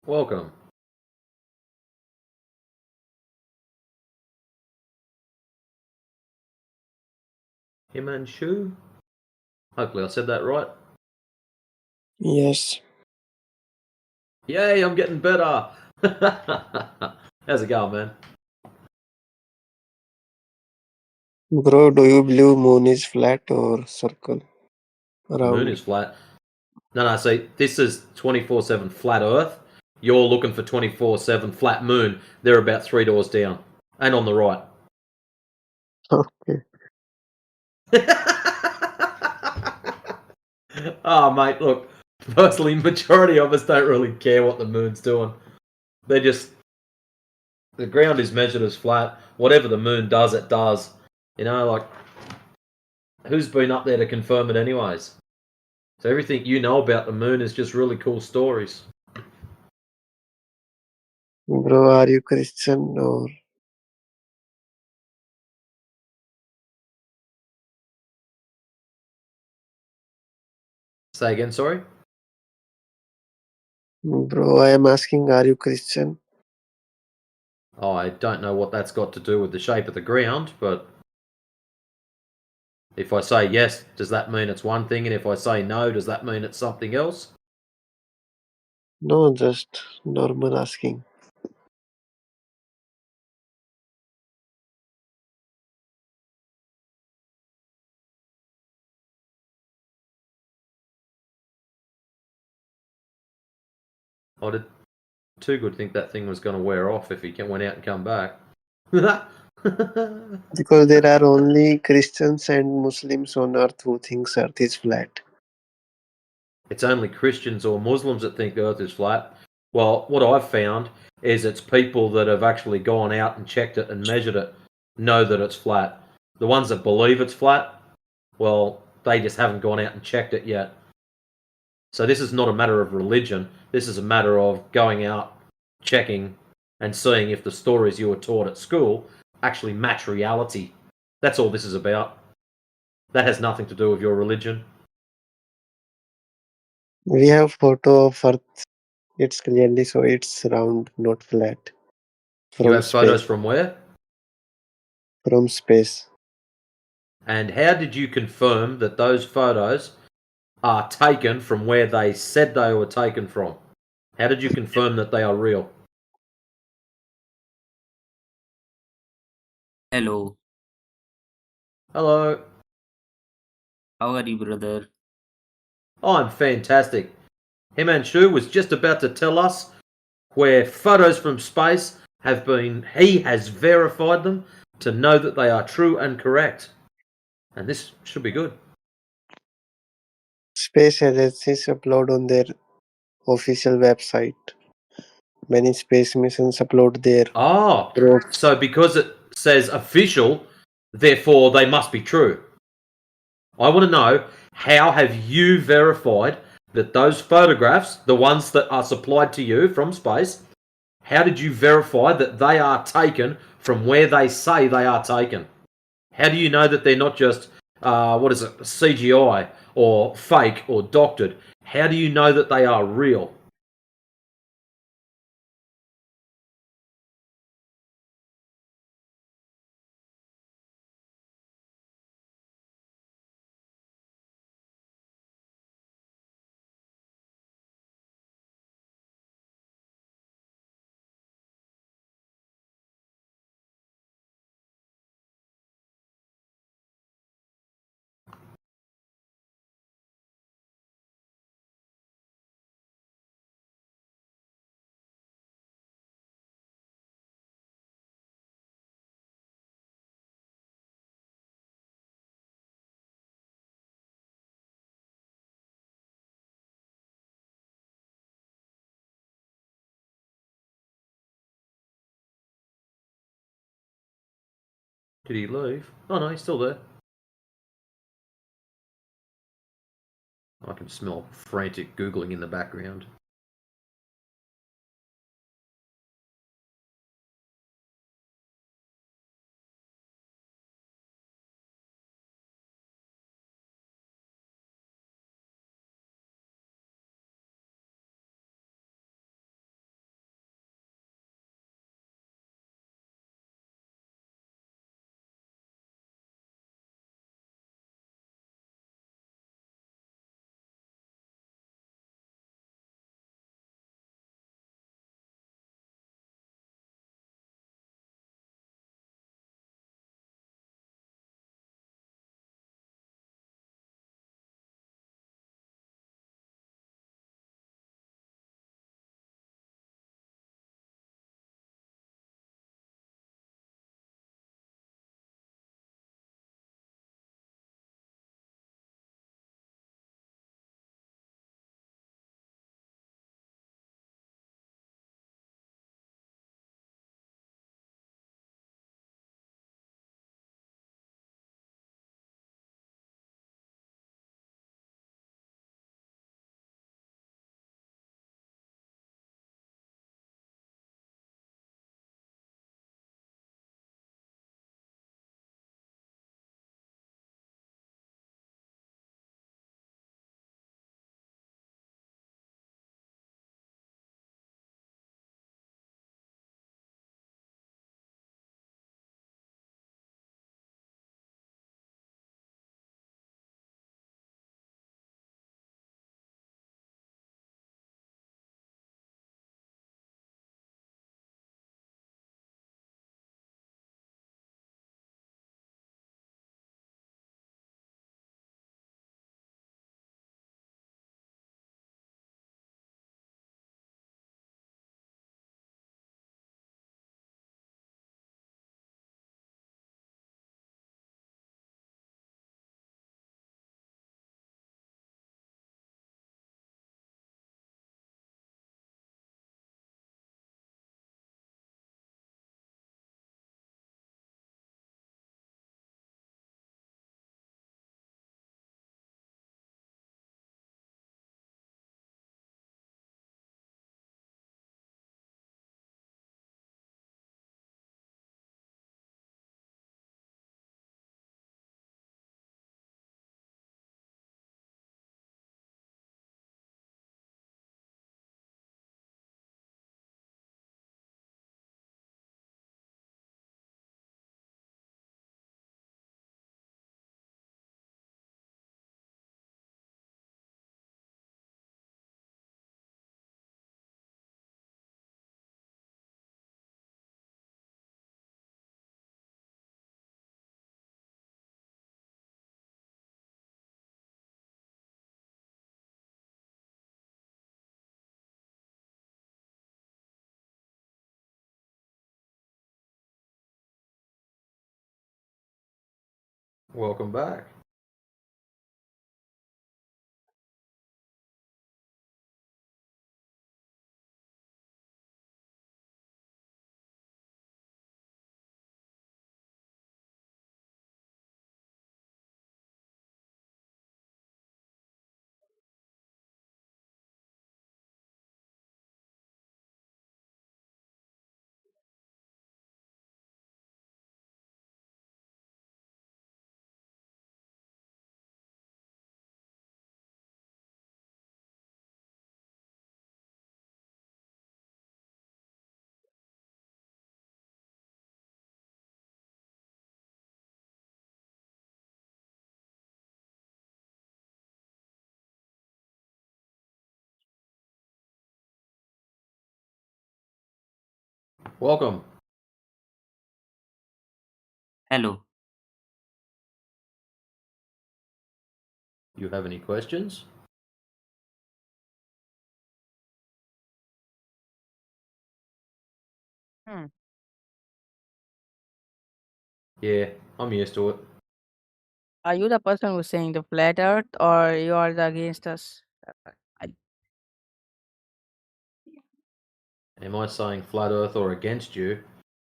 Welcome. Himanshu? Hopefully I said that right. Yes. Yay, I'm getting better. How's it going, man? Bro, do you believe moon is flat or circle? The moon Round. is flat. No, see, this is 24/7 flat Earth. You're looking for 24/7 flat moon. They're about 3 doors down. And on the right. Okay. Oh, mate, look. Personally, majority of us don't really care what the moon's doing. They just... The ground is measured as flat. Whatever the moon does, it does. You know, like... Who's been up there to confirm it anyways? So everything you know about the moon is just really cool stories. Bro, are you Christian or Say again, sorry? bro? I am asking, are you Christian? Oh, I don't know what that's got to do with the shape of the ground, but if I say yes, does that mean it's one thing? And if I say no, does that mean it's something else? No, just normal asking. I did too good think that thing was going to wear off if he went out and come back. Because there are only Christians and Muslims on earth who thinks earth is flat. It's only Christians or Muslims that think the earth is flat. Well, what I've found is it's people that have actually gone out and checked it and measured it know that it's flat. The ones that believe it's flat, well, they just haven't gone out and checked it yet. So this is not a matter of religion. This is a matter of going out, checking, and seeing if the stories you were taught at school actually match reality. That's all this is about. That has nothing to do with your religion. We have photo of earth. It's clearly so it's round, not flat. You From have photos space. from where? From space. And how did you confirm that those photos are taken from where they said they were taken from? How did you confirm that they are real? Hello, Hello. how are you, brother? I'm fantastic. Himanshu was just about to tell us where photos from space have been, he has verified them to know that they are true and correct. And this should be good. Space agencies upload on their official website. Many space missions upload their Oh, probes. so because it says official, therefore they must be true. I want to know, how have you verified that those photographs, the ones that are supplied to you from space, how did you verify that they are taken from where they say they are taken? How do you know that they're not just, CGI or fake or doctored? How do you know that they are real? Did he leave? Oh no, he's still there. I can smell frantic Googling in the background. Welcome back. Welcome. Hello. You have any questions? Hmm. Yeah, I'm used to it. Are you the person who's saying the flat earth or you are the against us? Am I saying flat earth or against you?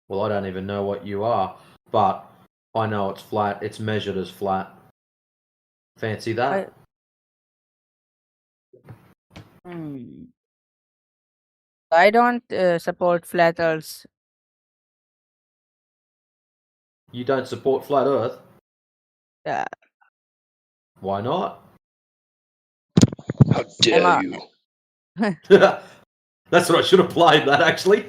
Well, I don't even know what you are, but I know it's flat. It's measured as flat. Fancy that? Hmm. I don't support flat earths. You don't support flat earth? Yeah. Why not? How dare you? That's what I should have played, that actually.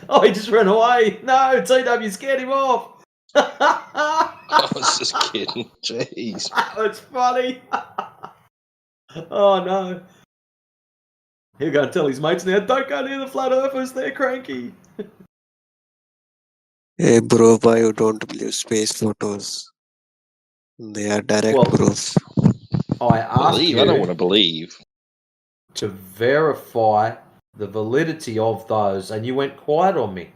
Oh, he just ran away. No, TW scared him off. I was just kidding. Jeez. That's funny. Oh, no. He'll go and tell his mates now, don't go near the flat earthers, they're cranky. Hey bro, why you don't believe space photos? They are direct Well, proof. I asked Believe? you I don't want to believe. to verify the validity of those, and you went quiet on me.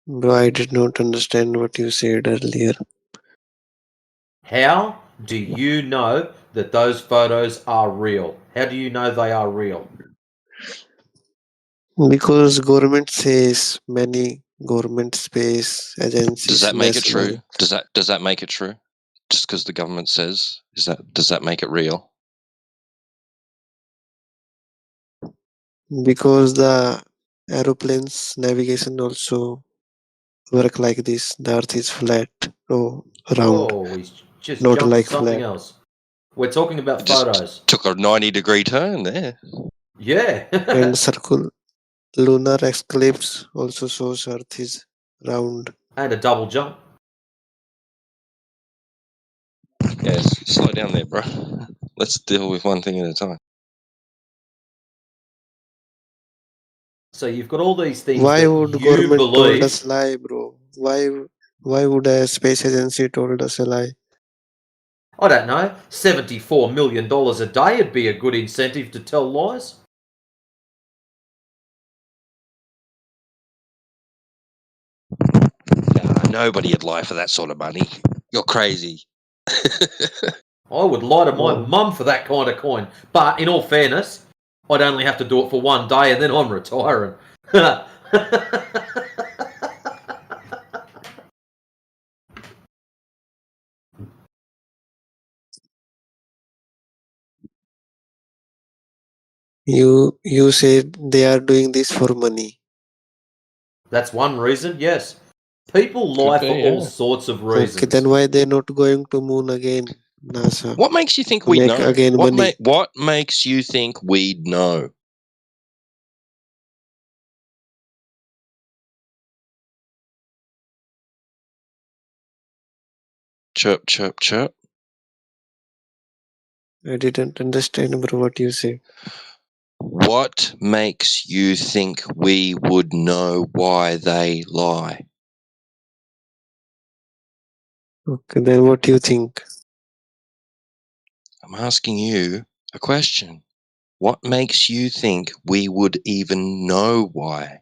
Bro, I did not understand what you said earlier. How do you know that those photos are real? How do you know they are real? Because government says many government space Does agencies that make it national. true? Does that make it true? Just because the government says, does that make it real? Because the aeroplane's navigation also work like this. The earth is flat, no round, Whoa, he's just not jumped to like something flat. else. We're talking about It just photos. took a 90-degree turn there. Yeah. And circle lunar eclipse also shows earth is round. And a double jump. Yeah, slow down there, bro. Let's deal with one thing at a time. So you've got all these things Why that would you government told believe. us lie, bro? Why would a space agency told us a lie? I don't know, $74 million a day would be a good incentive to tell lies. Nobody would lie for that sort of money. You're crazy. I would lie to my Oh. mum for that kind of coin. But in all fairness, I'd only have to do it for one day and then I'm retiring. You said they are doing this for money. That's one reason, yes. People lie for all sorts of reasons. Okay, then why they not going to moon again, NASA? What makes you think we'd Make know? again money. What makes you think we'd know? Chirp, chirp, chirp. I didn't understand, bro, what you said. What makes you think we would know why they lie? Okay, then what do you think? I'm asking you a question. What makes you think we would even know why?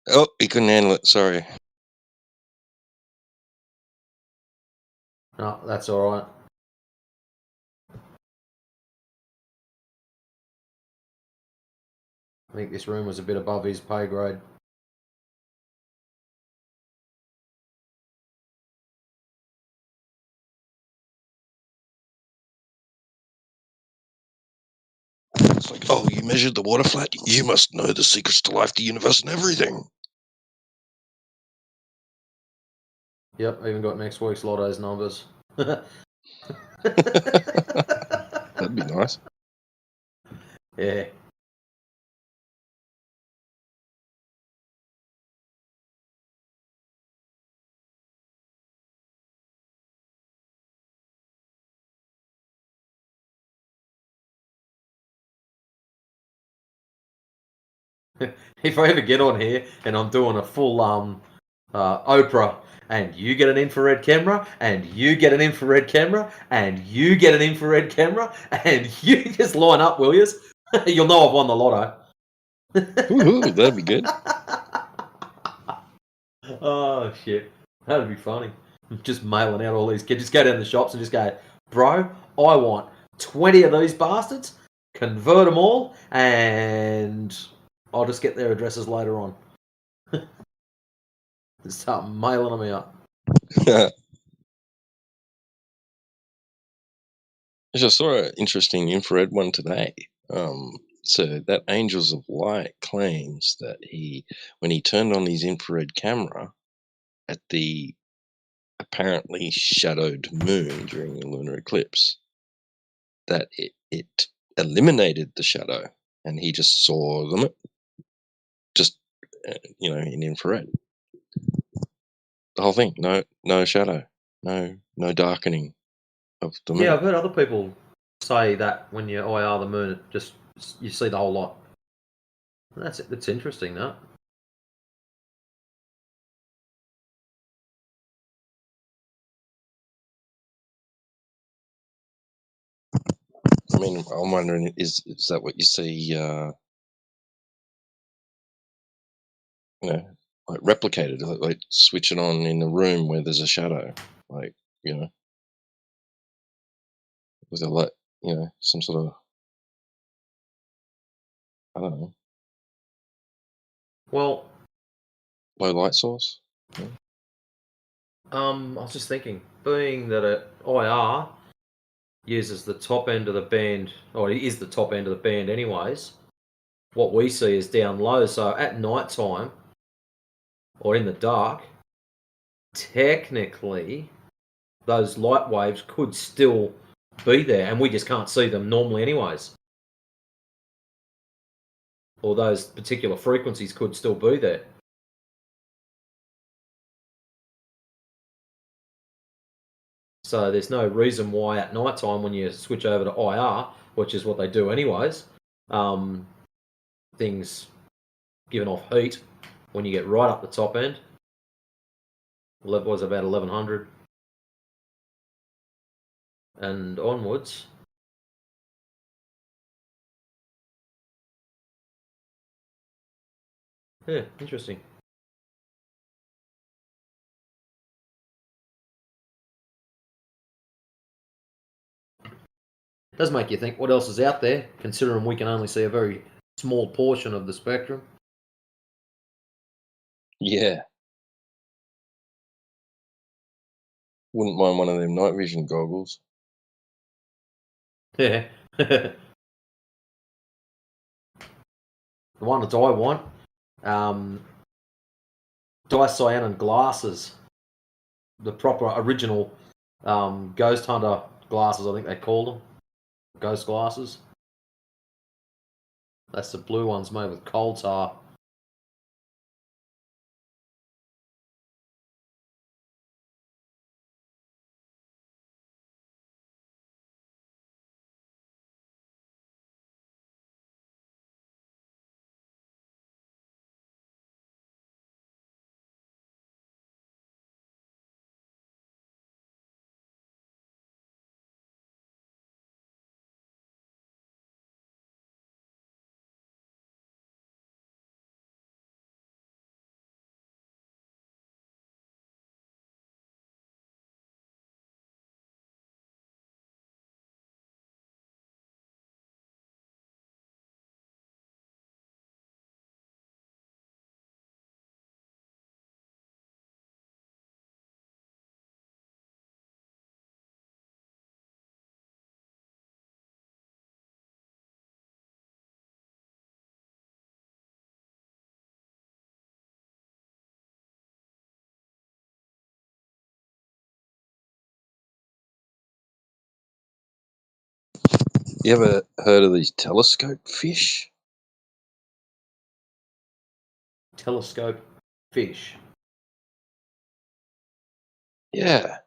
Oh, he couldn't handle it. Sorry. No, that's all right. I think this room was a bit above his pay grade. It's like, oh, you measured the water flat? You must know the secrets to life, the universe, and everything. Yep, even got next week's Lotto's numbers. That'd be nice. Yeah. If I ever get on here and I'm doing a full Oprah, and you get an infrared camera, and you get an infrared camera, and you get an infrared camera, and you just line up, will you? You'll know I've won the lotto. Woohoo, that'd be good. Oh shit, that'd be funny. Just mailing out all these kids. Just go down the shops and just go, bro, I want 20 of these bastards. Convert them all, and I'll just get their addresses later on. Just start mailing them out. I just saw an interesting infrared one today. So that Angels of Light claims that when he turned on his infrared camera at the apparently shadowed moon during the lunar eclipse, that it eliminated the shadow, and he just saw them just in infrared. The whole thing, no shadow, no darkening of the moon. Yeah, I've heard other people say that when you IR the moon, you see the whole lot. That's interesting, that. I mean, I'm wondering, is that what you see? Like replicated, like switch it on in a room where there's a shadow, like with a light, some sort of, I don't know, Well, low light source. I was just thinking, being that IR uses the top end of the band, or it is the top end of the band anyways, what we see is down low. So at night time, or in the dark, technically, those light waves could still be there, and we just can't see them normally anyways. Or those particular frequencies could still be there. So there's no reason why at night time, when you switch over to IR, which is what they do anyways, things giving off heat when you get right up the top end. Level was about 1100 and onwards. Yeah, interesting. It does make you think what else is out there, considering we can only see a very small portion of the spectrum. Yeah. Wouldn't mind one of them night vision goggles. Yeah. The one that I want, dicyanin glasses. The proper original Ghost Hunter glasses, I think they call them. Ghost glasses. That's the blue ones made with coal tar. You ever heard of these telescope fish? Telescope fish. Yeah,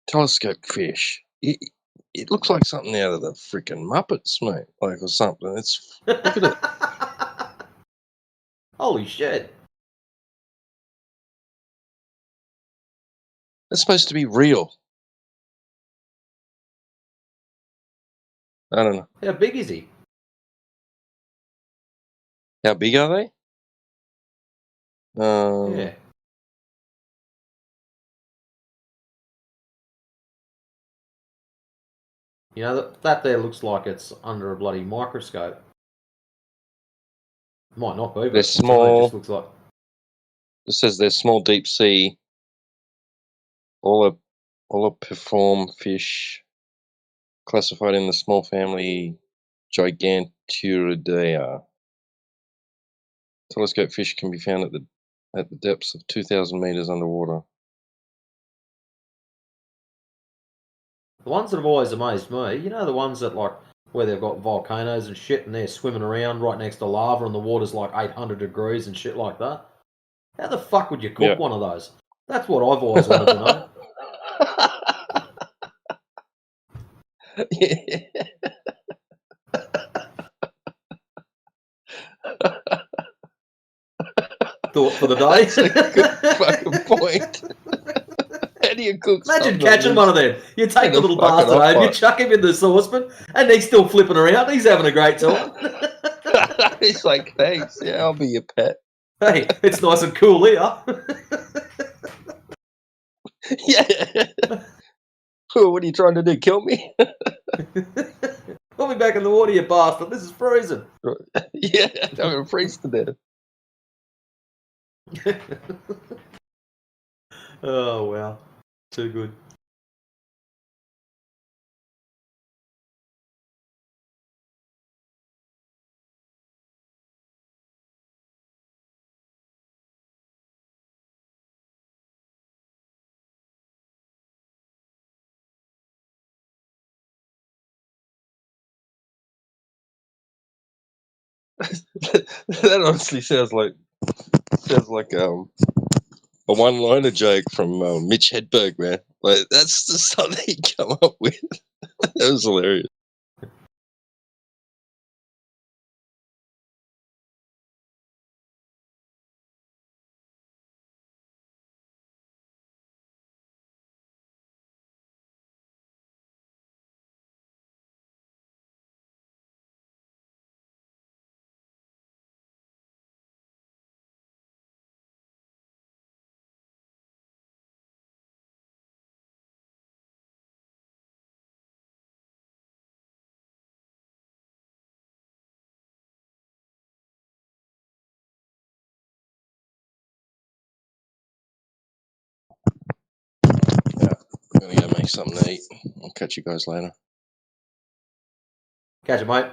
telescope fish. It looks like something out of the freaking Muppets, mate. Like, or something. It's look at it. Holy shit. It's supposed to be real. I don't know. How big is he? How big are they? Yeah. You know, that there looks like it's under a bloody microscope. Might not be, but They're it small. just looks like. It says they're small deep sea. All a perform fish classified in the small family Giganturidae. Telescope fish can be found at the depths of 2,000 meters underwater. The ones that have always amazed me, you know, the ones that like where they've got volcanoes and shit and they're swimming around right next to lava and the water's like 800 degrees and shit like that. How the fuck would you cook one of those? That's what I've always wanted to know. Thought for the day. That's a good fucking point. How do you cook? Imagine catching one of them. You take the little bastard home, you chuck him in the saucepan, and he's still flipping around. He's having a great time. He's like, thanks. Yeah, I'll be your pet. Hey, it's nice and cool here. Yeah. What are you trying to do? Kill me? Put me back in the water, you bastard. This is freezing. Yeah, I'm going to freeze to death. Oh, wow. Too good. That honestly sounds like a one-liner joke from Mitch Hedberg, man. Like that's the stuff that he come up with. That was hilarious. Yeah, I'm gonna go make something to eat. I'll catch you guys later. Catch it, mate.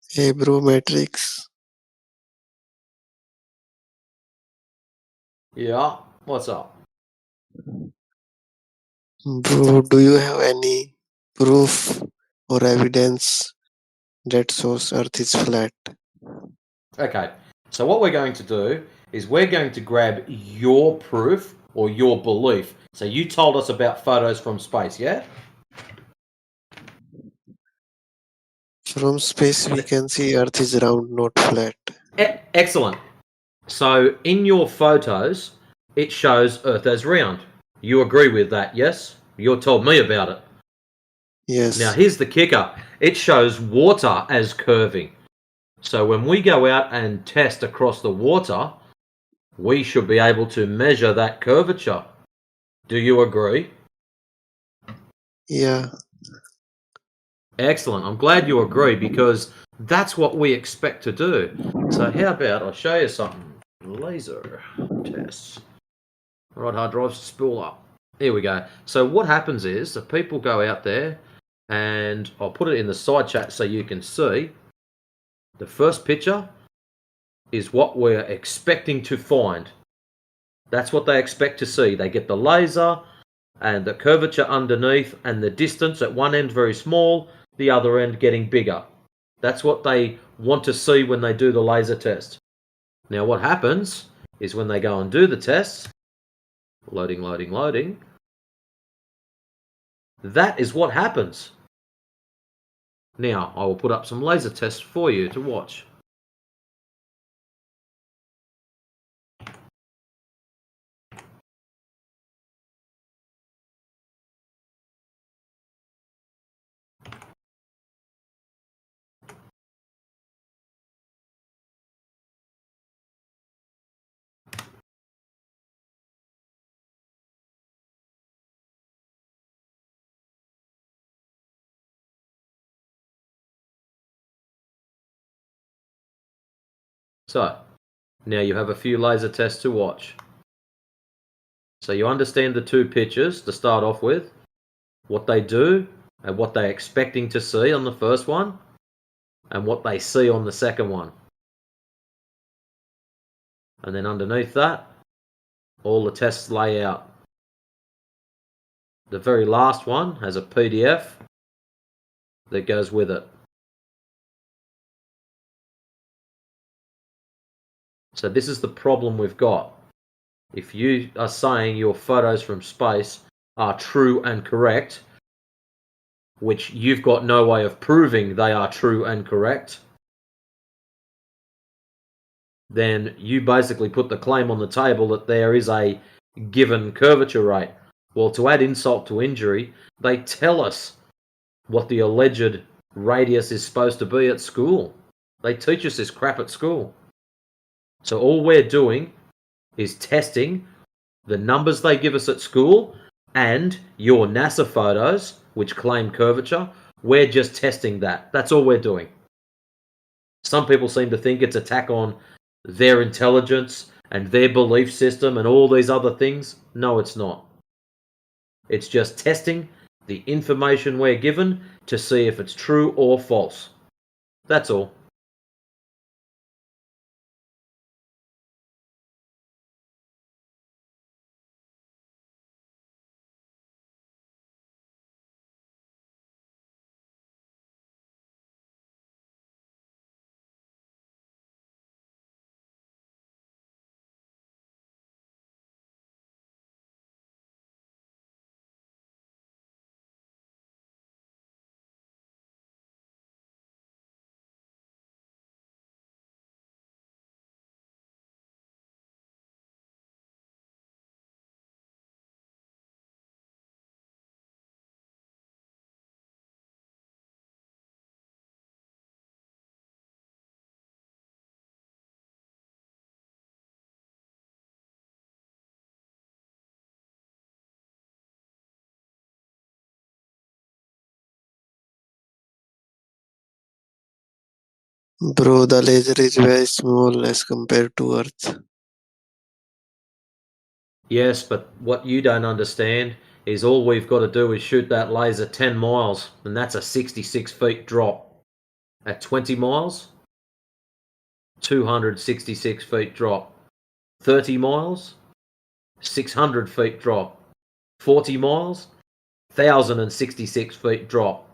Hey bro, Matrix. Yeah, what's up? Bro, do you have any proof or evidence that shows Earth is flat? Okay, so what we're going to do is we're going to grab your proof or your belief. So you told us about photos from space, yeah? From space we can see Earth is round, not flat. Excellent. So in your photos, it shows Earth as round. You agree with that, yes? You told me about it. Yes. Now here's the kicker. It shows water as curving. So when we go out and test across the water, we should be able to measure that curvature. Do you agree? Yeah. Excellent. I'm glad you agree, because that's what we expect to do. So how about I show you something? Laser tests. Right, hard drives spool up. Here we go. So what happens is the people go out there, and I'll put it in the side chat so you can see. The first picture is what we're expecting to find. That's what they expect to see. They get the laser and the curvature underneath, and the distance at one end very small, the other end getting bigger. That's what they want to see when they do the laser test. Now what happens is when they go and do the tests, loading, loading, loading, that is what happens. Now I will put up some laser tests for you to watch. So, now you have a few laser tests to watch. So you understand the two pictures to start off with, what they do and what they're expecting to see on the first one, and what they see on the second one. And then underneath that, all the tests lay out. The very last one has a PDF that goes with it. So this is the problem we've got. If you are saying your photos from space are true and correct, which you've got no way of proving they are true and correct, then you basically put the claim on the table that there is a given curvature rate. Well, to add insult to injury, they tell us what the alleged radius is supposed to be at school. They teach us this crap at school. So all we're doing is testing the numbers they give us at school and your NASA photos, which claim curvature. We're just testing that. That's all we're doing. Some people seem to think it's attack on their intelligence and their belief system and all these other things. No, it's not. It's just testing the information we're given to see if it's true or false. That's all. Bro, the laser is very small as compared to Earth. Yes, but what you don't understand is all we've got to do is shoot that laser 10 miles, and that's a 66 feet drop. At 20 miles, 266 feet drop. 30 miles, 600 feet drop. 40 miles, 1,066 feet drop.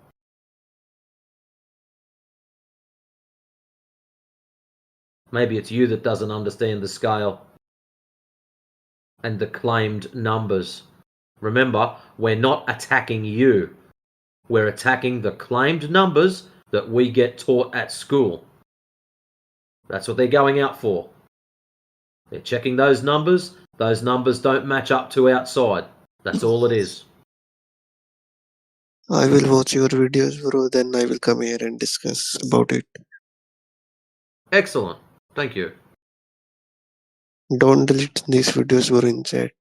Maybe it's you that doesn't understand the scale and the claimed numbers. Remember, we're not attacking you. We're attacking the claimed numbers that we get taught at school. That's what they're going out for. They're checking those numbers. Those numbers don't match up to outside. That's all it is. I will watch your videos, bro. Then I will come here and discuss about it. Excellent. Thank you. Don't delete these videos were in chat.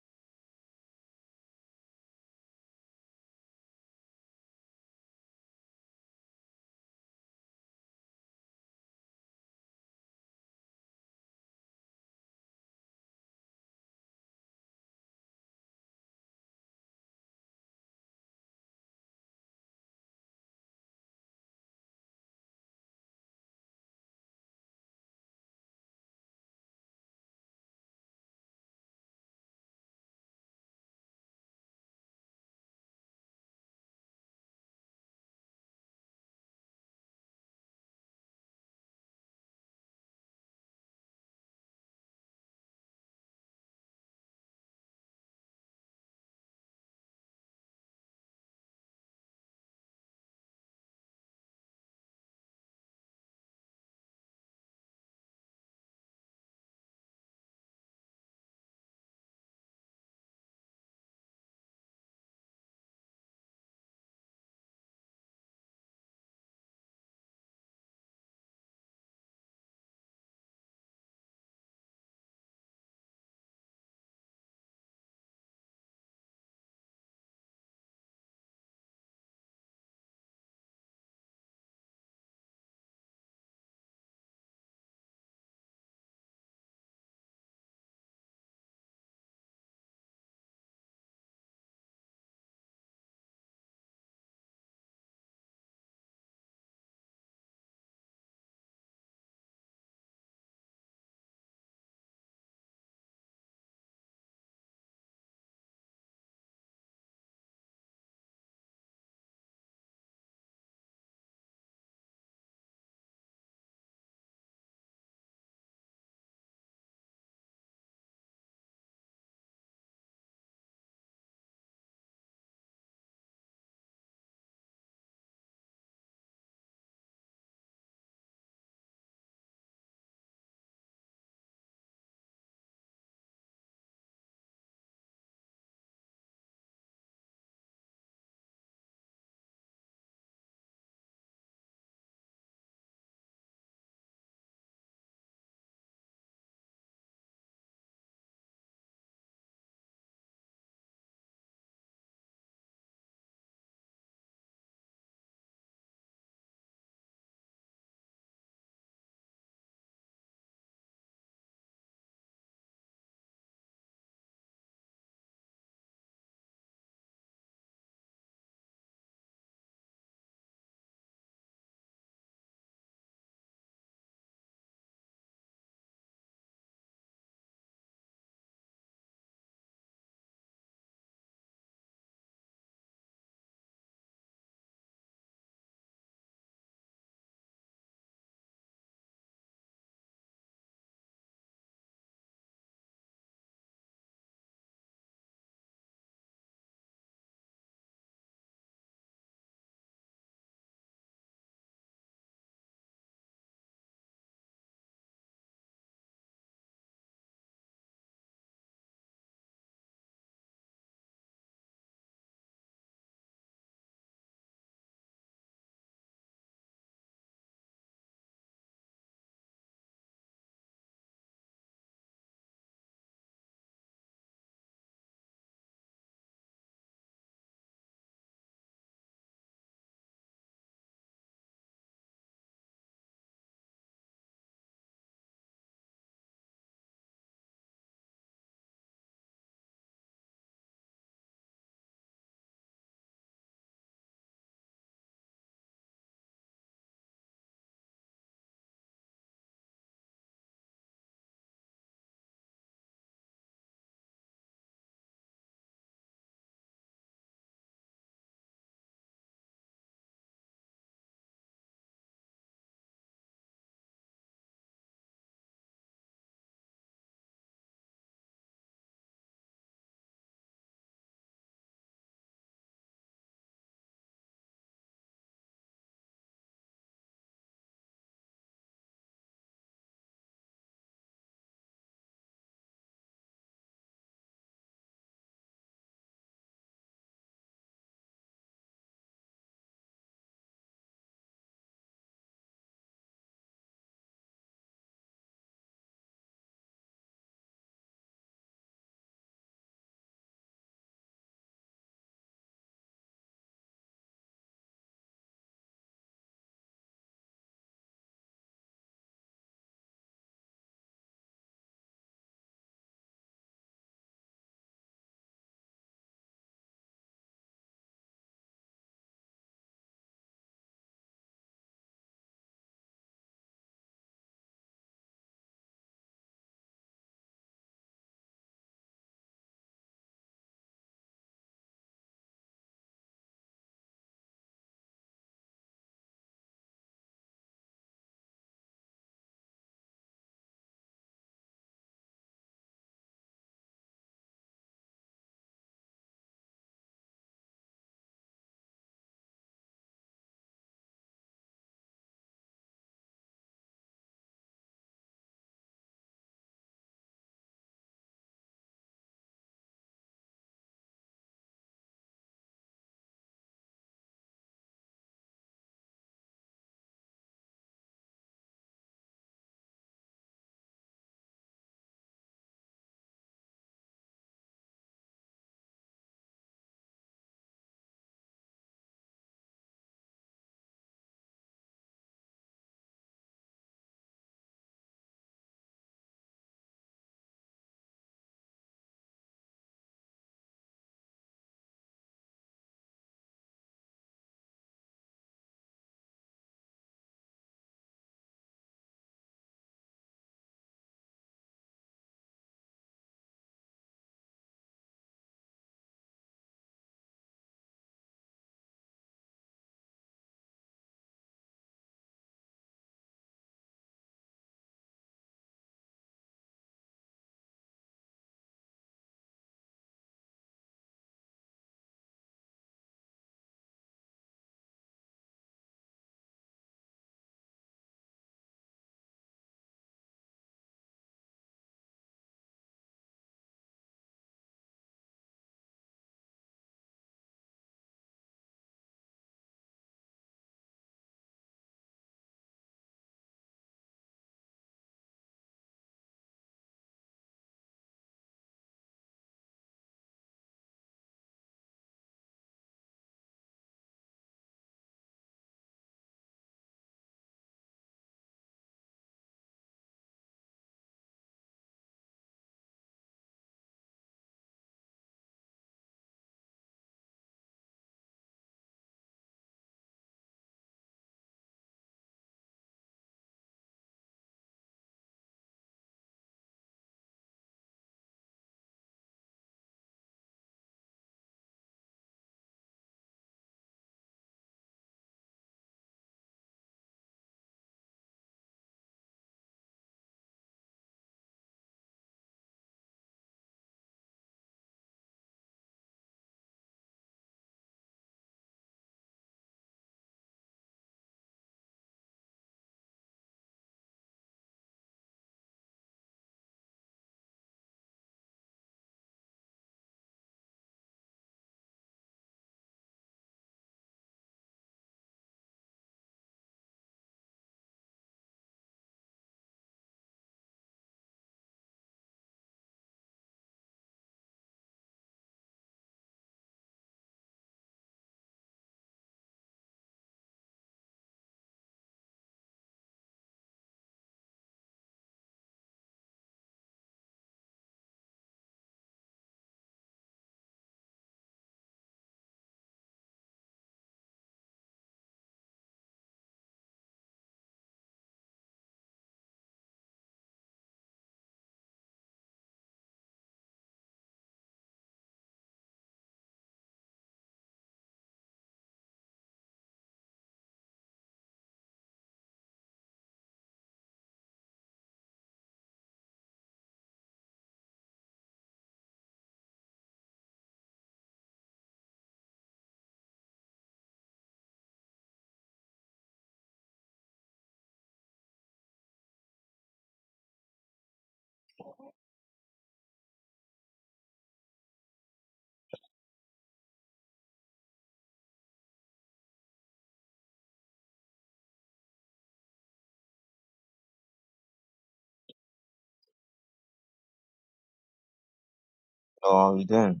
So how are you doing?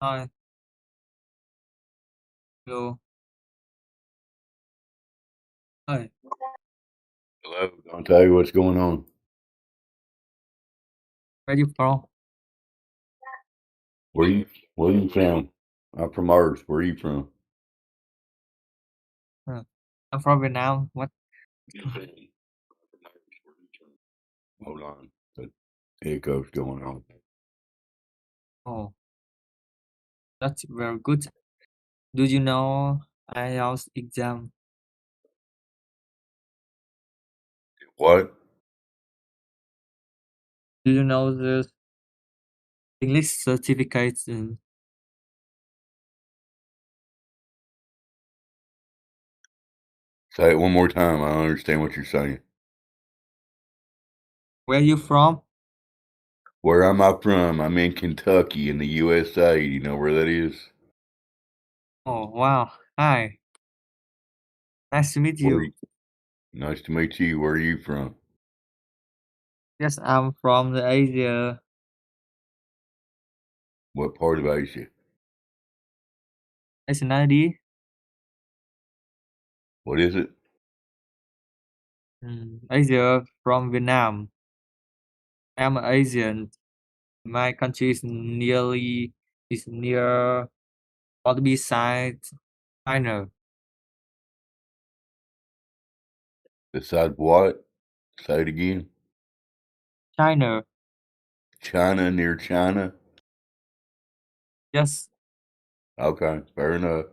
Hi. Hello. Hi. Hello, don't tell you what's going on. Where you from? Where you from? I'm from Earth. Where you from? I'm from Vietnam. What? Hold on. The echo's going on. Oh, that's very good. Do you know IELTS exam? What? Do you know the English certification? Say it one more time. I don't understand what you're saying. Where you from? Where am I from? I'm in Kentucky in the USA. Do you know where that is? Oh, wow. Hi. Nice to meet Where? you. Nice to meet you. Where are you from? Yes, I'm from the Asia. What part of Asia? Nationality. What is it? Asia from Vietnam. I'm Asian. My country is near on the beside China. Beside what? Say it again. China. China, near China? Yes. Okay, fair enough.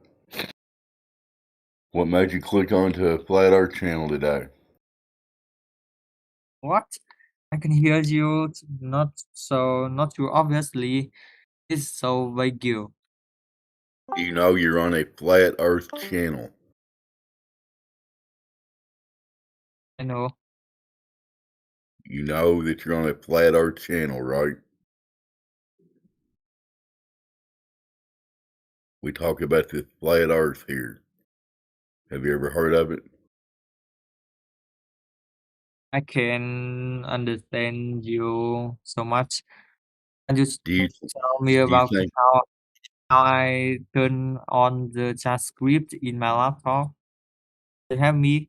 What made you click onto a Flat Earth channel today? What? I can hear you not too obviously. It's so vague. You know you're on a Flat Earth channel. I know. You know that you're on a Flat Earth channel, right? We talk about the Flat Earth here. Have you ever heard of it? I can understand you so much. Can you Do you tell me do you about think how I turn on the transcript in my laptop? Can you help me?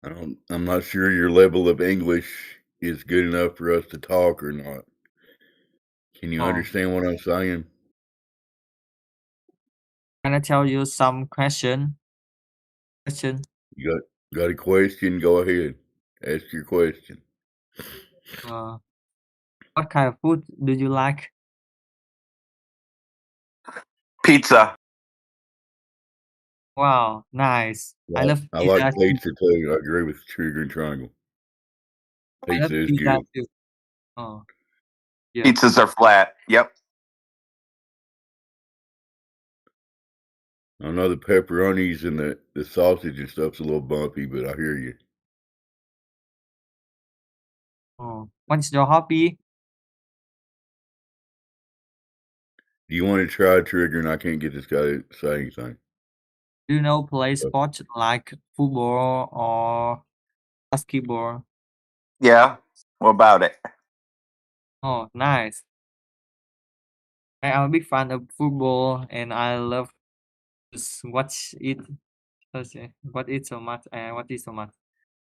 I'm not sure your level of English is good enough for us to talk or not. Can you Oh, understand what I'm saying? can I tell you some question? Question. You got a question? Go ahead. Ask your question. Uh, what kind of food do you like? Pizza. Wow, nice. I love I like pizza too. pizza too. I agree with Trigger and Triangle. I love Pizza is pizza good. too. Oh, yeah. Pizzas are flat. Yep. I know the pepperonis and the sausage and stuff's a little bumpy, but I hear you. Oh, what's your hobby? Do you want to try Trigger? And I can't get this guy to say anything. Do you know play sports like football or basketball? Yeah. What about it? Oh, nice. I am a big fan of football and I love to watch it. What it so much and what is so much.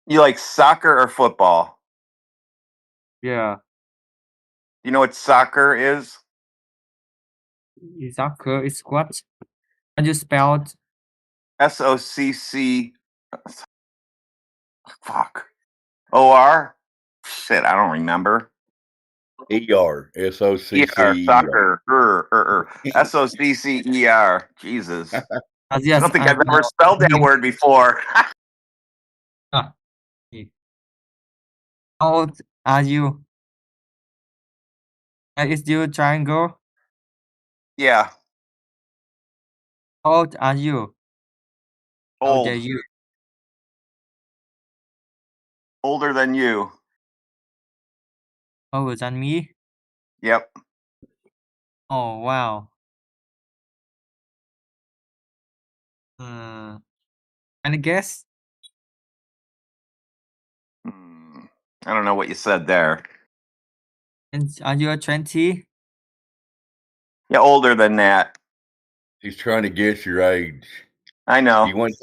You like soccer or football? Yeah, You know what soccer is? soccer is what? Can you spell it? SOCC. Fuck. OR? Shit, I don't remember. ER. ER. SOCCER. Soccer. SOCCER. Jesus. I Yes, don't think I I've ever know. spelled that word before. Ah, yeah. How old are you? Is you triangle? Yeah. How old are you? How old are Old. you? Older than you. Older than me? Yep. Oh, wow. Hmm. Any guess? I don't know what you said there. And are you 20? Yeah, older than that. He's trying to guess your age. I Do know. you want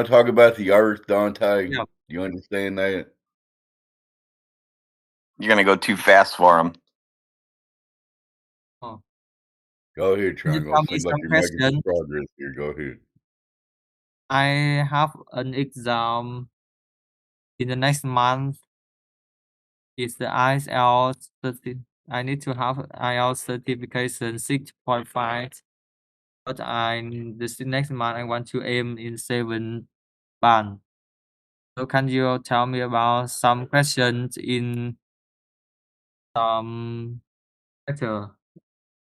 to talk about the Earth, Dante? Yeah. Do you understand that? You're gonna go too fast for him. Oh. Go ahead, Can you Triangle. tell It me seems like some you're making questions? some progress here. Go ahead. I have an exam in the next month. It's the IELTS 30. I need to have IELTS certification 6.5. But this next month I want to aim in 7 band. So can you tell me about some questions in some better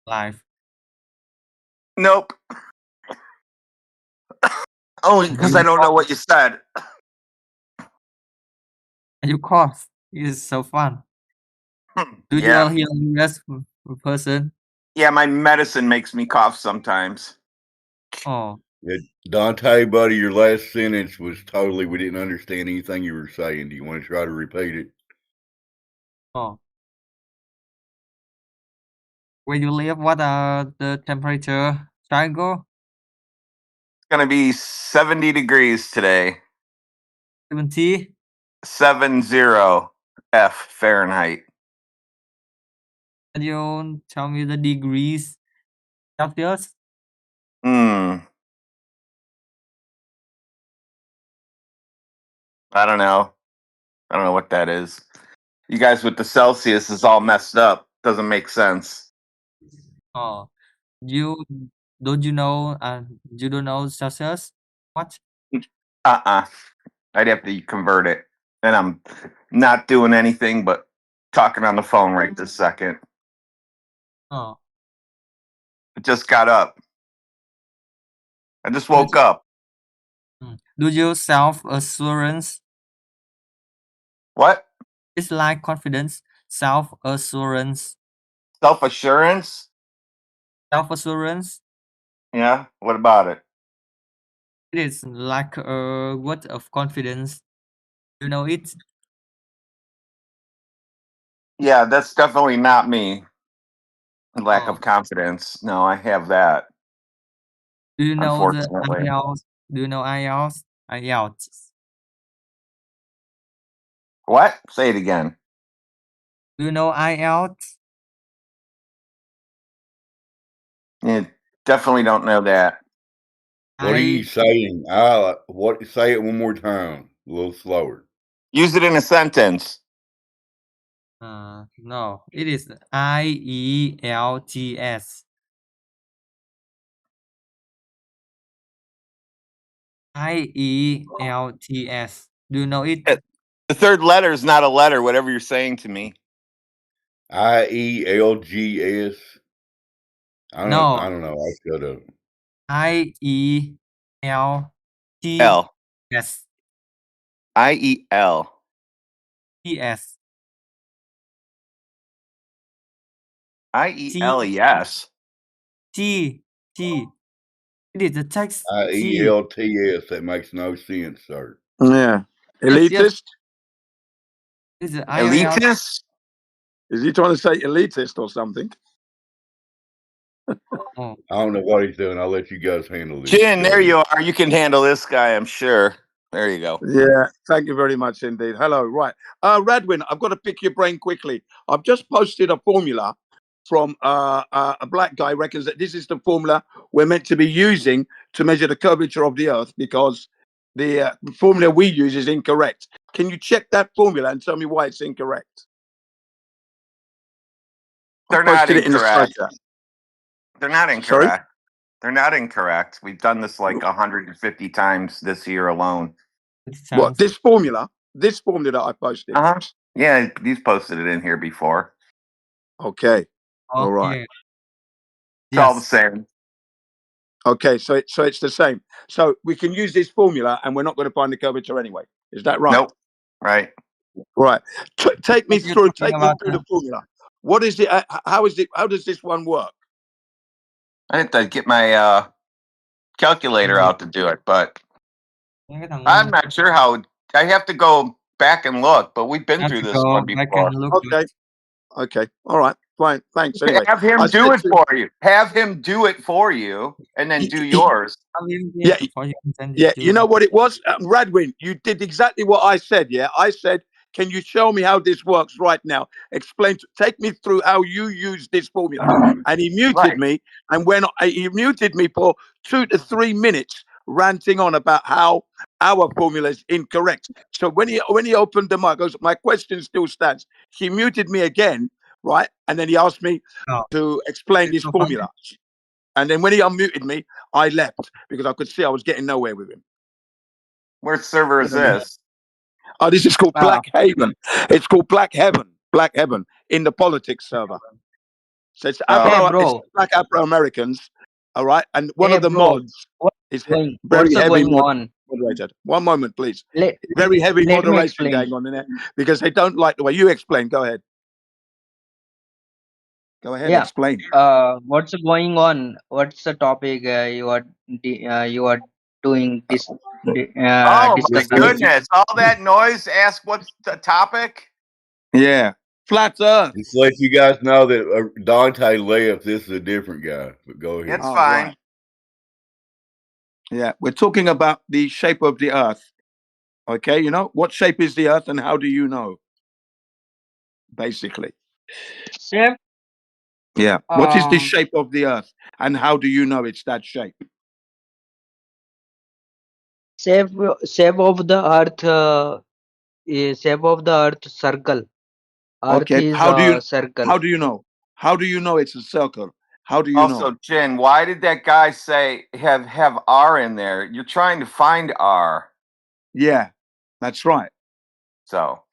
life? Nope. Only because I don't know what you said. You course is so fun. Do you Yeah. hear US person? Yeah, my medicine makes me cough sometimes. Oh. Yeah, Dante, buddy, your last sentence was totally, we didn't understand anything you were saying. Do you want to try to repeat it? Oh. Where you live, what are the temperature? Triangle? It's gonna be 70 degrees today. 70? 70 F Fahrenheit. Can you tell me the degrees Celsius? I don't know. I don't know what that is. You guys with the Celsius is all messed up. Doesn't make sense. Oh. You don't know Celsius? What? I'd have to convert it. And I'm not doing anything but talking on the phone right this second. Oh. I just got up. I just woke up. Do you self-assurance? What? It's like confidence. Self-assurance. Self-assurance? Self-assurance? Yeah. What about it? It is like a word of confidence. You know it? Yeah, that's definitely not me. Lack Oh. of confidence. No, I have that. Do you know the Unfortunately. IELTS? Do you know IELTS? IELTS. What? Say it again. Do you know IELTS? You definitely don't know that. What are you saying? What? Say it one more time, a little slower. Use it in a sentence. No. It is IELTS. IELTS. Do you know it? The third letter is not a letter, whatever you're saying to me. IELGS. I don't know. I shut up. IELTS. L. Yes. IEL. TS. IELES. T. It is the text. IELTS. That makes no sense, sir. Yeah. Yes. Elitist? Is it Elitist? Is he trying to say elitist or something? I don't know what he's doing. I'll let you guys handle this. Jin, there you are. You can handle this guy, I'm sure. There you go. Yeah, thank you very much indeed. Hello, right. Radwin, I've got to pick your brain quickly. I've just posted a formula from a black guy reckons that this is the formula we're meant to be using to measure the curvature of the Earth because the formula we use is incorrect. Can you check that formula and tell me why it's incorrect? They're not Posted it in the side incorrect. chat. They're not Sorry? incorrect. They're not incorrect. We've done this like 150 times this year alone. What, this formula that I posted? Uh-huh. Yeah, he's posted it in here before. Okay. All right. It's all the same. Okay, so it's the same. So we can use this formula, and we're not going to find the curvature anyway. Is that right? Nope. Right. Right. Take me through about the formula. What is it? How is it? How does this one work? I have to get my calculator out to do it, but I'm not sure how. I have to go back and look, but we've been through this one before. Okay. All right. Fine. Thanks. Anyway, Have him I do said it to, for you. Have him do it for you, and then do yours. yeah, yeah. You know what it was, Radwin? You did exactly what I said. Yeah, I said, can you show me how this works right now? Explain. Take me through how you use this formula. And he muted me, and when he muted me for 2 to 3 minutes, ranting on about how our formula is incorrect. So when he opened the mic, goes, my question still stands. He muted me again, right? And then he asked me to explain this formula. And then when he unmuted me, I left because I could see I was getting nowhere with him. What server is this? Oh, this is called Black Haven. It's called Black Heaven. Black Heaven in the politics server. So it's it's Black Afro-Americans, all right? And one of the mods is very heavy moderated. One moment, please. Very heavy moderation going on in there because they don't like the way you explain. Go ahead. Go ahead, explain. What's going on? What's the topic you are doing this Oh my discussing? goodness! All that noise. Ask what's the topic? Yeah, flat Earth. Just to let you guys know that Dante left. This is a different guy. But go ahead. It's fine. Right. Yeah, we're talking about the shape of the Earth. Okay, you know what shape is the Earth, and how do you know? Basically. Shape. Yeah. What is the shape of the Earth, and how do you know it's that shape? Shape of the earth is shape of the earth circle. Earth Okay. is How do you? circle. How do you know? How do you know it's a circle? How do you Also, know? Jin, why did that guy say have R in there? You're trying to find R. Yeah, that's right. So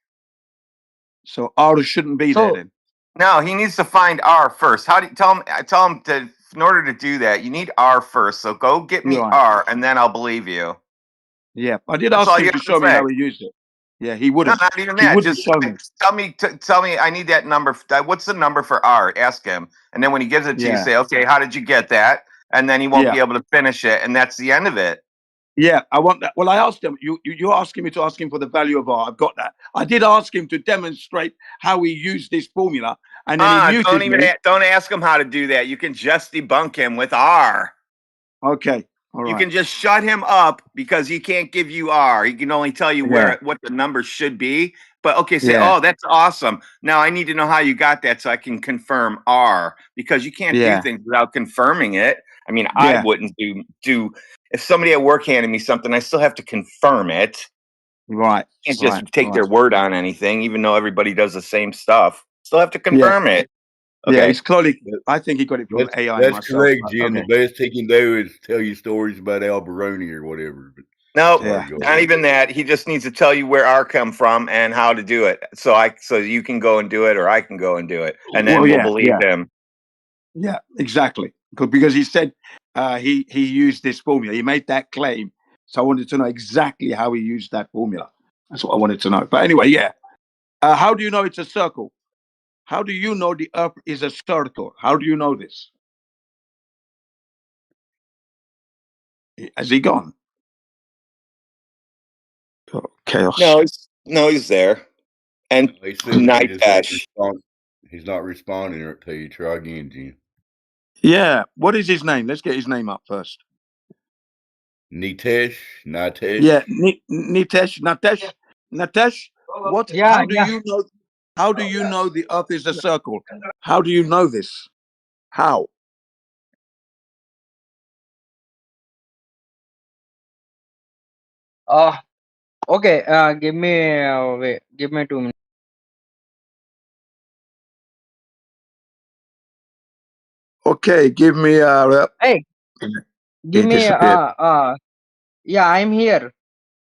R shouldn't be there then. No, he needs to find R first. How do you tell him to in order to do that, you need R first. So go get me R, and then I'll believe you. Yeah, I did That's ask all him you to have show me say. how he used it. Yeah, he No, wouldn't. not even He that. wouldn't Just show me. tell me. I need that number. What's the number for R? Ask him, and then when he gives it to you, Yeah. say, "Okay, how did you get that?" And then he won't Yeah. be able to finish it, and that's the end of it. Yeah, I want that. Well, I asked him. You're asking me to ask him for the value of R. I've got that. I did ask him to demonstrate how he used this formula, and then he muted me. Don't ask him how to do that. You can just debunk him with R. Okay. All right. You can just shut him up because he can't give you R. He can only tell you Yeah. what the number should be. But okay, say, Yeah. oh, that's awesome. Now I need to know how you got that so I can confirm R, because you can't Yeah. do things without confirming it. I mean, Yeah. I wouldn't do if somebody at work handed me something, I still have to confirm it. Right. You can't just take their word on anything, even though everybody does the same stuff. Still have to confirm it. Okay. Yeah, it's clearly. I think he got it from AI That's myself. correct, but Jim. okay. The best he can do is tell you stories about Alberoni or whatever. But No, sorry, go not ahead. even that. He just needs to tell you where R come from and how to do it. So you can go and do it, or I can go and do it, and then we'll believe him. Yeah, exactly. Because he said he used this formula. He made that claim. So I wanted to know exactly how he used that formula. That's what I wanted to know. But anyway, yeah. How do you know it's a circle? How do you know the Earth is a circle? How do you know this? Has he gone? Oh, chaos. No, he's there. And He said he Night just Dash. he's not responding to you. Try again, Jim. Yeah. What is his name? Let's get his name up first. Nitesh. Yeah, Natesh. What? Yeah, How do you know? How do you know the Earth is a circle? How do you know this? How? Okay. Give me wait. Give me 2 minutes. Okay, give me Hey, give he me disappeared. yeah, I'm here.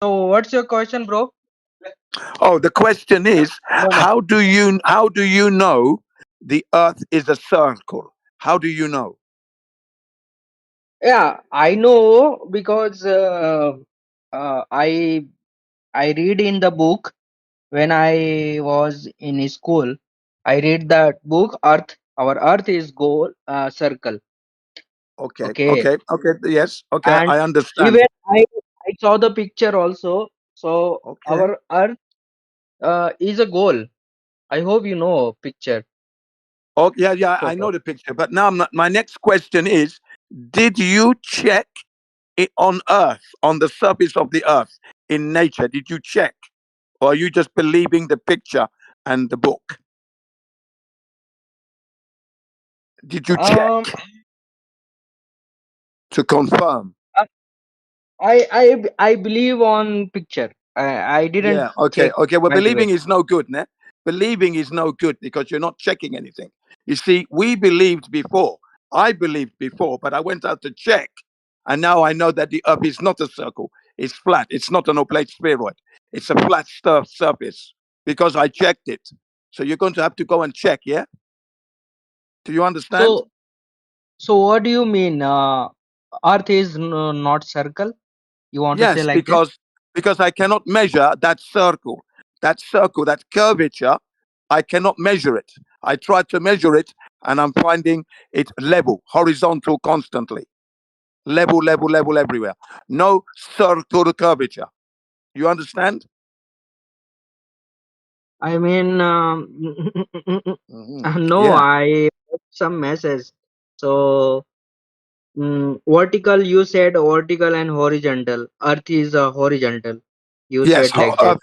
So what's your question, bro? Oh, the question is, how do you know the Earth is a circle? How do you know? Yeah, I know because I read in the book when I was in school. I read that book. Earth, our Earth is goal circle. Okay. Okay. Okay. Yes. Okay. And I understand. even I saw the picture also. So Okay. our Earth is a goal. I hope you know picture. Oh, yeah, I know the picture. But now my next question is, did you check it on Earth, on the surface of the Earth, in nature? Did you check? Or are you just believing the picture and the book? Did you check to confirm? I believe on picture. I didn't Yeah, okay. check Well, by the way. believing is no good, ne? Believing is no good because you're not checking anything. You see, we believed before. I believed before, but I went out to check. And now I know that the Earth is not a circle. It's flat. It's not an oblate spheroid. It's a flat surface because I checked it. So you're going to have to go and check, yeah? Do you understand? So what do you mean? Earth is not circle? You want to say Yes, like that? because I cannot measure that circle, that curvature. I cannot measure it. I tried to measure it, and I'm finding it level, horizontal, constantly, level everywhere. No circle curvature. You understand? I mean, no, Yeah. I got some message. So vertical, you said vertical and horizontal. Earth is horizontal. You Yes, said like that.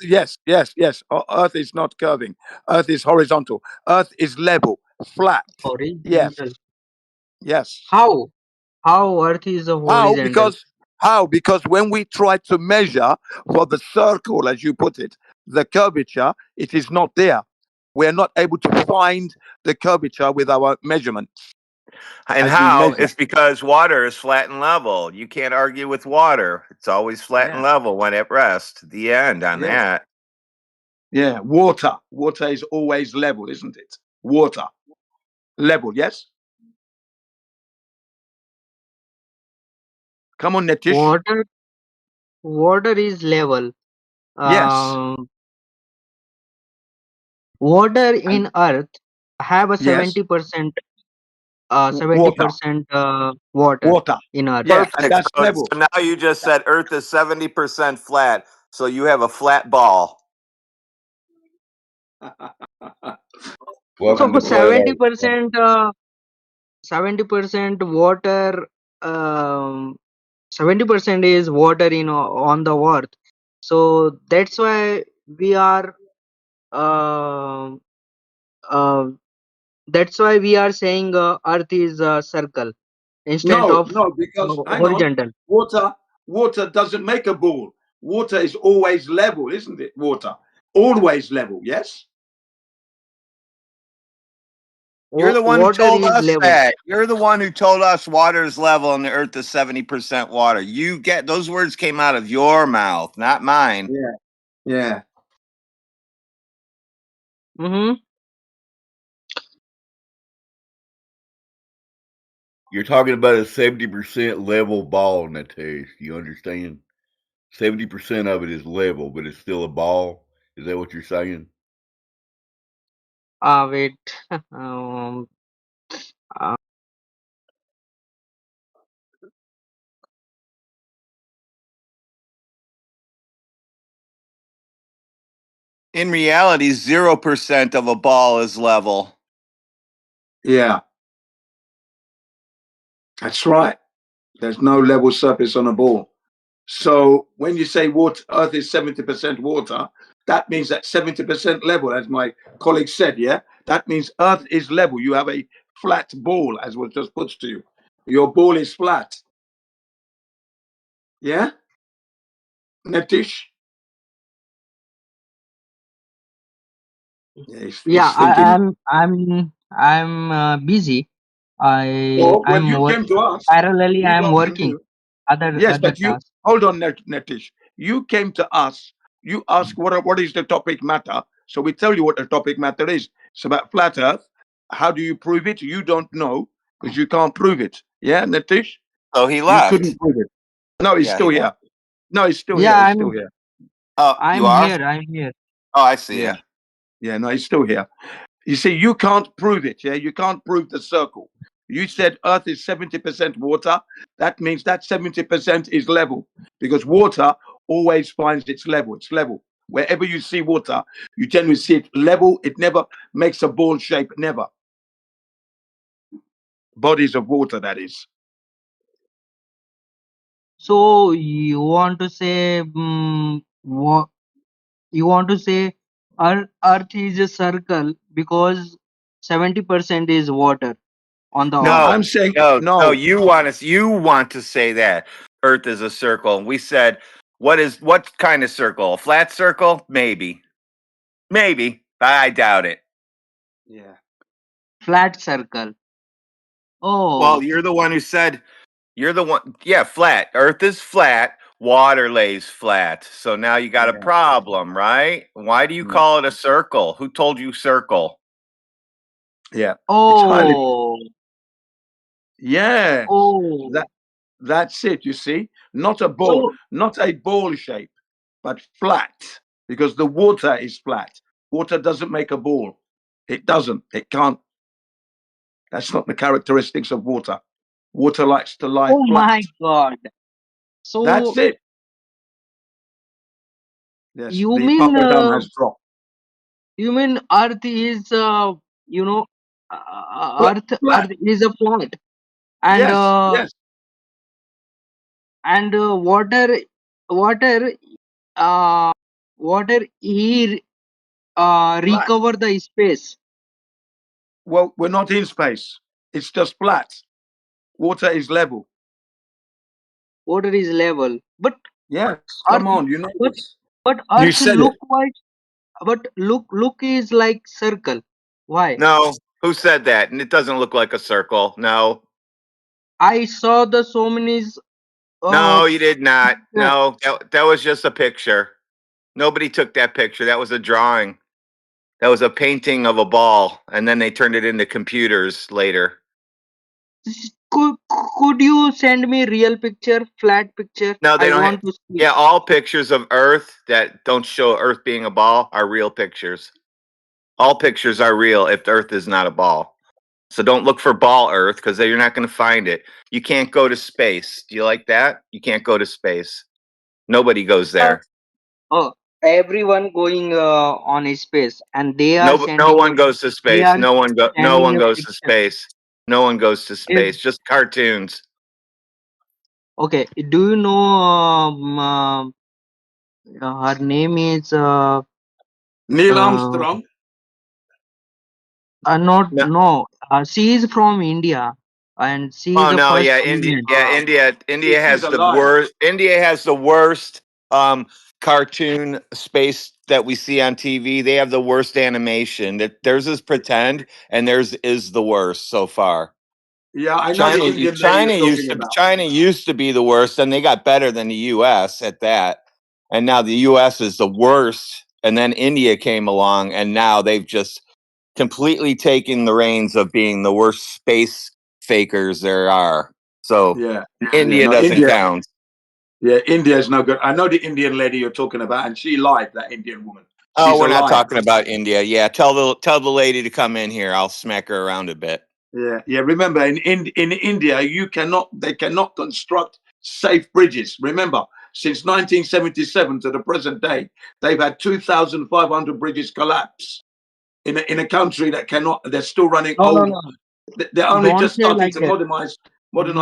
Earth. Yes. Earth is not curving. Earth is horizontal. Earth is level, flat. Yes. Horizontal. Yes. How? How Earth is a How? horizontal? Because when we try to measure for the circle, as you put it, the curvature, it is not there. We're not able to find the curvature with our measurements. And as we how? measure. It's because water is flat and level. You can't argue with water. It's always flat and Yeah. level when at rest. The end on Yeah. that. Yeah, water. Water is always level, isn't it? Water. Level, yes? Come on, Netish. Water is level. Yes. Water in Earth have a Yes. 70% Water. water in Earth. Yeah, and Perfect. that's So, level. so now you just said Earth is 70% flat. So you have a flat ball. Welcome So to Flat Earth. 70% water. 70% is water in on the earth. So that's why we are. Uh, uh, that's why we are saying Earth is a circle instead No, of because hang on. horizontal. Water doesn't make a ball. Water is always level, isn't it? Water. Always level, yes? You're the one who Water told is us level. that. You're the one who told us water is level and the Earth is 70% water. You get those words came out of your mouth, not mine. Yeah. Mm-hmm. You're talking about a 70% level ball, Natesh. You understand? 70% of it is level, but it's still a ball. Is that what you're saying? Wait. Uh, In reality, 0% of a ball is level. Yeah. That's right. There's no level surface on a ball. So when you say water, Earth is 70% water, that means that 70% level, as my colleague said, yeah? That means Earth is level. You have a flat ball, as was just put to you. Your ball is flat. Yeah? Netish? Yeah, he's thinking. I'm busy. Well, I'm you came to us. parallelly. You I'm got to working do. other Yes, but you tasks. hold on, Netish. You came to us. You ask what is the topic matter. So we tell you what the topic matter is. It's about flat Earth. How do you prove it? You don't know because you can't prove it. Yeah, Netish. So he You left. couldn't prove it. No, he's Yeah, still he here. left. No, he's still Yeah, here. He's still here. Oh, you I'm are? here. I'm here. Oh, I see Yeah. you. Yeah, no, he's still here. You see, you can't prove it. Yeah, you can't prove the circle. You said Earth is 70% water. That means that 70% is level because water always finds its level. It's level. Wherever you see water, you generally see it level. It never makes a ball shape. Never. bodies of water, that is. So you want to say what? You want to say Earth is a circle because 70% is water on the No, Earth. I'm saying no. no. You want to say that Earth is a circle. We said, what kind of circle? A flat circle? Maybe. I doubt it. Yeah. Flat circle. Oh, Well, you're the one who said. You're the one. Yeah, flat. Earth is flat. Water lays flat. So now you got a Yeah. problem, right? Why do you Mm. call it a circle? Who told you circle? Yeah. It's highly. oh, Yes. oh. That's it. You see, not a ball, So not a ball shape, but flat, because the water is flat. Water doesn't make a ball. It doesn't. It can't. That's not the characteristics of water. Water likes to lie oh flat. my God. So That's it. Yes, you the mean Papa Dam has dropped. Earth is you know Flat. Earth is a flat and Yes. Yes. water water water he Flat. recover the space. Well, we're not in space. It's just flat. Water is level. Water is level, but Yes. Earth Come on. You know but this. but You Earth said it. look like but look is like circle. Why? No. Who said that? And it doesn't look like a circle. No. I saw the so many No, you did not. picture. No, that was just a picture. Nobody took that picture. That was a drawing. That was a painting of a ball, and then they turned it into computers later. Could you send me real picture, flat picture? No, they I don't have. want to see. Yeah, all pictures of Earth that don't show Earth being a ball are real pictures. All pictures are real if Earth is not a ball. So don't look for ball Earth because you're not going to find it. You can't go to space. Do you like that? You can't go to space. Nobody goes there. Oh, everyone going on a space, and they are No sending one a goes to they space. are No one sending a goes to picture. space. No one goes to space. Just cartoons. Okay, do you know her name is Neil Armstrong. not No. no she is from India and she is Oh the no, first yeah, woman. India She's has a the liar. worst. India has the worst cartoon space that we see on TV. They have the worst animation. That theirs is pretend, and theirs is the worst so far. Yeah, I know the Indian lady you're talking about. China used to be the worst, and they got better than the U.S. at that. And now the U.S. is the worst, and then India came along, and now they've just completely taken the reins of being the worst space fakers there are. So Yeah. India No, doesn't India. count. Yeah, India is no good. I know the Indian lady you're talking about, and she lied. That Indian woman. Oh, She's we're a not liar. talking about India. Yeah, tell the lady to come in here. I'll smack her around a bit. Yeah, yeah. Remember, in India, they cannot construct safe bridges. Remember, since 1977 to the present day, they've had 2,500 bridges collapse in a country that cannot. They're still running No, old. no. They're only Don't just say starting like to that. modernize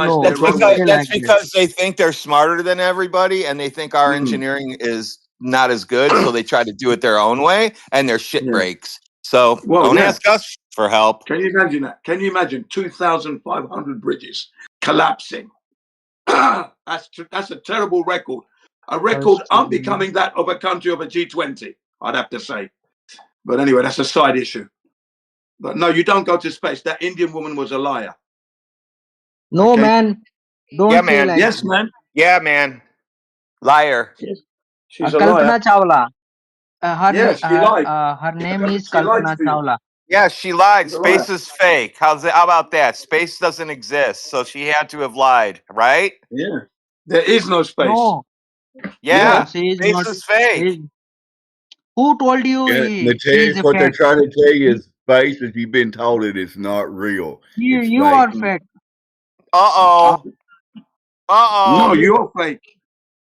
No, their don't say railways. like that. Because they think they're smarter than everybody, and they think our engineering is not as good, so they try to do it their own way, and their shit breaks. So don't ask us for help. Can you imagine that? Can you imagine 2,500 bridges collapsing? That's a terrible record. A record unbecoming that of a country of a G20, I'd have to say. But anyway, that's a side issue. But no, you don't go to space. That Indian woman was a liar. No, Okay? man. Don't Yeah, say man. like Yes, that. man. Yeah, man. Liar. Yes. She's a Kalpana liar. Chawla. Yes, she lied. Her name is She lied Kalpana to you. Chawla. Yeah, she lied. She's a liar. Space is fake. How about that? Space doesn't exist, so she had to have lied, right? Yeah. There is no space. No, Yeah, no, she is space not. is fake. Who told you Yeah, she is Natesh, a what they're fake? trying to tell you is space is you've been told it is not real. It's You fake. are fake. Uh-oh. No, Uh-oh. you're fake.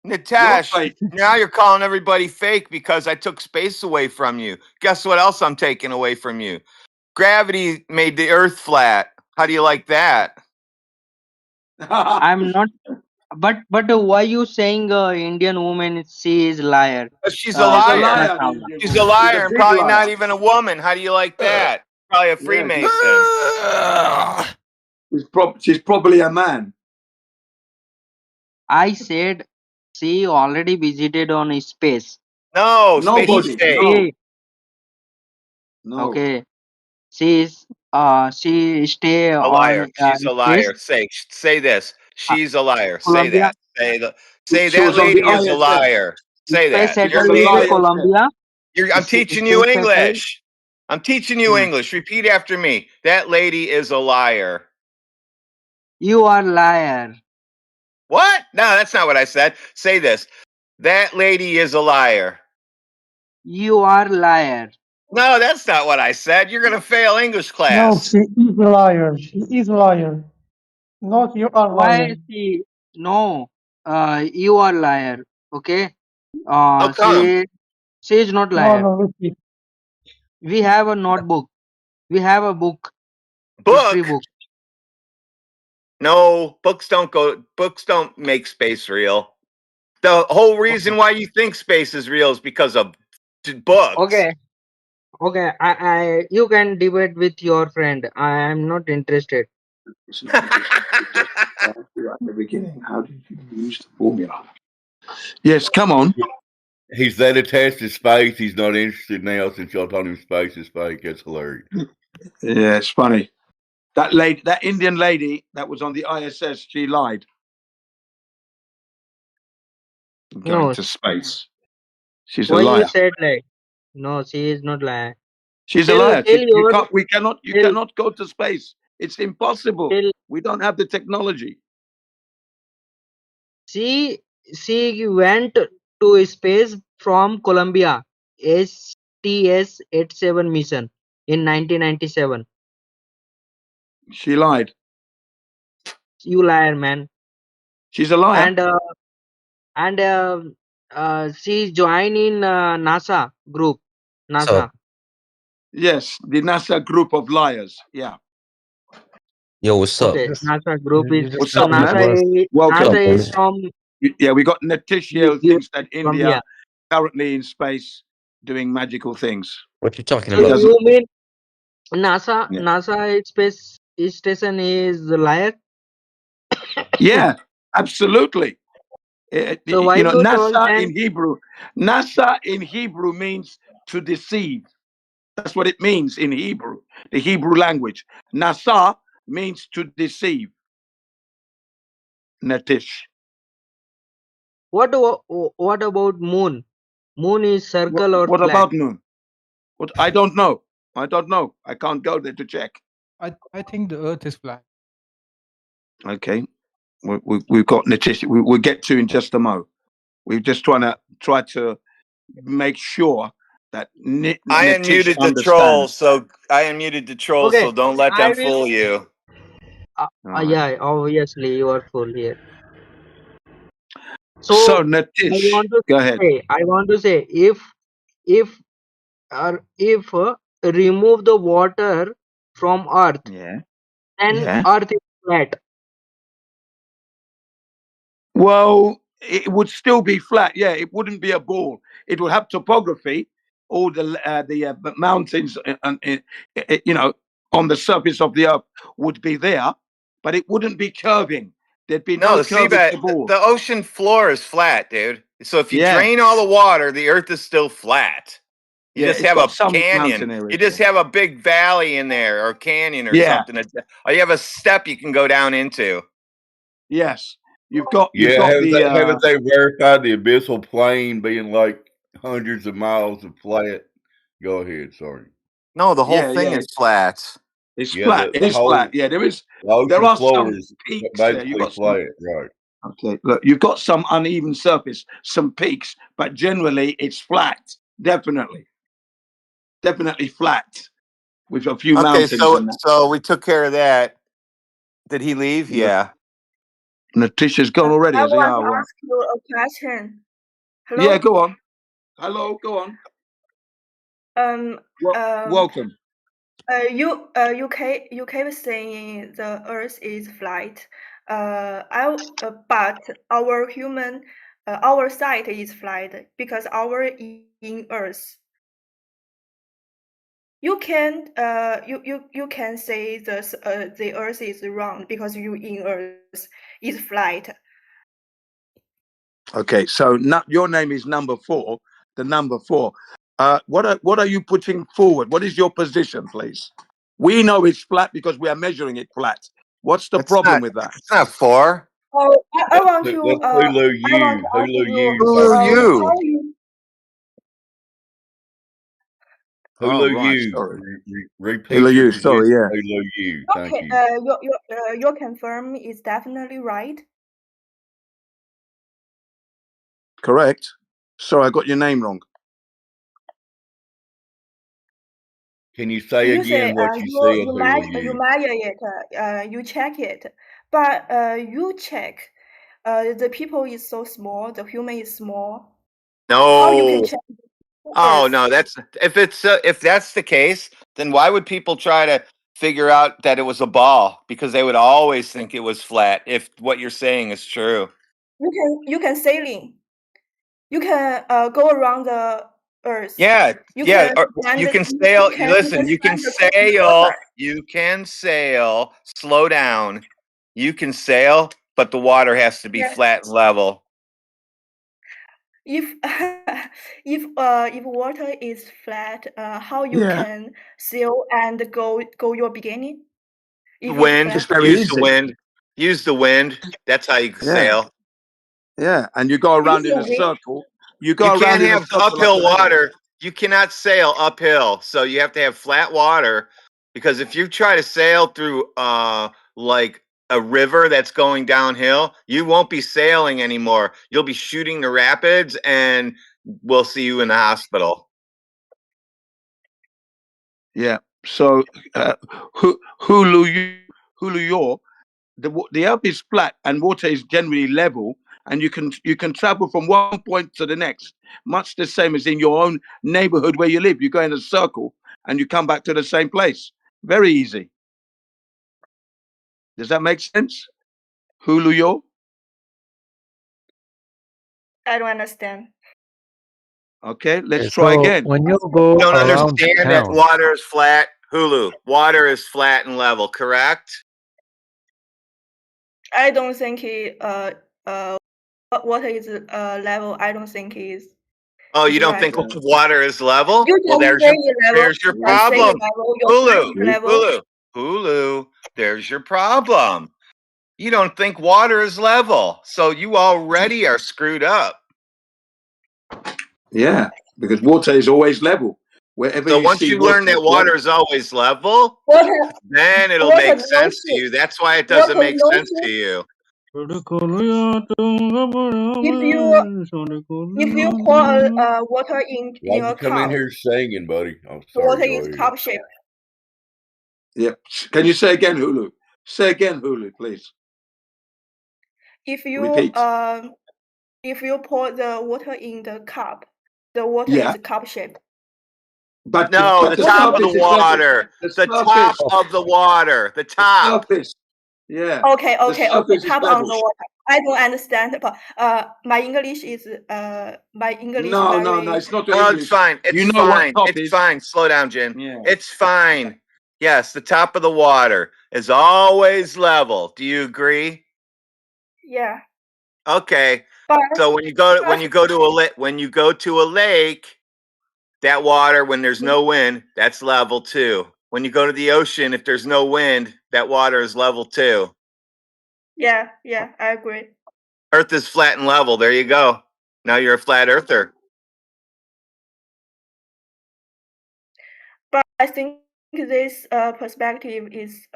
Natesh, fake. now you're calling everybody fake because I took space away from you. Guess what else I'm taking away from you? Gravity made the Earth flat. How do you like that? I'm not. But why you saying Indian woman she is liar? She's a liar. She's a liar and big probably liar. not even a woman. How do you like that? Probably a Freemason. She's probably a man. I said she already visited on space. No, Nobody. space state. No. No. Okay. She stay A on liar. She's a space. liar. Say this. She's a liar. Say Colombia. that. Say She that was on the lady is a ISS. liar. Say Space that. You're settled in leaving. Colombia. I'm teaching Space you settled. English. I'm teaching you English. Repeat after me. That lady is a liar. You are liar. What? No, that's not what I said. Say this. That lady is a liar. You are liar. No, that's not what I said. You're going to fail English No, class. she is a liar. She is a liar. Not you are Why liar. she? No. You are liar. Okay. How come? She is not No, liar. no, repeat. We have a notebook. We have a book. History Book? book. No, books don't make space real. The whole reason why you think space is real is because of books. Okay. Okay. You can debate with your friend. I am not interested. At the beginning, how did you use the formula? Yes, come on. He's that attached to space. He's not interested now since y'all told him space is fake. That's hilarious. Yeah, it's funny. That lady, that Indian lady that was on the ISS, she lied. Going No. to space. She's a Why you liar. said like? No, she is not liar. She's a Tell liar. tell You your can't. We cannot. You tell cannot go to space. It's impossible. tell. We don't have the technology. She went to space from Colombia STS-87 mission in 1997. She lied. You liar, man. She's a liar. And she joined in NASA group. NASA. Yes, the NASA group of liars. Yeah. Yo, what's up? Okay, NASA group is What's so up, man? Welcome. NASA is from Yeah, we got Natish here who thinks that India Colombia. currently in space doing magical things. What you talking He So about? doesn't. you mean NASA Yeah. NASA space station is the liar? Yeah, absolutely. So why You know, you told NASA in Hebrew means to deceive. That's what it means in Hebrew, the Hebrew language. Nasa means to deceive. Natish. what about moon? Moon is circle or What flat? about moon? What? I don't know. I don't know. I can't go there to check. I think the earth is flat. Okay. We've got Natish. We'll get to in just a mo. We're just try to make sure that I Natish unmuted the understands. troll, so Okay, don't let I them will. fool you. Yeah, obviously you are full here. So So Natish, go ahead. I want to say if remove the water from Earth, Yeah. then Yeah. Earth is flat. Well, it would still be flat. Yeah, it wouldn't be a ball. It would have topography. All the mountains, you know, on the surface of the earth would be there, but it wouldn't be curving. There'd be No, no the curvature seabed, ball. the ocean floor is flat, dude. So if you Yeah. drain all the water, the earth is still flat. You Yeah, just it's have got a some canyon. mountain areas. You just have a big valley in there or canyon or Yeah. something. Or you have a step you can go down into. Yes, you've got haven't the. they verified the abyssal plain being like hundreds of miles of flat? Go ahead, sorry. No, the whole Yeah, thing yeah. is flat. It's Yeah, flat. the It is whole- flat. Yeah, there is. The ocean There are floor some is peaks there. You've basically got some, flat, right? okay, look, you've got some uneven surface, some peaks, but generally it's flat. Definitely flat with a few Okay, mountains and that. so we took care of that. Did he leave? Yeah. Natisha's gone already. I Has he? want Oh, to right. ask you a question. Hello. Yeah, go on. Hello, go on. Um. Welcome. You keep saying the Earth is flat. But our side is flat because our in Earth. You can you can say the Earth is round because you in Earth is flat. Okay, so your name is number 4. The number 4. What are you putting forward? What is your position, please? We know it's flat because we are measuring it flat. What's the problem with that? It's not 4. Oh, I want to That's I want to ask you how you. Oh, Hulu right, you. sorry. Repeat your you, position. sorry, yeah. Hulu you. Thank Okay, you. your confirm is definitely right. Correct. Sorry, I got your name wrong. Can you say You say again what you said, Hulu you you? measure it, you check it, but you check, the people is so small, the human is small. How you can No. check? Oh no, that's if that's the case, then why would people try to figure out that it was a ball? Because they would always think it was flat if what you're saying is true. You can sailing. You can go around the Earth. Yeah, You yeah. can You can you sail. can Listen, you can stand across the sail. water. You can sail. Slow down. You can sail, but the water has to be Yeah. flat and level. If if water is flat, how you Yeah. can sail and go your beginning? If it's Wind. flat. very Use the easy. wind. Use the wind. That's how you can Yeah. sail. Yeah, and you go around in a Use the wind. circle. You You go around can't in a have circle like uphill a ball. water. You cannot sail uphill. So you have to have flat water because if you try to sail through like a river that's going downhill, you won't be sailing anymore. You'll be shooting the rapids and we'll see you in the hospital. Yeah. So Hulu your the earth is flat and water is generally level, and you can travel from one point to the next, much the same as in your own neighborhood where you live. You go in a circle and you come back to the same place. Very easy. Does that make sense? Hulu your? I don't understand. Okay, let's Okay, try so again. when you go You don't around the understand that town, water is flat, Hulu. Water is flat and level, correct? I don't think water is level. I don't think Oh, you is don't right. think water is level? You Well, just say it level. there's your Just say it problem. level. Your friend Hulu, is level. Hulu, there's your problem. You don't think water is level, so you already are screwed up. Yeah, because water is always level. Wherever So you once see you learn water, that it's water level. is always level, Water then it'll water make no sense to shape. you. That's why it Water doesn't make no sense to shape. you. If you pour water in Why'd a you come in cup, here singing, buddy? Oh, the sorry. water Go is ahead. cup shape. Yeah. Can you say again, Hulu? Say again, Hulu, please. If you Repeat. if you pour the water in the cup, the water Yeah. is cup shape. But No, the the top of the surface is level. water. The The top surface. of the water. The The top. surface. Yeah. Okay, The okay. surface is Tap on level. the water. I don't understand, but my English is No, very. it's not your Oh, English. it's fine. It's You know what fine. top It's is. fine. Slow down, Jin. Yeah. It's fine. Yes, the top of the water is always level. Do you agree? Yeah. Okay. But So when you go to a lake, that water when there's no wind, that's level 2. When you go to the ocean, if there's no wind, that water is level 2. yeah, I agree. Earth is flat and level. There you go. Now you're a flat earther. But I think this perspective is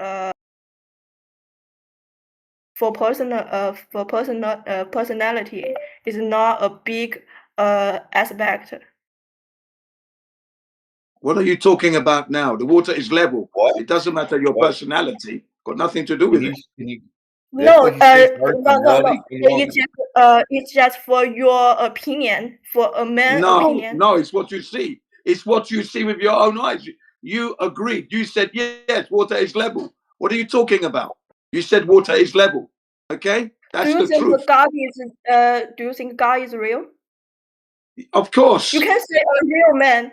for personality is not a big aspect. What are you talking about now? The water is level. What? It doesn't matter your What? personality. Got nothing to do with it. That's No, what you said, personality. It's just for your opinion, for a man opinion. No, it's what you see. It's what you see with your own eyes. you agreed. You said, yes, water is level. What are you talking about? You said water is level. Okay? That's Do you the think truth. God is? Do you think God is real? Of course. You can say a real man.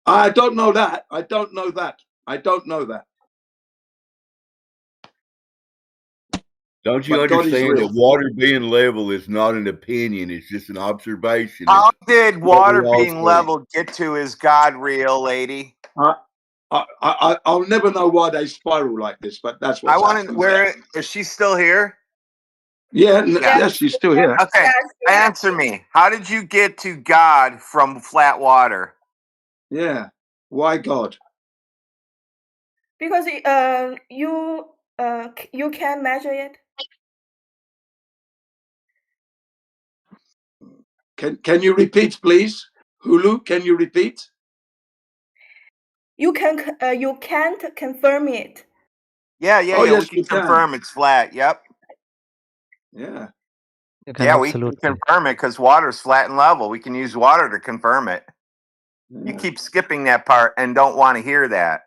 I don't know that. I don't know that. I don't know that. Don't you But God is understand real. that water being level is not an opinion? It's just an observation. How It's did what we water all being see. level get to is God real, lady? I'll never know why they spiral like this, but that's what's I want to. happening. Where is she still here? Yeah, Yeah. yes, she's still here. Okay, answer me. How did you get to God from flat water? Yeah. Why God? Because you can measure it. Can you repeat, please? Hulu, can you repeat? You can't confirm it. Yeah, Oh, we yes, can we can. confirm it's flat. Yep. Yeah. You can Yeah, we can absolutely. confirm it because water's flat and level. We can use water to confirm it. You Yeah. keep skipping that part and don't want to hear that.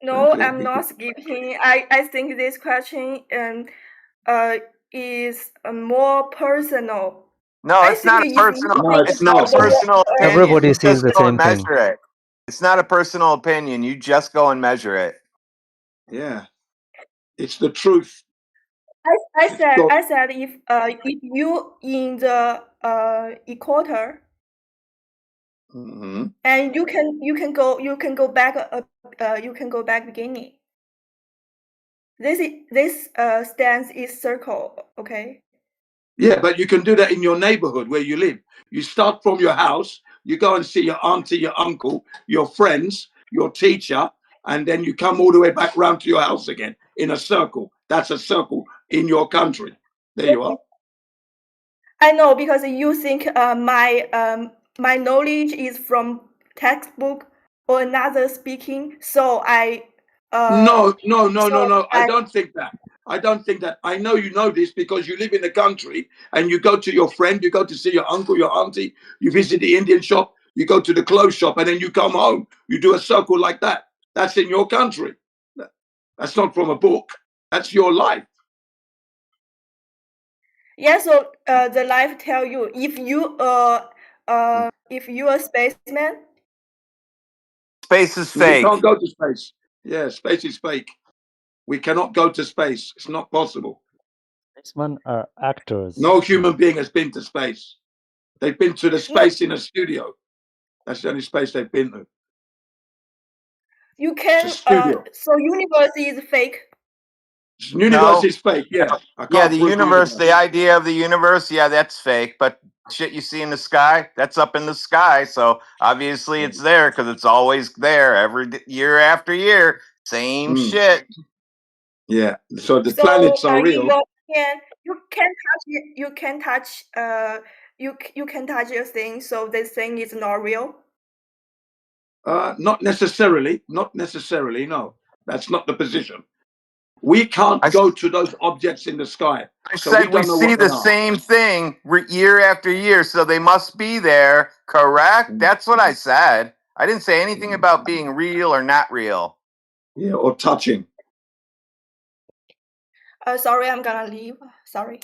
No, Okay. I'm not skipping. I think this question is more personal. No, I it's think not a if you personal. No, think it's It's not a not. about the personal opinion. Everybody You sees just the go and same thing. measure it. It's not a personal opinion. You just go and measure it. Yeah. It's the truth. I It's God. said if you in the equator Mm-hmm. and you can go back beginning. This stance is circle, okay? Yeah, but you can do that in your neighborhood where you live. You start from your house, you go and see your auntie, your uncle, your friends, your teacher, and then you come all the way back round to your house again in a circle. That's a circle in your country. There you are. I know, because you think my knowledge is from textbook or another speaking, so I No. so I don't think that. I don't think that. I know you know this because you live in the country and you go to your friend, you go to see your uncle, your auntie, you visit the Indian shop, you go to the clothes shop, and then you come home. You do a circle like that. That's in your country. That's not from a book. That's your life. yeah, so the life tell you if you a spaceman. Space is We fake. can't go to space. Yeah, space is fake. We cannot go to space. It's not possible. Spacemen are actors. No human being has been to space. They've been to the No, space in a studio. That's the only space they've been to. you It's a can studio. so universe is fake. Universe No. is fake. Yeah, I Yeah, can't the prove universe, universe. the idea of the universe, yeah, that's fake. But shit you see in the sky, that's up in the sky. So obviously it's there because it's always there year after year. Same Mm. shit. Yeah. So the So planets are in real. your opinion, you can touch you can touch a thing, so this thing is not real. Not necessarily. Not necessarily. No, that's not the position. We can't go to those objects in the sky, I so we said we don't know see what they the are. same thing year after year, so they must be there, correct? That's what I said. I didn't say anything about being real or not real. Yeah, or touching. Sorry, I'm gonna leave. Sorry.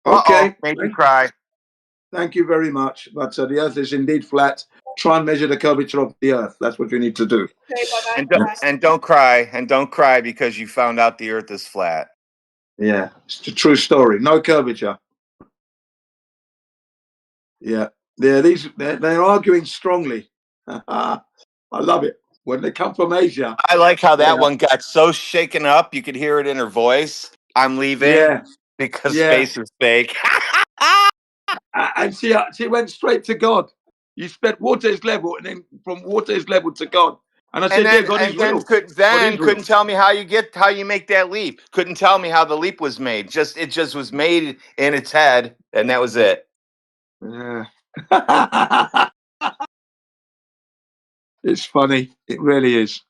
Okay. Made you cry. Thank you very much. But the Earth is indeed flat. Try and measure the curvature of the Earth. That's what you need to do. Okay, bye And don't cry, and don't cry because you found out the Earth is flat. Yeah, it's a true story. No curvature. Yeah, they're arguing strongly. I love it when they come from Asia. I like how that Yeah. one got so shaken up, you could hear it in her voice. I'm leaving Yeah, because yeah. space is fake. And she went straight to God. You said water is level, and then from water is level to God. And I said, yeah, God is real. God is real. couldn't tell me how you make that leap. Couldn't tell me how the leap was made. It just was made in its head, and that was it. Yeah. It's funny. It really is.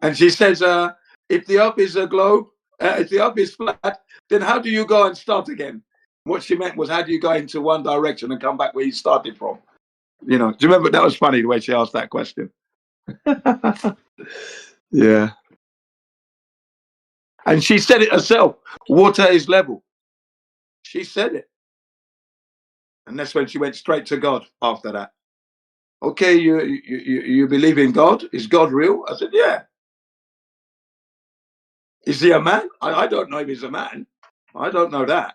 And she says, if the Earth is a globe, if the Earth is flat, then how do you go and start again? What she meant was, how do you go into one direction and come back where you started from? You know, do you remember? That was funny the way she asked that question. Yeah. And she said it herself. Water is level. She said it. And that's when she went straight to God after that. Okay, you believe in God? Is God real? I said, yeah. Is he a man? I don't know if he's a man. I don't know that.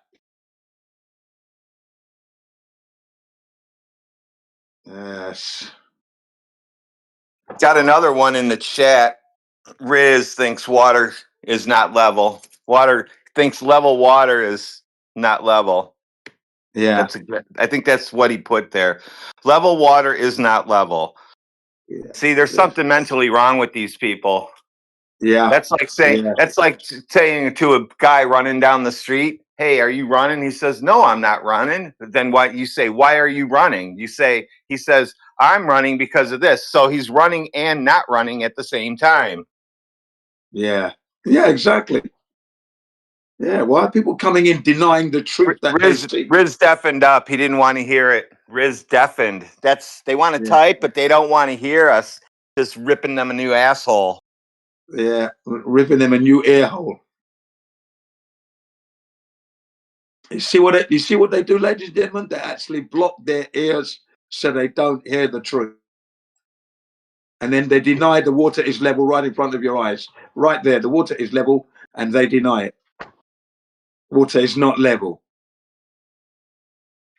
Yes. Got another one in the chat. Riz thinks water is not level. Water thinks level water is not level. Yeah. I think that's what he put there. Level water is not level. Yeah. See, there's something mentally wrong with these people. Yeah. That's like saying to a guy running down the street, "Hey, are you running?" He says, "No, I'm not running." Then what you say? "Why are you running?" He says, "I'm running because of this." So he's running and not running at the same time. Yeah. Yeah, exactly. Yeah. Why are people coming in denying the truth that they see? Riz deafened up. He didn't want to hear it. Riz deafened. They want to type, but they don't want to hear us just ripping them a new asshole. Yeah, ripping them a new ear hole. You see what they do, ladies and gentlemen? They actually block their ears so they don't hear the truth. And then they deny the water is level right in front of your eyes. Right there, the water is level, and they deny it. Water is not level.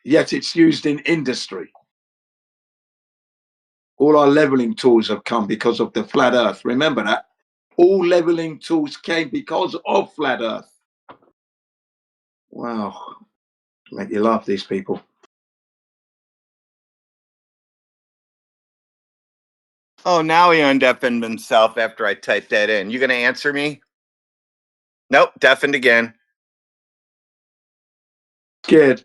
Yet it's used in industry. All our leveling tools have come because of the flat earth. Remember that. All leveling tools came because of flat earth. Wow. Make you laugh, these people. Oh, now he undeafened himself after I typed that in. You gonna answer me? Nope, deafened again. Scared.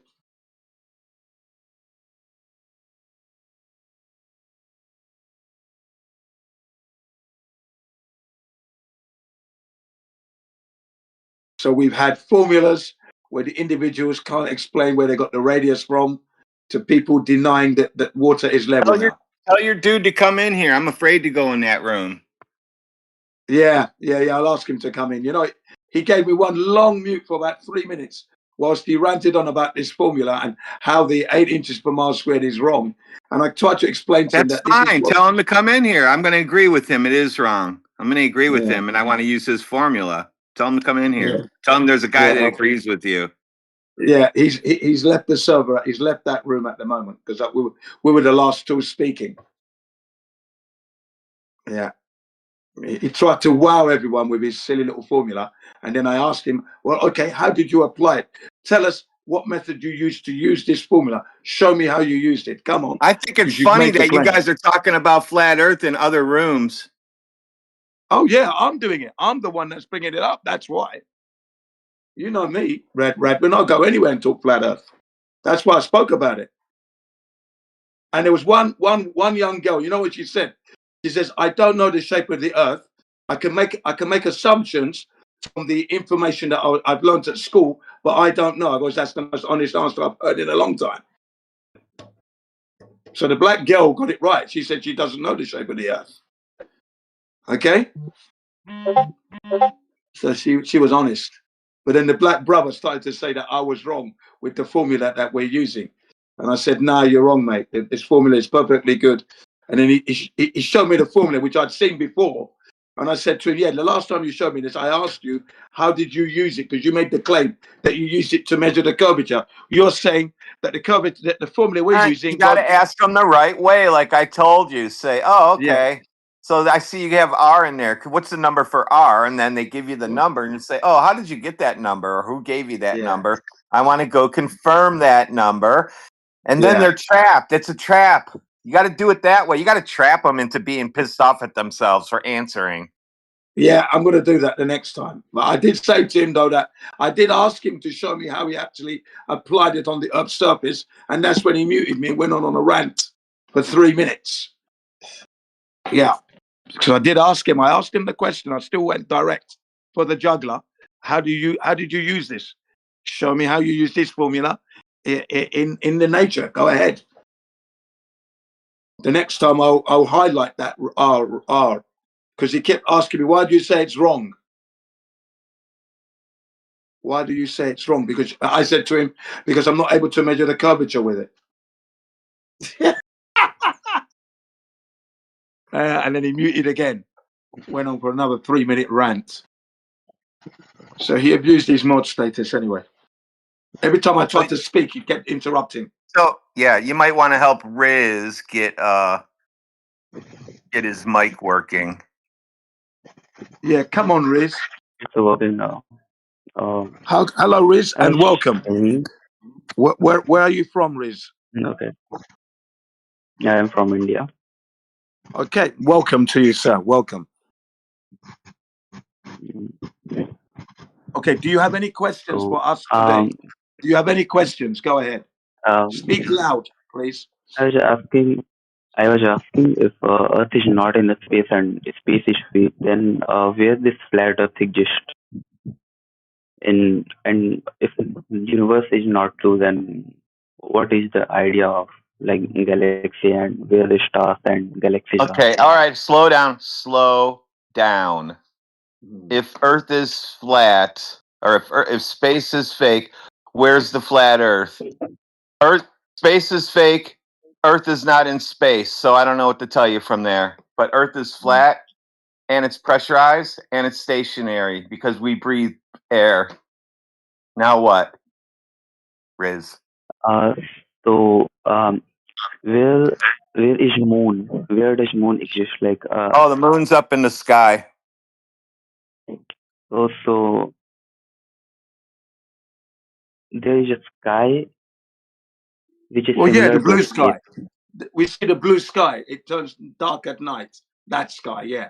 So we've had formulas where the individuals can't explain where they got the radius from, to people denying that water is level now. Tell your dude to come in here. I'm afraid to go in that room. Yeah. I'll ask him to come in. You know, he gave me one long mute for about 3 minutes whilst he ranted on about this formula and how the 8 inches per mile squared is wrong. And I tried to explain to him That's that this fine. is what, Tell him to come in here. I'm going to agree with him. It is wrong. I'm going to agree with Yeah. him, and I want to use his formula. Tell him to come in here. Yeah. Tell him there's a guy Yeah. that agrees with you. Yeah, he's left the server. He's left that room at the moment because we were the last two speaking. Yeah. He tried to wow everyone with his silly little formula. And then I asked him, well, okay, how did you apply it? Tell us what method you used to use this formula. Show me how you used it. Come on. I think it's You've funny made the that you claim. guys are talking about flat Earth in other rooms. Oh, yeah, I'm doing it. I'm the one that's bringing it up. That's why. You know me, Radwin. I'll go anywhere and talk flat Earth. That's why I spoke about it. And there was one young girl. You know what she said? She says, "I don't know the shape of the Earth. I can make assumptions from the information that I've learned at school, but I don't know." I goes, "That's the most honest answer I've heard in a long time." So the black girl got it right. She said she doesn't know the shape of the Earth. Okay, so she was honest. But then the black brother started to say that I was wrong with the formula that we're using. And I said, "No, you're wrong, mate. This formula is perfectly good." And then he showed me the formula, which I'd seen before. And I said to him, "Yeah, the last time you showed me this, I asked you, how did you use it? Because you made the claim that you used it to measure the curvature. You're saying that the curvature, that the formula we're using..." You got to ask them the right way, like I told you. Say, "Oh, okay. Yeah. So I see you have R in there. What's the number for R?" And then they give you the number, and you say, "Oh, how did you get that number? Or who gave you that number? I want to go confirm that number." And then they're trapped. It's a trap. You got to do it that way. You got to trap them into being pissed off at themselves for answering. Yeah, I'm going to do that the next time. But I did say to him, though, that I did ask him to show me how he actually applied it on the Earth's surface. And that's when he muted me and went on a rant for 3 minutes. Yeah. So I did ask him. I asked him the question. I still went direct for the juggler. How did you use this? Show me how you use this formula in the nature. Go ahead. The next time I'll highlight that R because he kept asking me, why do you say it's wrong? Why do you say it's wrong? Because I said to him, because I'm not able to measure the curvature with it. And then he muted again. Went on for another 3-minute rant. So he abused his mod status anyway. Every time I tried to speak, he kept interrupting. So yeah, you might want to help Riz get his mic working. Yeah, come on, Riz. It's working now. Hello, Riz, and welcome. Where are you from, Riz? Okay. I am from India. Okay, welcome to you, sir. Welcome. Okay, do you have any questions for us today? Do you have any questions? Go ahead. Speak loud, please. I was asking if Earth is not in the space and space is free, then where this flat Earth exists? And if the universe is not true, then what is the idea of like galaxy and where the stars and galaxies are? Okay, all right, slow down. Slow down. If Earth is flat, or if space is fake, where's the flat Earth? Space is fake. Earth is not in space, so I don't know what to tell you from there. But Earth is flat, and it's pressurized, and it's stationary because we breathe air. Now what, Riz? So where is moon? Where does moon exist? Like Oh, the moon's up in the sky. so there is a sky which is Well, yeah, similar the to blue a space. sky. We see the blue sky. It turns dark at night. That sky, yeah.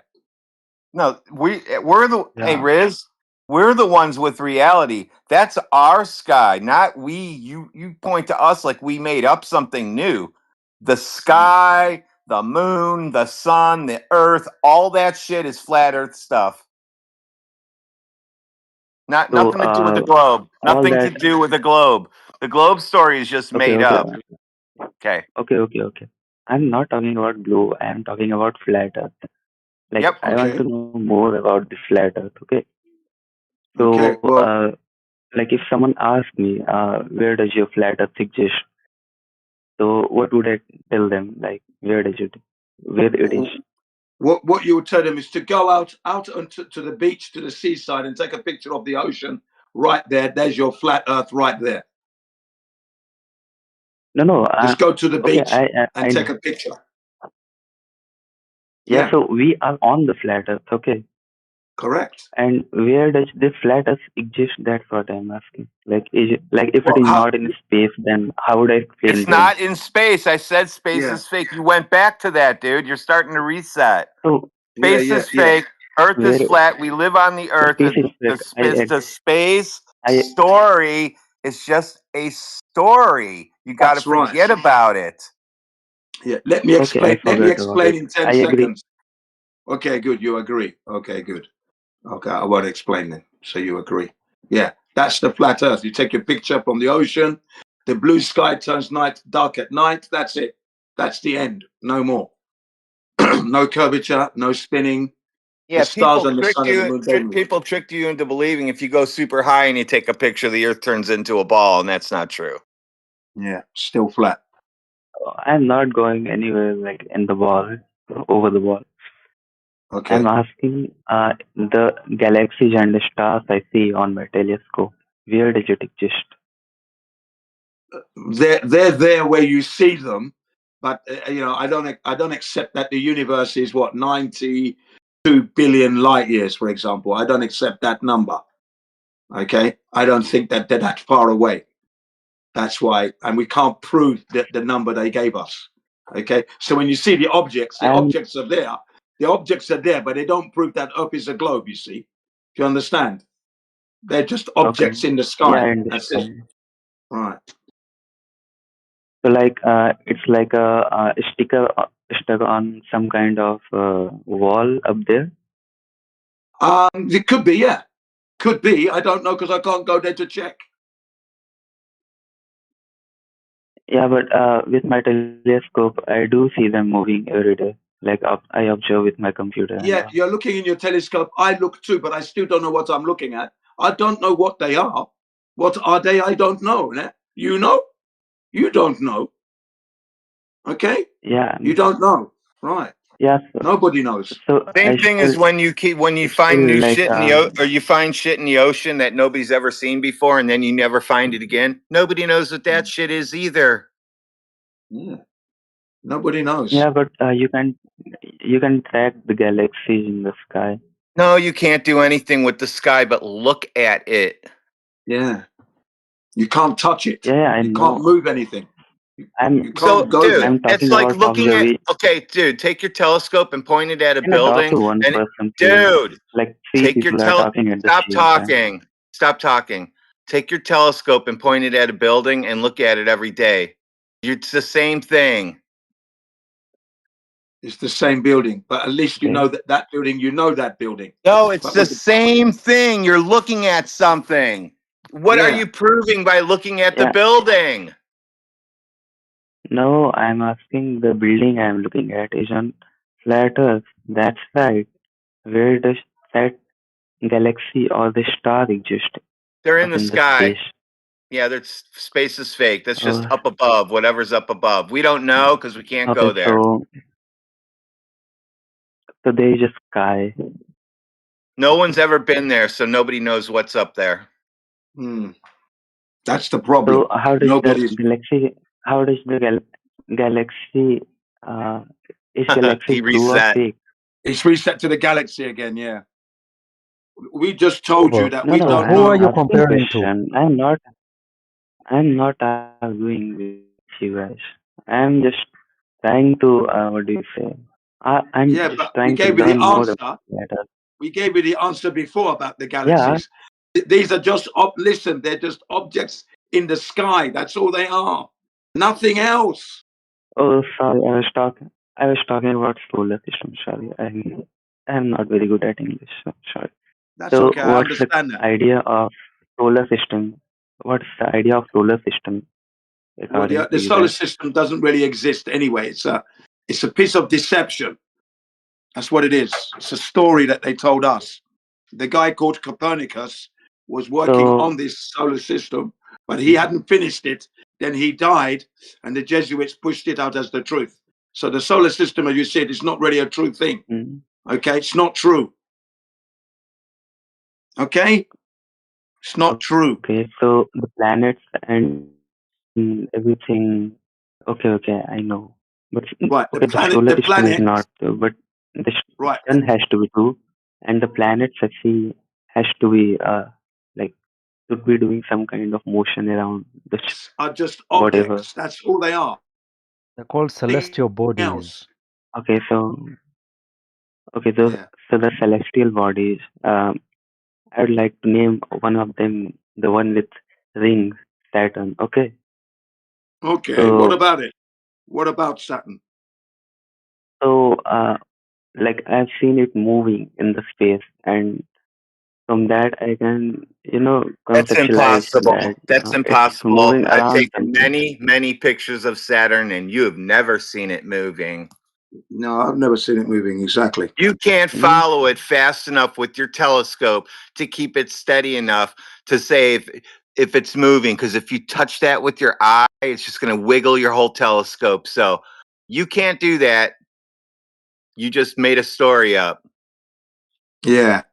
No, we're the hey Yeah. Riz, we're the ones with reality. That's our sky, not we. You point to us like we made up something new. The sky, the moon, the sun, the earth, all that shit is flat earth stuff. Nothing to do with the globe. Nothing to do with the globe. The globe story is just made up. Okay. Okay. I'm not talking about blue. I am talking about flat Earth. Like Yep. I want to know more about the flat Earth. Okay. So Okay, well, like if someone asked me, where does your flat Earth exist? So what would I tell them? Like where it is? what you would tell them is to go out onto to the beach, to the seaside, and take a picture of the ocean. Right there, there's your flat Earth. Right there. No. Just go to the beach and take I a picture. yeah. So we are on the flat Earth. Okay. Correct. And where does the flat Earth exist? That's what I'm asking. Like, is it like if it is not in space, then how would I explain? It's not in space. I said space Yeah. is fake. You went back to that, dude. You're starting to reset. So space is fake. Earth is flat. We live on the Earth. The space story is just a story. You got to forget about it. Yeah. Let me explain. Let me explain in 10 I agree. seconds. Okay, good. You agree. Okay, good. Okay, I won't explain then. So you agree. Yeah, that's the flat Earth. You take a picture from the ocean. The blue sky turns dark at night. That's it. That's the end. No more. No curvature. No spinning. Yeah, the stars and the sun and the moon. people tricked you into believing if you go super high and you take a picture, the Earth turns into a ball, and that's not true. Yeah, still flat. I'm not going anywhere like in the ball, over the ball. Okay. I'm asking the galaxies and the stars I see on my telescope. Where does it exist? They're there where you see them, but I don't accept that the universe is 92 billion light years, for example. I don't accept that number. Okay, I don't think that they're that far away. That's why, and we can't prove the number they gave us. Okay, so when you see the objects are there. The objects are there, but they don't prove that Earth is a globe. You see, do you understand? They're just objects in the sky. Yeah, I understand. That's it. Right. So like it's like a sticker stuck on some kind of wall up there. It could be, yeah, could be. I don't know because I can't go there to check. Yeah, but with my telescope, I do see them moving every day. Like I observe with my computer and Yeah, all. you're looking in your telescope. I look too, but I still don't know what I'm looking at. I don't know what they are. What are they? I don't know. Né? You know? You don't know. Okay? Yeah, You don't know. Right. yeah. So, Nobody knows. so Same I thing still as when you find still new like shit in the or you find shit in the ocean that nobody's ever seen before, and then you never find it again. Nobody knows what that shit is either. Yeah. Nobody knows. yeah, but you can track the galaxies in the sky. No, you can't do anything with the sky but look at it. Yeah. You can't touch it. Yeah, I You know. can't move anything. I'm You So, can't go dude, there. I'm it's talking like about looking at. observing. Okay, dude, take your telescope and point it at a Can I talk building, to one and person, please? dude, Like three take your people are talking at the Stop same time. talking. Stop talking. Take your telescope and point it at a building and look at it every day. It's the same thing. It's the same building, but at least you Okay. know that building. You know that building. No, it's But the with the, same thing. You're looking at something. What are yeah. you proving by looking at the Yeah. building? No, I'm asking the building I'm looking at is on flat Earth. That's right. Where does that galaxy or the star exist? They're in Up the in the sky. space. Yeah, there's space is fake. That's just Oh, up above, whatever's up above. We don't know because we can't okay. go there. So there is a sky. No one's ever been there, so nobody knows what's up there. That's the problem. So how does Nobody's. the galaxy? How does the galaxy? Is galaxy He true or reset. fake? It's reset to the galaxy again. Yeah. We just told you that No, we no. don't Who know. are you I'm asking comparing to? question. I'm not arguing with you guys. I'm just trying to. What do you say? I'm Yeah, just but we trying to gave you the learn more about answer. matter. We gave you the answer before about the Yeah. galaxies. These are just listen. They're just objects in the sky. That's all they are. Nothing else. Oh, sorry. I was talking about solar system. Sorry, I'm not very good at English. So sorry. That's So, okay. I what's the understand that. idea of solar system? What's the idea of solar system Well, according to the you solar guys? system doesn't really exist anyway. It's a piece of deception. That's what it is. It's a story that they told us. The guy called Copernicus was working So, on this solar system, but he hadn't finished it. Then he died, and the Jesuits pushed it out as the truth. So the solar system, as you said, is not really a true thing. Okay, it's not true. Okay, it's not true. okay, so the planets and everything. Okay, I know. But Right, okay, the solar the system is planet. not. But the Right, sun has to be true, and the planets actually has to be like should be doing some kind of motion around the are just whatever. objects. That's all they are. They're called celestial bodies. Else. Okay, so those Yeah. so the celestial bodies. I would like to name one of them, the one with rings, Saturn. Okay. Okay. So What about it? What about Saturn? so like I've seen it moving in the space, and from that I can That's conceptualize impossible. that That's it's impossible. moving I've around taken something. many pictures of Saturn, and you have never seen it moving. No, I've never seen it moving. Exactly. You can't follow it fast enough with your telescope to keep it steady enough to say if it's moving. Because if you touch that with your eye, it's just going to wiggle your whole telescope. So you can't do that. You just made a story up. Yeah.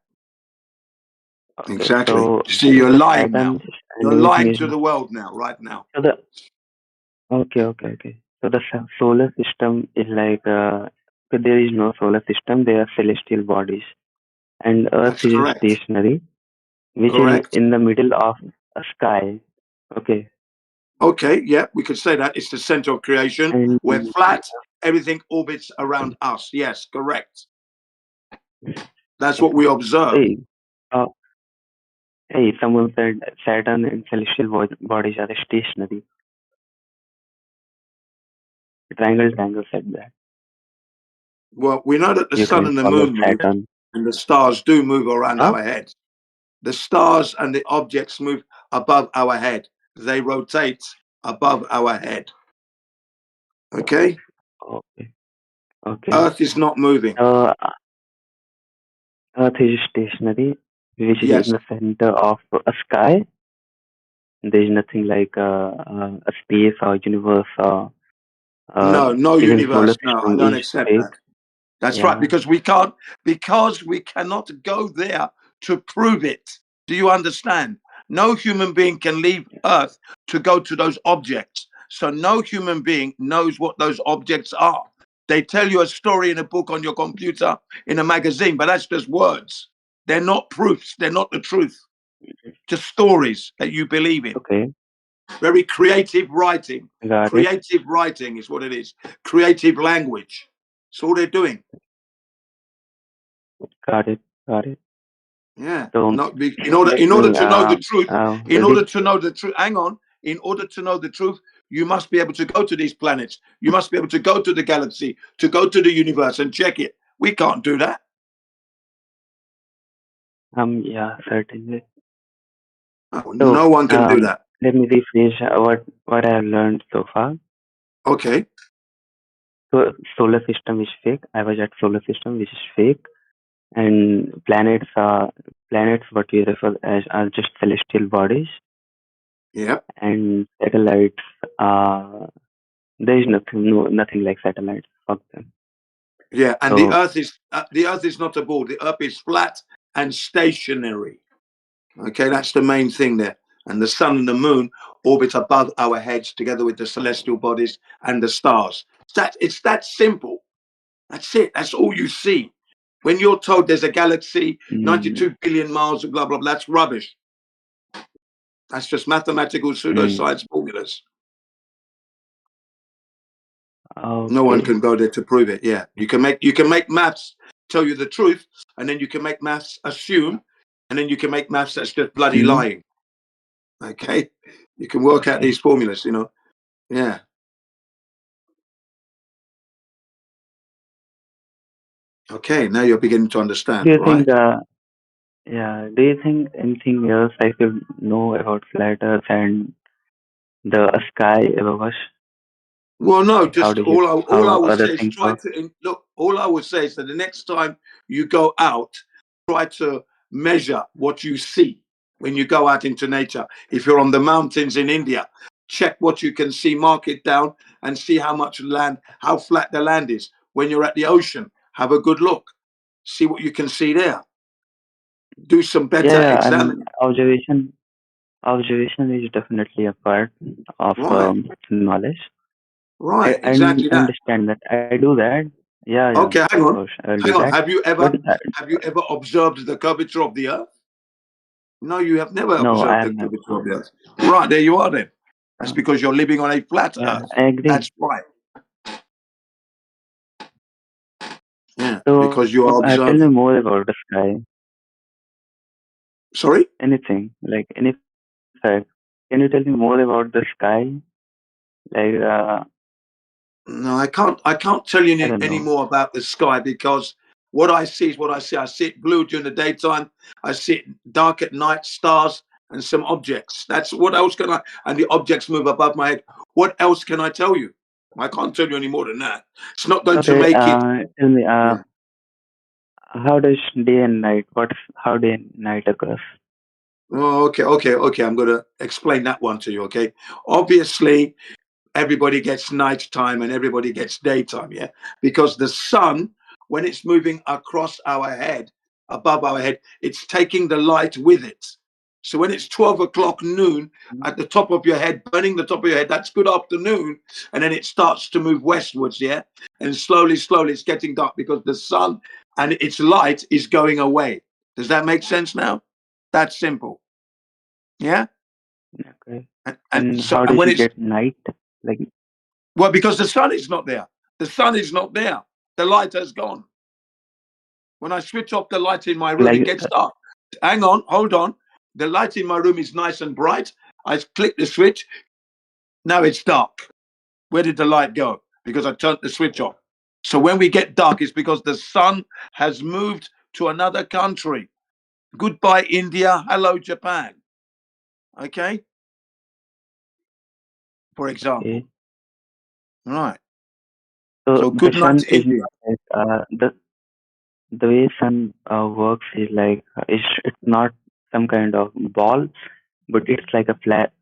Okay, Exactly. so You see, you're the lying now. Saturn You're and everything lying is to the world now, right now. so the okay. So the solar system is like so there is no solar system. There are celestial bodies, and Earth That's is correct. stationary, which is Correct. in the middle of a sky. Okay. Okay. Yeah, we could say that it's the center of creation. And We're flat. Everything orbits around us. Yes, correct. That's what we observe. hey, uh, hey, someone said Saturn and celestial bodies are stationary. Triangle said that. Well, we know that the You sun can and the follow moon move, Saturn. and the stars do move around Huh? our heads. The stars and the objects move above our head. They rotate above our head. Okay? Okay. Okay. Earth is not moving. Earth is stationary, which is Yes. in the center of a sky. There is nothing like a space or universe or No, no even solar universe. No, I system don't is accept fake. that. That's right, Yeah. because we cannot go there to prove it. Do you understand? No human being can leave Earth to go to those objects. So no human being knows what those objects are. They tell you a story in a book on your computer, in a magazine, but that's just words. They're not proofs. They're not the truth. Just stories that you believe in. Okay. Very creative writing. Got it. Creative writing is what it is. Creative language. That's all they're doing. Got it. Got it. Yeah. So In order to know the truth, hang on. In order to know the truth, you must be able to go to these planets. You must be able to go to the galaxy, to go to the universe and check it. We can't do that. yeah, certainly. Oh, no one can do that. Let me rephrase what I have learned so far. Okay. So solar system is fake. I was at solar system, which is fake, and planets what we refer as are just celestial bodies. Yeah. And satellites, there is nothing like satellites. Fuck them. Yeah, and So, the Earth is not a ball. The Earth is flat and stationary. Okay, that's the main thing there. And the sun and the moon orbit above our heads together with the celestial bodies and the stars. It's that simple. That's it. That's all you see. When you're told there's a galaxy 92 billion miles, blah, blah, blah, that's rubbish. That's just mathematical pseudoscience formulas. okay. No one can go there to prove it. Yeah, you can make maths tell you the truth, and then you can make maths assume, and then you can make maths that's just bloody lying. Okay, you can work out these formulas. Yeah. Okay, now you're beginning to understand, Do you right? think? Do you think anything else I should know about flat Earth and the sky above us? Well, no, Like just all I would other say is things try work? to look. All I would say is that the next time you go out, try to measure what you see when you go out into nature. If you're on the mountains in India, check what you can see, mark it down, and see how flat the land is. When you're at the ocean, have a good look, see what you can see there. Do some better examining. Observation is definitely a part of knowledge. Right, I exactly that. understand that. I do that. Yeah. Okay, hang on. I'll Hang do on. that. Have you ever observed the curvature of the Earth? No, you have never No, I observed the have not. curvature of the Earth. Right, there you are then. That's because you're living on a flat Earth. I agree. That's why. Yeah, So, because you are tell me observing. more about the sky. Sorry? Anything, like any fact. Can you tell me more about the sky? Like, No, I can't tell you any know. more about the sky because what I see is what I see. I see it blue during the daytime. I see it dark at night, stars and some objects. That's what else can I? And the objects move above my head. What else can I tell you? I can't tell you any more than that. It's not going to make it. Tell me, how does day and night? How day and night occurs? Oh, okay. I'm going to explain that one to you. Okay. Obviously, everybody gets nighttime and everybody gets daytime, yeah? Because the sun, when it's moving across our head, above our head, it's taking the light with it. So when it's 12 o'clock noon at the top of your head, burning the top of your head, that's good afternoon. And then it starts to move westwards, yeah? And slowly, it's getting dark because the sun and its light is going away. Does that make sense now? That's simple. Yeah? Okay. And how when you it's get night? Like, well, because the sun is not there. The sun is not there. The light has gone. When I switch off the light in my room, it gets dark. Hang on, hold on. The light in my room is nice and bright. I click the switch. Now it's dark. Where did the light go? Because I turned the switch off. So when we get dark, it's because the sun has moved to another country. Goodbye, India. Hello, Japan. Okay? For example. Okay. Right. So the good sun night, is India. the way sun works is like it's not some kind of ball, but it's like a flat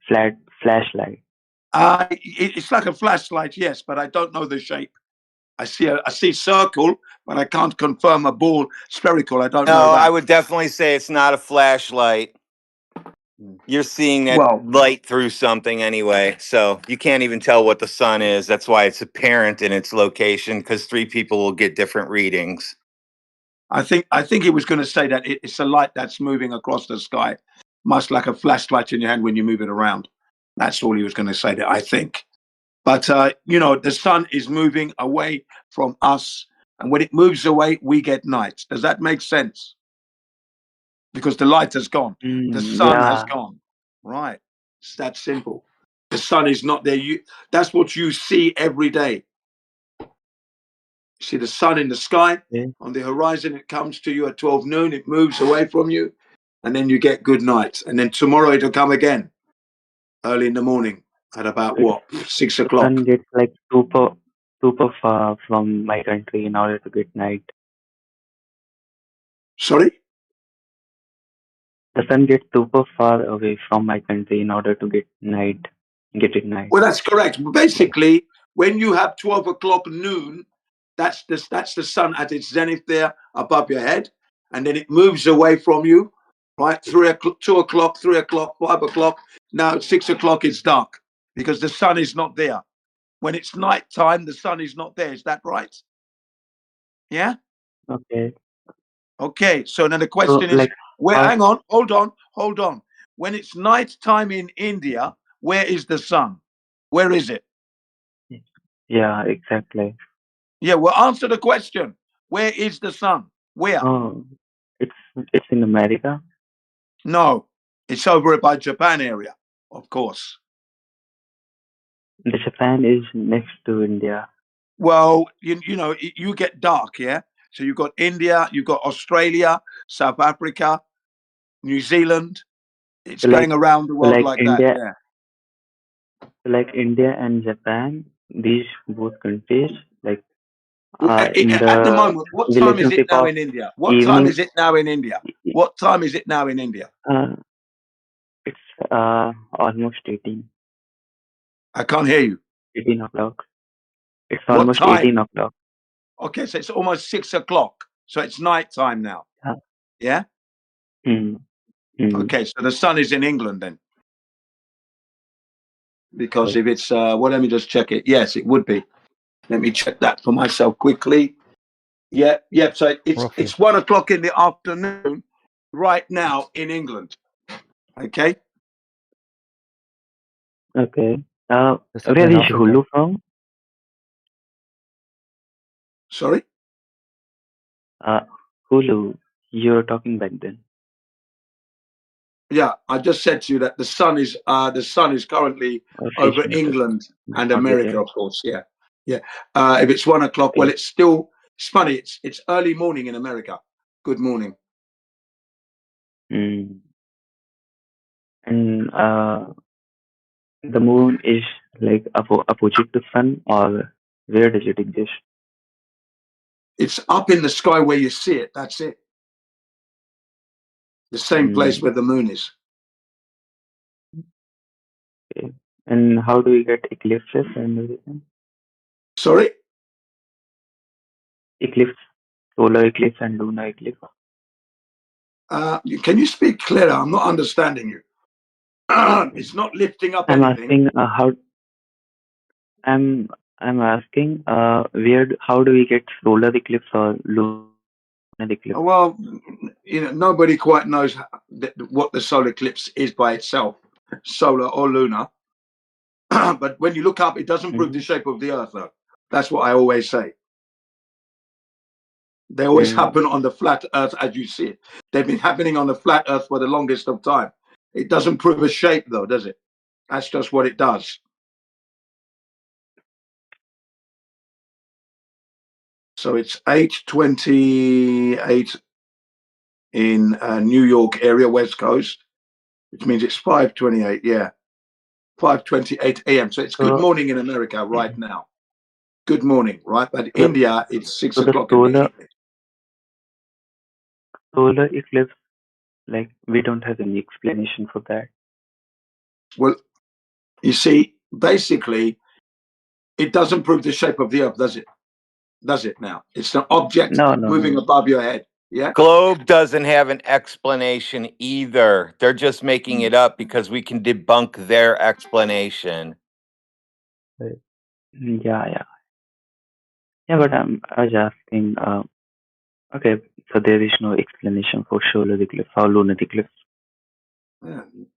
flashlight. It's like a flashlight, yes, but I don't know the shape. I see circle, but I can't confirm a ball spherical. I don't know No, that. I would definitely say it's not a flashlight. You're seeing that Well- light through something anyway, so you can't even tell what the sun is. That's why it's apparent in its location, because 3 people will get different readings. I think he was going to say that it's a light that's moving across the sky, much like a flashlight in your hand when you move it around. That's all he was going to say there, I think. But the sun is moving away from us, and when it moves away, we get night. Does that make sense? Because the light has gone, the sun has gone. Right? It's that simple. The sun is not there. That's what you see every day. You see the sun in the sky, on the horizon, it comes to you at 12 noon, it moves away from you, and then you get good night. And then tomorrow it'll come again, early in the morning, at about 6 o'clock. The sun gets like super far from my country in order to get night. Sorry? The sun gets super far away from my country in order to get it night. Well, that's correct. Basically, when you have 12 o'clock noon, that's the sun at its zenith there above your head, and then it moves away from you, right? 3 o'clock, 2 o'clock, 3 o'clock, 5 o'clock. Now at 6 o'clock, it's dark because the sun is not there. When it's night time, the sun is not there. Is that right? Yeah? Okay. Okay. So then the question is, hang on, hold on. When it's night time in India, where is the sun? Where is it? Yeah, exactly. Yeah, well, answer the question. Where is the sun? Where? Oh, it's in America. No, it's over by Japan area, of course. The Japan is next to India. Well, you get dark, yeah? So you've got India, you've got Australia, South Africa, New Zealand. It's going around the world like India, that, yeah. Like India and Japan, these both countries, like At the moment, what time is it now in India? What time is it now in India? What time is it now in India? It's almost 18. I can't hear you. 18 o'clock. It's What almost time? 18 o'clock. Okay, so it's almost 6 o'clock. So it's night time now. Yeah? Okay, so the sun is in England then. Because if it's, let me just check it. Yes, it would be. Let me check that for myself quickly. Yeah. So it's 1 o'clock in the afternoon right now in England. Okay. Okay. Where is Hulu from? Sorry? Hulu. You were talking back then. Yeah, I just said to you that the sun is currently over England and America, of course. Yeah. If it's 1 o'clock, well, it's funny. It's early morning in America. Good morning. And the moon is like opposite to sun, or where does it exist? It's up in the sky where you see it. That's it. The same place where the moon is. Okay. And how do we get eclipses and everything? Sorry? Eclipse, solar eclipse and lunar eclipse. Can you speak clearer? I'm not understanding you. It's not lifting up I'm anything. asking how. I'm asking how do we get solar eclipse or lunar eclipse? Well, nobody quite knows what the solar eclipse is by itself, solar or lunar. But when you look up, it doesn't prove the shape of the Earth, though. That's what I always say. They always happen on the flat Earth as you see it. They've been happening on the flat Earth for the longest of time. It doesn't prove a shape, though, does it? That's just what it does. So it's 8:28 in New York area, West Coast, which means it's 5:28. Yeah, 5:28 a.m. So it's good morning in America right now. good morning, right? But So, India, it's 6 so the o'clock in the evening. solar eclipse, like we don't have any explanation for that. Well, you see, basically, it doesn't prove the shape of the Earth, does it? Does it now? It's an object No, moving no. above your head. Yeah. Globe doesn't have an explanation either. They're just making it up because we can debunk their explanation. Yeah. Yeah, but I was asking, okay, so there is no explanation for solar eclipse or lunar eclipse.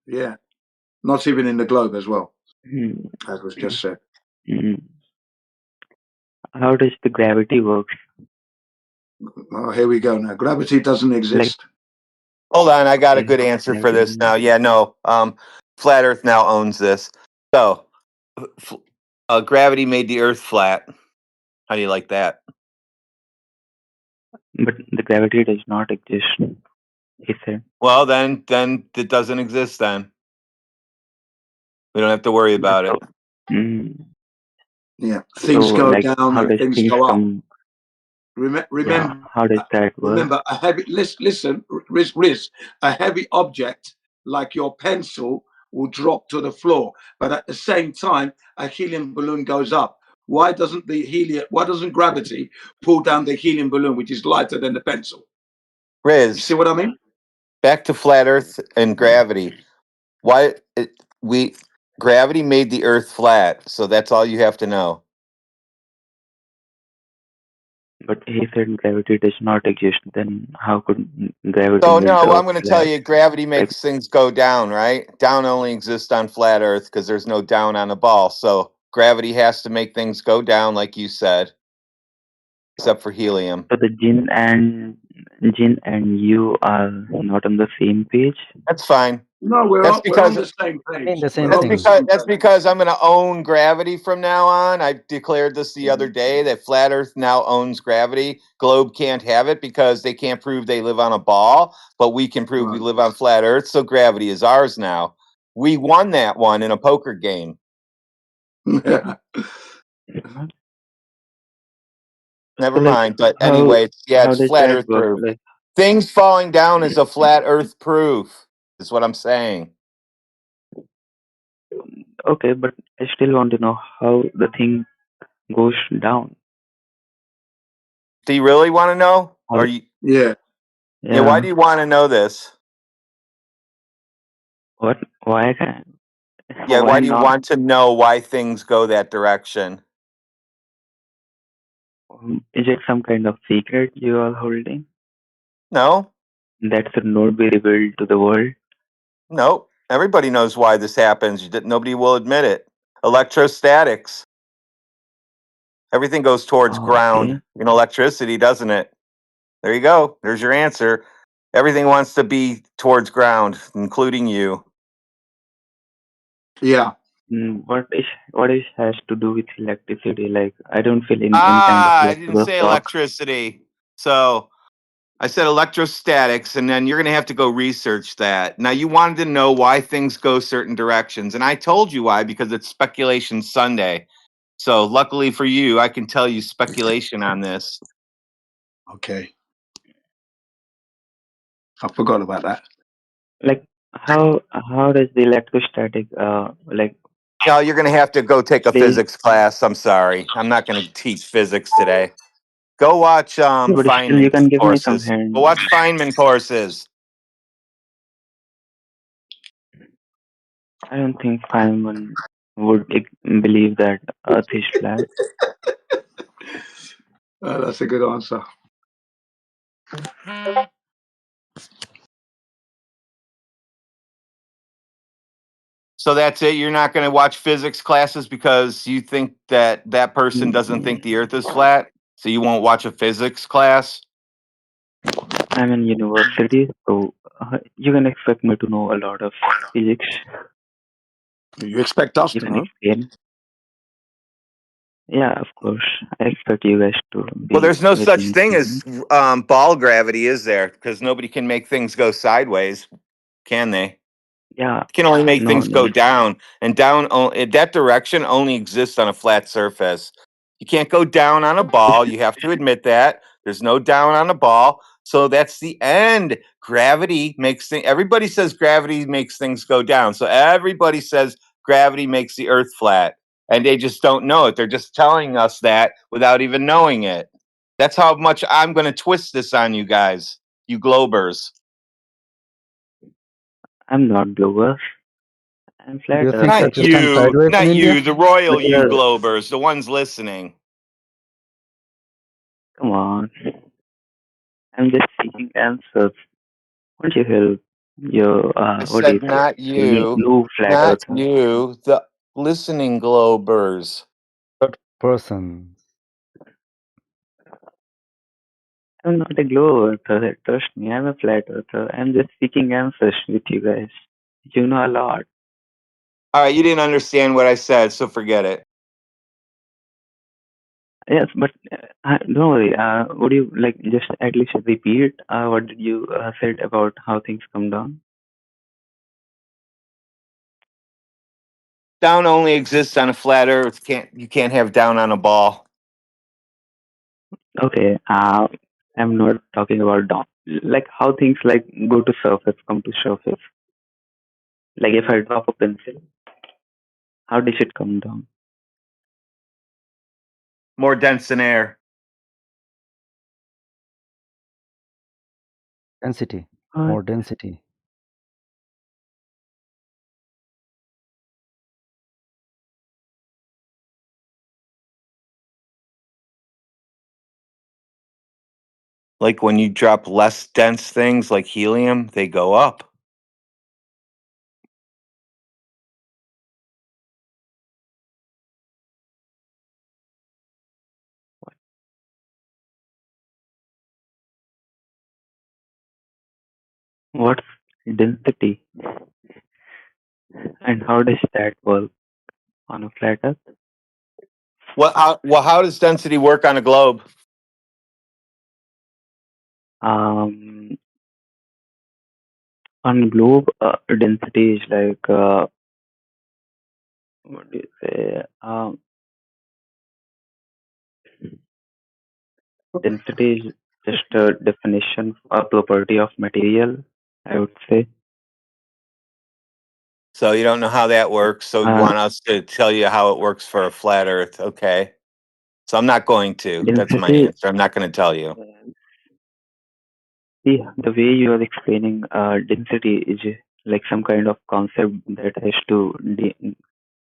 Yeah. Not even in the globe as well, Hmm. as was just said. How does the gravity work? Oh, here we go now. Gravity doesn't exist. Hold on, I got a good answer for this now. Yeah, no, Flat Earth now owns this. So, gravity made the Earth flat. How do you like that? But the gravity does not exist, he said. Well, then it doesn't exist. Then we don't have to worry about it. Yeah, things So, go like, down how and does things things go up. come? Remember, Yeah, how does that work? remember, a heavy listen, Riz, a heavy object like your pencil will drop to the floor, but at the same time, a helium balloon goes up. Why doesn't gravity pull down the helium balloon, which is lighter than the pencil? Riz, you see what I mean? Back to flat Earth and gravity. Gravity made the Earth flat, so that's all you have to know. But he said gravity does not exist. Then how could gravity So make no, the I'm Earth going to flat? tell you, gravity makes things go down, right? Down only exists on flat Earth because there's no down on a ball. So gravity has to make things go down, like you said, except for helium. So the Jin and you are not on the same page. That's fine. No, we're That's on because the same page. Saying the same We're on thing. the same that's page. because I'm going to own gravity from now on. I declared this the other day that flat Earth now owns gravity. Globe can't have it because they can't prove they live on a ball, but we can prove we live on flat Earth. So gravity is ours now. We won that one in a poker game. Never mind. But anyway, how it's does flat that Earth work? proof. Like, Things falling down is a flat Earth proof. Is what I'm saying. okay, but I still want to know how the thing goes down. Do you really want to know? Or you? Yeah. Yeah. Why do you want to know this? What? Why can't? Yeah. Why do you not? want to know why things go that direction? Is it some kind of secret you are holding? No. That should not be revealed to the world. No. Everybody knows why this happens. Nobody will admit it. Electrostatics. Everything goes towards ground in electricity, doesn't it? There you go. There's your answer. Everything wants to be towards ground, including you. Yeah. What is has to do with electricity? Like, I don't feel any kind of I didn't electrical say shock. electricity. So I said electrostatics, and then you're going to have to go research that. Now, you wanted to know why things go certain directions, and I told you why, because it's Speculation Sunday. So luckily for you, I can tell you speculation on this. Okay. I forgot about that. Like, how does the electrostatic like? No, you're going to have to go take a Please. physics class. I'm sorry. I'm not going to teach physics today. Go watch But still, Feynman you can give me some courses. hint. Go watch Feynman courses. I don't think Feynman would believe that Earth is flat. That's a good answer. So that's it. You're not going to watch physics classes because you think that person doesn't think the Earth is flat. So you won't watch a physics class. I'm in university, so you can expect me to know a lot of physics. You expect us You to can know? explain. Yeah, of course. I expect you guys to be. Well, there's no very such thing intelligent. as ball gravity, is there? Because nobody can make things go sideways, can they? Yeah. Can only make No, things no. go down, and down in that direction only exists on a flat surface. You can't go down on a ball. You have to admit that. There's no down on a ball. So that's the end. Gravity makes things, everybody says gravity makes things go down. So everybody says gravity makes the earth flat. And they just don't know it. They're just telling us that without even knowing it. That's how much I'm going to twist this on you guys, you globers. I'm not globers. I'm Do flat you think earther. Not that you stand you, sideways in not India? you, the royal But you globers, the ones listening. come on. I'm just seeking answers. Won't you help your, I what do you said say, not you, new flat not earther? you, the listening globers. Third person. I'm not a globe earther. Trust me, I'm a flat earther. I'm just seeking answers with you guys. You know a lot. All right, you didn't understand what I said, so forget it. Yes, but don't worry. Would you like just at least repeat what did you said about how things come down? Down only exists on a flat earth. You can't have down on a ball. Okay. I'm not talking about down. Like how things like go to surface, come to surface. Like if I drop a pencil, how does it come down? More dense than air. Density. What? More density. Like when you drop less dense things like helium, they go up. What's density? And how does that work on a flat earth? How does density work on a globe? On globe, density is like what do you say? Density is just a definition, a property of material, I would say. So you don't know how that works. So you Uh, want us to tell you how it works for a flat earth. Okay. So I'm not going to. That's my Density, answer. I'm not going to tell you. see, the way you are explaining density is like some kind of concept that has to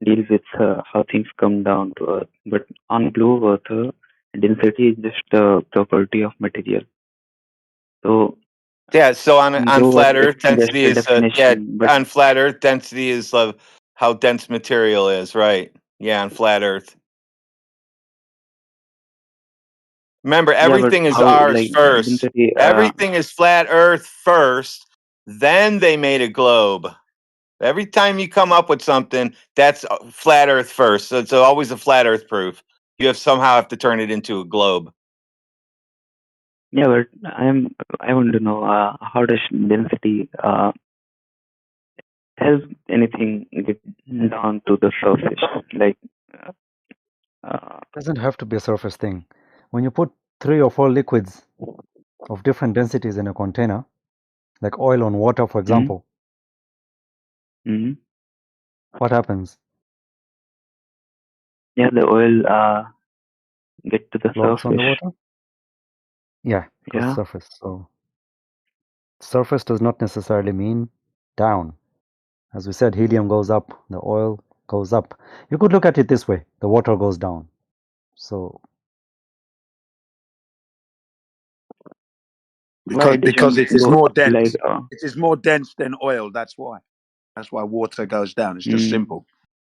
deal with how things come down to Earth. But on blue Earth, density is just a property of material. So Yeah. So on blue Earth, flat it's Earth, just density a is definition. But on flat Earth, density is how dense material is. Right. Yeah. On flat Earth. Remember, yeah, but everything is how ours like first. density? Everything is flat Earth first. Then they made a globe. Every time you come up with something, that's flat Earth first. So it's always a flat Earth proof. You somehow have to turn it into a globe. Yeah, but I want to know how does density has anything get down to the surface? Like Doesn't have to be a surface thing. When you put 3 or 4 liquids of different densities in a container, like oil on water, for example, what happens? yeah, the oil get to the Floats on the surface. water? Yeah, it goes Yeah. surface. So surface does not necessarily mean down. As we said, helium goes up, the oil goes up. You could look at it this way: the water goes down. So Because it is go more up like dense. It is more dense than oil. That's why. That's why water goes down. It's just simple.